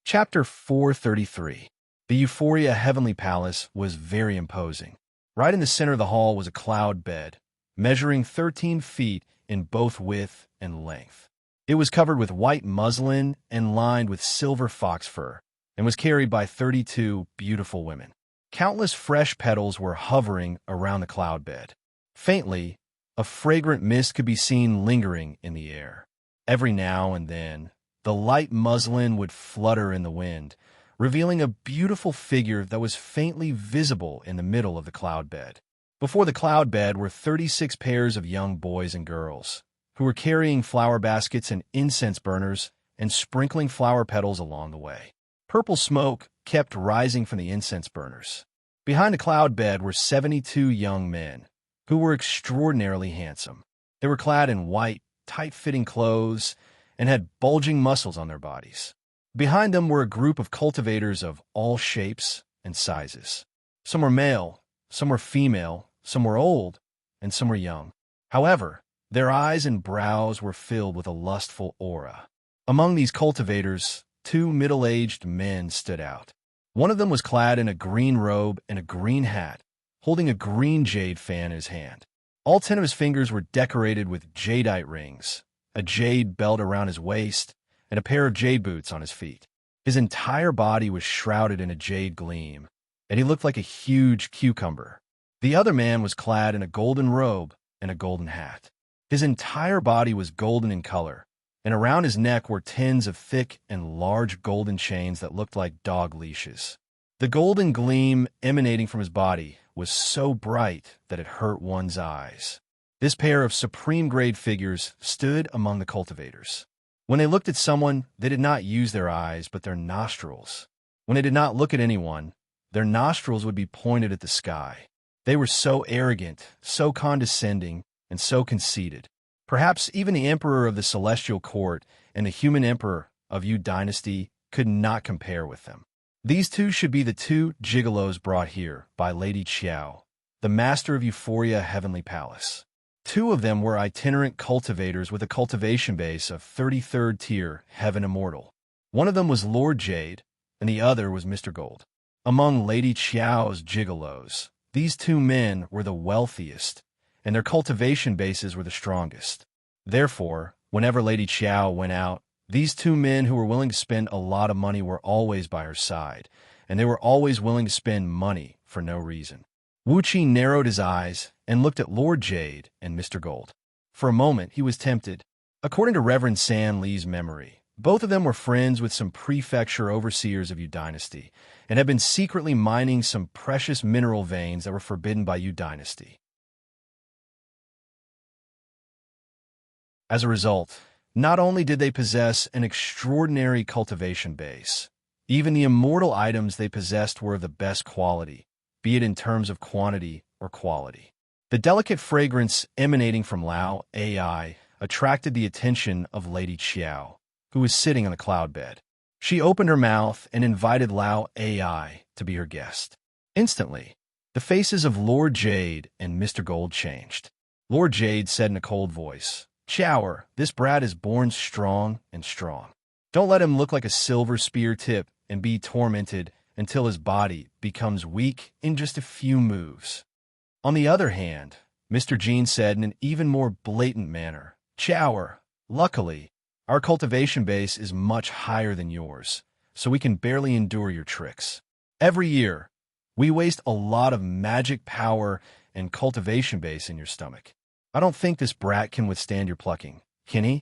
Chapter 433. The Euphoria Heavenly Palace was very imposing. Right in the center of the hall was a cloud bed, measuring 13 feet in both width and length. It was covered with white muslin and lined with silver fox fur, and was carried by 32 beautiful women. Countless fresh petals were hovering around the cloud bed. Faintly, a fragrant mist could be seen lingering in the air. Every now and then, the light muslin would flutter in the wind, revealing a beautiful figure that was faintly visible in the middle of the cloud bed. Before the cloud bed were 36 pairs of young boys and girls, who were carrying flower baskets and incense burners and sprinkling flower petals along the way. Purple smoke kept rising from the incense burners. Behind the cloud bed were 72 young men, who were extraordinarily handsome. They were clad in white, tight-fitting clothes and had bulging muscles on their bodies. Behind them were a group of cultivators of all shapes and sizes. Some were male, some were female, some were old, and some were young. However, their eyes and brows were filled with a lustful aura. Among these cultivators, 2 middle-aged men stood out. One of them was clad in a green robe and a green hat, holding a green jade fan in his hand. All 10 of his fingers were decorated with jadeite rings, a jade belt around his waist, and a pair of jade boots on his feet. His entire body was shrouded in a jade gleam, and he looked like a huge cucumber. The other man was clad in a golden robe and a golden hat. His entire body was golden in color, and around his neck were tens of thick and large golden chains that looked like dog leashes. The golden gleam emanating from his body was so bright that it hurt one's eyes. This pair of supreme-grade figures stood among the cultivators. When they looked at someone, they did not use their eyes, but their nostrils. When they did not look at anyone, their nostrils would be pointed at the sky. They were so arrogant, so condescending, and so conceited. Perhaps even the emperor of the celestial court and the human emperor of Yu dynasty could not compare with them. These two should be the 2 gigolos brought here by Lady Xiao, the master of Euphoria Heavenly Palace. 2 of them were itinerant cultivators with a cultivation base of 33rd tier Heaven Immortal. One of them was Lord Jade, and the other was Mr. Gold. Among Lady Xiao's gigolos, these 2 men were the wealthiest, and their cultivation bases were the strongest. Therefore, whenever Lady Xiao went out, these 2 men who were willing to spend a lot of money were always by her side, and they were always willing to spend money for no reason. Wuxia narrowed his eyes and looked at Lord Jade and Mr. Gold. For a moment, he was tempted. According to Reverend San Li's memory, both of them were friends with some prefecture overseers of Yu dynasty and had been secretly mining some precious mineral veins that were forbidden by Yu dynasty. As a result, not only did they possess an extraordinary cultivation base, even the immortal items they possessed were of the best quality, be it in terms of quantity or quality. The delicate fragrance emanating from Lao AI attracted the attention of Lady Xiao, who was sitting on the cloud bed. She opened her mouth and invited Lao AI to be her guest. Instantly, the faces of Lord Jade and Mr. Gold changed. Lord Jade said in a cold voice, Chower, this brat is born strong and strong. Don't let him look like a silver spear tip and be tormented until his body becomes weak in just a few moves. On the other hand, Mr. Jean said in an even more blatant manner, Chower, luckily, our cultivation base is much higher than yours, so we can barely endure your tricks. Every year, we waste a lot of magic power and cultivation base in your stomach. I don't think this brat can withstand your plucking, can he?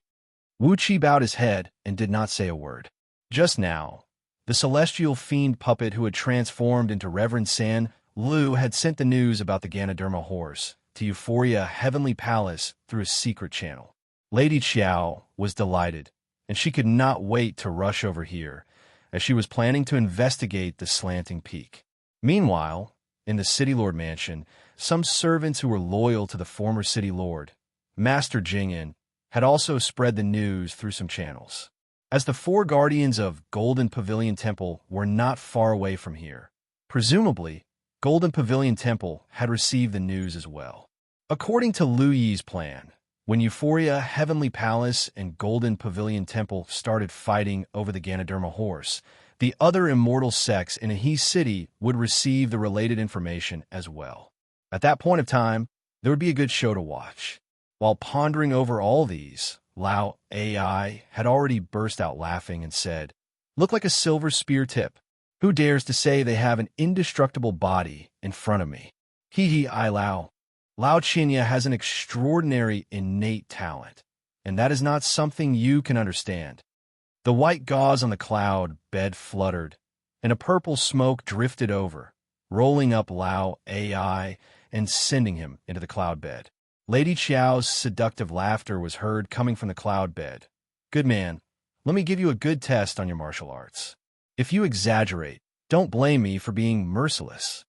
Wuxia bowed his head and did not say a word. Just now, the celestial fiend puppet who had transformed into Reverend San Lu had sent the news about the Ganoderma horse to Euphoria Heavenly Palace through a secret channel. Lady Xiao was delighted, and she could not wait to rush over here, as she was planning to investigate the slanting peak. Meanwhile, in the City Lord mansion, some servants who were loyal to the former City Lord, Master Jing'an, had also spread the news through some channels. As the four guardians of Golden Pavilion Temple were not far away from here, presumably, Golden Pavilion Temple had received the news as well. According to Lu Yi's plan, when Euphoria Heavenly Palace and Golden Pavilion Temple started fighting over the Ganoderma horse, the other immortal sects in He City would receive the related information as well. At that point of time, there would be a good show to watch. While pondering over all these, Lao AI had already burst out laughing and said, "Look like a silver spear tip. Who dares to say they have an indestructible body in front of me? Hee I Lao. Lao Xianxia has an extraordinary innate talent, and that is not something you can understand." The white gauze on the cloud bed fluttered, and a purple smoke drifted over, rolling up Lao AI and sending him into the cloud bed. Lady Qiao's seductive laughter was heard coming from the cloud bed. "Good man, let me give you a good test on your martial arts. If you exaggerate, don't blame me for being merciless."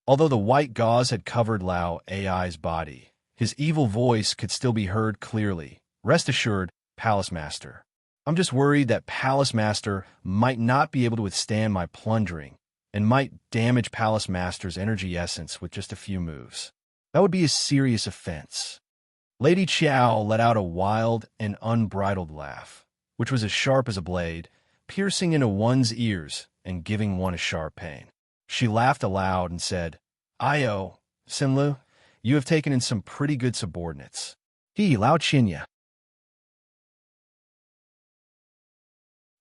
Although the white gauze had covered Lao AI's body, his evil voice could still be heard clearly. "Rest assured, Palace Master. I'm just worried that Palace Master might not be able to withstand my plundering and might damage Palace Master's energy essence with just a few moves. That would be a serious offense." Lady Qiao let out a wild and unbridled laugh, which was as sharp as a blade, piercing into one's ears and giving one a sharp pain. She laughed aloud and said, "Io, Sinlu, you have taken in some pretty good subordinates. He, Lao Xianxia.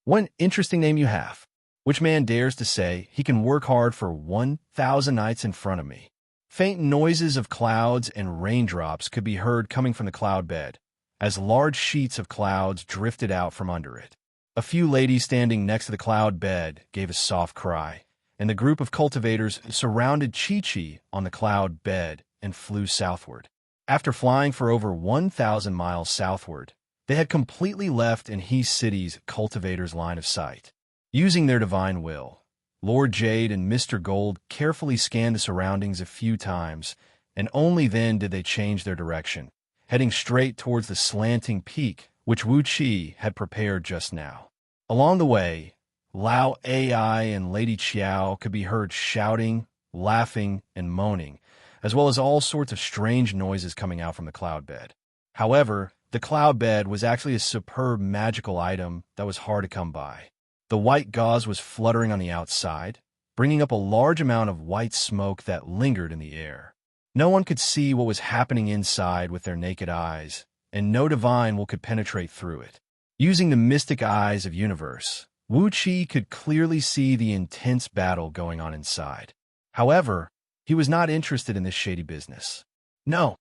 What an interesting name you have. Which man dares to say he can work hard for 1,000 nights in front of me?" Faint noises of clouds and raindrops could be heard coming from the cloud bed, as large sheets of clouds drifted out from under it. A few ladies standing next to the cloud bed gave a soft cry, and the group of cultivators surrounded Chi-Chi on the cloud bed and flew southward. After flying for over 1,000 miles southward, they had completely left in He City's cultivators' line of sight. Using their divine will, Lord Jade and Mr. Gold carefully scanned the surroundings a few times, and only then did they change their direction, heading straight towards the slanting peak which Wuxia had prepared just now. Along the way, Lao AI and Lady Qiao could be heard shouting, laughing, and moaning, as well as all sorts of strange noises coming out from the cloud bed. However, the cloud bed was actually a superb magical item that was hard to come by. The white gauze was fluttering on the outside, bringing up a large amount of white smoke that lingered in the air. No one could see what was happening inside with their naked eyes, and no divine will could penetrate through it. Using the mystic eyes of universe, Wuxia could clearly see the intense battle going on inside. However, he was not interested in this shady business. No,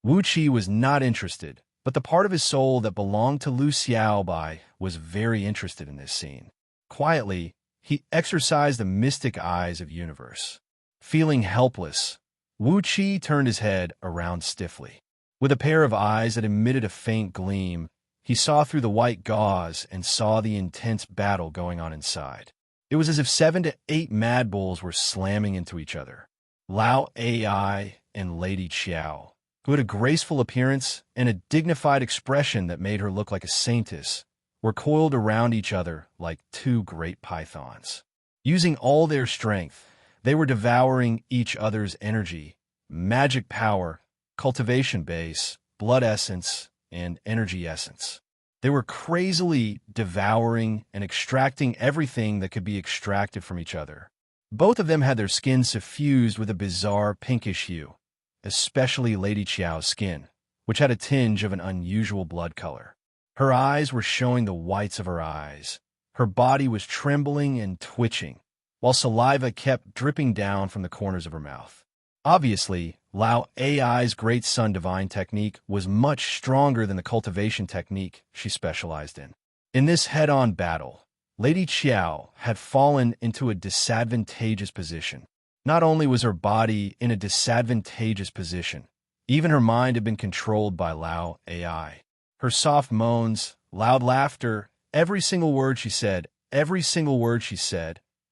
Wuxia was not interested, but the part of his soul that belonged to Lu Xiaobai was very interested in this scene. Quietly, he exercised the mystic eyes of universe. Feeling helpless, Wuxia turned his head around stiffly. With a pair of eyes that emitted a faint gleam, he saw through the white gauze and saw the intense battle going on inside. It was as if 7 to 8 mad bulls were slamming into each other. Lao AI and Lady Qiao, who had a graceful appearance and a dignified expression that made her look like a saintess, were coiled around each other like two great pythons. Using all their strength, they were devouring each other's energy, magic power, cultivation base, blood essence, and energy essence. They were crazily devouring and extracting everything that could be extracted from each other. Both of them had their skin suffused with a bizarre pinkish hue, especially Lady Qiao's skin, which had a tinge of an unusual blood color. Her eyes were showing the whites of her eyes. Her body was trembling and twitching, while saliva kept dripping down from the corners of her mouth. Obviously, Lao Ai's Great Sun Divine technique was much stronger than the cultivation technique she specialized in. In this head-on battle, Lady Qiao had fallen into a disadvantageous position. Not only was her body in a disadvantageous position, even her mind had been controlled by Lao Ai. Her soft moans, loud laughter, every single word she said,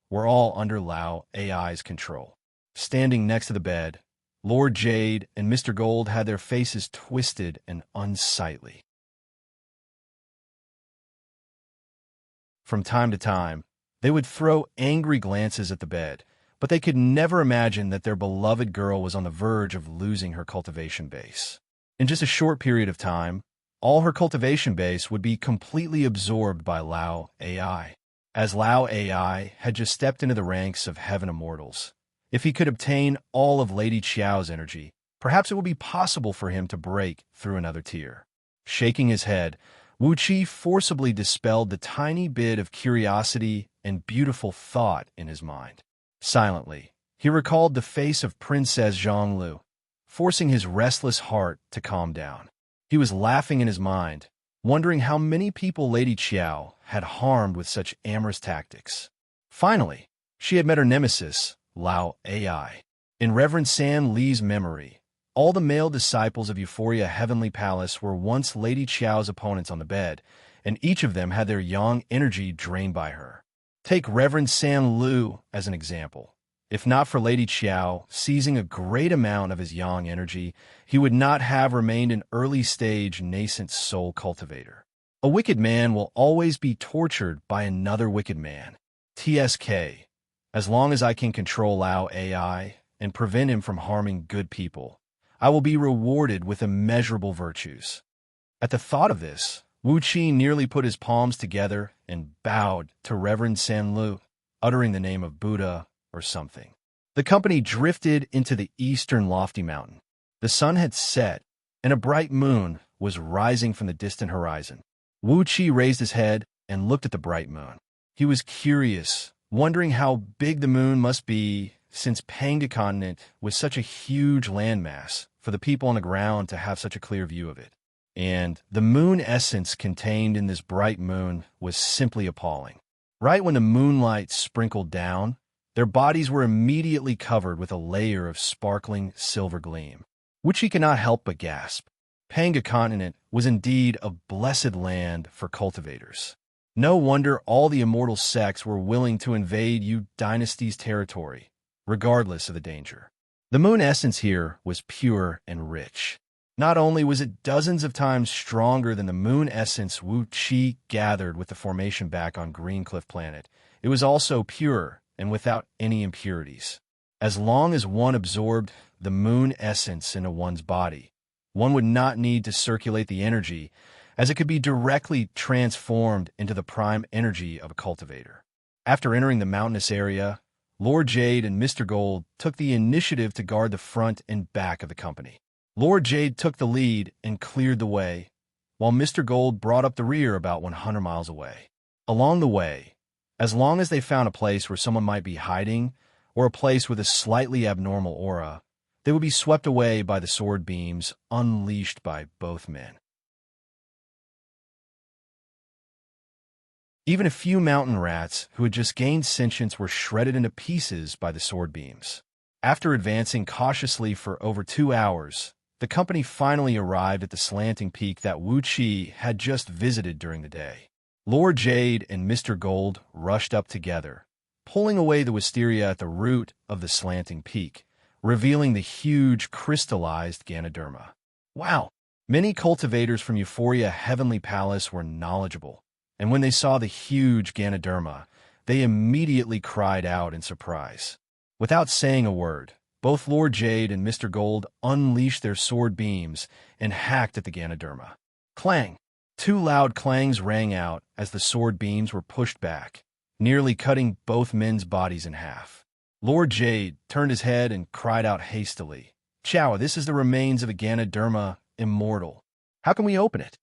were all under Lao Ai's control. Standing next to the bed, Lord Jade and Mr. Gold had their faces twisted and unsightly. From time to time, they would throw angry glances at the bed, but they could never imagine that their beloved girl was on the verge of losing her cultivation base. In just a short period of time, all her cultivation base would be completely absorbed by Lao Ai. As Lao Ai had just stepped into the ranks of Heaven Immortals, if he could obtain all of Lady Qiao's energy, perhaps it would be possible for him to break through another tier. Shaking his head, Wuxia forcibly dispelled the tiny bit of curiosity and beautiful thought in his mind. Silently, he recalled the face of Princess Zhonglu, forcing his restless heart to calm down. He was laughing in his mind, wondering how many people Lady Qiao had harmed with such amorous tactics. Finally, she had met her nemesis, Lao Ai. In Reverend San Li's memory, all the male disciples of Euphoria Heavenly Palace were once Lady Qiao's opponents on the bed, and each of them had their yang energy drained by her. Take Reverend San Lu as an example. If not for Lady Qiao seizing a great amount of his yang energy, he would not have remained an early-stage nascent soul cultivator. A wicked man will always be tortured by another wicked man. TSK. As long as I can control Lao Ai and prevent him from harming good people, I will be rewarded with immeasurable virtues. At the thought of this, Wuxia nearly put his palms together and bowed to Reverend San Lu, uttering the name of Buddha or something. The company drifted into the eastern lofty mountain. The sun had set, and a bright moon was rising from the distant horizon. Wuxia raised his head and looked at the bright moon. He was curious, wondering how big the moon must be, since Panga continent was such a huge landmass for the people on the ground to have such a clear view of it. And the moon essence contained in this bright moon was simply appalling. Right when the moonlight sprinkled down, their bodies were immediately covered with a layer of sparkling silver gleam, which he could not help but gasp. Panga continent was indeed a blessed land for cultivators. No wonder all the immortal sects were willing to invade Yu Dynasty's territory, regardless of the danger. The moon essence here was pure and rich. Not only was it dozens of times stronger than the moon essence Wuxia gathered with the formation back on Greencliff Planet, it was also pure and without any impurities. As long as one absorbed the moon essence into one's body, one would not need to circulate the energy, as it could be directly transformed into the prime energy of a cultivator. After entering the mountainous area, Lord Jade and Mr. Gold took the initiative to guard the front and back of the company. Lord Jade took the lead and cleared the way, while Mr. Gold brought up the rear about 100 miles away. Along the way, as long as they found a place where someone might be hiding, or a place with a slightly abnormal aura, they would be swept away by the sword beams unleashed by both men. Even a few mountain rats who had just gained sentience were shredded into pieces by the sword beams. After advancing cautiously for over 2 hours, the company finally arrived at the slanting peak that Wuxia had just visited during the day. Lord Jade and Mr. Gold rushed up together, pulling away the wisteria at the root of the slanting peak, revealing the huge crystallized Ganoderma. Wow! Many cultivators from Euphoria Heavenly Palace were knowledgeable, and when they saw the huge Ganoderma, they immediately cried out in surprise. Without saying a word, both Lord Jade and Mr. Gold unleashed their sword beams and hacked at the Ganoderma. Clang! Two loud clangs rang out as the sword beams were pushed back, nearly cutting both men's bodies in half. Lord Jade turned his head and cried out hastily, "Chow, this is the remains of a Ganoderma immortal. How can we open it?"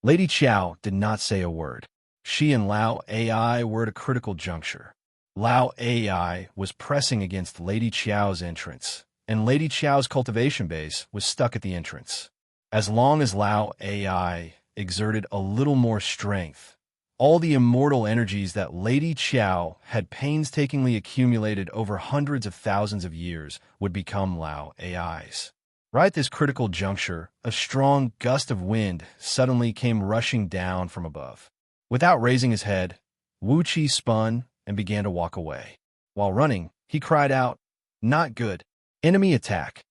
Lady Chow did not say a word. She and Lao Ai were at a critical juncture. Lao Ai was pressing against Lady Chow's entrance, and Lady Chow's cultivation base was stuck at the entrance. As long as Lao Ai exerted a little more strength, all the immortal energies that Lady Chow had painstakingly accumulated over hundreds of thousands of years would become Lao Ai's. Right at this critical juncture, a strong gust of wind suddenly came rushing down from above. Without raising his head, Wuxia spun and began to walk away. While running, he cried out, "Not good. Enemy attack."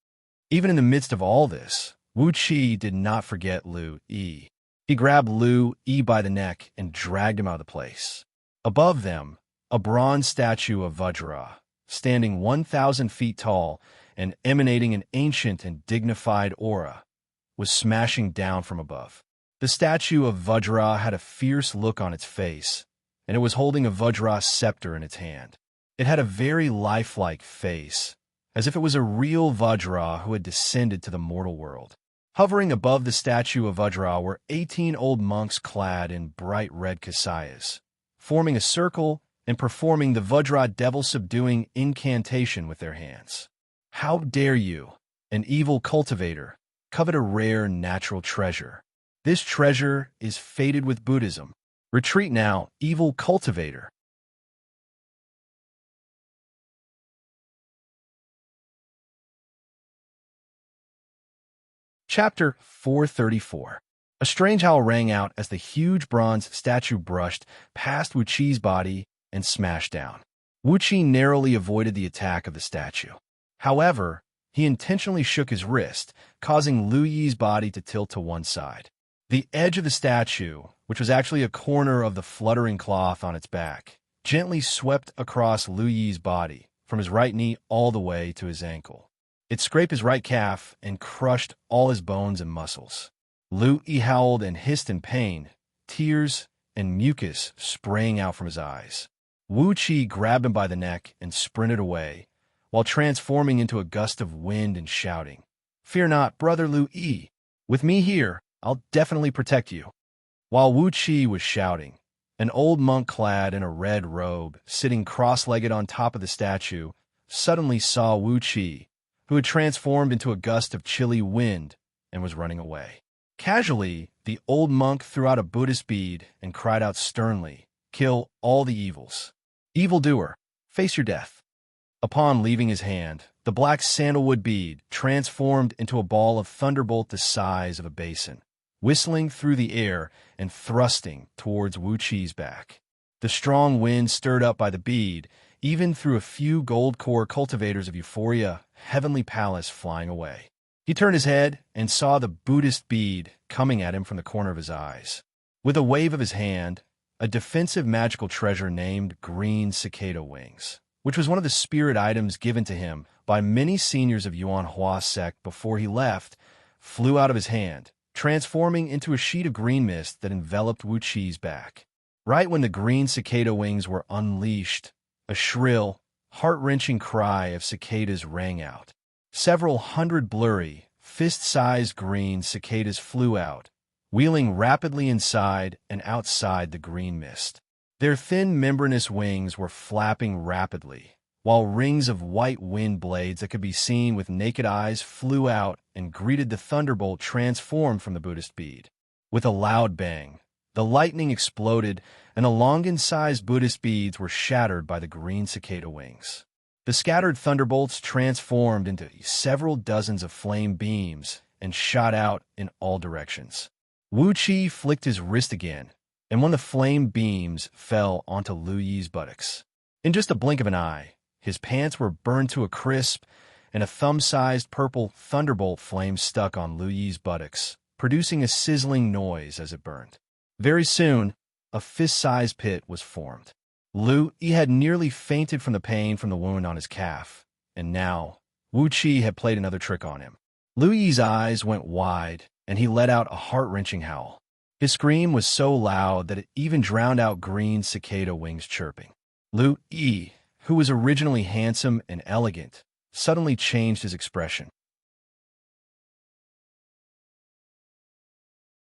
Even in the midst of all this, Wuxia did not forget Lu Yi. He grabbed Lu Yi by the neck and dragged him out of the place. Above them, a bronze statue of Vajra, standing 1,000 feet tall and emanating an ancient and dignified aura, was smashing down from above. The statue of Vajra had a fierce look on its face, and it was holding a Vajra scepter in its hand. It had a very lifelike face, as if it was a real Vajra who had descended to the mortal world. Hovering above the statue of Vajra were 18 old monks clad in bright red kasayas, forming a circle and performing the Vajra devil-subduing incantation with their hands. "How dare you, an evil cultivator, covet a rare natural treasure? This treasure is fated with Buddhism. Retreat now, evil cultivator." Chapter 434. A strange howl rang out as the huge bronze statue brushed past Wuqi's body and smashed down. Wuqi narrowly avoided the attack of the statue. However, he intentionally shook his wrist, causing Lu Yi's body to tilt to one side. The edge of the statue, which was actually a corner of the fluttering cloth on its back, gently swept across Lu Yi's body, from his right knee all the way to his ankle. It scraped his right calf and crushed all his bones and muscles. Lu Yi howled and hissed in pain, tears and mucus spraying out from his eyes. Wu Qi grabbed him by the neck and sprinted away, while transforming into a gust of wind and shouting, "Fear not, brother Lu Yi. With me here, I'll definitely protect you." While Wu Qi was shouting, an old monk clad in a red robe, sitting cross-legged on top of the statue, suddenly saw Wu Qi, who had transformed into a gust of chilly wind and was running away. Casually, the old monk threw out a Buddhist bead and cried out sternly, "Kill all the evils. Evildoer, face your death." Upon leaving his hand, the black sandalwood bead transformed into a ball of thunderbolt the size of a basin, whistling through the air and thrusting towards Wu Qi's back. The strong wind stirred up by the bead even threw a few gold core cultivators of Euphoria Heavenly Palace flying away. He turned his head and saw the Buddhist bead coming at him from the corner of his eyes. With a wave of his hand, a defensive magical treasure named green cicada wings, which was one of the spirit items given to him by many seniors of Yuan Hua sect before he left, flew out of his hand, transforming into a sheet of green mist that enveloped Wu Qi's back. Right when the green cicada wings were unleashed, a shrill, heart-wrenching cry of cicadas rang out. Several hundred blurry, fist-sized green cicadas flew out, wheeling rapidly inside and outside the green mist. Their thin membranous wings were flapping rapidly, while rings of white wind blades that could be seen with naked eyes flew out and greeted the thunderbolt transformed from the Buddhist bead. With a loud bang, the lightning exploded, and the longan-sized Buddhist beads were shattered by the green cicada wings. The scattered thunderbolts transformed into several dozens of flame beams and shot out in all directions. Wu Qi flicked his wrist again, and one of the flame beams fell onto Lu Yi's buttocks. In just a blink of an eye, his pants were burned to a crisp, and a thumb-sized purple thunderbolt flame stuck on Lu Yi's buttocks, producing a sizzling noise as it burned. Very soon, a fist-sized pit was formed. Lu Yi had nearly fainted from the pain from the wound on his calf, and now Wu Qi had played another trick on him. Lu Yi's eyes went wide, and he let out a heart-wrenching howl. His scream was so loud that it even drowned out green cicada wings chirping. Lu Yi, who was originally handsome and elegant, suddenly changed his expression.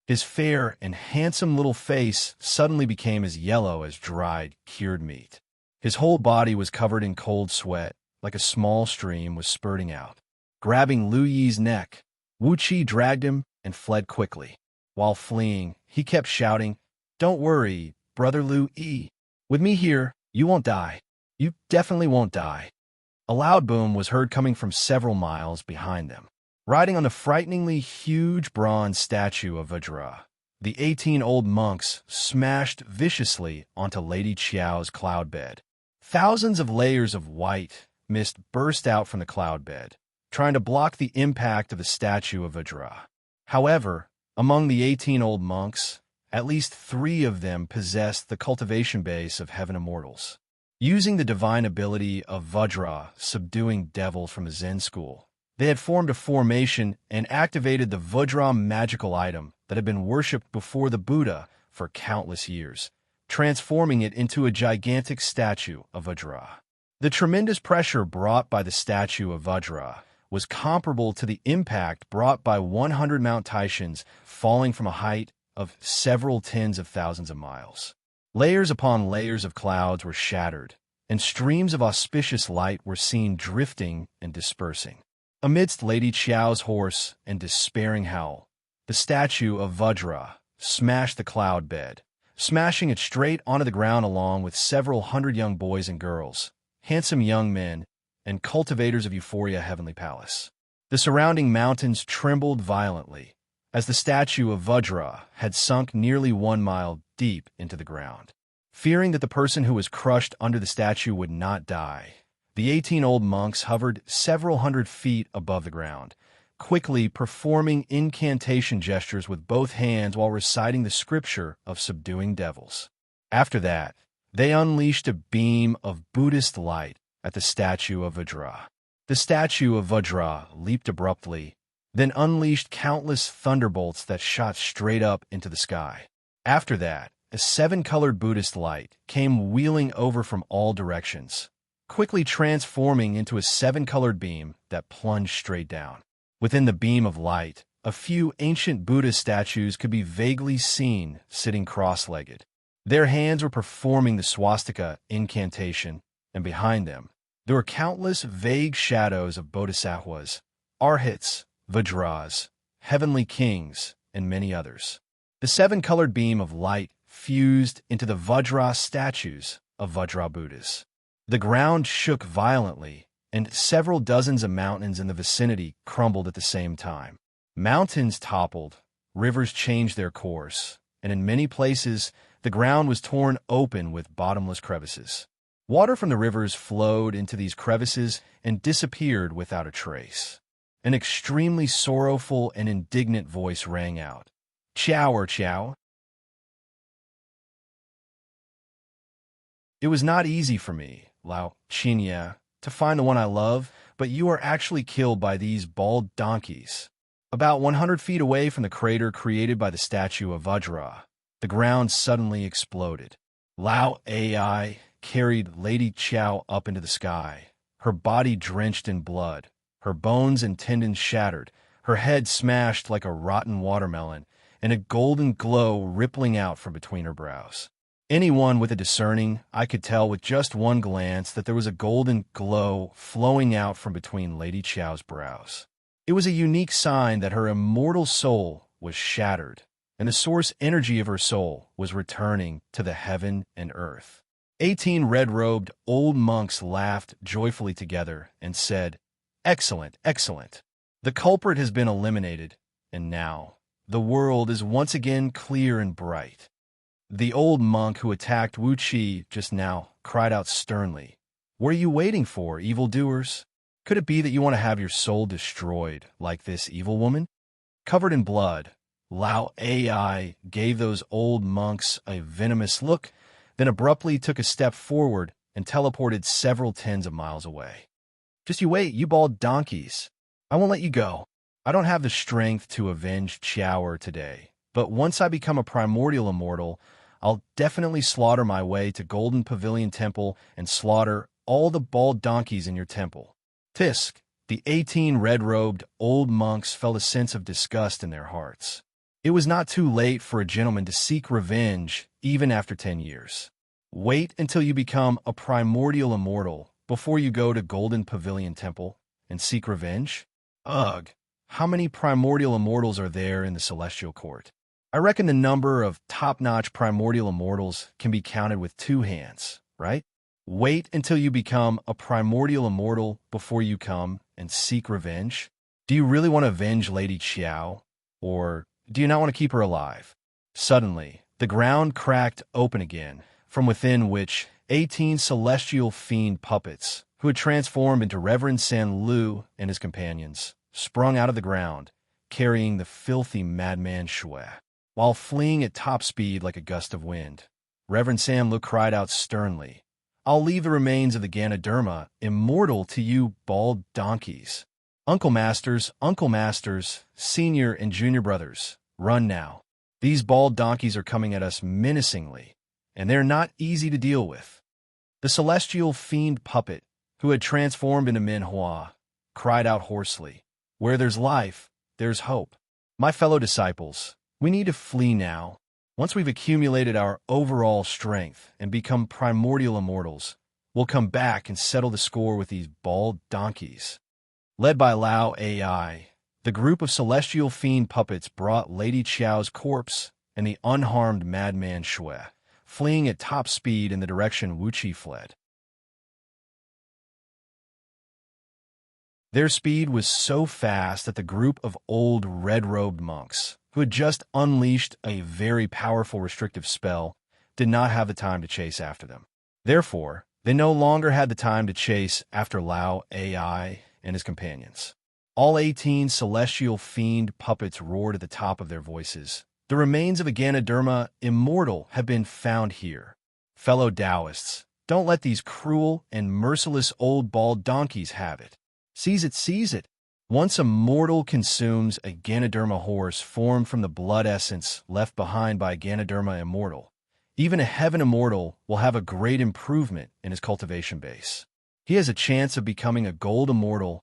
His fair and handsome little face suddenly became as yellow as dried, cured meat. His whole body was covered in cold sweat, like a small stream was spurting out. Grabbing Lu Yi's neck, Wuxia dragged him and fled quickly. While fleeing, he kept shouting, "Don't worry, brother Lu Yi. With me here, you won't die. You definitely won't die." A loud boom was heard coming from several miles behind them. Riding on the frighteningly huge bronze statue of Vajra, the 18 old monks smashed viciously onto Lady Qiao's cloud bed. Thousands of layers of white mist burst out from the cloud bed, trying to block the impact of the statue of Vajra. However, among the 18 old monks, at least 3 of them possessed the cultivation base of heaven immortals. Using the divine ability of Vajra, subduing devils from the Zen school, they had formed a formation and activated the Vajra magical item that had been worshipped before the Buddha for countless years, transforming it into a gigantic statue of Vajra. The tremendous pressure brought by the statue of Vajra was comparable to the impact brought by 100 Mount Taishans falling from a height of several tens of thousands of miles. Layers upon layers of clouds were shattered, and streams of auspicious light were seen drifting and dispersing. Amidst Lady Qiao's hoarse and despairing howl, the statue of Vajra smashed the cloud bed, smashing it straight onto the ground along with several hundred young boys and girls, handsome young men, and cultivators of Euphoria Heavenly Palace. The surrounding mountains trembled violently, as the statue of Vajra had sunk nearly 1 mile deep into the ground. Fearing that the person who was crushed under the statue would not die, the 18 old monks hovered several hundred feet above the ground, quickly performing incantation gestures with both hands while reciting the scripture of subduing devils. After that, they unleashed a beam of Buddhist light at the statue of Vajra. The statue of Vajra leaped abruptly, then unleashed countless thunderbolts that shot straight up into the sky. After that, a 7-colored Buddhist light came wheeling over from all directions, quickly transforming into a 7-colored beam that plunged straight down. Within the beam of light, a few ancient Buddhist statues could be vaguely seen sitting cross-legged. Their hands were performing the swastika incantation, and behind them, there were countless vague shadows of bodhisattvas, arhats, vajras, heavenly kings, and many others. The 7-colored beam of light fused into the Vajra statues of Vajra Buddhas. The ground shook violently, and several dozens of mountains in the vicinity crumbled at the same time. Mountains toppled, rivers changed their course, and in many places, the ground was torn open with bottomless crevices. Water from the rivers flowed into these crevices and disappeared without a trace. An extremely sorrowful and indignant voice rang out. "Qiao or Qiao?" "It was not easy for me, Lao Xianxia, to find the one I love, but you are actually killed by these bald donkeys." About 100 feet away from the crater created by the statue of Vajra, the ground suddenly exploded. Lao Ai carried Lady Qiao up into the sky, her body drenched in blood, her bones and tendons shattered, her head smashed like a rotten watermelon, and a golden glow rippling out from between her brows. Anyone with a discerning eye could tell with just one glance that there was a golden glow flowing out from between Lady Qiao's brows. It was a unique sign that her immortal soul was shattered, and the source energy of her soul was returning to the heaven and earth. 18 red-robed old monks laughed joyfully together and said, "Excellent, excellent. The culprit has been eliminated, and now the world is once again clear and bright." The old monk who attacked Wuxia just now cried out sternly, "What are you waiting for, evildoers? Could it be that you want to have your soul destroyed like this evil woman?" Covered in blood, Lao Ai gave those old monks a venomous look, then abruptly took a step forward and teleported several tens of miles away. "Just you wait, you bald donkeys. I won't let you go. I don't have the strength to avenge Qiao today, but once I become a primordial immortal, I'll definitely slaughter my way to Golden Pavilion Temple and slaughter all the bald donkeys in your temple." Tisk, the 18 red-robed old monks felt a sense of disgust in their hearts. It was not too late for a gentleman to seek revenge even after 10 years. Wait until you become a primordial immortal before you go to Golden Pavilion Temple and seek revenge? Ugh, how many primordial immortals are there in the Celestial Court? I reckon the number of top-notch primordial immortals can be counted with 2 hands, right? Wait until you become a primordial immortal before you come and seek revenge? Do you really want to avenge Lady Xiao? Or do you not want to keep her alive? Suddenly, the ground cracked open again, from within which 18 celestial fiend puppets, who had transformed into Reverend San Lu and his companions, sprung out of the ground, carrying the filthy madman Shui. While fleeing at top speed like a gust of wind, Reverend San Lu cried out sternly, "I'll leave the remains of the Ganoderma immortal to you bald donkeys. Uncle Masters, senior and junior brothers, run now. These bald donkeys are coming at us menacingly, and they're not easy to deal with." The celestial fiend puppet, who had transformed into Minhua, cried out hoarsely, "Where there's life, there's hope. My fellow disciples, we need to flee now. Once we've accumulated our overall strength and become primordial immortals, we'll come back and settle the score with these bald donkeys." Led by Lao AI, the group of celestial fiend puppets brought Lady Qiao's corpse and the unharmed madman Shui, fleeing at top speed in the direction Wuxia fled. Their speed was so fast that the group of old red-robed monks, who had just unleashed a very powerful restrictive spell, did not have the time to chase after them. Therefore, they no longer had the time to chase after Lao AI and his companions. All 18 celestial fiend puppets roared at the top of their voices. "The remains of a Ganoderma immortal have been found here. Fellow Taoists, don't let these cruel and merciless old bald donkeys have it. Seize it, seize it." Once a mortal consumes a Ganoderma horse formed from the blood essence left behind by a Ganoderma immortal, even a heaven immortal will have a great improvement in his cultivation base. He has a chance of becoming a gold immortal,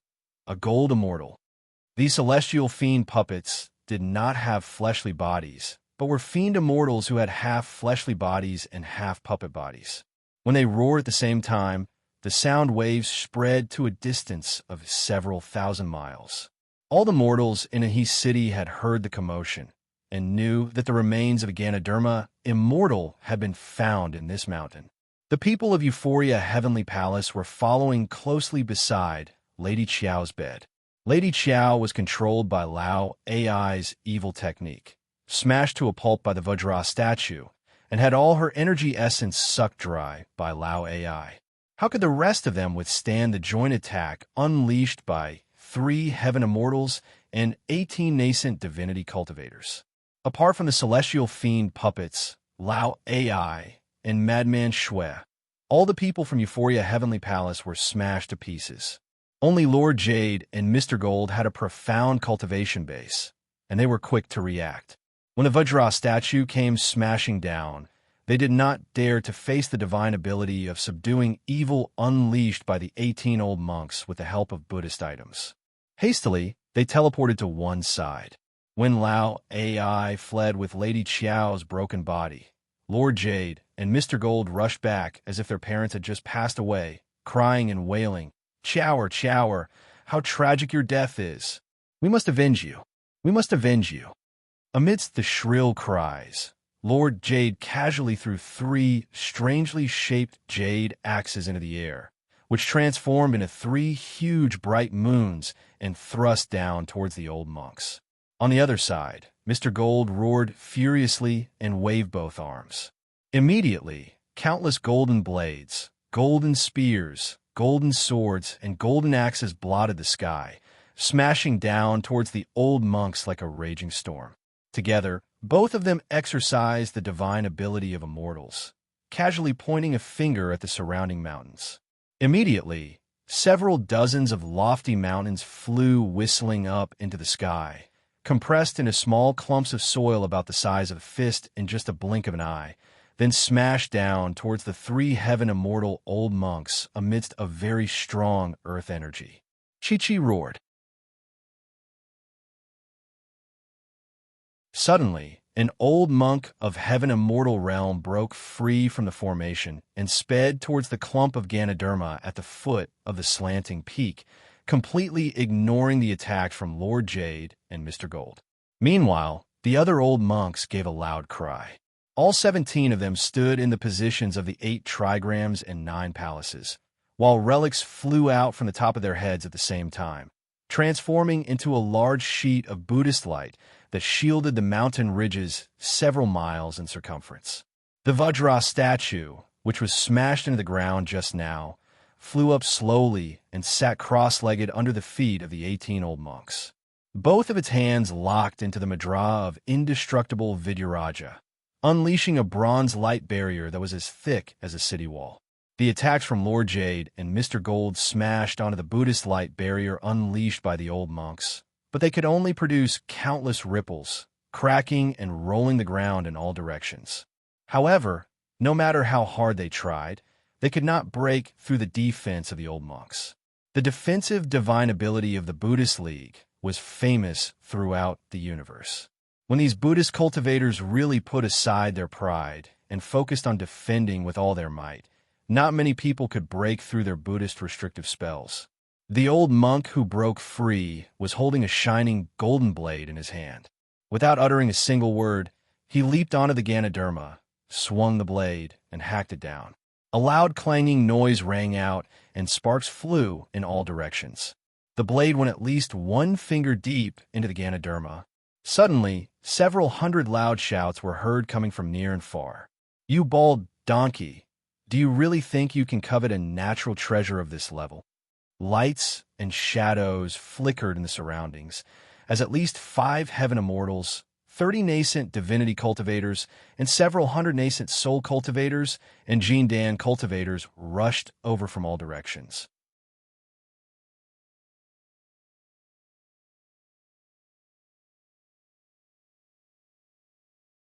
These celestial fiend puppets did not have fleshly bodies, but were fiend immortals who had half fleshly bodies and half puppet bodies. When they roared at the same time, the sound waves spread to a distance of several thousand miles. All the mortals in Ahi City had heard the commotion and knew that the remains of a Ganoderma immortal had been found in this mountain. The people of Euphoria Heavenly Palace were following closely beside Lady Qiao's bed. Lady Qiao was controlled by Lao AI's evil technique, smashed to a pulp by the Vajra statue, and had all her energy essence sucked dry by Lao AI. How could the rest of them withstand the joint attack unleashed by 3 heaven immortals and 18 nascent divinity cultivators? Apart from the celestial fiend puppets, Lao AI, and madman Shui, all the people from Euphoria Heavenly Palace were smashed to pieces. Only Lord Jade and Mr. Gold had a profound cultivation base, and they were quick to react. When the Vajra statue came smashing down, they did not dare to face the divine ability of subduing evil unleashed by the 18 old monks with the help of Buddhist items. Hastily, they teleported to one side. When Lao AI fled with Lady Qiao's broken body, Lord Jade and Mr. Gold rushed back as if their parents had just passed away, crying and wailing, "Qiao, Qiao, how tragic your death is. We must avenge you. We must avenge you." Amidst the shrill cries, Lord Jade casually threw 3 strangely shaped jade axes into the air, which transformed into 3 huge bright moons and thrust down towards the old monks. On the other side, Mr. Gold roared furiously and waved both arms. Immediately, countless golden blades, golden spears, golden swords, and golden axes blotted the sky, smashing down towards the old monks like a raging storm. Together, both of them exercised the divine ability of immortals, casually pointing a finger at the surrounding mountains. Immediately, several dozens of lofty mountains flew whistling up into the sky, compressed into small clumps of soil about the size of a fist in just a blink of an eye, then smashed down towards the three heaven-immortal old monks amidst a very strong earth energy. Chi-Chi roared. Suddenly, an old monk of heaven-immortal realm broke free from the formation and sped towards the clump of Ganoderma at the foot of the slanting peak, completely ignoring the attack from Lord Jade and Mr. Gold. Meanwhile, the other old monks gave a loud cry. All 17 of them stood in the positions of the 8 trigrams and 9 palaces, while relics flew out from the top of their heads at the same time, transforming into a large sheet of Buddhist light that shielded the mountain ridges several miles in circumference. The Vajra statue, which was smashed into the ground just now, flew up slowly and sat cross-legged under the feet of the 18 old monks. Both of its hands locked into the mudra of indestructible Vidyaraja, unleashing a bronze light barrier that was as thick as a city wall. The attacks from Lord Jade and Mr. Gold smashed onto the Buddhist light barrier unleashed by the old monks, but they could only produce countless ripples, cracking and rolling the ground in all directions. However, no matter how hard they tried, they could not break through the defense of the old monks. The defensive divine ability of the Buddhist League was famous throughout the universe. When these Buddhist cultivators really put aside their pride and focused on defending with all their might, not many people could break through their Buddhist restrictive spells. The old monk who broke free was holding a shining golden blade in his hand. Without uttering a single word, he leaped onto the Ganoderma, swung the blade, and hacked it down. A loud clanging noise rang out, and sparks flew in all directions. The blade went at least 1 finger deep into the Ganoderma. Suddenly, several hundred loud shouts were heard coming from near and far. "You bald donkey! Do you really think you can covet a natural treasure of this level?" Lights and shadows flickered in the surroundings, as at least 5 heaven immortals, 30 nascent divinity cultivators, and several hundred nascent soul cultivators and Jindan cultivators rushed over from all directions.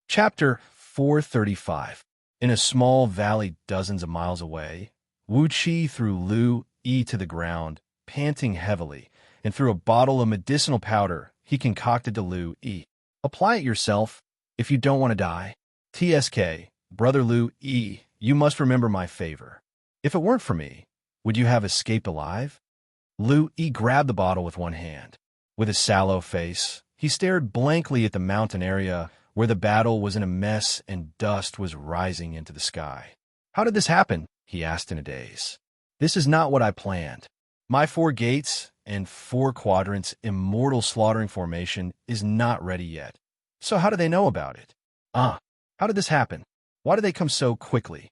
Chapter 435. In a small valley dozens of miles away, Wuxia threw Lu Yi to the ground, panting heavily, and threw a bottle of medicinal powder he concocted to Lu Yi. "Apply it yourself, if you don't want to die. TSK, Brother Lu Yi, you must remember my favor. If it weren't for me, would you have escaped alive?" Lu Yi grabbed the bottle with one hand. With a sallow face, he stared blankly at the mountain area where the battle was in a mess and dust was rising into the sky. "How did this happen?" he asked in a daze. "This is not what I planned. My 4 gates and 4 quadrants immortal slaughtering formation is not ready yet. So how do they know about it? How did this happen? Why did they come so quickly?"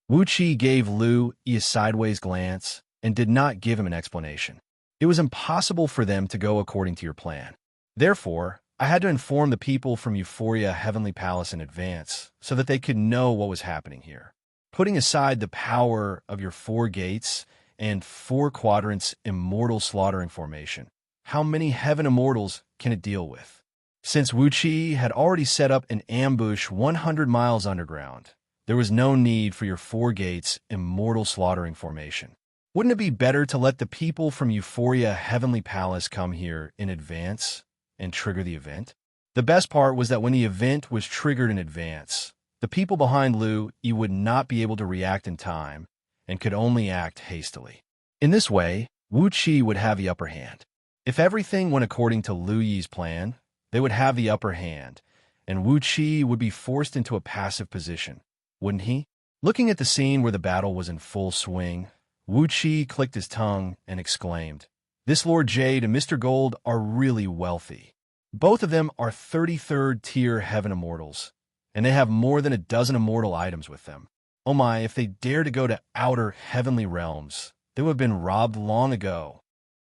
Wuxia gave Lu Yi a sideways glance and did not give him an explanation. "It was impossible for them to go according to your plan. Therefore, I had to inform the people from Euphoria Heavenly Palace in advance so that they could know what was happening here. Putting aside the power of your 4 gates and 4 quadrants immortal slaughtering formation, how many heaven immortals can it deal with?" Since Wuxia had already set up an ambush 100 miles underground, there was no need for your 4 gates immortal slaughtering formation. Wouldn't it be better to let the people from Euphoria Heavenly Palace come here in advance and trigger the event? The best part was that when the event was triggered in advance, the people behind Lu Yi would not be able to react in time and could only act hastily. In this way, Wuxia would have the upper hand. If everything went according to Lu Yi's plan, they would have the upper hand, and Wuxia would be forced into a passive position, wouldn't he? Looking at the scene where the battle was in full swing, Wuxia clicked his tongue and exclaimed, "This Lord Jade and Mr. Gold are really wealthy. Both of them are 33rd tier heaven immortals, and they have more than a dozen immortal items with them. Oh my, if they dare to go to outer heavenly realms, they would have been robbed long ago."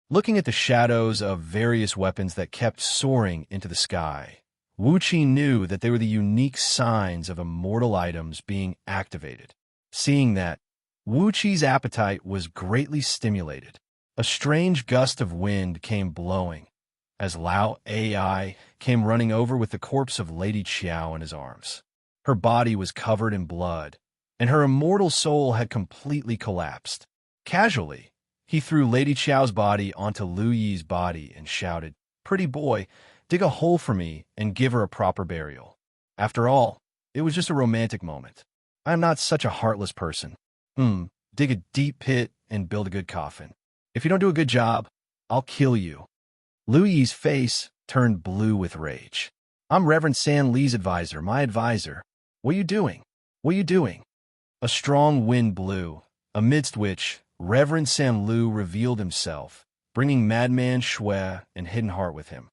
Looking at the shadows of various weapons that kept soaring into the sky, Wuxia knew that they were the unique signs of immortal items being activated. Seeing that, Wuqi's appetite was greatly stimulated. A strange gust of wind came blowing, as Lao AI came running over with the corpse of Lady Qiao in his arms. Her body was covered in blood, and her immortal soul had completely collapsed. Casually, he threw Lady Qiao's body onto Lu Yi's body and shouted, "Pretty boy, dig a hole for me and give her a proper burial." After all, it was just a romantic moment. I am not such a heartless person. Dig a deep pit and build a good coffin. If you don't do a good job, I'll kill you. Lu Yi's face turned blue with rage. I'm Reverend San Li's advisor, my advisor. What are you doing? What are you doing? A strong wind blew, amidst which Reverend San Lu revealed himself, bringing Madman Shui and Hidden Heart with him.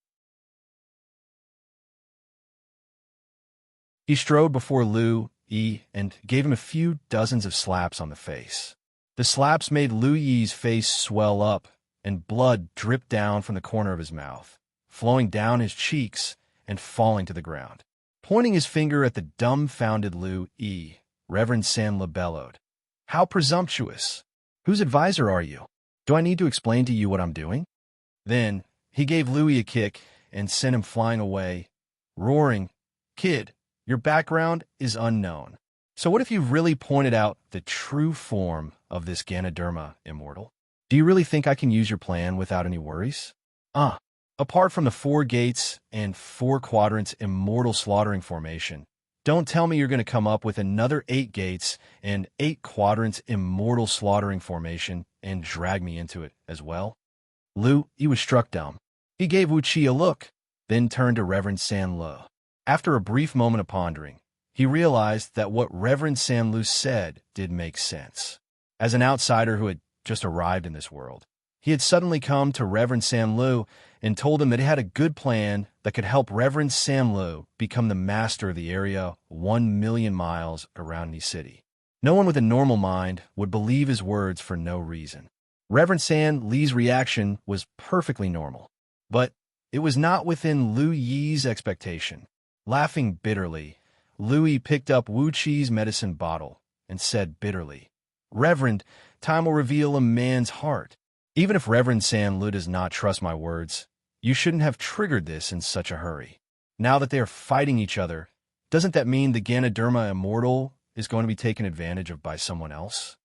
He strode before Lu Yi and gave him a few dozens of slaps on the face. The slaps made Lu Yi's face swell up, and blood dripped down from the corner of his mouth, flowing down his cheeks and falling to the ground. Pointing his finger at the dumbfounded Lu Yi, Reverend San La bellowed, "How presumptuous! Whose advisor are you? Do I need to explain to you what I'm doing?" Then he gave Lu Yi a kick and sent him flying away, roaring, "Kid, your background is unknown. So what if you really pointed out the true form of this Ganoderma immortal? Do you really think I can use your plan without any worries? Apart from the 4 gates and 4 quadrants immortal slaughtering formation, don't tell me you're going to come up with another 8 gates and 8 quadrants immortal slaughtering formation and drag me into it as well." Lu Yi was struck dumb. He gave Wuxia a look, then turned to Reverend San Lu. After a brief moment of pondering, he realized that what Reverend San Lu said did make sense. As an outsider who had just arrived in this world, he had suddenly come to Reverend San Lu and told him that he had a good plan that could help Reverend San Lu become the master of the area 1 million miles around the city. No one with a normal mind would believe his words for no reason. Reverend San Li's reaction was perfectly normal, but it was not within Lu Yi's expectation. Laughing bitterly, Lu Yi picked up Wuxi's medicine bottle and said bitterly, "Reverend, time will reveal a man's heart. Even if Reverend San Lu does not trust my words, you shouldn't have triggered this in such a hurry. Now that they are fighting each other, doesn't that mean the Ganoderma immortal is going to be taken advantage of by someone else?"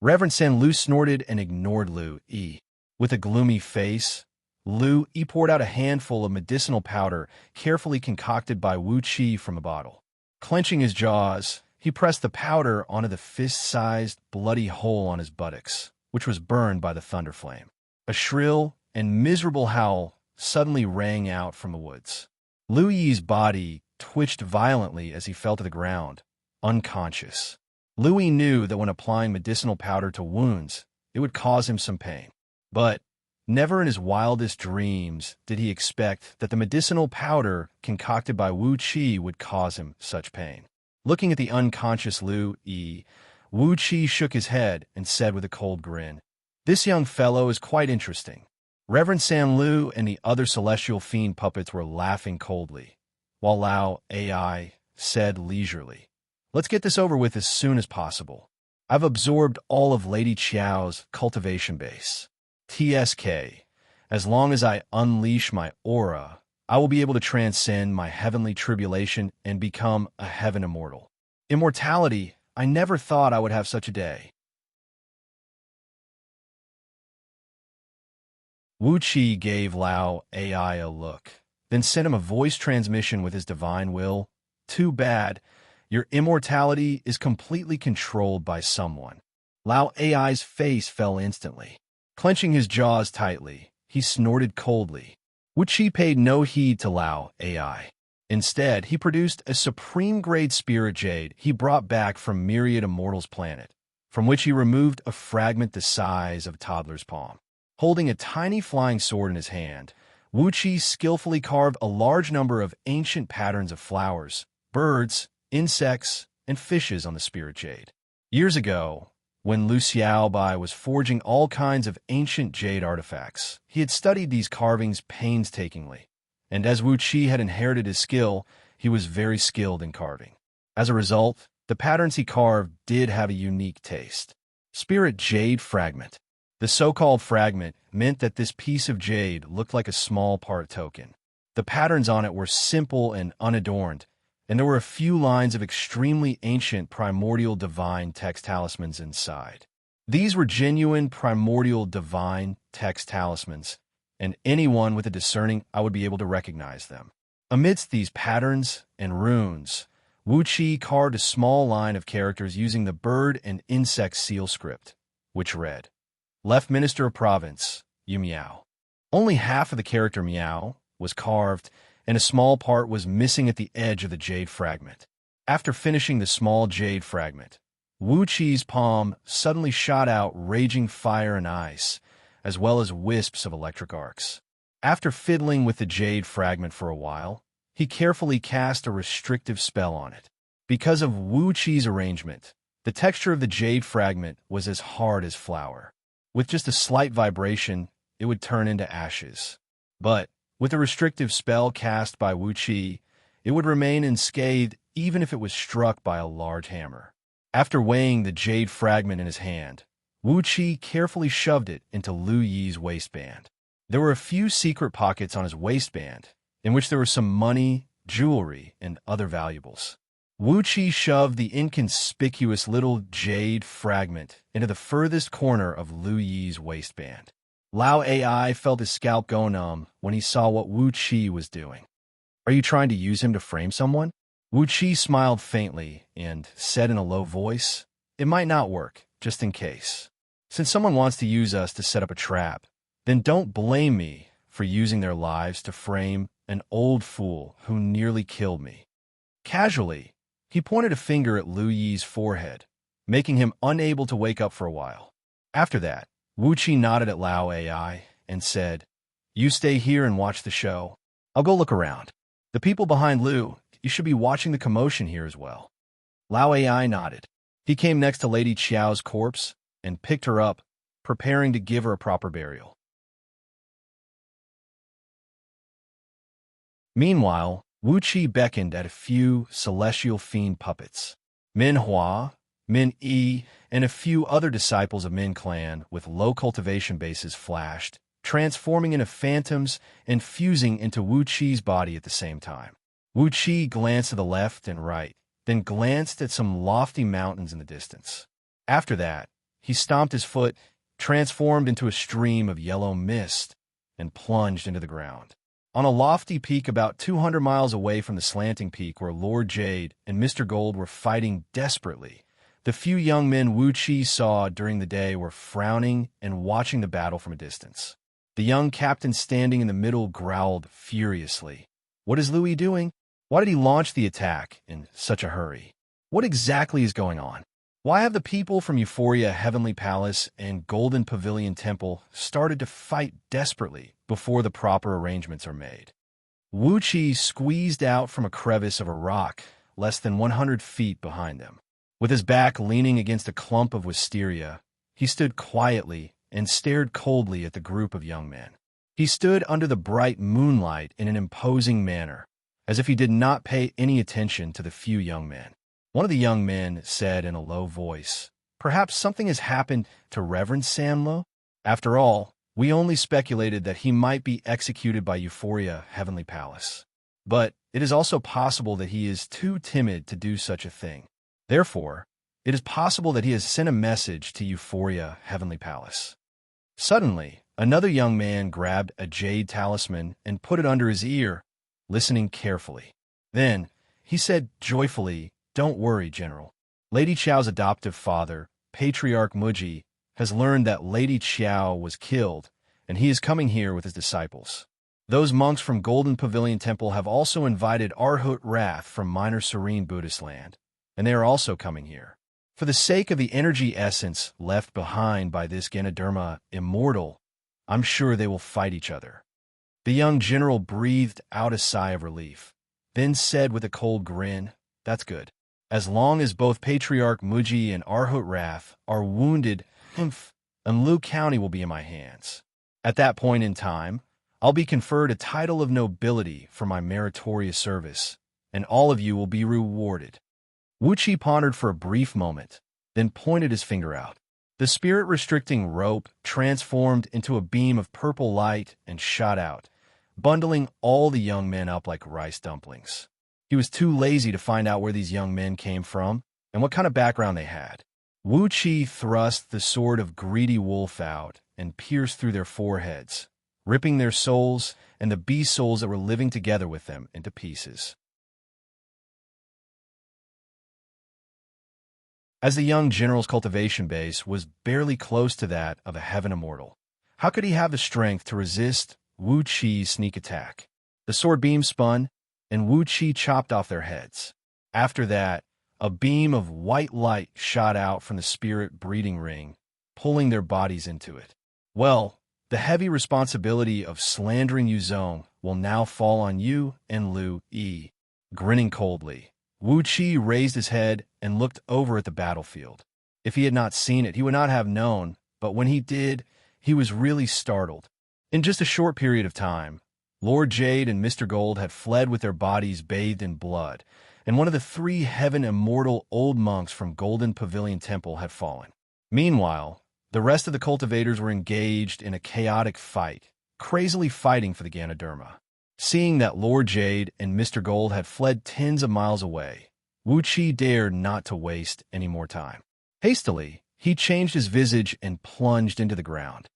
Reverend San Lu snorted and ignored Lu Yi. With a gloomy face, Lu Yi poured out a handful of medicinal powder carefully concocted by Wuxi from a bottle. Clenching his jaws, he pressed the powder onto the fist-sized, bloody hole on his buttocks, which was burned by the thunder flame. A shrill and miserable howl suddenly rang out from the woods. Lu Yi's body twitched violently as he fell to the ground, unconscious. Lu Yi knew that when applying medicinal powder to wounds, it would cause him some pain. But never in his wildest dreams did he expect that the medicinal powder concocted by Wu Qi would cause him such pain. Looking at the unconscious Lu Yi, Wu Qi shook his head and said with a cold grin, "This young fellow is quite interesting." Reverend San Lu and the other celestial fiend puppets were laughing coldly, while Lao AI said leisurely, "Let's get this over with as soon as possible. I've absorbed all of Lady Qiao's cultivation base. TSK, as long as I unleash my aura, I will be able to transcend my heavenly tribulation and become a heaven immortal. Immortality, I never thought I would have such a day." Wu Qi gave Lao AI a look, then sent him a voice transmission with his divine will. "Too bad. Your immortality is completely controlled by someone." Lao AI's face fell instantly. Clenching his jaws tightly, he snorted coldly. Wuxi paid no heed to Lao AI. Instead, he produced a supreme-grade spirit jade he brought back from Myriad Immortals' planet, from which he removed a fragment the size of a toddler's palm. Holding a tiny flying sword in his hand, Wuxi skillfully carved a large number of ancient patterns of flowers, birds, insects, and fishes on the spirit jade. Years ago, when Lu Xiaobai was forging all kinds of ancient jade artifacts, he had studied these carvings painstakingly, and as Wu Qi had inherited his skill, he was very skilled in carving. As a result, the patterns he carved did have a unique taste. Spirit Jade Fragment. The so-called fragment meant that this piece of jade looked like a small part token. The patterns on it were simple and unadorned, and there were a few lines of extremely ancient primordial divine text talismans inside. These were genuine primordial divine text talismans, and anyone with a discerning eye would be able to recognize them. Amidst these patterns and runes, Wuxia carved a small line of characters using the bird and insect seal script, which read, Left Minister of Province, Yu Miao. Only half of the character Miao was carved, and a small part was missing at the edge of the jade fragment. After finishing the small jade fragment, Wuqi's palm suddenly shot out raging fire and ice, as well as wisps of electric arcs. After fiddling with the jade fragment for a while, he carefully cast a restrictive spell on it. Because of Wuqi's arrangement, the texture of the jade fragment was as hard as flour. With just a slight vibration, it would turn into ashes. But with a restrictive spell cast by Wuqi, it would remain unscathed even if it was struck by a large hammer. After weighing the jade fragment in his hand, Wuqi carefully shoved it into Lu Yi's waistband. There were a few secret pockets on his waistband, in which there were some money, jewelry, and other valuables. Wuqi shoved the inconspicuous little jade fragment into the furthest corner of Lu Yi's waistband. Lao AI felt his scalp go numb when he saw what Wuqi was doing. Are you trying to use him to frame someone? Wuqi smiled faintly and said in a low voice, It might not work, just in case. Since someone wants to use us to set up a trap, then don't blame me for using their lives to frame an old fool who nearly killed me. Casually, he pointed a finger at Lu Yi's forehead, making him unable to wake up for a while. After that, Wuqi nodded at Lao AI and said, You stay here and watch the show. I'll go look around. The people behind Lu, you should be watching the commotion here as well. Lao AI nodded. He came next to Lady Qiao's corpse and picked her up, preparing to give her a proper burial. Meanwhile, Wuqi beckoned at a few celestial fiend puppets. Min Hua, Min Yi, and a few other disciples of Min Clan with low cultivation bases flashed, transforming into phantoms and fusing into Wuqi's body at the same time. Wuqi glanced to the left and right, then glanced at some lofty mountains in the distance. After that, he stomped his foot, transformed into a stream of yellow mist, and plunged into the ground. On a lofty peak about 200 miles away from the slanting peak where Lord Jade and Mr. Gold were fighting desperately, the few young men Wuqi saw during the day were frowning and watching the battle from a distance. The young captain standing in the middle growled furiously. What is Louis doing? Why did he launch the attack in such a hurry? What exactly is going on? Why have the people from Euphoria Heavenly Palace and Golden Pavilion Temple started to fight desperately before the proper arrangements are made? Wuqi squeezed out from a crevice of a rock less than 100 feet behind them. With his back leaning against a clump of wisteria, he stood quietly and stared coldly at the group of young men. He stood under the bright moonlight in an imposing manner, as if he did not pay any attention to the few young men. One of the young men said in a low voice, Perhaps something has happened to Reverend Sanlo? After all, we only speculated that he might be executed by Euphoria Heavenly Palace. But it is also possible that he is too timid to do such a thing. Therefore, it is possible that he has sent a message to Euphoria Heavenly Palace. Suddenly, another young man grabbed a jade talisman and put it under his ear, listening carefully. Then, he said joyfully, Don't worry, General. Lady Qiao's adoptive father, Patriarch Muji, has learned that Lady Qiao was killed, and he is coming here with his disciples. Those monks from Golden Pavilion Temple have also invited Arhut Wrath from Minor Serene Buddhist land, and they are also coming here. For the sake of the energy essence left behind by this Ganoderma immortal, I'm sure they will fight each other. The young general breathed out a sigh of relief, then said with a cold grin, That's good. As long as both Patriarch Muji and Arhut Wrath are wounded, and Lu County will be in my hands. At that point in time, I'll be conferred a title of nobility for my meritorious service, and all of you will be rewarded. Wuqi pondered for a brief moment, then pointed his finger out. The spirit-restricting rope transformed into a beam of purple light and shot out, bundling all the young men up like rice dumplings. He was too lazy to find out where these young men came from and what kind of background they had. Wuxia thrust the sword of greedy wolf out and pierced through their foreheads, ripping their souls and the beast souls that were living together with them into pieces. As the young general's cultivation base was barely close to that of a heaven immortal, how could he have the strength to resist Wuxia's sneak attack? The sword beam spun, and Wuxia chopped off their heads. After that, a beam of white light shot out from the spirit breeding ring, pulling their bodies into it. Well, the heavy responsibility of slandering Yuzong will now fall on you and Lu Yi. Grinning coldly, Wuxia raised his head and looked over at the battlefield. If he had not seen it, he would not have known, but when he did, he was really startled. In just a short period of time, Lord Jade and Mr. Gold had fled with their bodies bathed in blood, and one of the 3 heaven immortal old monks from Golden Pavilion Temple had fallen. Meanwhile, the rest of the cultivators were engaged in a chaotic fight, crazily fighting for the Ganoderma. Seeing that Lord Jade and Mr. Gold had fled tens of miles away, Wuxia dared not to waste any more time. Hastily, he changed his visage and plunged into the ground.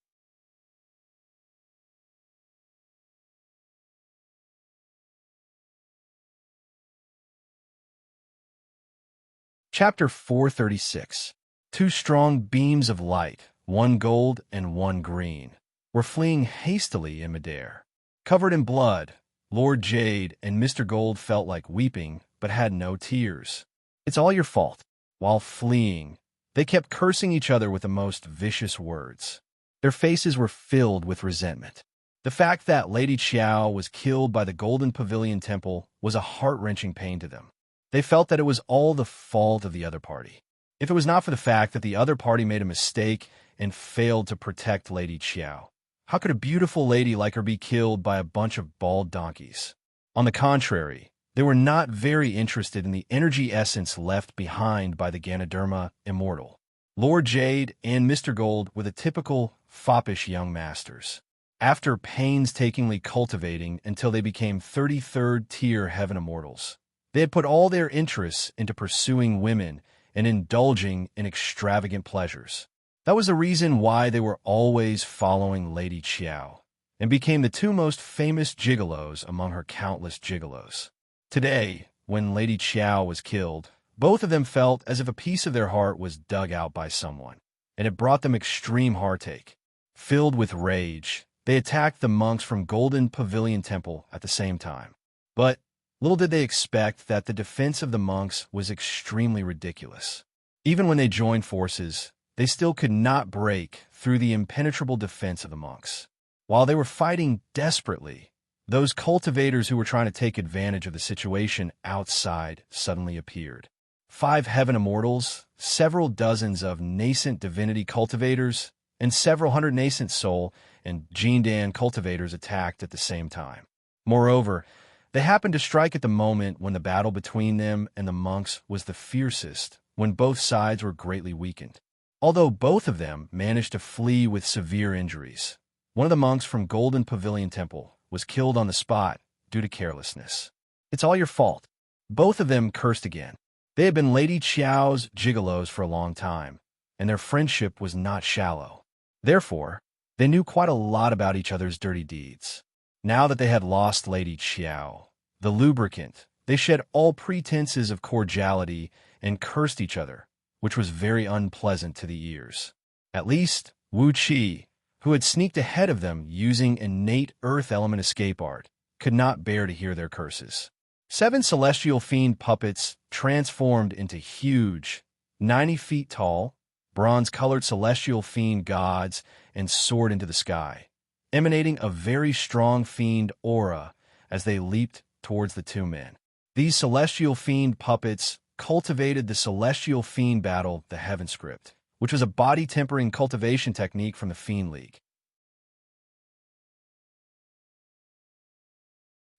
Chapter 436. 2 strong beams of light, one gold and one green, were fleeing hastily in midair. Covered in blood, Lord Jade and Mr. Gold felt like weeping, but had no tears. It's all your fault. While fleeing, they kept cursing each other with the most vicious words. Their faces were filled with resentment. The fact that Lady Xiao was killed by the Golden Pavilion Temple was a heart-wrenching pain to them. They felt that it was all the fault of the other party. If it was not for the fact that the other party made a mistake and failed to protect Lady Xiao, how could a beautiful lady like her be killed by a bunch of bald donkeys? On the contrary, they were not very interested in the energy essence left behind by the Ganoderma immortal. Lord Jade and Mr. Gold were the typical foppish young masters. After painstakingly cultivating until they became 33rd tier heaven immortals, they had put all their interests into pursuing women and indulging in extravagant pleasures. That was the reason why they were always following Lady Xiao, and became the 2 most famous gigolos among her countless gigolos. Today, when Lady Xiao was killed, both of them felt as if a piece of their heart was dug out by someone, and it brought them extreme heartache. Filled with rage, they attacked the monks from Golden Pavilion Temple at the same time. But little did they expect that the defense of the monks was extremely ridiculous. Even when they joined forces, they still could not break through the impenetrable defense of the monks. While they were fighting desperately, those cultivators who were trying to take advantage of the situation outside suddenly appeared. 5 heaven immortals, several dozens of nascent divinity cultivators, and several hundred nascent soul and Jindan cultivators attacked at the same time. Moreover, they happened to strike at the moment when the battle between them and the monks was the fiercest, when both sides were greatly weakened. Although both of them managed to flee with severe injuries, one of the monks from Golden Pavilion Temple was killed on the spot due to carelessness. It's all your fault. Both of them cursed again. They had been Lady Xiao's gigolos for a long time, and their friendship was not shallow. Therefore, they knew quite a lot about each other's dirty deeds. Now that they had lost Lady Xiao, the lubricant, they shed all pretenses of cordiality and cursed each other, which was very unpleasant to the ears. At least, Wuxia, who had sneaked ahead of them using innate earth element escape art, could not bear to hear their curses. 7 celestial fiend puppets transformed into huge, 90 feet tall, bronze-colored celestial fiend gods and soared into the sky, emanating a very strong fiend aura as they leaped towards the 2 men. These celestial fiend puppets cultivated the celestial fiend battle, the Heaven Script, which was a body-tempering cultivation technique from the Fiend League.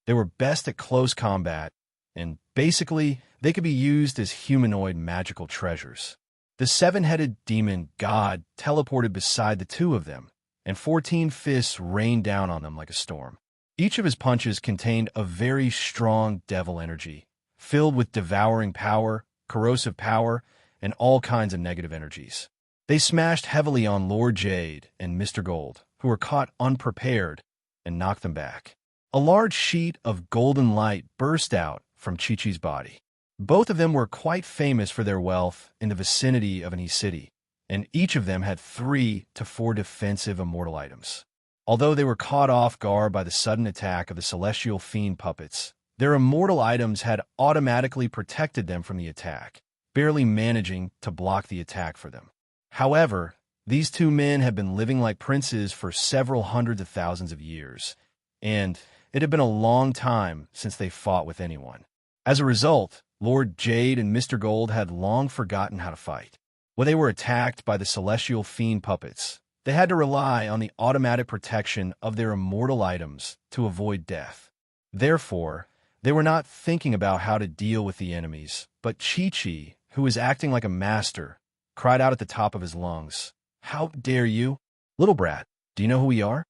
They were best at close combat, and basically, they could be used as humanoid magical treasures. The seven-headed demon god teleported beside the two of them, and 14 fists rained down on them like a storm. Each of his punches contained a very strong devil energy, filled with devouring power, corrosive power, and all kinds of negative energies. They smashed heavily on Lord Jade and Mr. Gold, who were caught unprepared, and knocked them back. A large sheet of golden light burst out from Chi-Chi's body. Both of them were quite famous for their wealth in the vicinity of an city, and each of them had 3 to 4 defensive immortal items. Although they were caught off guard by the sudden attack of the celestial fiend puppets, their immortal items had automatically protected them from the attack, barely managing to block the attack for them. However, these two men had been living like princes for several hundreds of thousands of years, and it had been a long time since they fought with anyone. As a result, Lord Jade and Mr. Gold had long forgotten how to fight. When they were attacked by the celestial fiend puppets, they had to rely on the automatic protection of their immortal items to avoid death. Therefore, they were not thinking about how to deal with the enemies, but Chi-Chi, who was acting like a master, cried out at the top of his lungs, "How dare you? Little brat, do you know who we are?"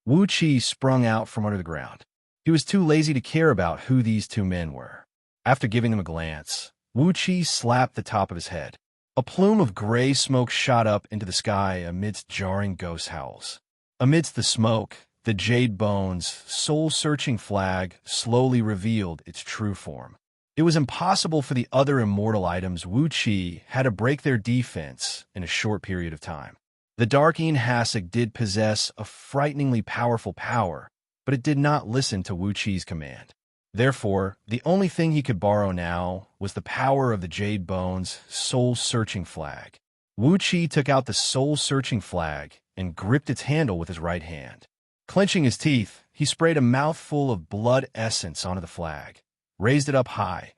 Wuxia sprung out from under the ground. He was too lazy to care about who these two men were. After giving them a glance, Wuxia slapped the top of his head. A plume of gray smoke shot up into the sky amidst jarring ghost howls. Amidst the smoke, the Jade Bones' soul-searching flag slowly revealed its true form. It was impossible for the other immortal items Wuxia had to break their defense in a short period of time. The Darkeen Hasek did possess a frighteningly powerful power, but it did not listen to Wuxia's command. Therefore, the only thing he could borrow now was the power of the Jade Bones' soul-searching flag. Wuxia took out the soul-searching flag and gripped its handle with his right hand. Clenching his teeth, he sprayed a mouthful of blood essence onto the flag, raised it up high,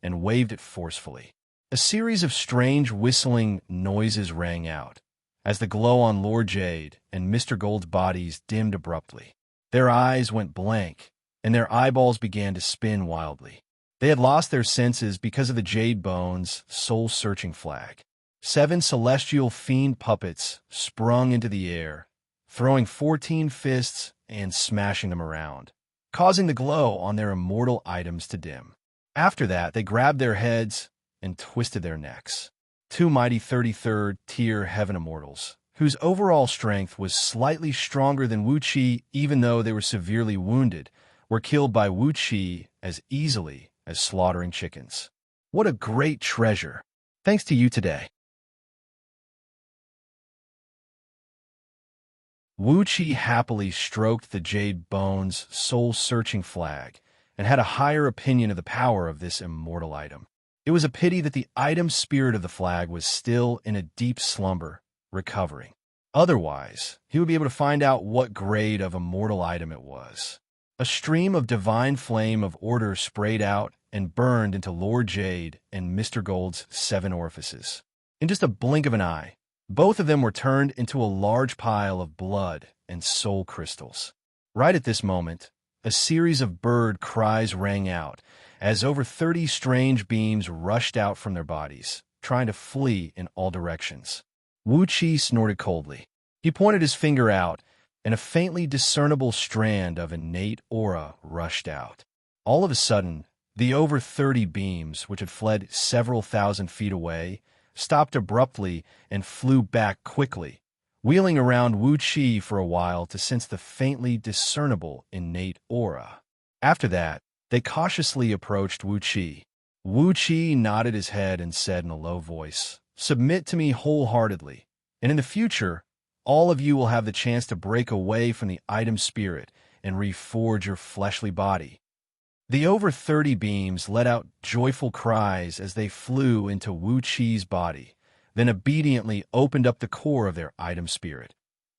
and waved it forcefully. A series of strange whistling noises rang out, as the glow on Lord Jade and Mr. Gold's bodies dimmed abruptly. Their eyes went blank, and their eyeballs began to spin wildly. They had lost their senses because of the Jade Bones' soul-searching flag. 7 celestial fiend puppets sprung into the air, throwing 14 fists and smashing them around, causing the glow on their immortal items to dim. After that, they grabbed their heads and twisted their necks. 2 mighty 33rd tier heaven immortals, whose overall strength was slightly stronger than Wuxia even though they were severely wounded, were killed by Wuxia as easily as slaughtering chickens. What a great treasure! Thanks to you today. Wuxia happily stroked the Jade Bones' soul-searching flag and had a higher opinion of the power of this immortal item. It was a pity that the item spirit of the flag was still in a deep slumber, recovering. Otherwise, he would be able to find out what grade of immortal item it was. A stream of divine flame of order sprayed out and burned into Lord Jade and Mr. Gold's 7 orifices. In just a blink of an eye, both of them were turned into a large pile of blood and soul crystals. Right at this moment, a series of bird cries rang out as over 30 strange beams rushed out from their bodies, trying to flee in all directions. Wuxia snorted coldly. He pointed his finger out, and a faintly discernible strand of innate aura rushed out. All of a sudden, the over 30 beams, which had fled several thousand feet away, stopped abruptly and flew back quickly, wheeling around Wuxia for a while to sense the faintly discernible innate aura. After that, they cautiously approached Wuxia. Wuxia nodded his head and said in a low voice, "Submit to me wholeheartedly, and in the future, all of you will have the chance to break away from the item spirit and reforge your fleshly body." The over 30 beams let out joyful cries as they flew into Wuxia's body, then obediently opened up the core of their item spirit,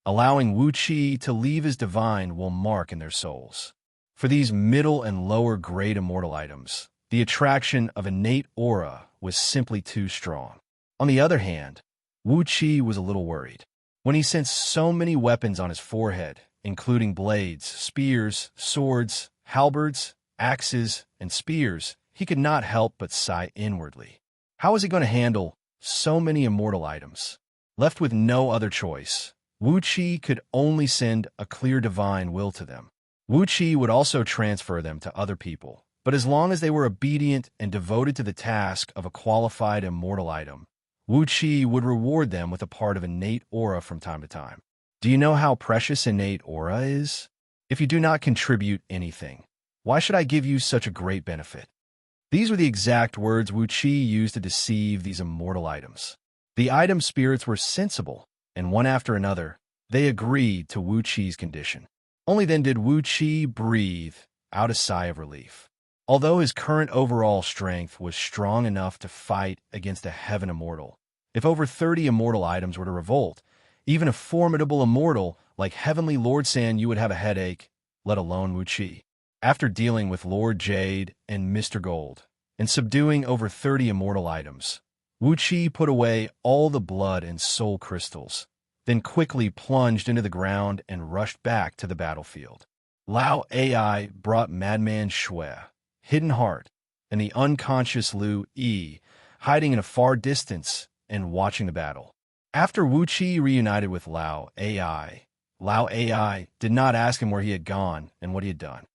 allowing Wuxia to leave his divine will mark in their souls. For these middle and lower grade immortal items, the attraction of innate aura was simply too strong. On the other hand, Wuxia was a little worried. When he sensed so many weapons on his forehead, including blades, spears, swords, halberds, axes, and spears, he could not help but sigh inwardly. How was he going to handle so many immortal items. Left with no other choice, Wuxia could only send a clear divine will to them. Wuxia would also transfer them to other people, but as long as they were obedient and devoted to the task of a qualified immortal item, Wuxia would reward them with a part of innate aura from time to time. Do you know how precious innate aura is? If you do not contribute anything, why should I give you such a great benefit? These were the exact words Wuxia used to deceive these immortal items. The item spirits were sensible, and one after another, they agreed to Wuxia's condition. Only then did Wuxia breathe out a sigh of relief. Although his current overall strength was strong enough to fight against a heaven immortal, if over 30 immortal items were to revolt, even a formidable immortal like Heavenly Lord San Yu would have a headache, let alone Wuxia. After dealing with Lord Jade and Mr. Gold, and subduing over 30 immortal items, Wuxia put away all the blood and soul crystals, then quickly plunged into the ground and rushed back to the battlefield. Lao Ai brought Madman Shui, Hidden Heart, and the unconscious Lu Yi, hiding in a far distance and watching the battle. After Wuxia reunited with Lao Ai did not ask him where he had gone and what he had done.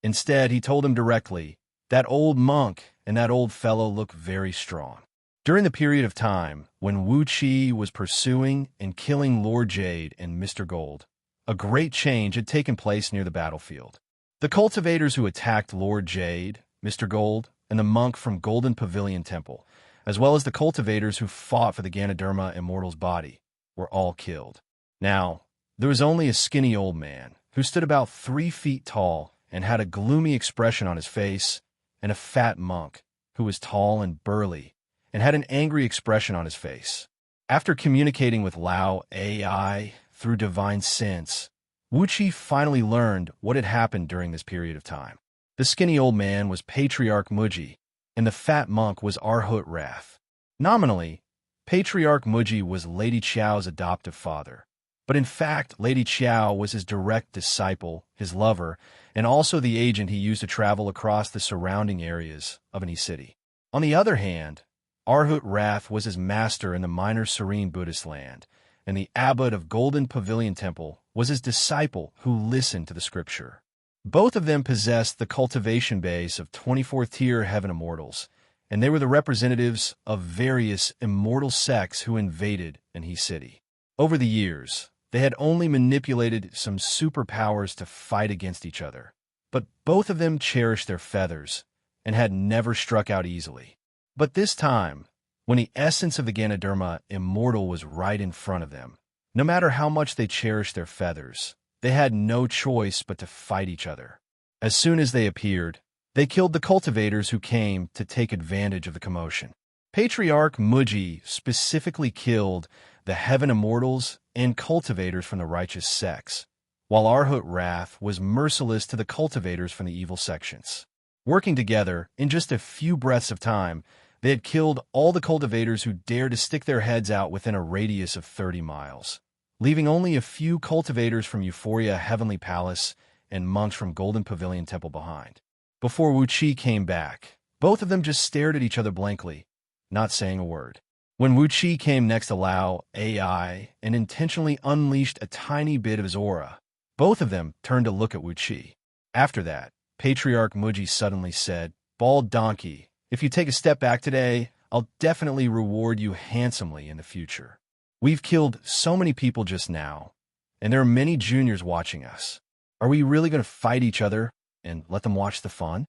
Instead, he told him directly, "That old monk and that old fellow look very strong." During the period of time when Wuxia was pursuing and killing Lord Jade and Mr. Gold, a great change had taken place near the battlefield. The cultivators who attacked Lord Jade, Mr. Gold, and the monk from Golden Pavilion Temple, as well as the cultivators who fought for the Ganoderma immortal's body, were all killed. Now, there was only a skinny old man who stood about 3 feet tall and had a gloomy expression on his face, and a fat monk who was tall and burly and had an angry expression on his face. After communicating with Lao Ai through divine sense, Wuxia finally learned what had happened during this period of time. The skinny old man was Patriarch Muji, and the fat monk was Arhut Wrath. Nominally, Patriarch Muji was Lady Qiao's adoptive father, but in fact, Lady Qiao was his direct disciple, his lover, and also the agent he used to travel across the surrounding areas of any city. On the other hand, Arhut Wrath was his master in the minor serene Buddhist land, and the abbot of Golden Pavilion Temple was his disciple who listened to the scripture. Both of them possessed the cultivation base of 24th-tier heaven immortals, and they were the representatives of various immortal sects who invaded Anhui City. Over the years, they had only manipulated some superpowers to fight against each other, but both of them cherished their feathers and had never struck out easily. But this time, when the essence of the Ganoderma immortal was right in front of them, no matter how much they cherished their feathers, they had no choice but to fight each other. As soon as they appeared, they killed the cultivators who came to take advantage of the commotion. Patriarch Muji specifically killed the heaven immortals and cultivators from the righteous sects, while Arhut Wrath was merciless to the cultivators from the evil sections. Working together, in just a few breaths of time, they had killed all the cultivators who dared to stick their heads out within a radius of 30 miles, leaving only a few cultivators from Euphoria Heavenly Palace and monks from Golden Pavilion Temple behind. Before Wuxia came back, both of them just stared at each other blankly, not saying a word. When Wuxia came next to Lao Ai and intentionally unleashed a tiny bit of his aura, both of them turned to look at Wuxia. After that, Patriarch Muji suddenly said, "Bald donkey, if you take a step back today, I'll definitely reward you handsomely in the future. We've killed so many people just now, and there are many juniors watching us. Are we really going to fight each other and let them watch the fun?"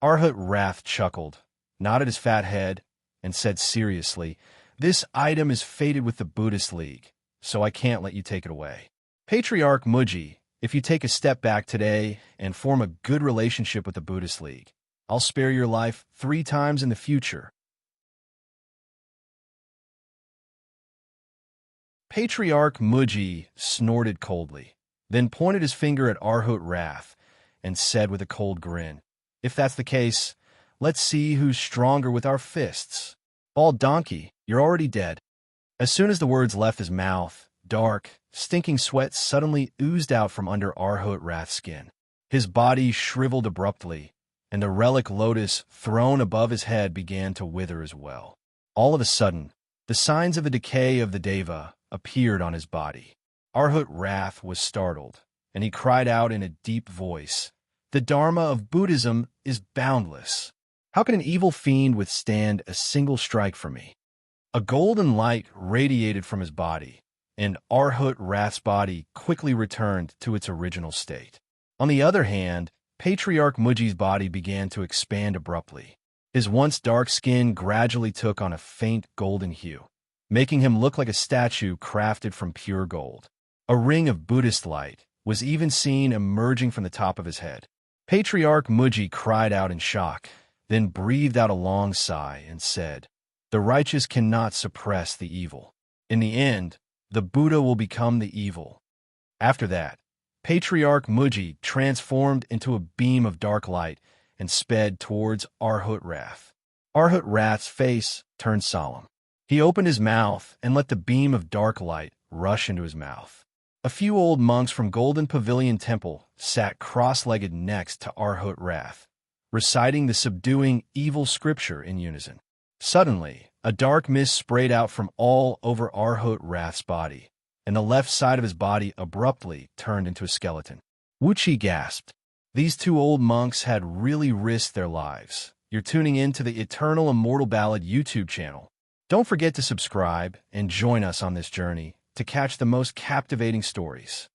Arhut Wrath chuckled, nodded his fat head, and said seriously, "This item is fated with the Buddhist League, so I can't let you take it away. Patriarch Muji, if you take a step back today and form a good relationship with the Buddhist League, I'll spare your life 3 times in the future." Patriarch Muji snorted coldly, then pointed his finger at Arhut Wrath and said with a cold grin, "If that's the case, let's see who's stronger with our fists. Bald donkey, you're already dead." As soon as the words left his mouth, dark, stinking sweat suddenly oozed out from under Arhut Wrath's skin. His body shriveled abruptly, and the relic lotus thrown above his head began to wither as well. All of a sudden, the signs of the decay of the Deva appeared on his body. Arhat Wrath was startled, and he cried out in a deep voice, "The Dharma of Buddhism is boundless. How can an evil fiend withstand a single strike from me?" A golden light radiated from his body, and Arhat Wrath's body quickly returned to its original state. On the other hand, Patriarch Muji's body began to expand abruptly. His once dark skin gradually took on a faint golden hue, making him look like a statue crafted from pure gold. A ring of Buddhist light was even seen emerging from the top of his head. Patriarch Muji cried out in shock, then breathed out a long sigh and said, "The righteous cannot suppress the evil. In the end, the Buddha will become the evil." After that, Patriarch Muji transformed into a beam of dark light and sped towards Arhat Wrath. Arhat Wrath's face turned solemn. He opened his mouth and let the beam of dark light rush into his mouth. A few old monks from Golden Pavilion Temple sat cross-legged next to Arhat Wrath, reciting the subduing evil scripture in unison. Suddenly, a dark mist sprayed out from all over Arhat Wrath's body, and the left side of his body abruptly turned into a skeleton. Wuxia gasped. These two old monks had really risked their lives. You're tuning in to the Eternal Immortal Ballad YouTube channel. Don't forget to subscribe and join us on this journey to catch the most captivating stories.